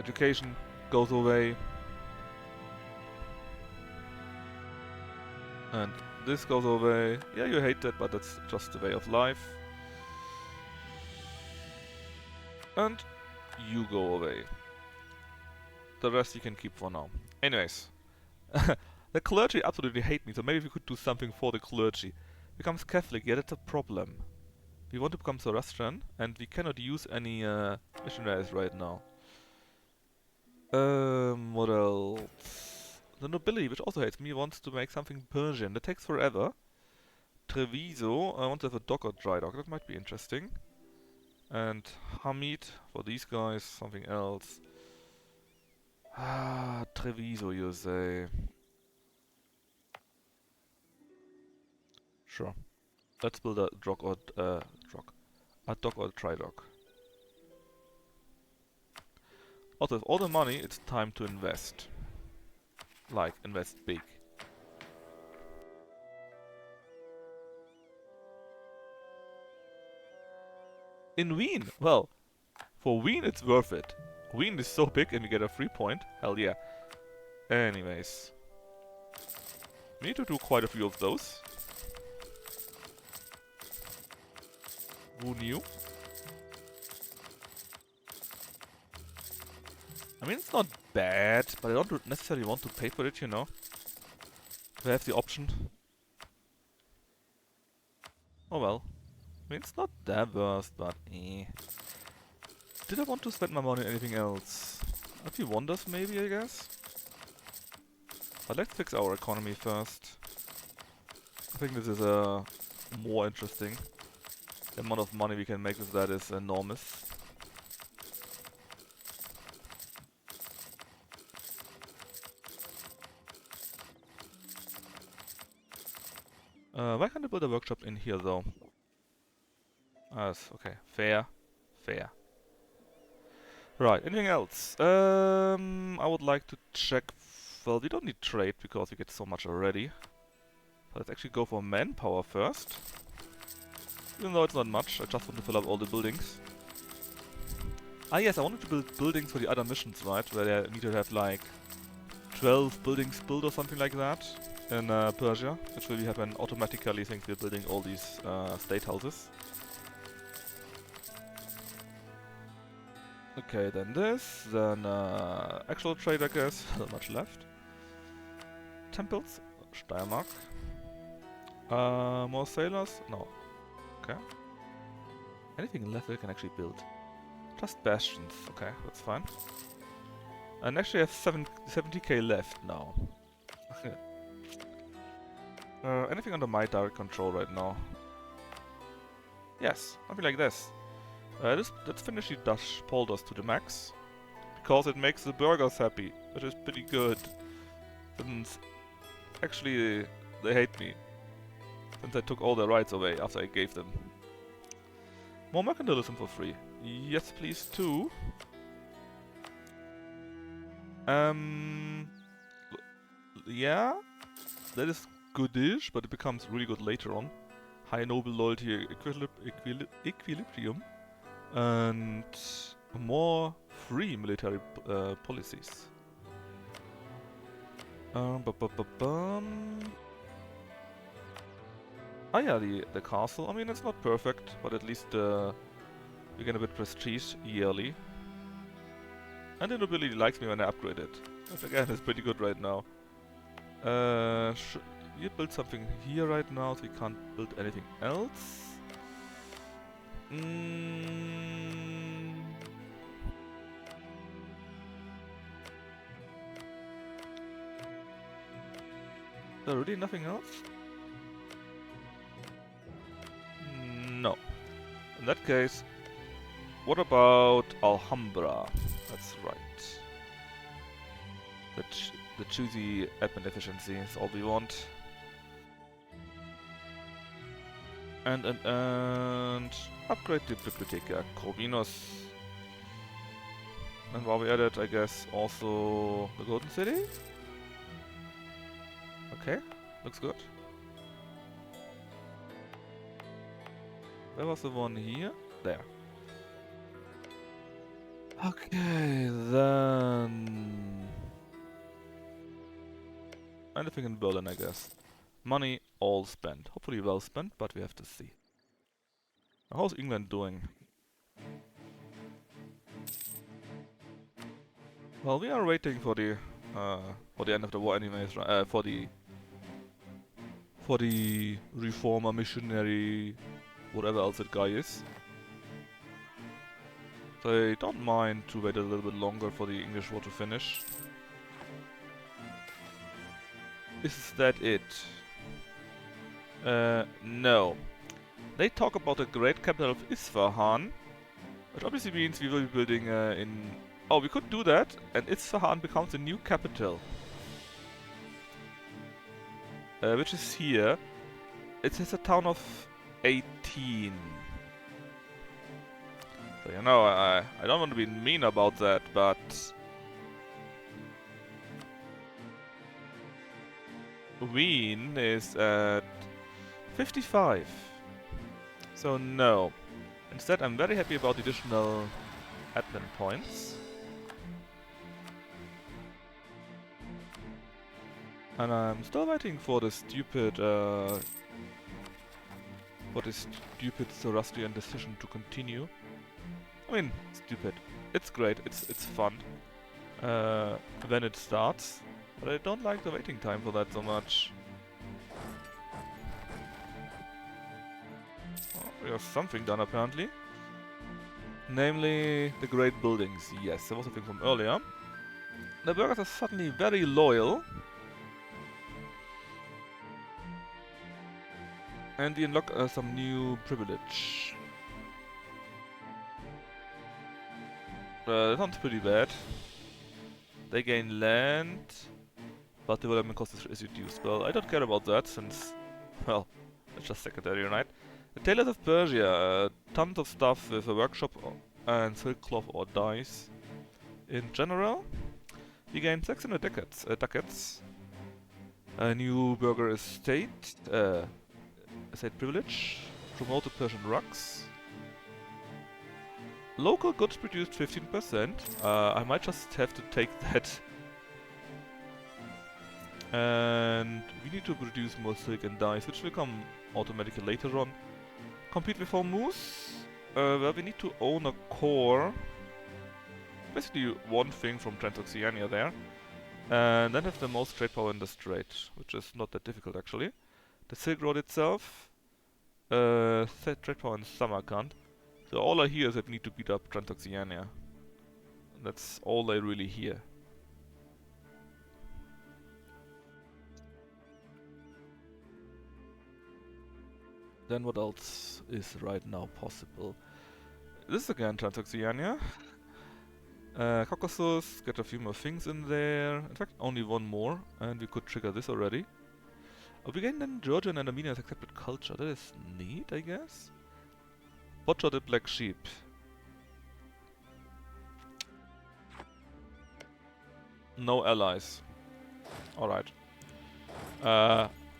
Education goes away. And this goes away. Yeah, you hate that, but that's just the way of life. And you go away. The rest you can keep for now. Anyways. The clergy absolutely hate me, so maybe we could do something for the clergy. Becomes Catholic, yeah, that's a problem. We want to become ZoroAustrian, and we cannot use any missionaries right now. What else? The nobility, which also hates me, wants to make something Persian. That takes forever. Treviso, I want to have a dock or dry dock. That might be interesting. And Hamid, for these guys, something else. Ah, Treviso, you say. Sure. Let's build a dock or a dock or a dry dock. Also, with all the money, it's time to invest. Like, invest big. In Wien! Well, for Wien it's worth it. Wien is so big and we get a free point. Hell yeah. Anyways. We need to do quite a few of those. Who knew? I mean, it's not bad, but I don't necessarily want to pay for it, you know. If I have the option. Oh well. I mean, it's not that worst, but eh. Did I want to spend my money on anything else? A few wonders maybe, I guess? But let's fix our economy first. I think this is more interesting. The amount of money we can make with that is enormous. Why can't I build a workshop in here though? Okay, fair, fair. Right, anything else? I would like to check. Well, we don't need trade because we get so much already. Let's actually go for manpower first. Even though it's not much, I just want to fill up all the buildings. Ah yes, I wanted to build buildings for the other missions, right? Where they need to have like 12 buildings built or something like that in Persia, which will happen automatically since we're building all these state houses. Okay, then this, then actual trade, I guess. Not much left. Temples, Steiermark. More sailors? No. Okay. Anything left we can actually build? Just bastions. Okay, that's fine. And actually I have 70k left now. Anything under my direct control right now? Yes, something like this. Let's finish the Dutch polders to the max. Because it makes the burghers happy, which is pretty good. Since actually they hate me. Since I took all their rights away after I gave them. More mercantilism for free. Yes, please, too. Yeah, that is goodish, but it becomes really good later on. High noble loyalty equilibrium. And more free military policies. Ah yeah, the castle. I mean, it's not perfect, but at least we get a bit prestige yearly. And the nobility likes me when I upgrade it. Which again is pretty good right now. You build something here right now, so we can't build anything else. There really nothing else? No. In that case, what about Alhambra? That's right. The choosy admin efficiency is all we want. And upgrade the Bibliotheca Corvinus. And while we're at it, I guess also the Golden City? Okay, looks good. Where was the one here? There. Okay, then... anything in Berlin, I guess. Money all spent. Hopefully well spent, but we have to see. How's England doing? Well, we are waiting for the end of the war anyways, for the reformer, missionary, whatever else that guy is. So I don't mind to wait a little bit longer for the English war to finish. Is that it? No. They talk about the great capital of Isfahan, which obviously means we will be building in... Oh, we could do that, and Isfahan becomes the new capital. Which is here. It has a town of 18. So, you know, I don't want to be mean about that, but... Wien is at 55. So no. Instead, I'm very happy about the additional admin points. And I'm still waiting for the stupid ZoroAustrian decision to continue. I mean, stupid. It's great. It's fun when it starts, but I don't like the waiting time for that so much. Oh, we have something done apparently. Namely, the great buildings. Yes, there was a thing from earlier. The burghers are suddenly very loyal. And we unlock some new privilege. That sounds pretty bad. They gain land, but development cost is reduced. Well, I don't care about that since, well, it's just secondary, right? The Tailors of Persia, tons of stuff with a workshop and silk cloth or dyes. In general, we gain 600 ducats. A new burger estate privilege, promoted Persian rugs. Local goods produced 15%. I might just have to take that. And we need to produce more silk and dyes, which will come automatically later on. Compete with Hormuz, where we need to own a core. Basically one thing from Transoxiana there. And then have the most trade power in the strait, which is not that difficult actually. The Silk Road itself, trade power in Samarkand. So all I hear is that we need to beat up Transoxiana. That's all I really hear. Then what else is right now possible? This is again Transoxiana. Caucasus, get a few more things in there. In fact, only one more, and we could trigger this already. Again, then Georgia and Armenia has accepted culture. That is neat, I guess. Butcher the Black Sheep. No allies. Alright.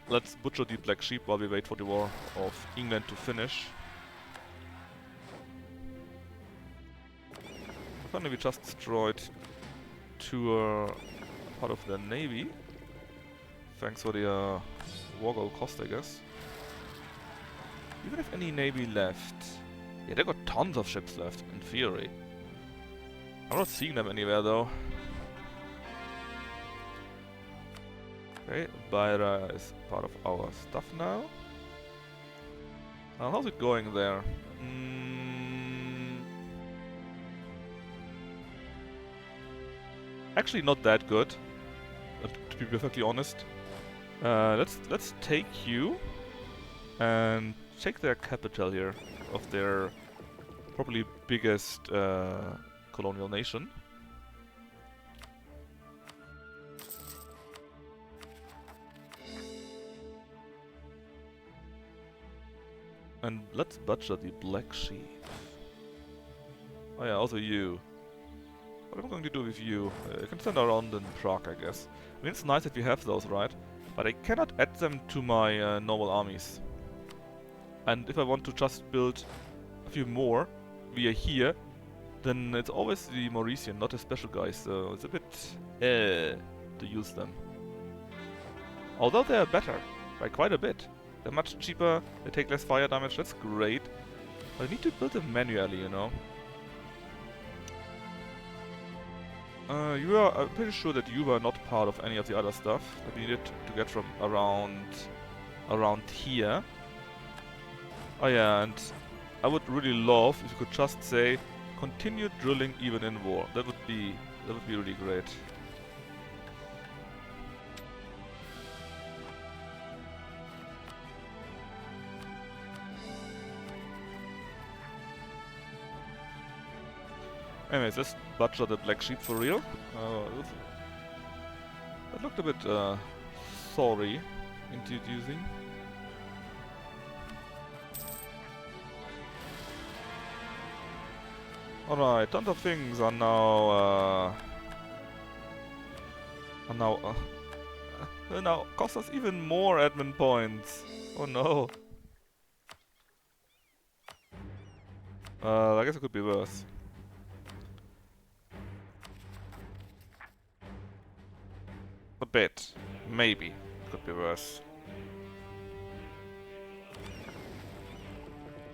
Let's butcher the Black Sheep while we wait for the War of England to finish. Apparently we just destroyed part of their navy. Thanks for the war goal cost, I guess. Even if any navy left. Yeah, they got tons of ships left, in theory. I'm not seeing them anywhere though. Okay, Beira is part of our stuff now. How's it going there? Actually not that good, to be perfectly honest. Let's take you and take their capital here of their probably biggest colonial nation. And let's butcher the Black Sheep. Oh yeah, also you. What am I going to do with you? I can send around in Prague, I guess. I mean, it's nice that we have those, right? But I cannot add them to my normal armies. And if I want to just build a few more via here, then it's always the Mauritian, not the special guys, so it's a bit to use them. Although they are better, by quite a bit. They're much cheaper, they take less fire damage, that's great. But I need to build them manually, you know. I'm pretty sure that you were not part of any of the other stuff that we needed to get from around here. Oh yeah, and I would really love if you could just say continue drilling even in war. That would be really great. Anyways, let's butcher the Black Sheep for real. That looked a bit sorry introducing. Alright, tons of things are now now cost us even more admin points. Oh no. I guess it could be worse. A bit. Maybe. Could be worse.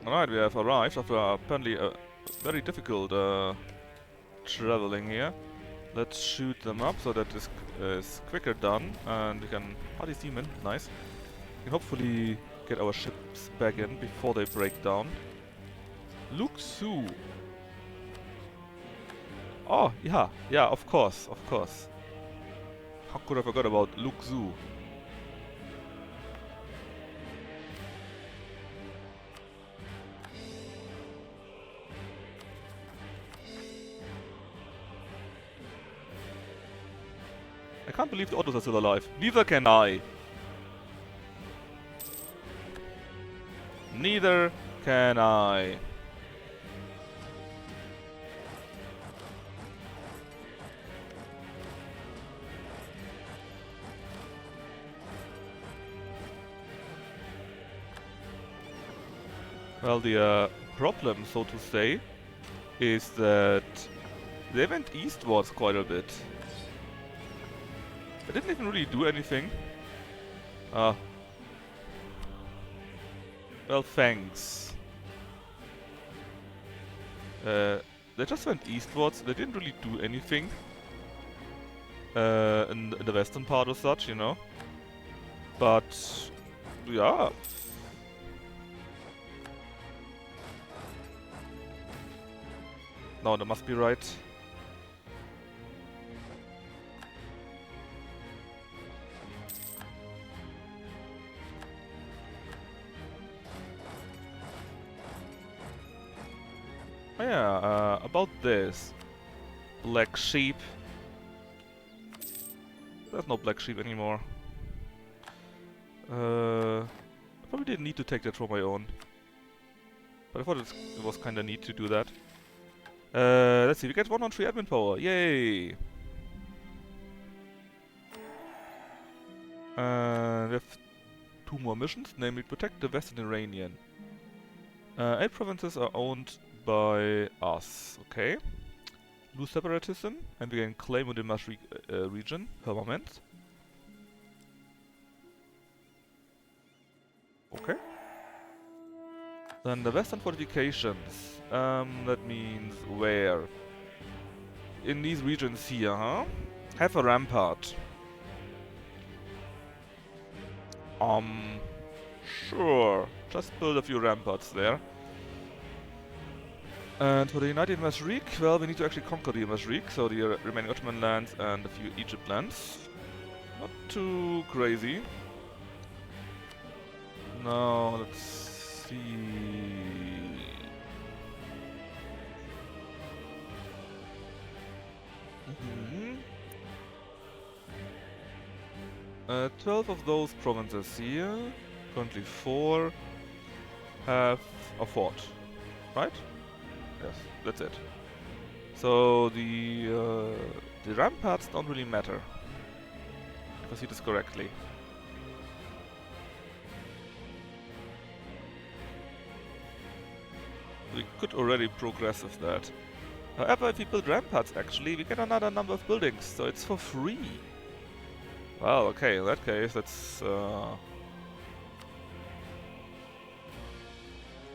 Alright, we have arrived after apparently a very difficult traveling here. Let's shoot them up so that this is quicker done and we can party steam in. Nice. We can hopefully get our ships back in before they break down. Luxu. Oh, yeah. Yeah, of course. Of course. How could I forget about Luxu? I can't believe the Ottos are still alive. Neither can I. Neither can I. Well, the problem, so to say, is that they went eastwards quite a bit. I didn't even really do anything. Well, thanks. They just went eastwards. They didn't really do anything in the western part as such, you know. But yeah. No, that must be right. Oh yeah, about this. Black sheep. There's no black sheep anymore. I probably didn't need to take that for my own. But I thought it was kinda neat to do that. Let's see, we get 1 on 3 admin power. Yay! We have 2 more missions, namely protect the Western Iranian. 8 provinces are owned by us, okay. Lose separatism, and we can claim the Mashriq region per moment. Okay. Then the Western fortifications. That means where? In these regions here, huh? Have a rampart. Sure. Just build a few ramparts there. And for the United Mashriq, well, we need to actually conquer the Mashriq, so the remaining Ottoman lands and a few Egypt lands. Not too crazy. Now, let's see... 12 of those provinces here, currently 4, have a fort, right? Yes, that's it. So the ramparts don't really matter, if I see this correctly. We could already progress with that. However, if we build ramparts actually, we get another number of buildings, so it's for free. Well, okay, in that case, let's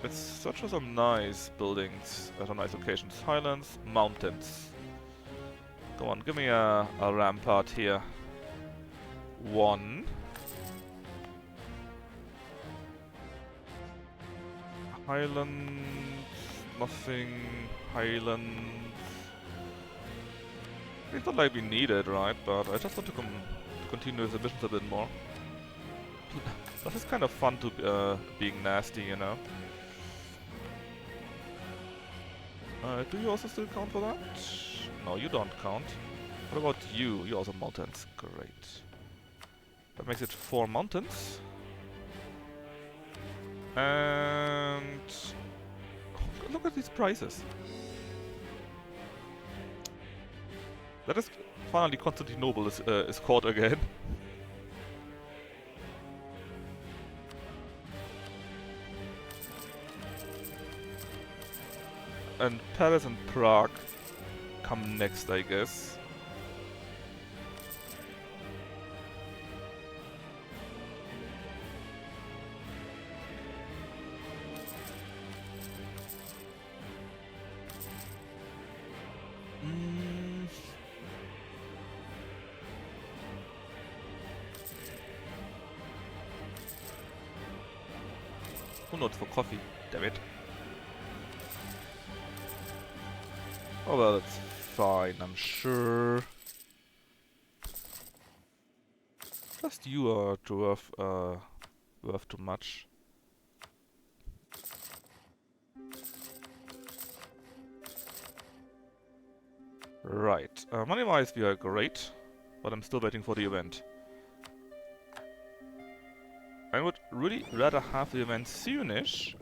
search for some nice buildings at some nice locations. Highlands, mountains. Come on, give me a rampart here. 1. Highlands, nothing. Highlands. It's not like we need it, right? But I just want to continue the missions a bit more. This is kind of fun to being nasty, you know. Do you also still count for that? No, you don't count. What about you? You're also mountains. Great. That makes it 4 mountains. And look at these prices. That is finally Constantinople is caught again. And Paris and Prague come next, I guess. Who knows for coffee? Damn it. Oh well, that's fine, I'm sure. Just you are worth too much. Right, money-wise we are great. But I'm still waiting for the event. I would really rather have the event soonish.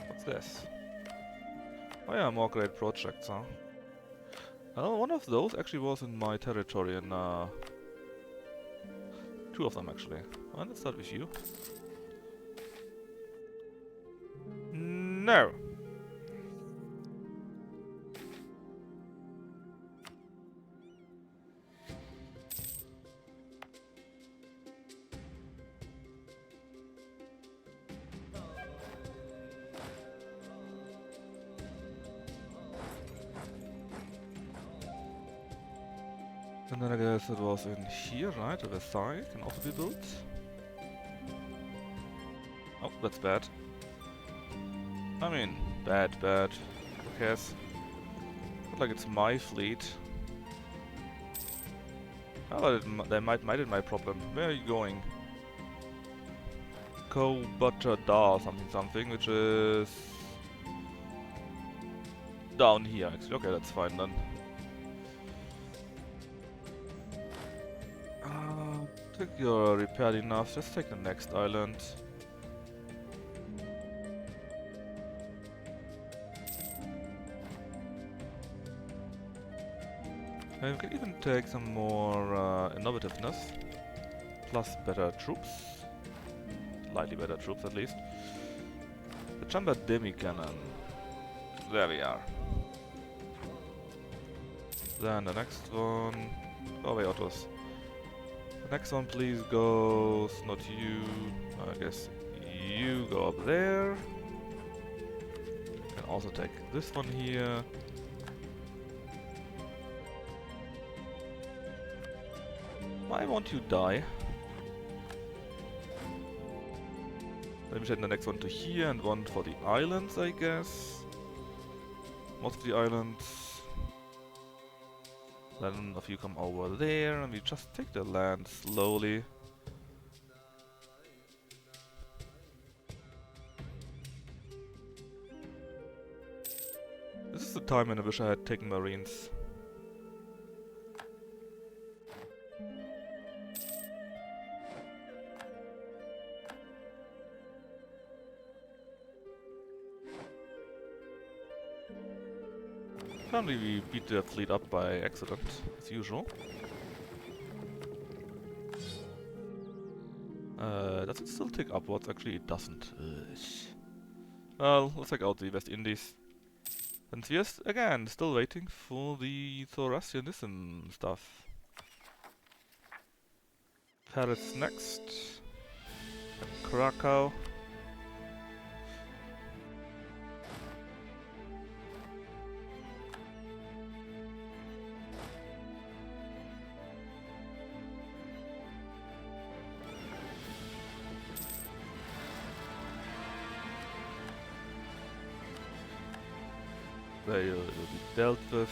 What's this? Oh yeah, more great projects, huh? Oh, one of those actually was in my territory, and two of them actually. Well, let's start with you. No! And then I guess it was in here, right? The Versailles can also be built. Oh, that's bad. I mean, bad. Who cares? Not like it's my fleet. Oh, they might be my problem. Where are you going? Ko-Bata-Da something, which is down here actually. Okay, that's fine then. Think you're repaired enough. Just take the next island. And we can even take some more innovativeness. Plus better troops. Slightly better troops at least. The Chamber Demi-Cannon. There we are. Then the next one. Go away, Autos. The next one please goes, not you, I guess you go up there. Can also take this one here. Why won't you die? Let me send the next one to here and one for the islands, I guess. Most of the islands. Then a few come over there and we just take the land slowly. This is the time when I wish I had taken Marines. Apparently we beat their fleet up by accident, as usual. Does it still tick upwards? Actually it doesn't. Well, let's check out the West Indies. And yes, again, still waiting for the ZoroAustrianism stuff. Paris next. Krakow. They will be dealt with.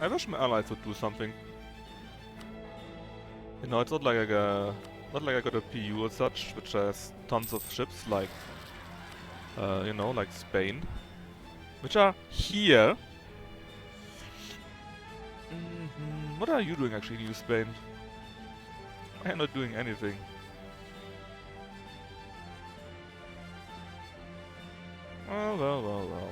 I wish my allies would do something. You know, it's not like I got a PU or such, which has tons of ships like, you know, like Spain, which are here. What are you doing actually, New Spain? I am not doing anything. Well.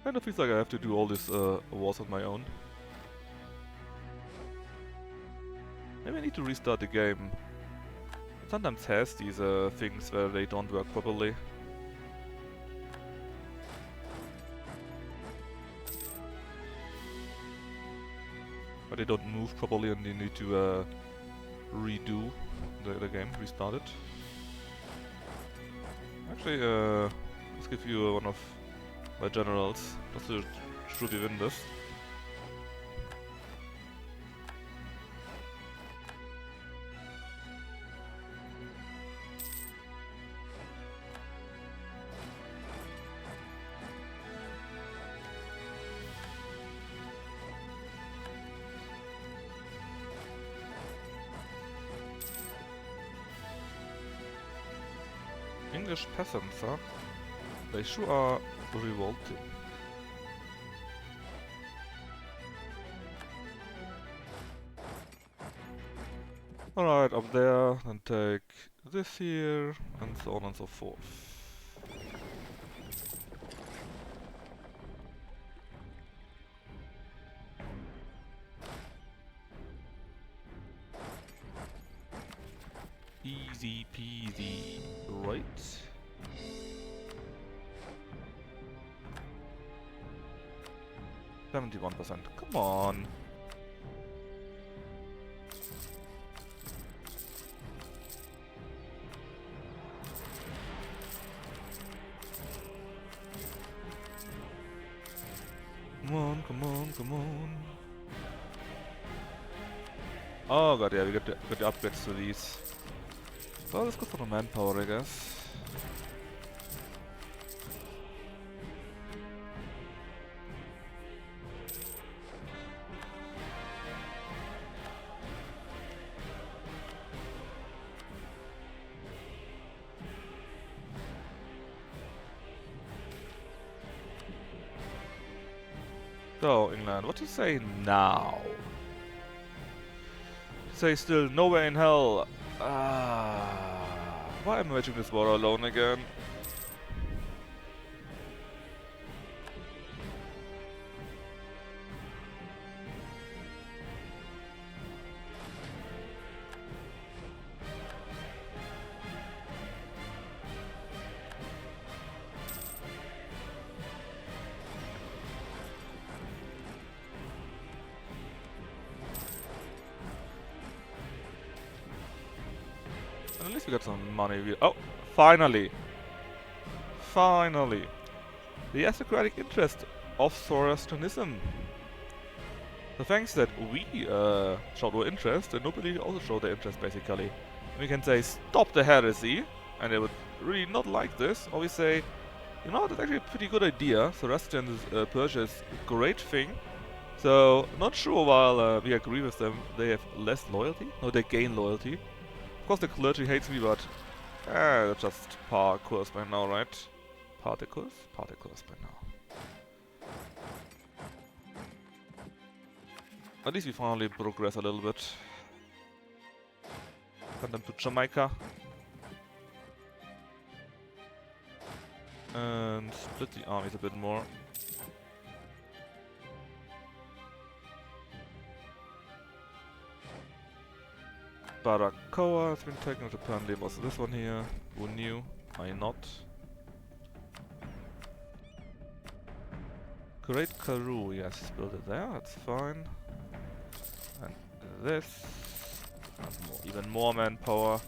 Kind of feels like I have to do all these wars on my own. Maybe I need to restart the game. sometimes has these things where they don't work properly. But they don't move properly and you need to redo the game, restart it. Actually, let's give you one of my generals, just to should we win this. English peasants, huh? They sure are revolting. Alright, up there, and take this here, and so on and so forth. Easy peasy, right? %71%. Come on. Come on, come on, come on. Oh god, yeah, we got the upgrades to these. So let's go for the manpower, I guess. So, England, what do you say now? Say still nowhere in hell. Why am I waging this war alone again? At least we got some money. Oh, finally! Finally! The aristocratic interest of Zoroastrianism. The thanks that we showed our interest, and nobody also showed their interest, basically. We can say, stop the heresy, and they would really not like this. Or we say, you know, that's actually a pretty good idea. Zoroastrian Persia is a great thing. So, not sure while we agree with them, they have less loyalty? No, they gain loyalty. Of course the clergy hates me, but that's just par course by now, right? Particles? Particles by now. At least we finally progress a little bit. Send them to Jamaica. And split the armies a bit more. Barakoa has been taken, which apparently was this one here. Who knew? I not. Great Karoo, yes, build it there, that's fine. And this. And more, even more manpower.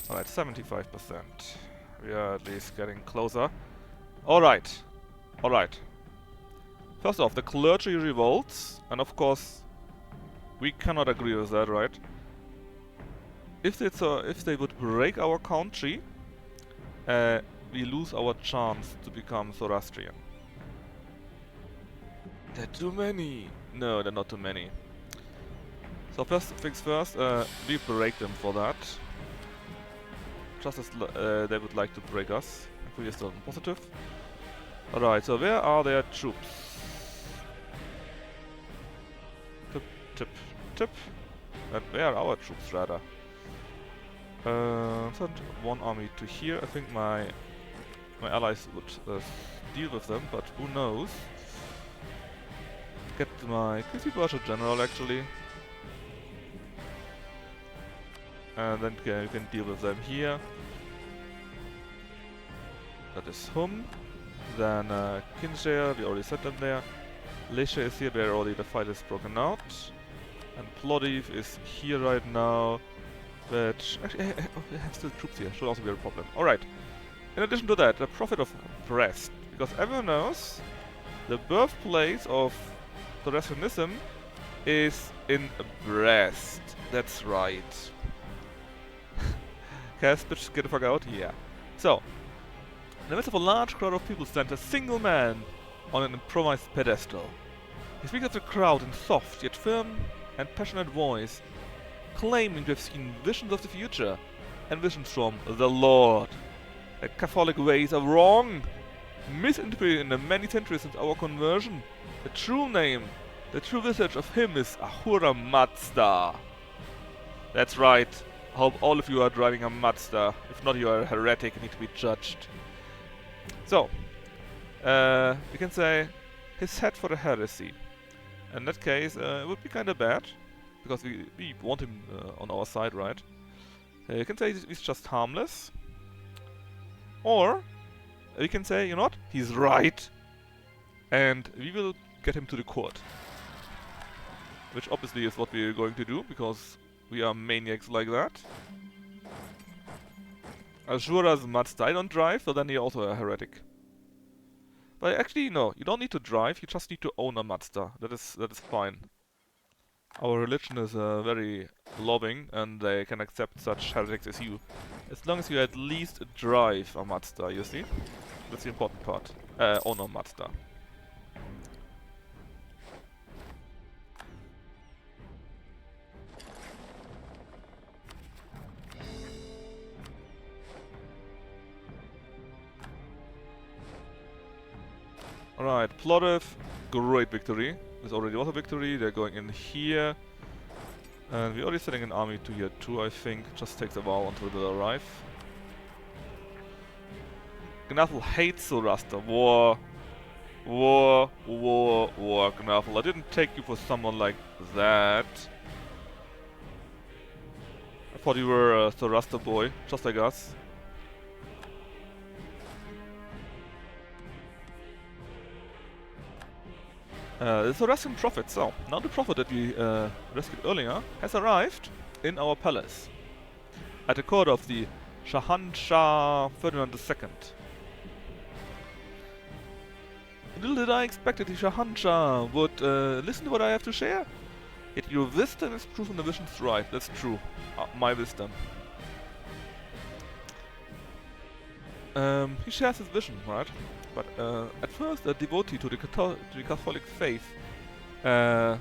Alright, 75%. We are at least getting closer. Alright. Alright. First off, the clergy revolts, and of course, we cannot agree with that, right? If they would break our country, we lose our chance to become Zoroastrian. They're too many! No, they're not too many. So first things first, we break them for that. Just as they would like to break us, if we are still positive. Alright, so where are their troops? Tip, tip, tip. And where are our troops, rather? Send one army to here. I think my my allies would deal with them, but who knows. Get my Persian general actually. And then you can deal with them here. That is Hum. Then Kinshare, we already set them there. Lesha is here where already the fight is broken out. And Plovdiv is here right now. But actually, I have still troops here, should also be a problem. Alright. In addition to that, the Prophet of Brest. Because everyone knows the birthplace of Zoroastrianism is in Brest. That's right. Cast, bitch, get the fuck out? Yeah. So, in the midst of a large crowd of people stands a single man on an improvised pedestal. He speaks to the crowd in soft yet firm and passionate voice, claiming to have seen visions of the future and visions from the Lord. The Catholic ways are wrong, misinterpreted in the many centuries since our conversion. The true name, the true visage of him is Ahura Mazda. That's right. I hope all of you are driving a Mazda. If not, you are a heretic and need to be judged. So, you can say his head for a heresy. In that case, it would be kind of bad, because we want him on our side, right? You can say he's just harmless. Or, you can say, you know what, he's right, and we will get him to the court. Which obviously is what we're going to do, because we are maniacs like that. Ashura's Mazda, I don't drive, so then you're also a heretic. But actually, no, you don't need to drive, you just need to own a Mazda. That is fine. Our religion is very loving, and they can accept such heretics as you. As long as you at least drive a Mazda, you see? That's the important part. Own a Mazda. Alright, Plovdiv, great victory. This already was a victory, they're going in here. And we're already sending an army to here too, I think. Just takes a while until they arrive. Gnathel hates Zoroaster. War, Gnathel. I didn't take you for someone like that. I thought you were a Zoroaster boy, just like us. The Zoroastrian prophet. So, now the prophet that we rescued earlier has arrived in our palace. At the court of the Shahanshah Ferdinand II. Little did I expect that the Shahanshah would listen to what I have to share. Yet your wisdom is proven the vision's right. That's true. My wisdom. He shares his vision, right? But at first a devotee to the Catholic faith and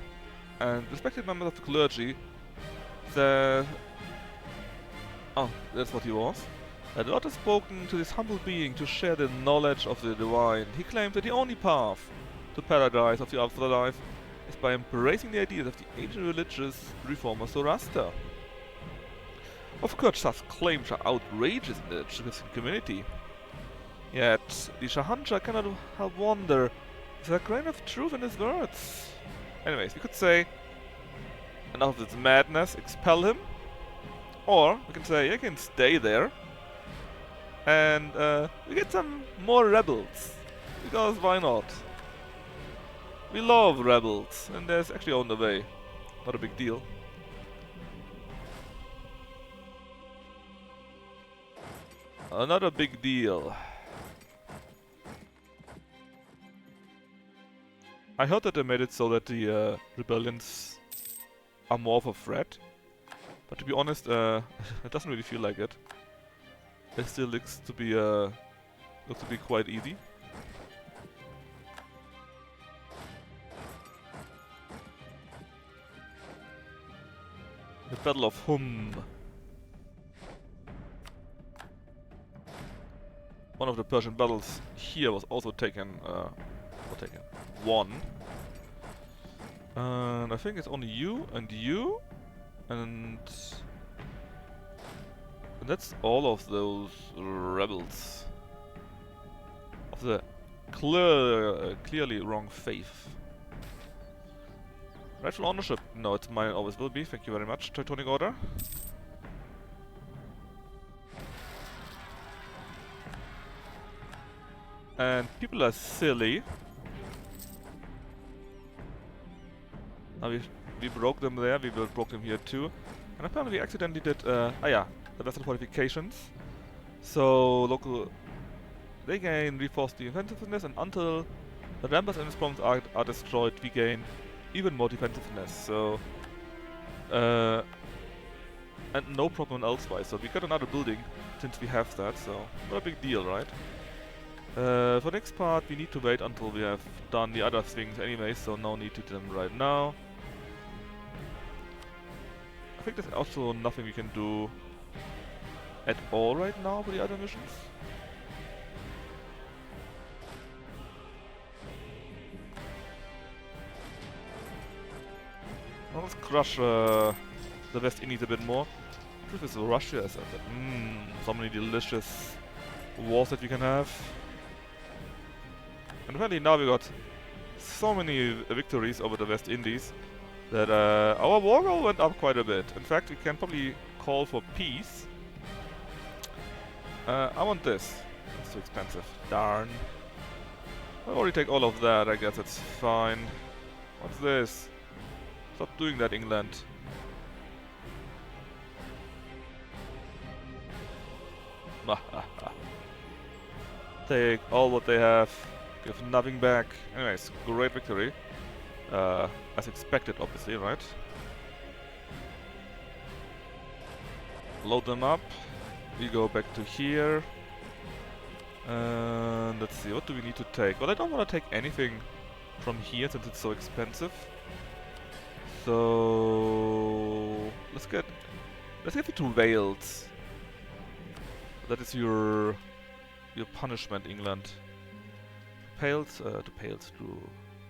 respected members of the clergy said, oh, that's what he was. The Lord has spoken to this humble being to share the knowledge of the divine. He claimed that the only path to paradise of the afterlife is by embracing the ideas of the ancient religious reformer Zoroaster. Of course, such claims are outrageous in the Christian community. Yet, the Shahanshah cannot help wonder if there a grain of truth in his words. Anyways, we could say, enough of this madness, expel him. Or, we can say, you can stay there. And we get some more rebels. Because why not? We love rebels, and there's actually on the way. Not a big deal. Another big deal. I heard that they made it so that the rebellions are more of a threat. But to be honest, it doesn't really feel like it. It still looks to be quite easy. The Battle of Hum. One of the Persian battles here was also won. And I think it's only you, and that's all of those rebels. the clearly wrong faith. Rightful ownership. No, it's mine, always will be. Thank you very much, Teutonic Order. And people are silly. Now we broke them there, we broke them here too. And apparently we accidentally did, the Western fortifications. So, they gain reinforced defensiveness, and until the ramparts in this province are destroyed, we gain even more defensiveness. So, and no problem elsewise. So we got another building since we have that, so not a big deal, right? For next part, we need to wait until we have done the other things anyway, so no need to do them right now. I think there's also nothing we can do at all right now for the other missions. Well, let's crush the West Indies a bit more. Truth is, Russia is so many delicious wars that we can have. And apparently now we got so many victories over the West Indies that our war goal went up quite a bit. In fact, we can probably call for peace. I want this. It's too expensive. Darn. I'll already take all of that, I guess it's fine. What's this? Stop doing that, England. Take all what they have. Give nothing back. Anyways, great victory. As expected, obviously, right? Load them up. We go back to here. And let's see, what do we need to take? Well, I don't want to take anything from here since it's so expensive. So let's get it to Wales. That is your punishment, England. To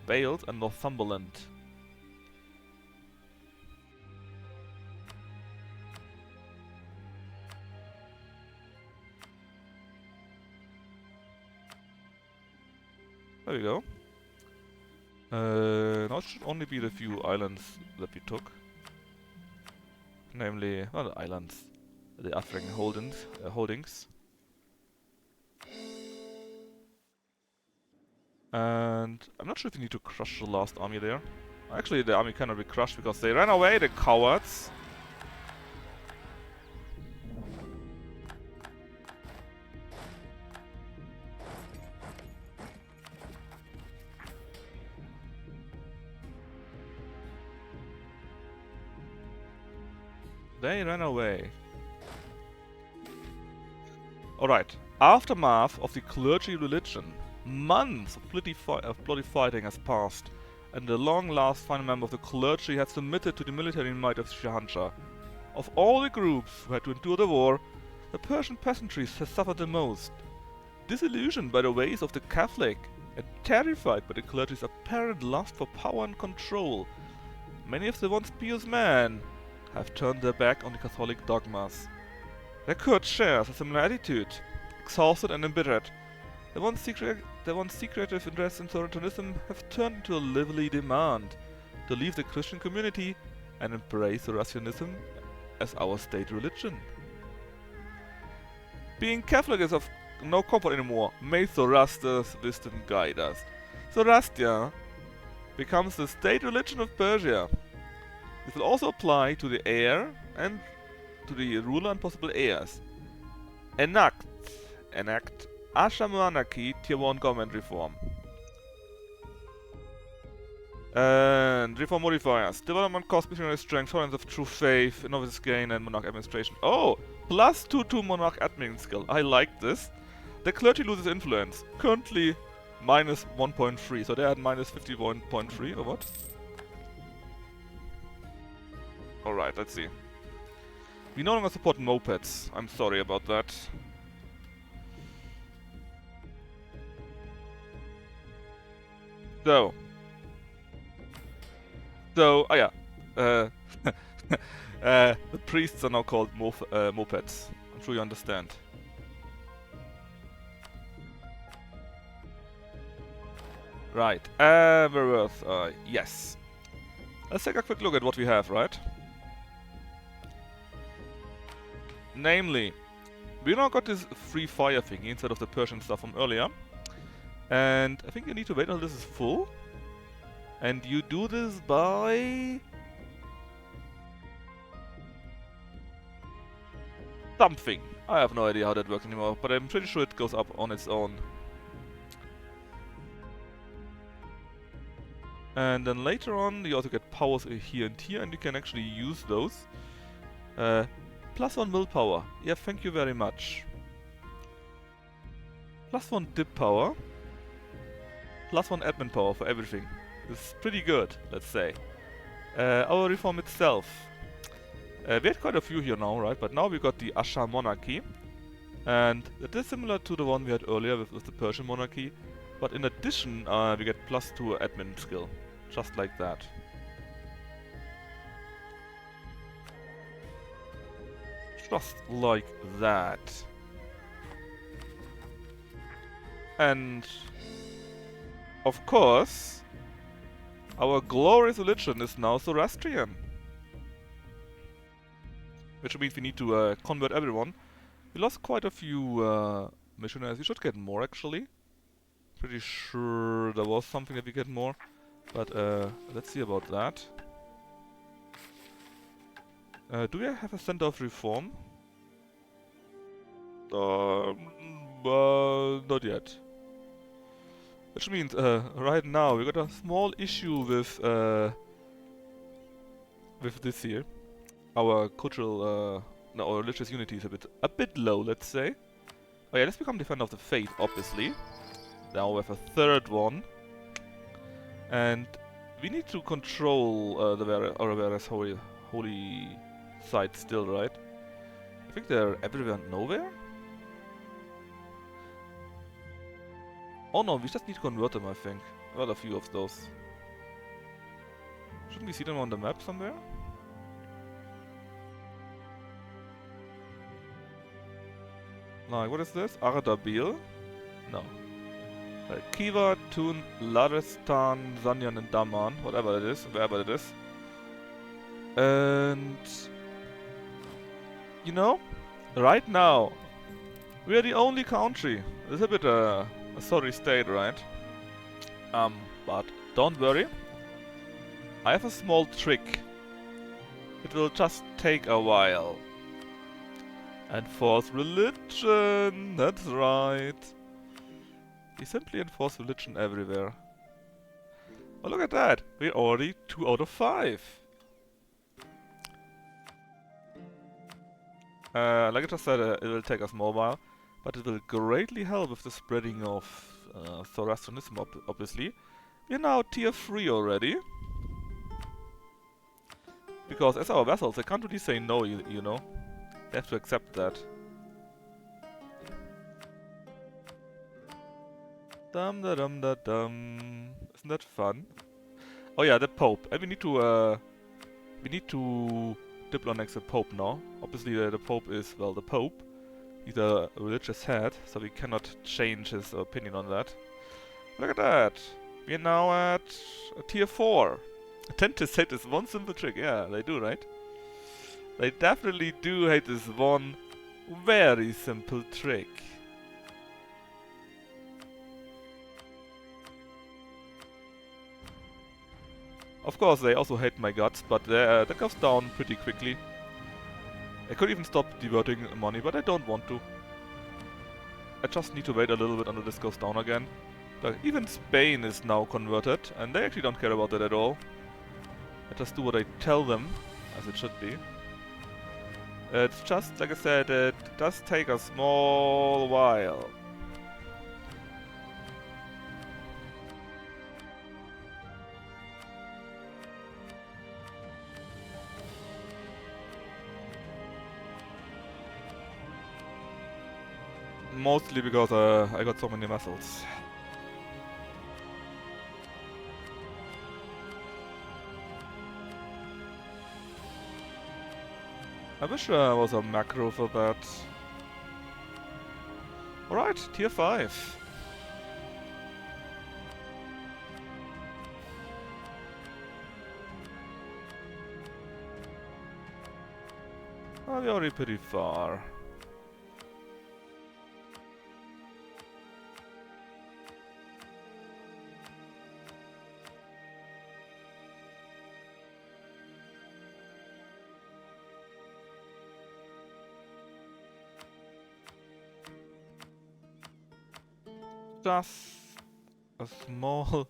Wales and Northumberland. There we go. Now it should only be the few islands that we took. Namely, well, the islands, the African holdings. And I'm not sure if we need to crush the last army there. Actually, the army cannot be crushed because they ran away, the cowards. They ran away. Alright. Aftermath of the clergy religion. Months of bloody fighting has passed, and the long-last final member of the clergy has submitted to the military might of Shahanshah. Of all the groups who had to endure the war, the Persian peasantry has suffered the most. Disillusioned by the ways of the Catholic, and terrified by the clergy's apparent lust for power and control, many of the once pious men have turned their back on the Catholic dogmas. Their court shares a similar attitude. Exhausted and embittered, the once secretive interests in Zoroastrianism have turned into a lively demand to leave the Christian community and embrace Zoroastrianism as our state religion. Being Catholic is of no comfort anymore. May Zoroaster's wisdom guide us. Zoroaster becomes the state religion of Persia. This will also apply to the heir and to the ruler and possible heirs. Enact Asha Monarchy Tier 1 government reform. And reform modifiers. Development cost, missionary strength, tolerance of true faith, novice gain, and monarch administration. Oh! Plus 2 to monarch admin skill. I like this. The clergy loses influence. Currently minus 1.3. So they're at minus 51.3 or what? Alright, let's see. We no longer support mopeds. I'm sorry about that. So, oh yeah, the priests are now called mopeds. I'm sure you understand. Right, we're worth, yes. Let's take a quick look at what we have, right? Namely, we now got this free fire thingy instead of the Persian stuff from earlier. And I think you need to wait until this is full. And you do this by... something. I have no idea how that works anymore, but I'm pretty sure it goes up on its own. And then later on, you also get powers here and here, and you can actually use those. +1 willpower. Yeah, thank you very much. +1 dip power. +1 admin power for everything. It's pretty good, let's say. Our reform itself. We had quite a few here now, right? But now we got the Ashar monarchy. And it is similar to the one we had earlier with the Persian monarchy. But in addition, we get +2 admin skill. Just like that. Just like that. And of course, our glorious religion is now ZoroAustrian. Which means we need to convert everyone. We lost quite a few missionaries. We should get more actually. Pretty sure there was something that we get more. But let's see about that. Do we have a center of reform? Not yet. Which means right now we got a small issue with this here. Our cultural, no, our religious unity is a bit low, let's say. Oh yeah, let's become Defender of the Faith, obviously. Now we have a third one. And we need to control the various holy sites still, right? I think they're everywhere and nowhere? Oh no, we just need to convert them, I think. Well, a few of those. Shouldn't we see them on the map somewhere? Like, what is this? Ardabil? No. Khiva, Tun, Laristan, Zanjan and Daman, whatever it is, wherever it is. And... you know, right now, we are the only country. It's a bit a sorry state, right? But don't worry. I have a small trick. It will just take a while. Enforce religion, that's right. We simply enforce religion everywhere. Oh, look at that! We're already 2 out of 5. Like I just said, it will take us more while, but it will greatly help with the spreading of ZoroAustrianism, obviously. We're now tier 3 already. Because as our vassals, they can't really say no, you know. They have to accept that. Dum da dum da dum. Isn't that fun? Oh yeah, the Pope. And we need to diplo next to the Pope now. Obviously the Pope is, well, the Pope. He's a religious head, so we cannot change his opinion on that. Look at that. We're now at tier 4. I tend to say this one simple trick. Yeah, they do, right? They definitely do hate this one very simple trick. Of course, they also hate my guts, but that goes down pretty quickly. I could even stop diverting money, but I don't want to. I just need to wait a little bit until this goes down again. Like, even Spain is now converted, and they actually don't care about that at all. I just do what I tell them, as it should be. It's just, like I said, it does take a small while. Mostly because I got so many muscles. I wish there was a macro for that. Alright, tier 5. Oh, we're already pretty far. Just a small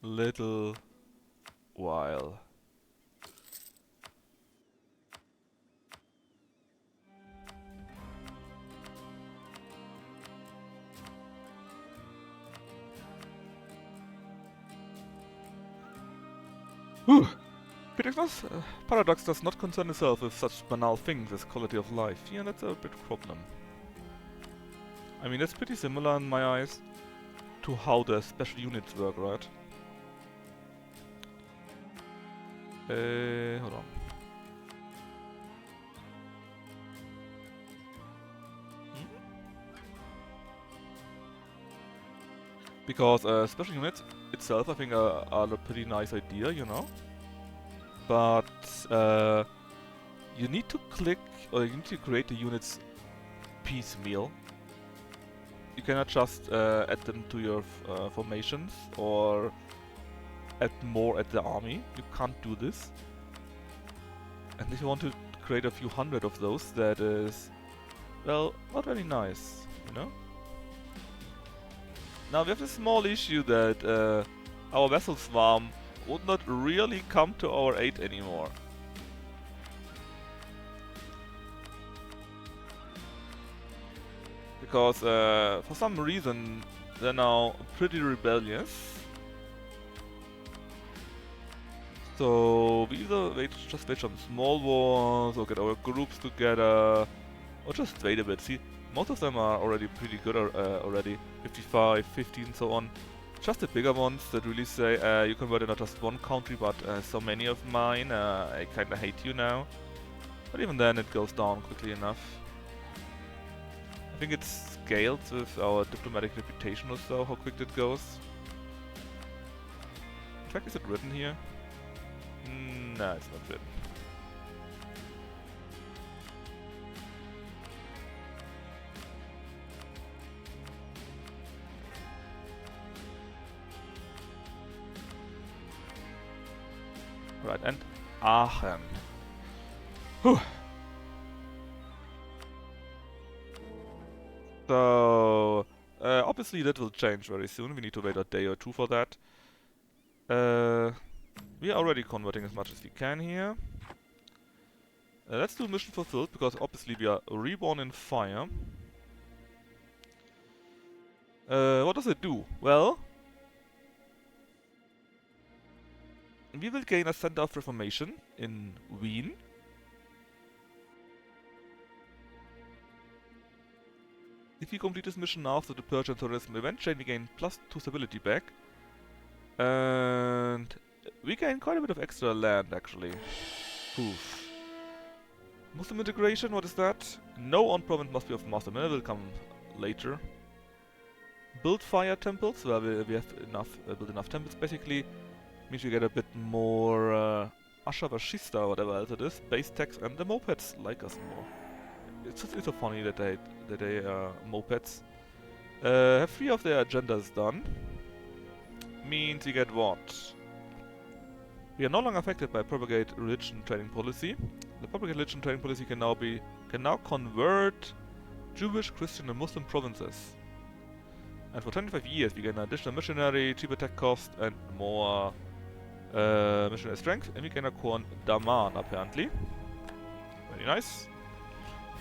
little while. Whew. Paradox does not concern itself with such banal things as quality of life. Yeah, that's a big problem. I mean, that's pretty similar in my eyes to how the special units work, right? Hold on. Because special units itself, I think, are a pretty nice idea, you know? But you need to click, or you need to create the units piecemeal. You cannot just add them to your formations or add more at the army. You can't do this. And if you want to create a few hundred of those, that is, well, not very nice, you know? Now we have a small issue that our vessel swarm would not really come to our aid anymore. Because for some reason they're now pretty rebellious. So we either just wage some small wars or get our groups together or just wait a bit. See, most of them are already pretty good already. 55, 50 and so on. Just the bigger ones that really say you converted not just one country but so many of mine. I kinda hate you now. But even then it goes down quickly enough. I think it scales with our diplomatic reputation or so, how quick it goes. In fact, is it written here? Nah, it's not written. Right, and Aachen. Whew. So, obviously that will change very soon. We need to wait a day or two for that. We are already converting as much as we can here. Let's do mission fulfilled, because obviously we are reborn in fire. What does it do? Well, we will gain a Center of Reformation in Wien. If we complete this mission after the Persian terrorism event chain, we gain +2 stability back. And we gain quite a bit of extra land, actually. Poof. Muslim integration, what is that? No on-province must be of master mill, will come later. Build fire temples, where we have enough, build enough temples basically. Means we get a bit more Asha Vashista or whatever else it is. Base tax, and the mopeds like us more. It's so funny that they mopeds. Have 3 of their agendas done. Means we get what? We are no longer affected by propagate religion trading policy. The propagate religion trading policy can now convert Jewish, Christian and Muslim provinces. And for 25 years we get an additional missionary, cheaper tech cost and more missionary strength, and we can acquire Daman apparently. Very nice.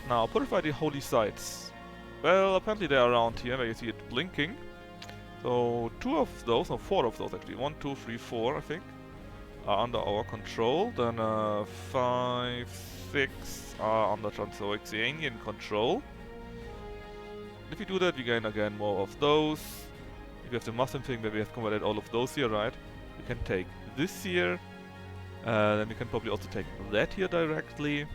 Now purify the holy sites. Well, apparently they are around here where you see it blinking. So 2 of those, no 4 of those actually, 1, 2, 3, 4 I think, are under our control. Then 5, 6 are under Transoxianian control. If we do that, we gain again more of those. If we have the Muslim thing, then we have converted all of those here, right? We can take this here. Then we can probably also take that here directly.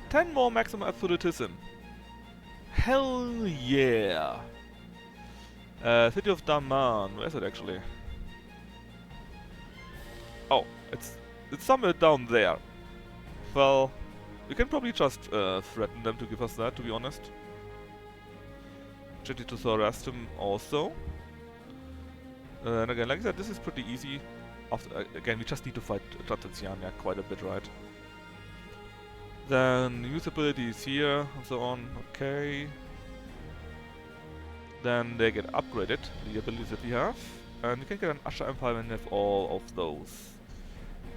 10 more maximum absolutism. Hell yeah! City of Daman, where is it actually? Oh, it's somewhere down there. Well, We can probably just threaten them to give us that, to be honest. Treaty to Zoroastrian also. And again, like I said, this is pretty easy. After, again, we just need to fight Transoxiana quite a bit, right? Then usability is here and so on. Okay. Then they get upgraded, the abilities that we have. And you can get an Usher Empire when you have all of those.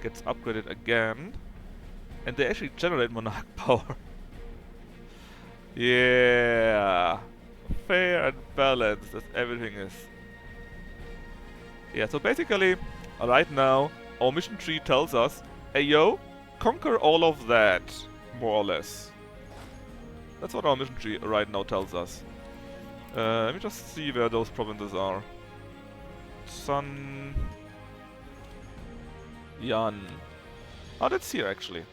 Gets upgraded again. And they actually generate Monarch power. Yeah. Fair and balanced as everything is. Yeah, so basically, right now, our mission tree tells us, hey yo, conquer all of that, more or less. That's what our mission tree right now tells us. Let me just see where those provinces are. Sun... Yan. Oh, that's here actually.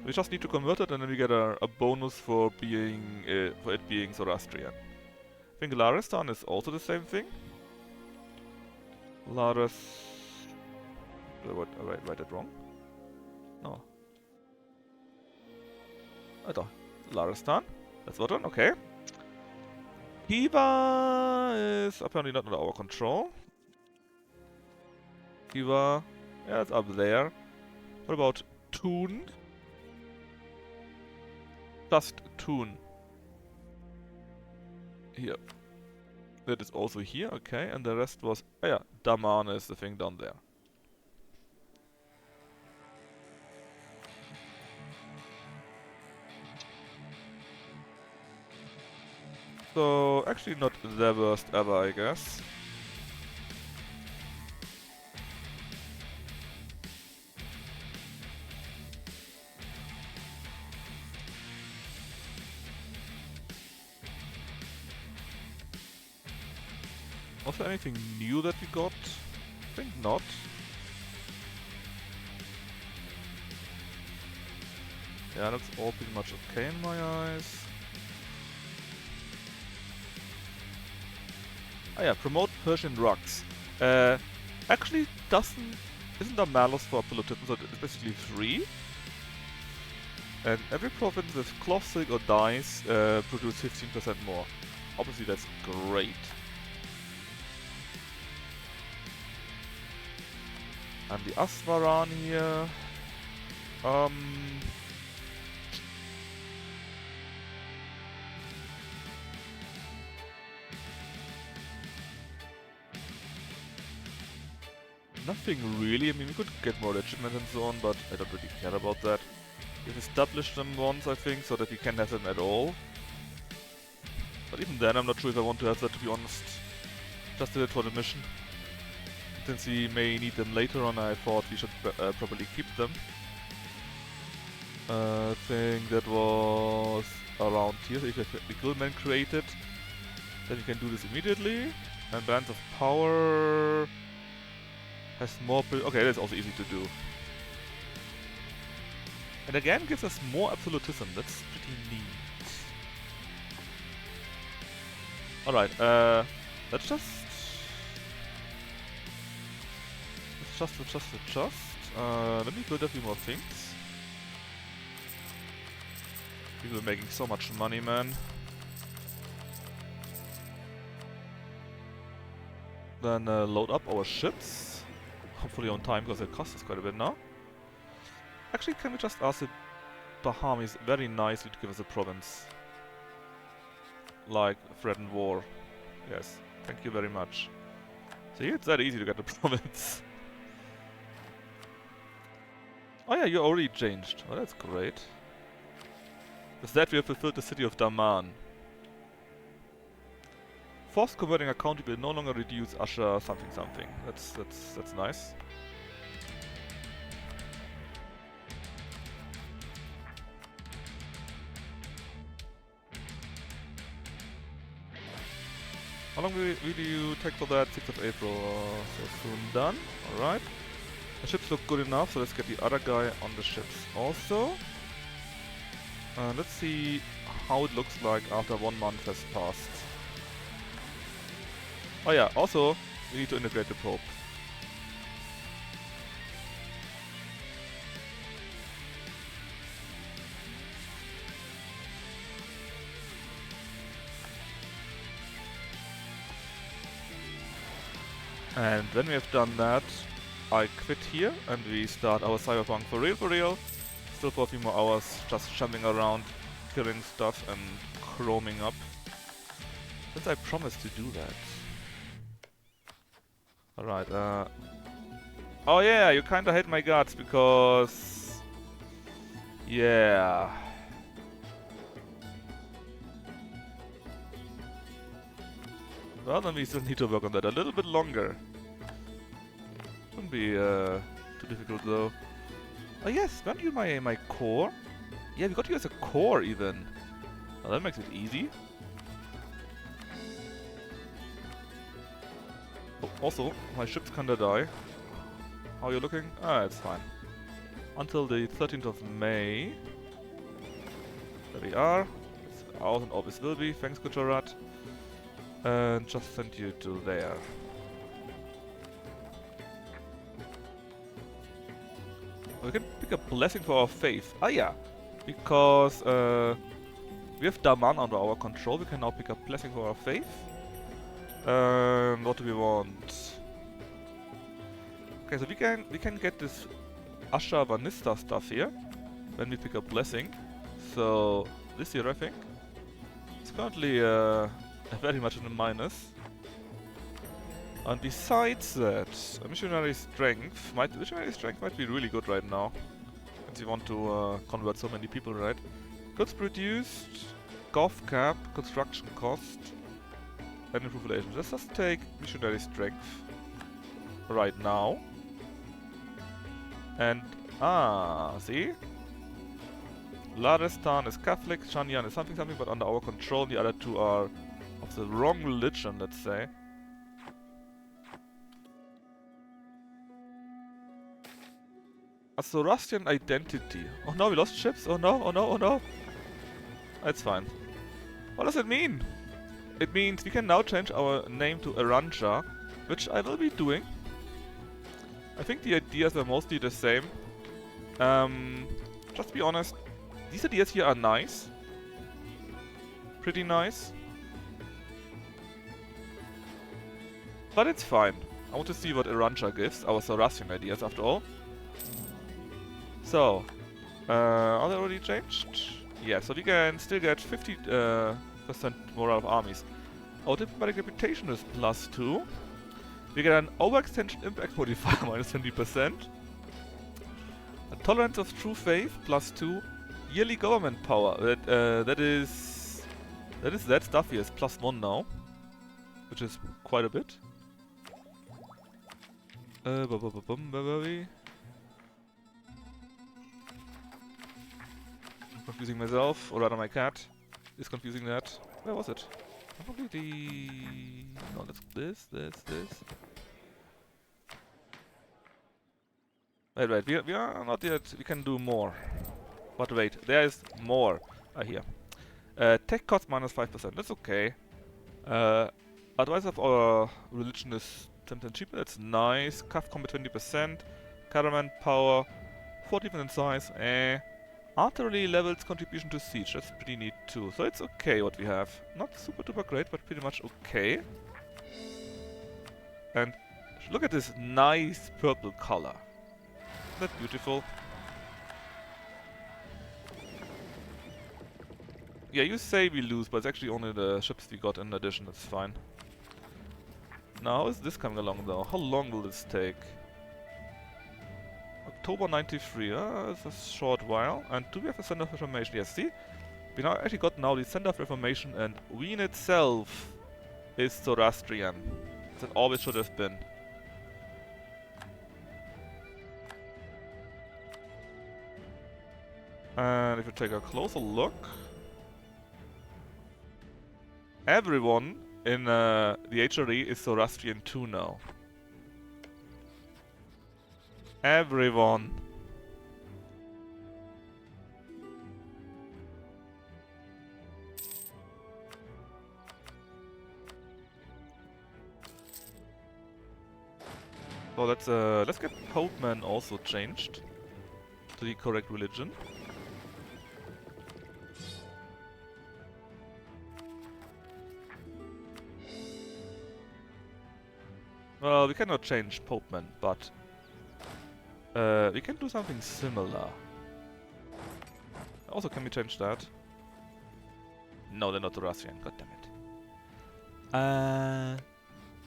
We just need to convert it and then we get a bonus for being for it being Zoroastrian. I think Laristan is also the same thing. Laris... What? I read it wrong? No. I thought Laristan. That's what one, okay. Hiva is apparently not under our control. Hiva, yeah, it's up there. What about Toon? Just Toon. Here. That is also here, okay, and the rest was... Oh yeah, Daman is the thing down there. So, actually not the worst ever, I guess. Was there anything new that we got? I think not. Yeah, looks all pretty much okay in my eyes. Oh yeah, promote Persian rugs. Actually isn't there malus for absolutism, so it's basically 3. And every province with cloth, silk or dyes produce 15% more. Obviously that's great. And the Asvaran here. Nothing really. I mean, we could get more regiments and so on, but I don't really care about that. We've established them once, I think, so that we can't have them at all. But even then, I'm not sure if I want to have that, to be honest. Just did it for the mission. Since we may need them later on, I thought we should probably keep them. I think that was around here. So if the Guildman created, then we can do this immediately. And Bands of Power has more... Okay, that's also easy to do. And again, gives us more absolutism. That's pretty neat. Alright, let's just... Let me build a few more things. People are making so much money, man. Then load up our ships. Hopefully on time, because it costs us quite a bit now. Actually, can we just ask the Bahamis very nicely to give us a province? Like, threaten war. Yes, thank you very much. See, it's that easy to get a province. Oh yeah, you already changed. Oh, that's great. With that, we have fulfilled the city of Daman. Forced converting a county will no longer reduce Usher something something. That's nice. How long will you take for that? 6th of April, so soon done. Alright. The ships look good enough, so let's get the other guy on the ships also. Let's see how it looks like after 1 month has passed. Oh yeah, also, we need to integrate the Pope. And when we have done that, I quit here and we start our cyberpunk for real for real. Still for a few more hours just jumping around, killing stuff and chroming up. Since I promised to do that. Alright, oh yeah, you kinda hate my guts because... Yeah... Well, then we still need to work on that a little bit longer. Shouldn't be too difficult though. Oh yes, weren't you my core? Yeah, we got you as a core even. Well, that makes it easy. Oh, also, my ships kinda die. How are you looking? Ah, it's fine. Until the 13th of May. There we are. It's out and always will be. Thanks, Gujarat. And just send you to there. We can pick a blessing for our faith. Ah yeah, because we have Daman under our control. We can now pick a blessing for our faith. What do we want? Okay, so we can get this Asha Vanista stuff here when we pick a blessing. So this here, I think, it's currently very much in the minus. And besides that, missionary strength might be really good right now. Since you want to convert so many people, right? Goods produced, gov cap, construction cost, and improve relations. Let's just take missionary strength right now. And see? Laristan is Catholic, Shanyan is something, but under our control. The other two are of the wrong religion, let's say. A ZoroAustrian identity. Oh no, we lost ships. Oh no, oh no, oh no. That's fine. What does it mean? It means we can now change our name to Aranja, which I will be doing. I think the ideas are mostly the same. Just to be honest, these ideas here are nice. Pretty nice. But it's fine. I want to see what Aranja gives, our ZoroAustrian ideas after all. So, are they already changed? Yeah, so we can still get 50% morale of armies. Our diplomatic reputation is +2. We get an overextension impact modifier -20%. A tolerance of true faith +2. Yearly government power. That stuff here is +1 now, which is quite a bit. Confusing myself, or rather my cat is confusing that. Where was it? Probably the... No, that's this. Wait, we are not yet, we can do more. But wait, there is more, here. Tech cost -5%, that's okay. Advice of our religion is 10% cheaper, that's nice. Cav combat 20%. Caravan power, 40% in size, Artillery levels contribution to siege, that's pretty neat too. So it's okay what we have. Not super duper great, but pretty much okay. And look at this nice purple color. Isn't that beautiful? Yeah, you say we lose, but it's actually only the ships we got in addition, that's fine. Now, how is this coming along though? How long will this take? October 93, it's a short while. And do we have a Center of Reformation? Yes, see? We now actually got now the Center of Reformation, and Wien itself is ZoroAustrian. As it always should have been. And if you take a closer look, everyone in the HRE is ZoroAustrian too now. Everyone. So let's get Popeman also changed to the correct religion. Well, we cannot change Popeman, but we can do something similar. Also, can we change that? No, they're not Zoroastrian, god damn it.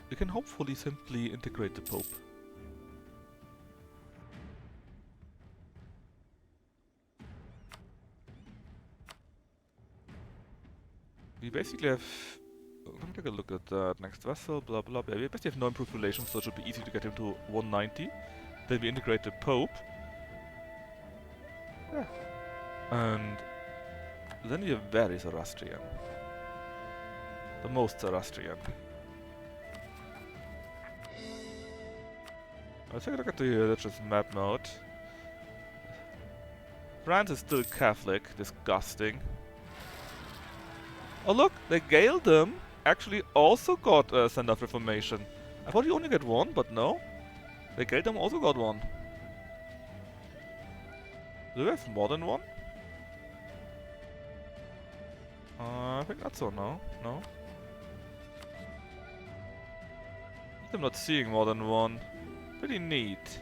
We can hopefully simply integrate the Pope. We basically have... Let me take a look at that. Next vessel, blah blah blah. We basically have no improved relations, so it should be easy to get him to 190. Then we integrate the Pope. Yeah. And then we are very Zoroastrian. The most Zoroastrian. Let's take a look at the religious map mode. France is still Catholic. Disgusting. Oh look, the Gaeldom actually also got a Center of Reformation. I thought you only get one, but no. The Gaeldom also got one. Do we have more than one? I think not so, no. No. I'm not seeing more than one. Pretty neat.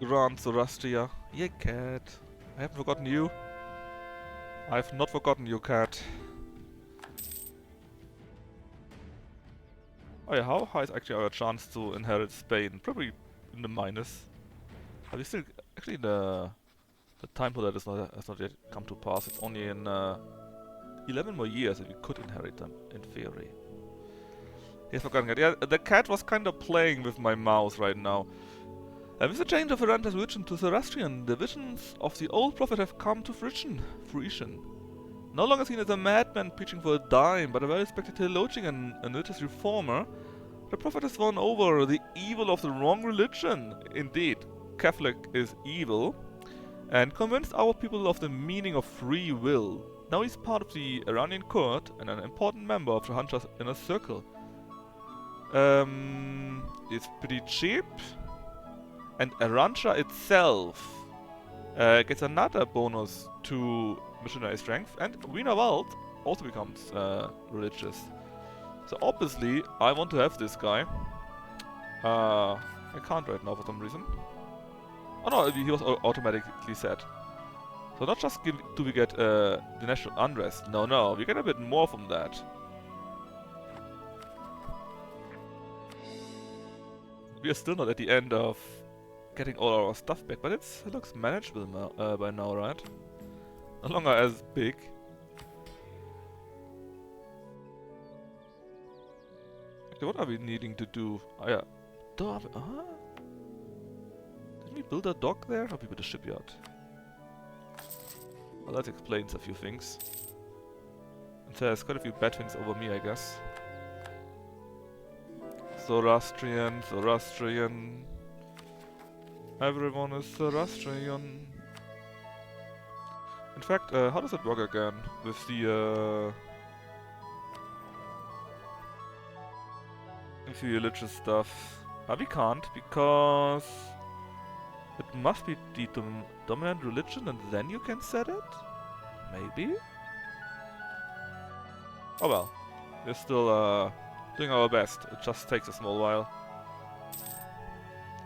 Grand Zoroastria. Yeah, cat. I haven't forgotten you. I've not forgotten you, cat. Oh yeah, how high is actually our chance to inherit Spain? Probably in the minus. Are we still... Actually, the time for that has not yet come to pass. It's only in 11 more years that we could inherit them, in theory. Yes, forgotten it. Yeah, the cat was kind of playing with my mouse right now. With the change of Aranta's religion to Zoroastrian, the visions of the old prophet have come to fruition. No longer seen as a madman preaching for a dime, but a well-respected theologian and religious reformer, the prophet has won over the evil of the wrong religion. Indeed, Catholic is evil, and convinced our people of the meaning of free will. Now he's part of the Iranian court and an important member of the Hunter's inner circle. It's pretty cheap. And Arancha itself gets another bonus to missionary strength, and Wienerwald also becomes religious. So obviously, I want to have this guy. I can't right now for some reason. Oh no, he was automatically set. So not just do we get the national unrest, no, we get a bit more from that. We are still not at the end of getting all our stuff back, but it looks manageable by now, right? No longer as big. Okay, what are we needing to do? Oh yeah. Didn't we build a dock there? Or we build a shipyard? Well, that explains a few things. And there's quite a few bad things over me, I guess. Zoroastrian. Everyone is Zoroastrian. In fact, how does it work again with the religious stuff? We can't, because it must be the dominant religion and then you can set it? Maybe? Oh well. We're still doing our best. It just takes a small while.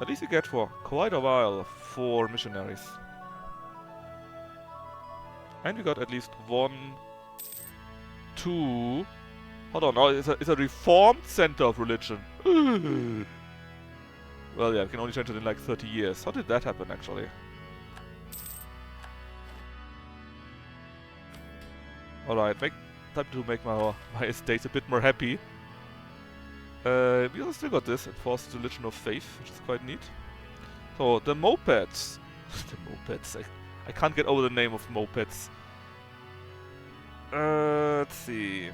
At least we get for quite a while 4 missionaries. And we got at least 1, 2... Hold on, oh, it's a reformed center of religion. Well, yeah, we can only change it in like 30 years. How did that happen, actually? Alright, time to make my estates a bit more happy. We also still got this, Enforced Religion of Faith, which is quite neat. So, the mopeds. The mopeds, I can't get over the name of mopeds. Let's see. I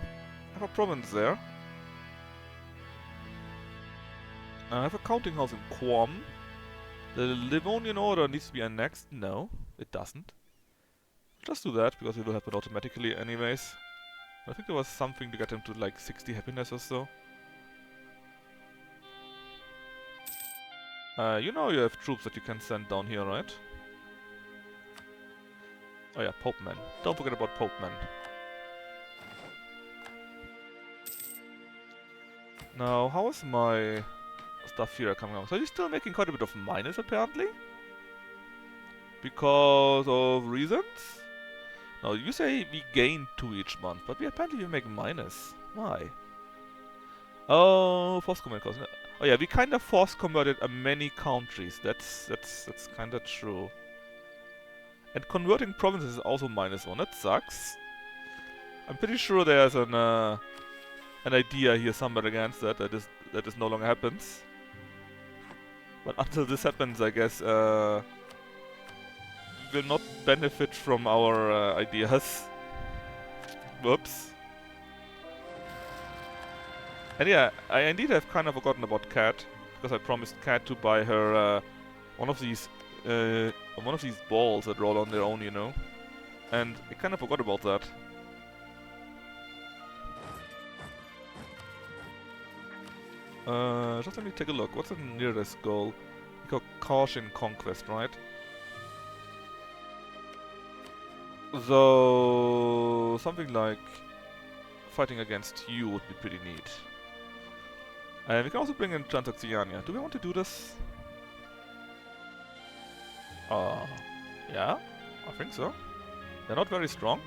have a province there. I have a counting house in Quam. The Livonian Order needs to be annexed. No, it doesn't. Just do that, because it will happen automatically anyways. I think there was something to get them to like 60 happiness or so. You know you have troops that you can send down here, right? Oh yeah, Popeman. Don't forget about Popeman. Now, how is my stuff here coming out? So you're still making quite a bit of minus, apparently? Because of reasons? Now, you say we gain 2 each month, but apparently we make minus. Why? Oh, force convert cost. Oh yeah, we kind of force converted many countries. That's kind of true. And converting provinces is also -1. That sucks. I'm pretty sure there's an idea here somewhere against that that no longer happens. But until this happens, I guess we will not benefit from our ideas. Whoops. And yeah, I indeed have kind of forgotten about Cat, because I promised Cat to buy her one of these balls that roll on their own, you know. And I kind of forgot about that. Just let me take a look. What's the nearest goal? We got Caution Conquest, right? So something like fighting against you would be pretty neat. And we can also bring in Transoxiania. Do we want to do this? Yeah, I think so. They're not very strong.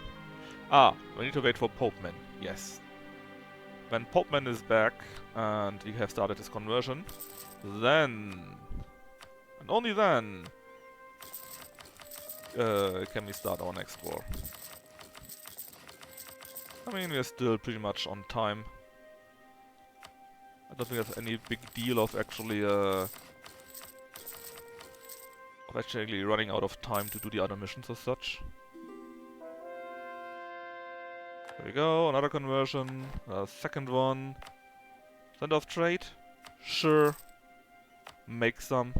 Ah, we need to wait for Popeman. Yes. When Popeman is back and we have started his conversion, then, and only then, can we start our next war. I mean, we're still pretty much on time. I don't think there's any big deal of actually running out of time to do the other missions as such. There we go, another conversion, a second one. Send off trade? Sure. Make some.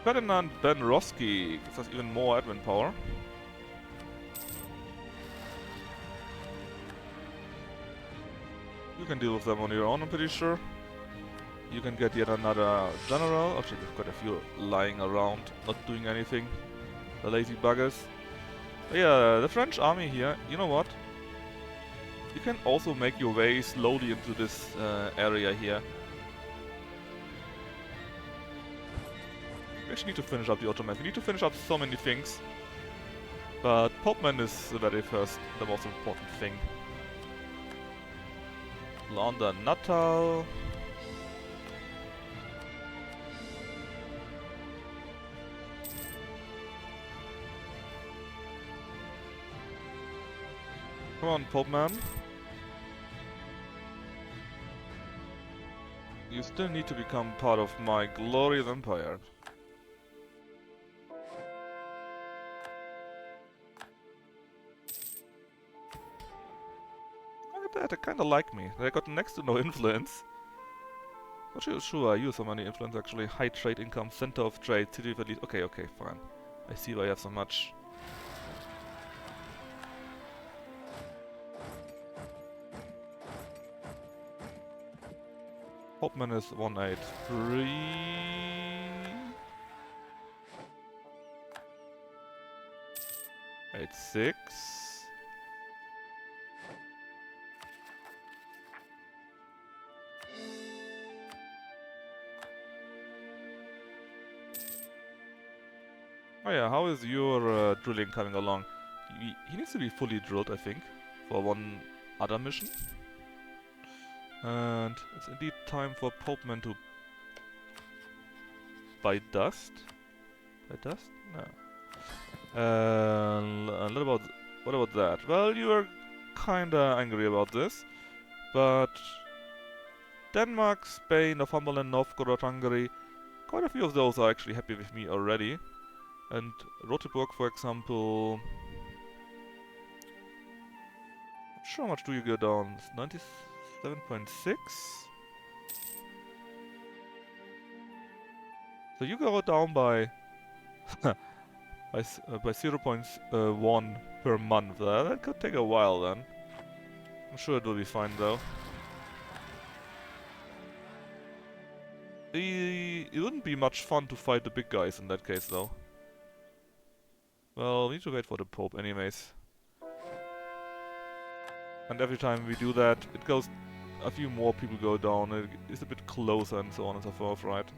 Ferdinand Benrowski gives us even more admin power. You can deal with them on your own, I'm pretty sure. You can get yet another general. Actually, there's quite a few lying around, not doing anything. The lazy buggers. But yeah, the French army here, you know what? You can also make your way slowly into this area here. We actually need to finish up the Ottomans. We need to finish up so many things. But Popeman is the most important thing. Launder Natal. Come on, Popeman. You still need to become part of my glorious empire. Look at that, they kinda like me. They got next to no influence. Not sure I use so many influence actually. High trade income, center of trade, city of elite. Okay, fine. I see why you have so much. Hopman is 183. 86. Oh yeah, how is your drilling coming along? He needs to be fully drilled, I think, for one other mission. And it's indeed time for Popeman to buy dust. Buy dust? No. What about that? Well, you are kinda angry about this, but Denmark, Spain, Northumberland, Novgorod, Hungary, quite a few of those are actually happy with me already. And Roteburg, for example... Not sure how much do you go down? 97.6? So you go down by by 0.1 per month. That could take a while then. I'm sure it will be fine though. It wouldn't be much fun to fight the big guys in that case though. Well, we need to wait for the Pope anyways. And every time we do that, it goes... a few more people go down, it's a bit closer and so on and so forth, right?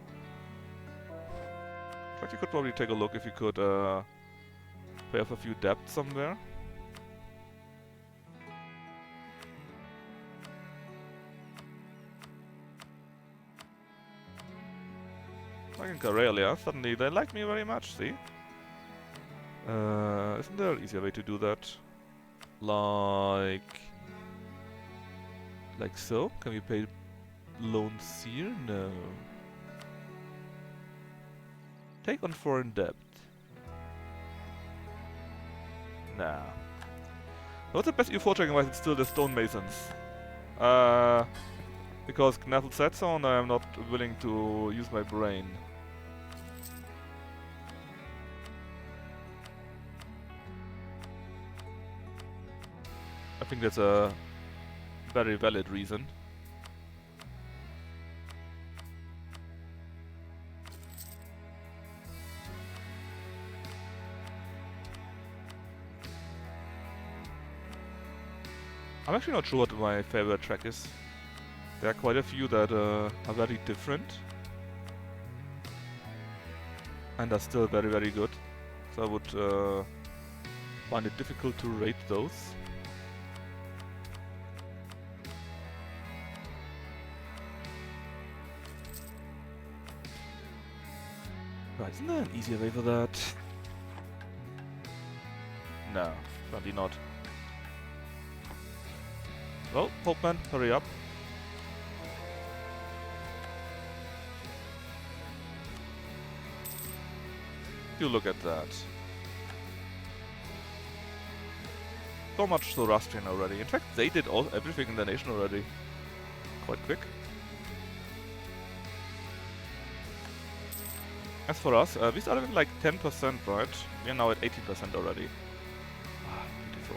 In fact, you could probably take a look if you could pay off a few debts somewhere. Like in Karelia, suddenly they like me very much, see? Isn't there an easier way to do that? Like so? Can we pay loans here? No. Take on foreign debt. Nah. What's the best EU4 checking wise? It's still the stonemasons. Because Knaffle said so and I am not willing to use my brain. I think that's a very valid reason. I'm actually not sure what my favorite track is. There are quite a few that are very different. And are still very, very good. So I would find it difficult to rate those. Right, isn't there an easier way for that? No, probably not. Well, Popeman, hurry up. You look at that. So much ZoroAustrian already. In fact, they did everything in the nation already. Quite quick. As for us, we started with like 10%, right? We are now at 18% already. Ah, beautiful.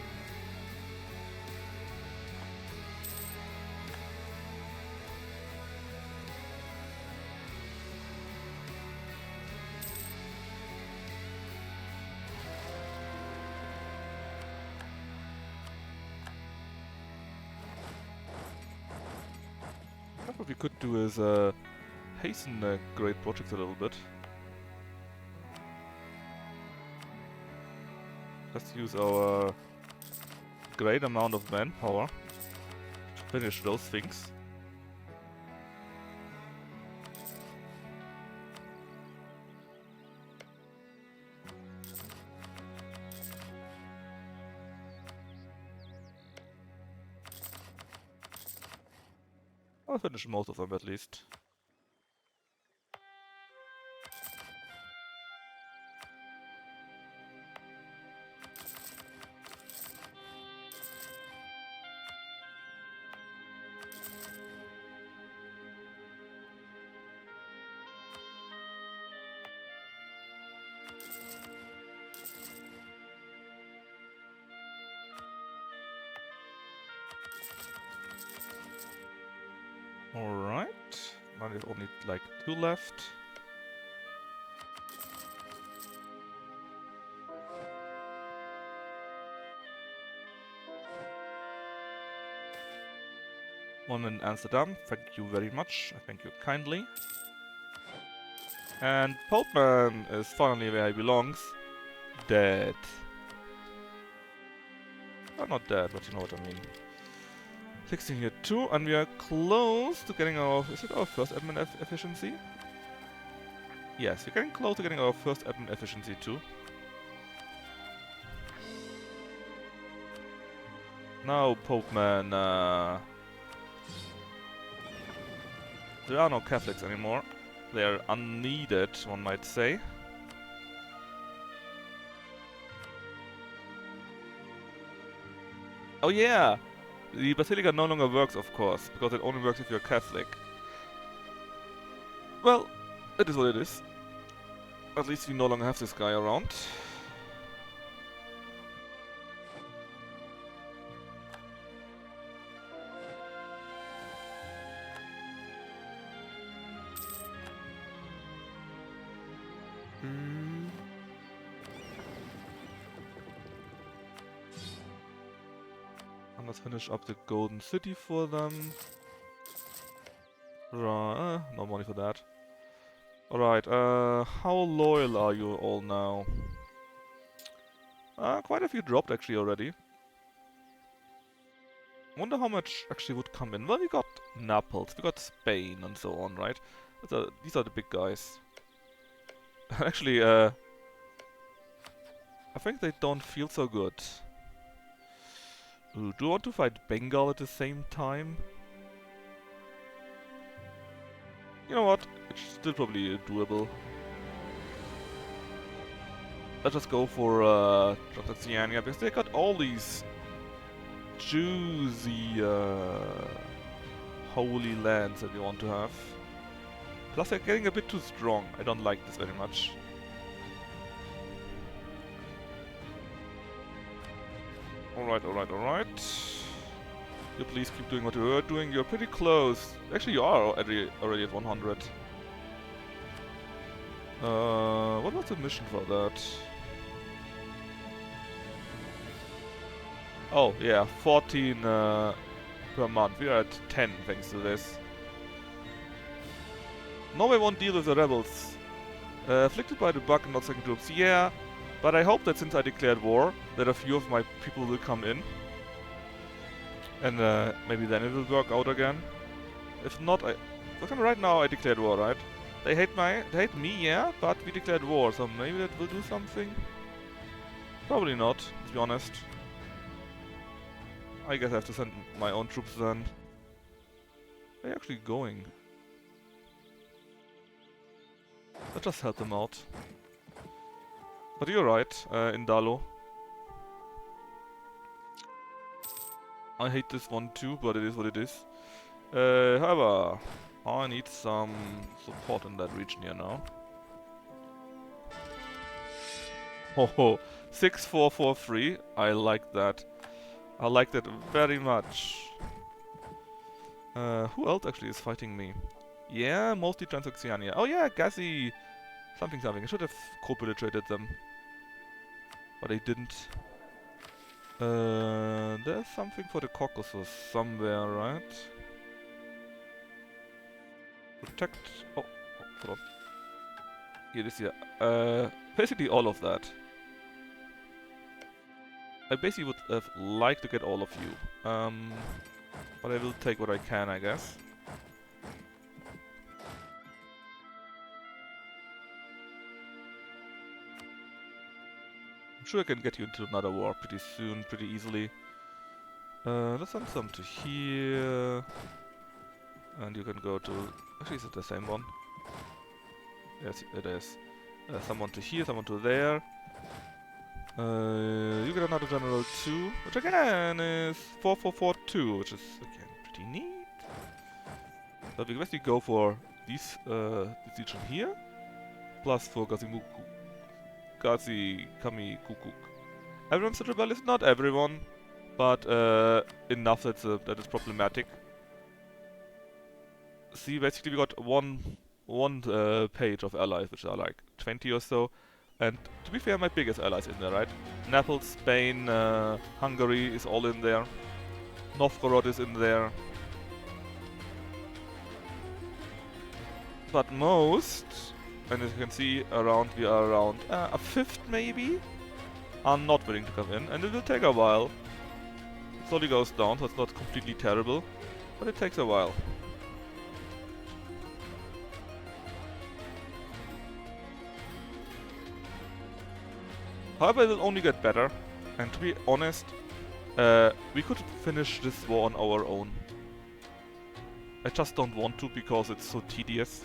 What we could do is hasten the great project a little bit. Let's use our great amount of manpower to finish those things. I'll finish most of them at least. Alright, now there's only like 2 left. One in Amsterdam, thank you very much, I thank you kindly. And Popeman is finally where he belongs. Dead. Well, not dead, but you know what I mean. 16 here too, and we are close to getting our... Is it our first admin efficiency? Yes, we're getting close to getting our first admin efficiency too. Now, Popeman, there are no Catholics anymore. They are unneeded, one might say. Oh yeah! The Basilica no longer works, of course, because it only works if you're Catholic. Well, it is what it is. At least we no longer have this guy around. And let's finish up the Golden City for them. Right, no money for that. Alright, how loyal are you all now? Quite a few dropped actually already. Wonder how much actually would come in. Well, we got Naples, we got Spain and so on, right? These are the big guys. Actually, I think they don't feel so good. Ooh, do you want to fight Bengal at the same time? You know what? It's still probably doable. Let's just go for ZoroAustrians because they got all these juicy holy lands that we want to have. Plus they're getting a bit too strong. I don't like this very much. Alright. You please keep doing what you're doing. You're pretty close. Actually, you are already at 100. What was the mission for that? Oh, yeah, 14 per month. We are at 10 thanks to this. Norway won't deal with the rebels. Afflicted by the bug and not second troops. Yeah, but I hope that since I declared war, that a few of my people will come in. And maybe then it will work out again. If not, right now I declared war, right? They hate me, yeah, but we declared war, so maybe that will do something. Probably not, to be honest. I guess I have to send my own troops then. They're actually going. Let's just help them out. But you're right, in Dalo. I hate this one too, but it is what it is. However, I need some support in that region here now. Ho 6443. I like that. I like that very much. Who else actually is fighting me? Yeah, mostly Transoxiania. Oh yeah, Gazi. Something. I should have co-penetrated them. But I didn't. There's something for the Caucasus somewhere, right? Protect. Oh, hold on. Here it is here. Basically all of that. I basically would have liked to get all of you. But I will take what I can, I guess. I'm sure I can get you into another war pretty soon, pretty easily. Let's send some to here. And you can go to... Actually, is it the same one? Yes, it is. Someone to here, someone to there. You get another general too, which again is 4442, which is again pretty neat. So we basically go for this region here, plus for Gazi Kami Kukuk. Everyone's a rebel is not everyone, but enough that is problematic. See, basically we got one page of allies, which are like 20 or so. And to be fair, my biggest allies in there, right? Naples, Spain, Hungary is all in there. Novgorod is in there. But most, and as you can see, we are around a fifth maybe, are not willing to come in, and it will take a while. It slowly goes down, so it's not completely terrible, but it takes a while. However, it will only get better, and to be honest, we could finish this war on our own. I just don't want to because it's so tedious.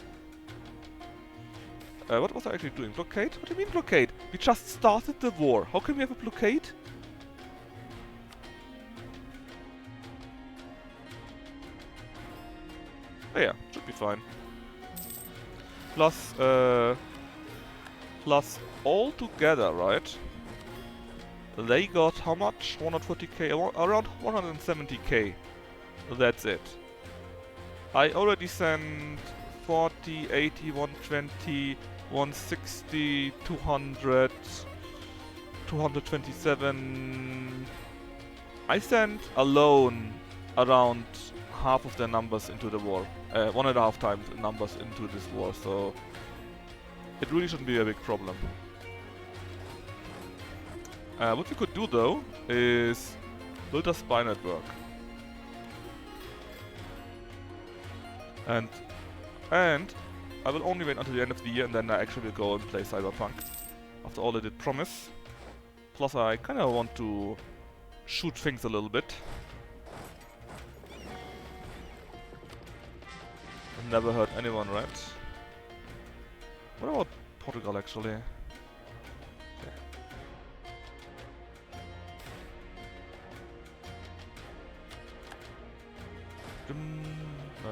What was I actually doing? Blockade? What do you mean blockade? We just started the war. How can we have a blockade? Oh yeah, should be fine. Plus all together, right? They got how much? 140k? Around 170k. That's it. I already sent 40, 80, 120, 160, 200, 227. I sent alone around half of their numbers into the war. 1.5 times the numbers into this war, so it really shouldn't be a big problem. What we could do though is build a spy network. And I will only wait until the end of the year and then I actually will go and play Cyberpunk. After all, I did promise. Plus I kinda want to shoot things a little bit. I've never hurt anyone, right? What about Portugal actually? Okay.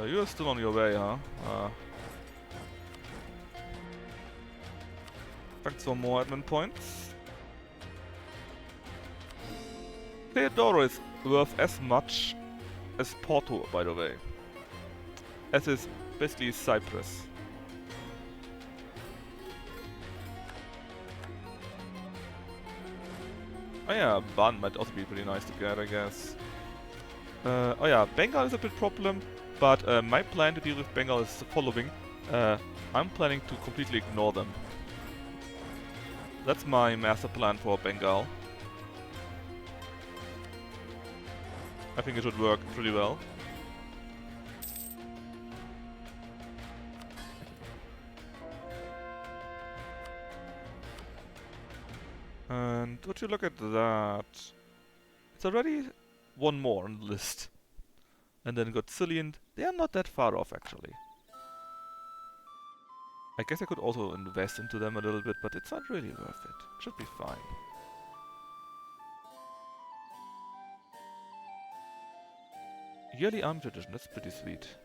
You're still on your way, huh? Thanks for more admin points. Theodoro is worth as much as Porto, by the way. As is basically Cyprus. Oh yeah, Ban might also be pretty nice to get, I guess. Oh yeah, Bengal is a bit problem, but my plan to deal with Bengal is the following. I'm planning to completely ignore them. That's my master plan for Bengal. I think it should work pretty well. And would you look at that? It's already one more on the list. And then got Cillian. They are not that far off actually. I guess I could also invest into them a little bit, but it's not really worth it. Should be fine. Yearly army tradition, that's pretty sweet.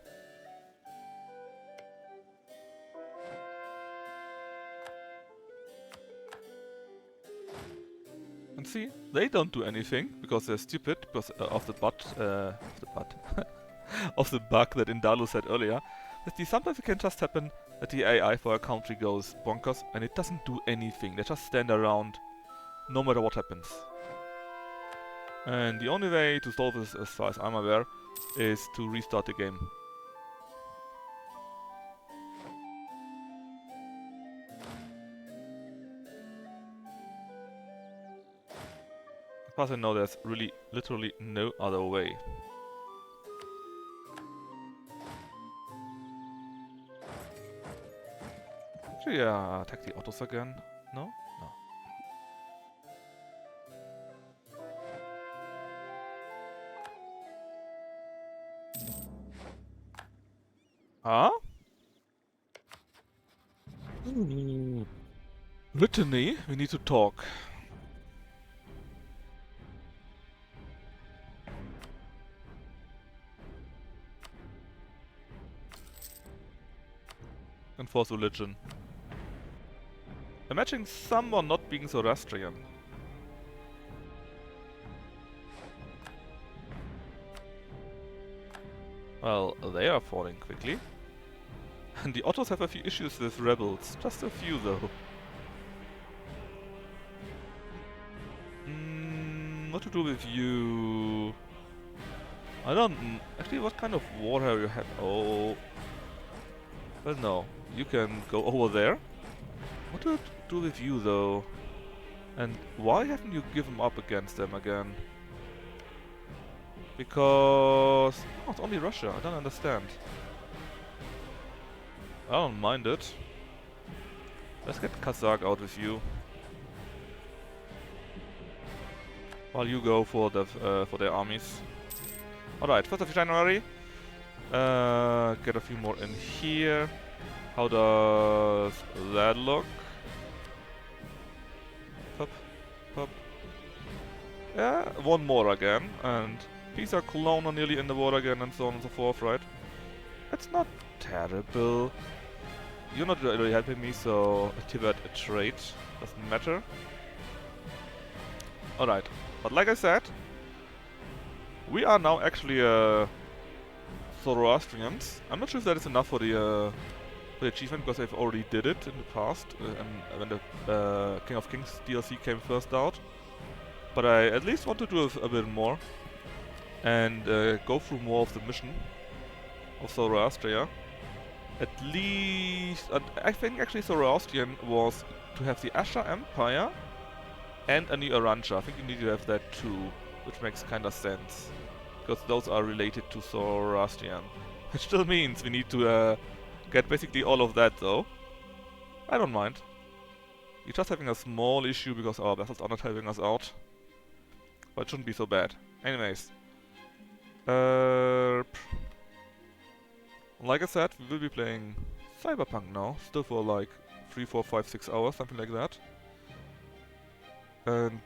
And see, they don't do anything because they're stupid because of the bug that Indalo said earlier. That sometimes it can just happen that the AI for a country goes bonkers and it doesn't do anything. They just stand around no matter what happens. And the only way to solve this, as far as I'm aware, is to restart the game. As far as I know, there's really literally no other way. Actually, yeah, attack the autos again. No? No. Huh? Brittany, we need to talk. Enforce religion. Imagine someone not being ZoroAustrian. Well, they are falling quickly. And the Ottos have a few issues with rebels. Just a few though. What to do with you? I don't... Actually, what kind of war have you had? Oh... Well, no. You can go over there. What to do with you though? And why haven't you given up against them again? Because... Oh, it's only Russia. I don't understand. I don't mind it. Let's get Kazakh out with you. While you go for their armies. Alright, 1st of January. Get a few more in here. How does that look? Pop, pop. Yeah, one more again. And Pisa, Cologne are nearly in the war again, and so on and so forth, right? It's not terrible. You're not really helping me, so Tibet a trade doesn't matter. Alright, but like I said, we are now actually ZoroAustrians. I'm not sure if that is enough for the for the achievement because I've already did it in the past and when the King of Kings DLC came first out. But I at least want to do a bit more and go through more of the mission of ZoroAustria. At least, I think actually ZoroAustrian was to have the Asha Empire and a new Arantxa. I think you need to have that too, which makes kinda sense. Because those are related to ZoroAustrian. Which still means we need to get basically all of that though. I don't mind. We're just having a small issue because our vessels are not helping us out. But it shouldn't be so bad. Anyways. Like I said, we will be playing Cyberpunk now. Still for like 3, 4, 5, 6 hours, something like that. And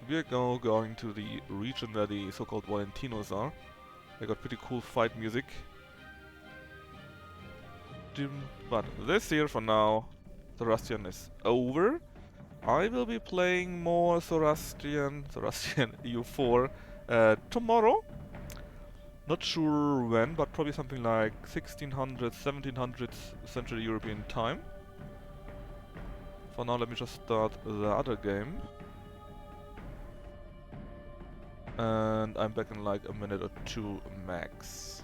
we're now going to the region where the so-called Valentinos are. They got pretty cool fight music. But this year for now, ZoroAustrian is over. I will be playing more ZoroAustrian EU4 tomorrow. Not sure when, but probably something like 1600, 1700 Central European time. For now, let me just start the other game. And I'm back in like a minute or two max.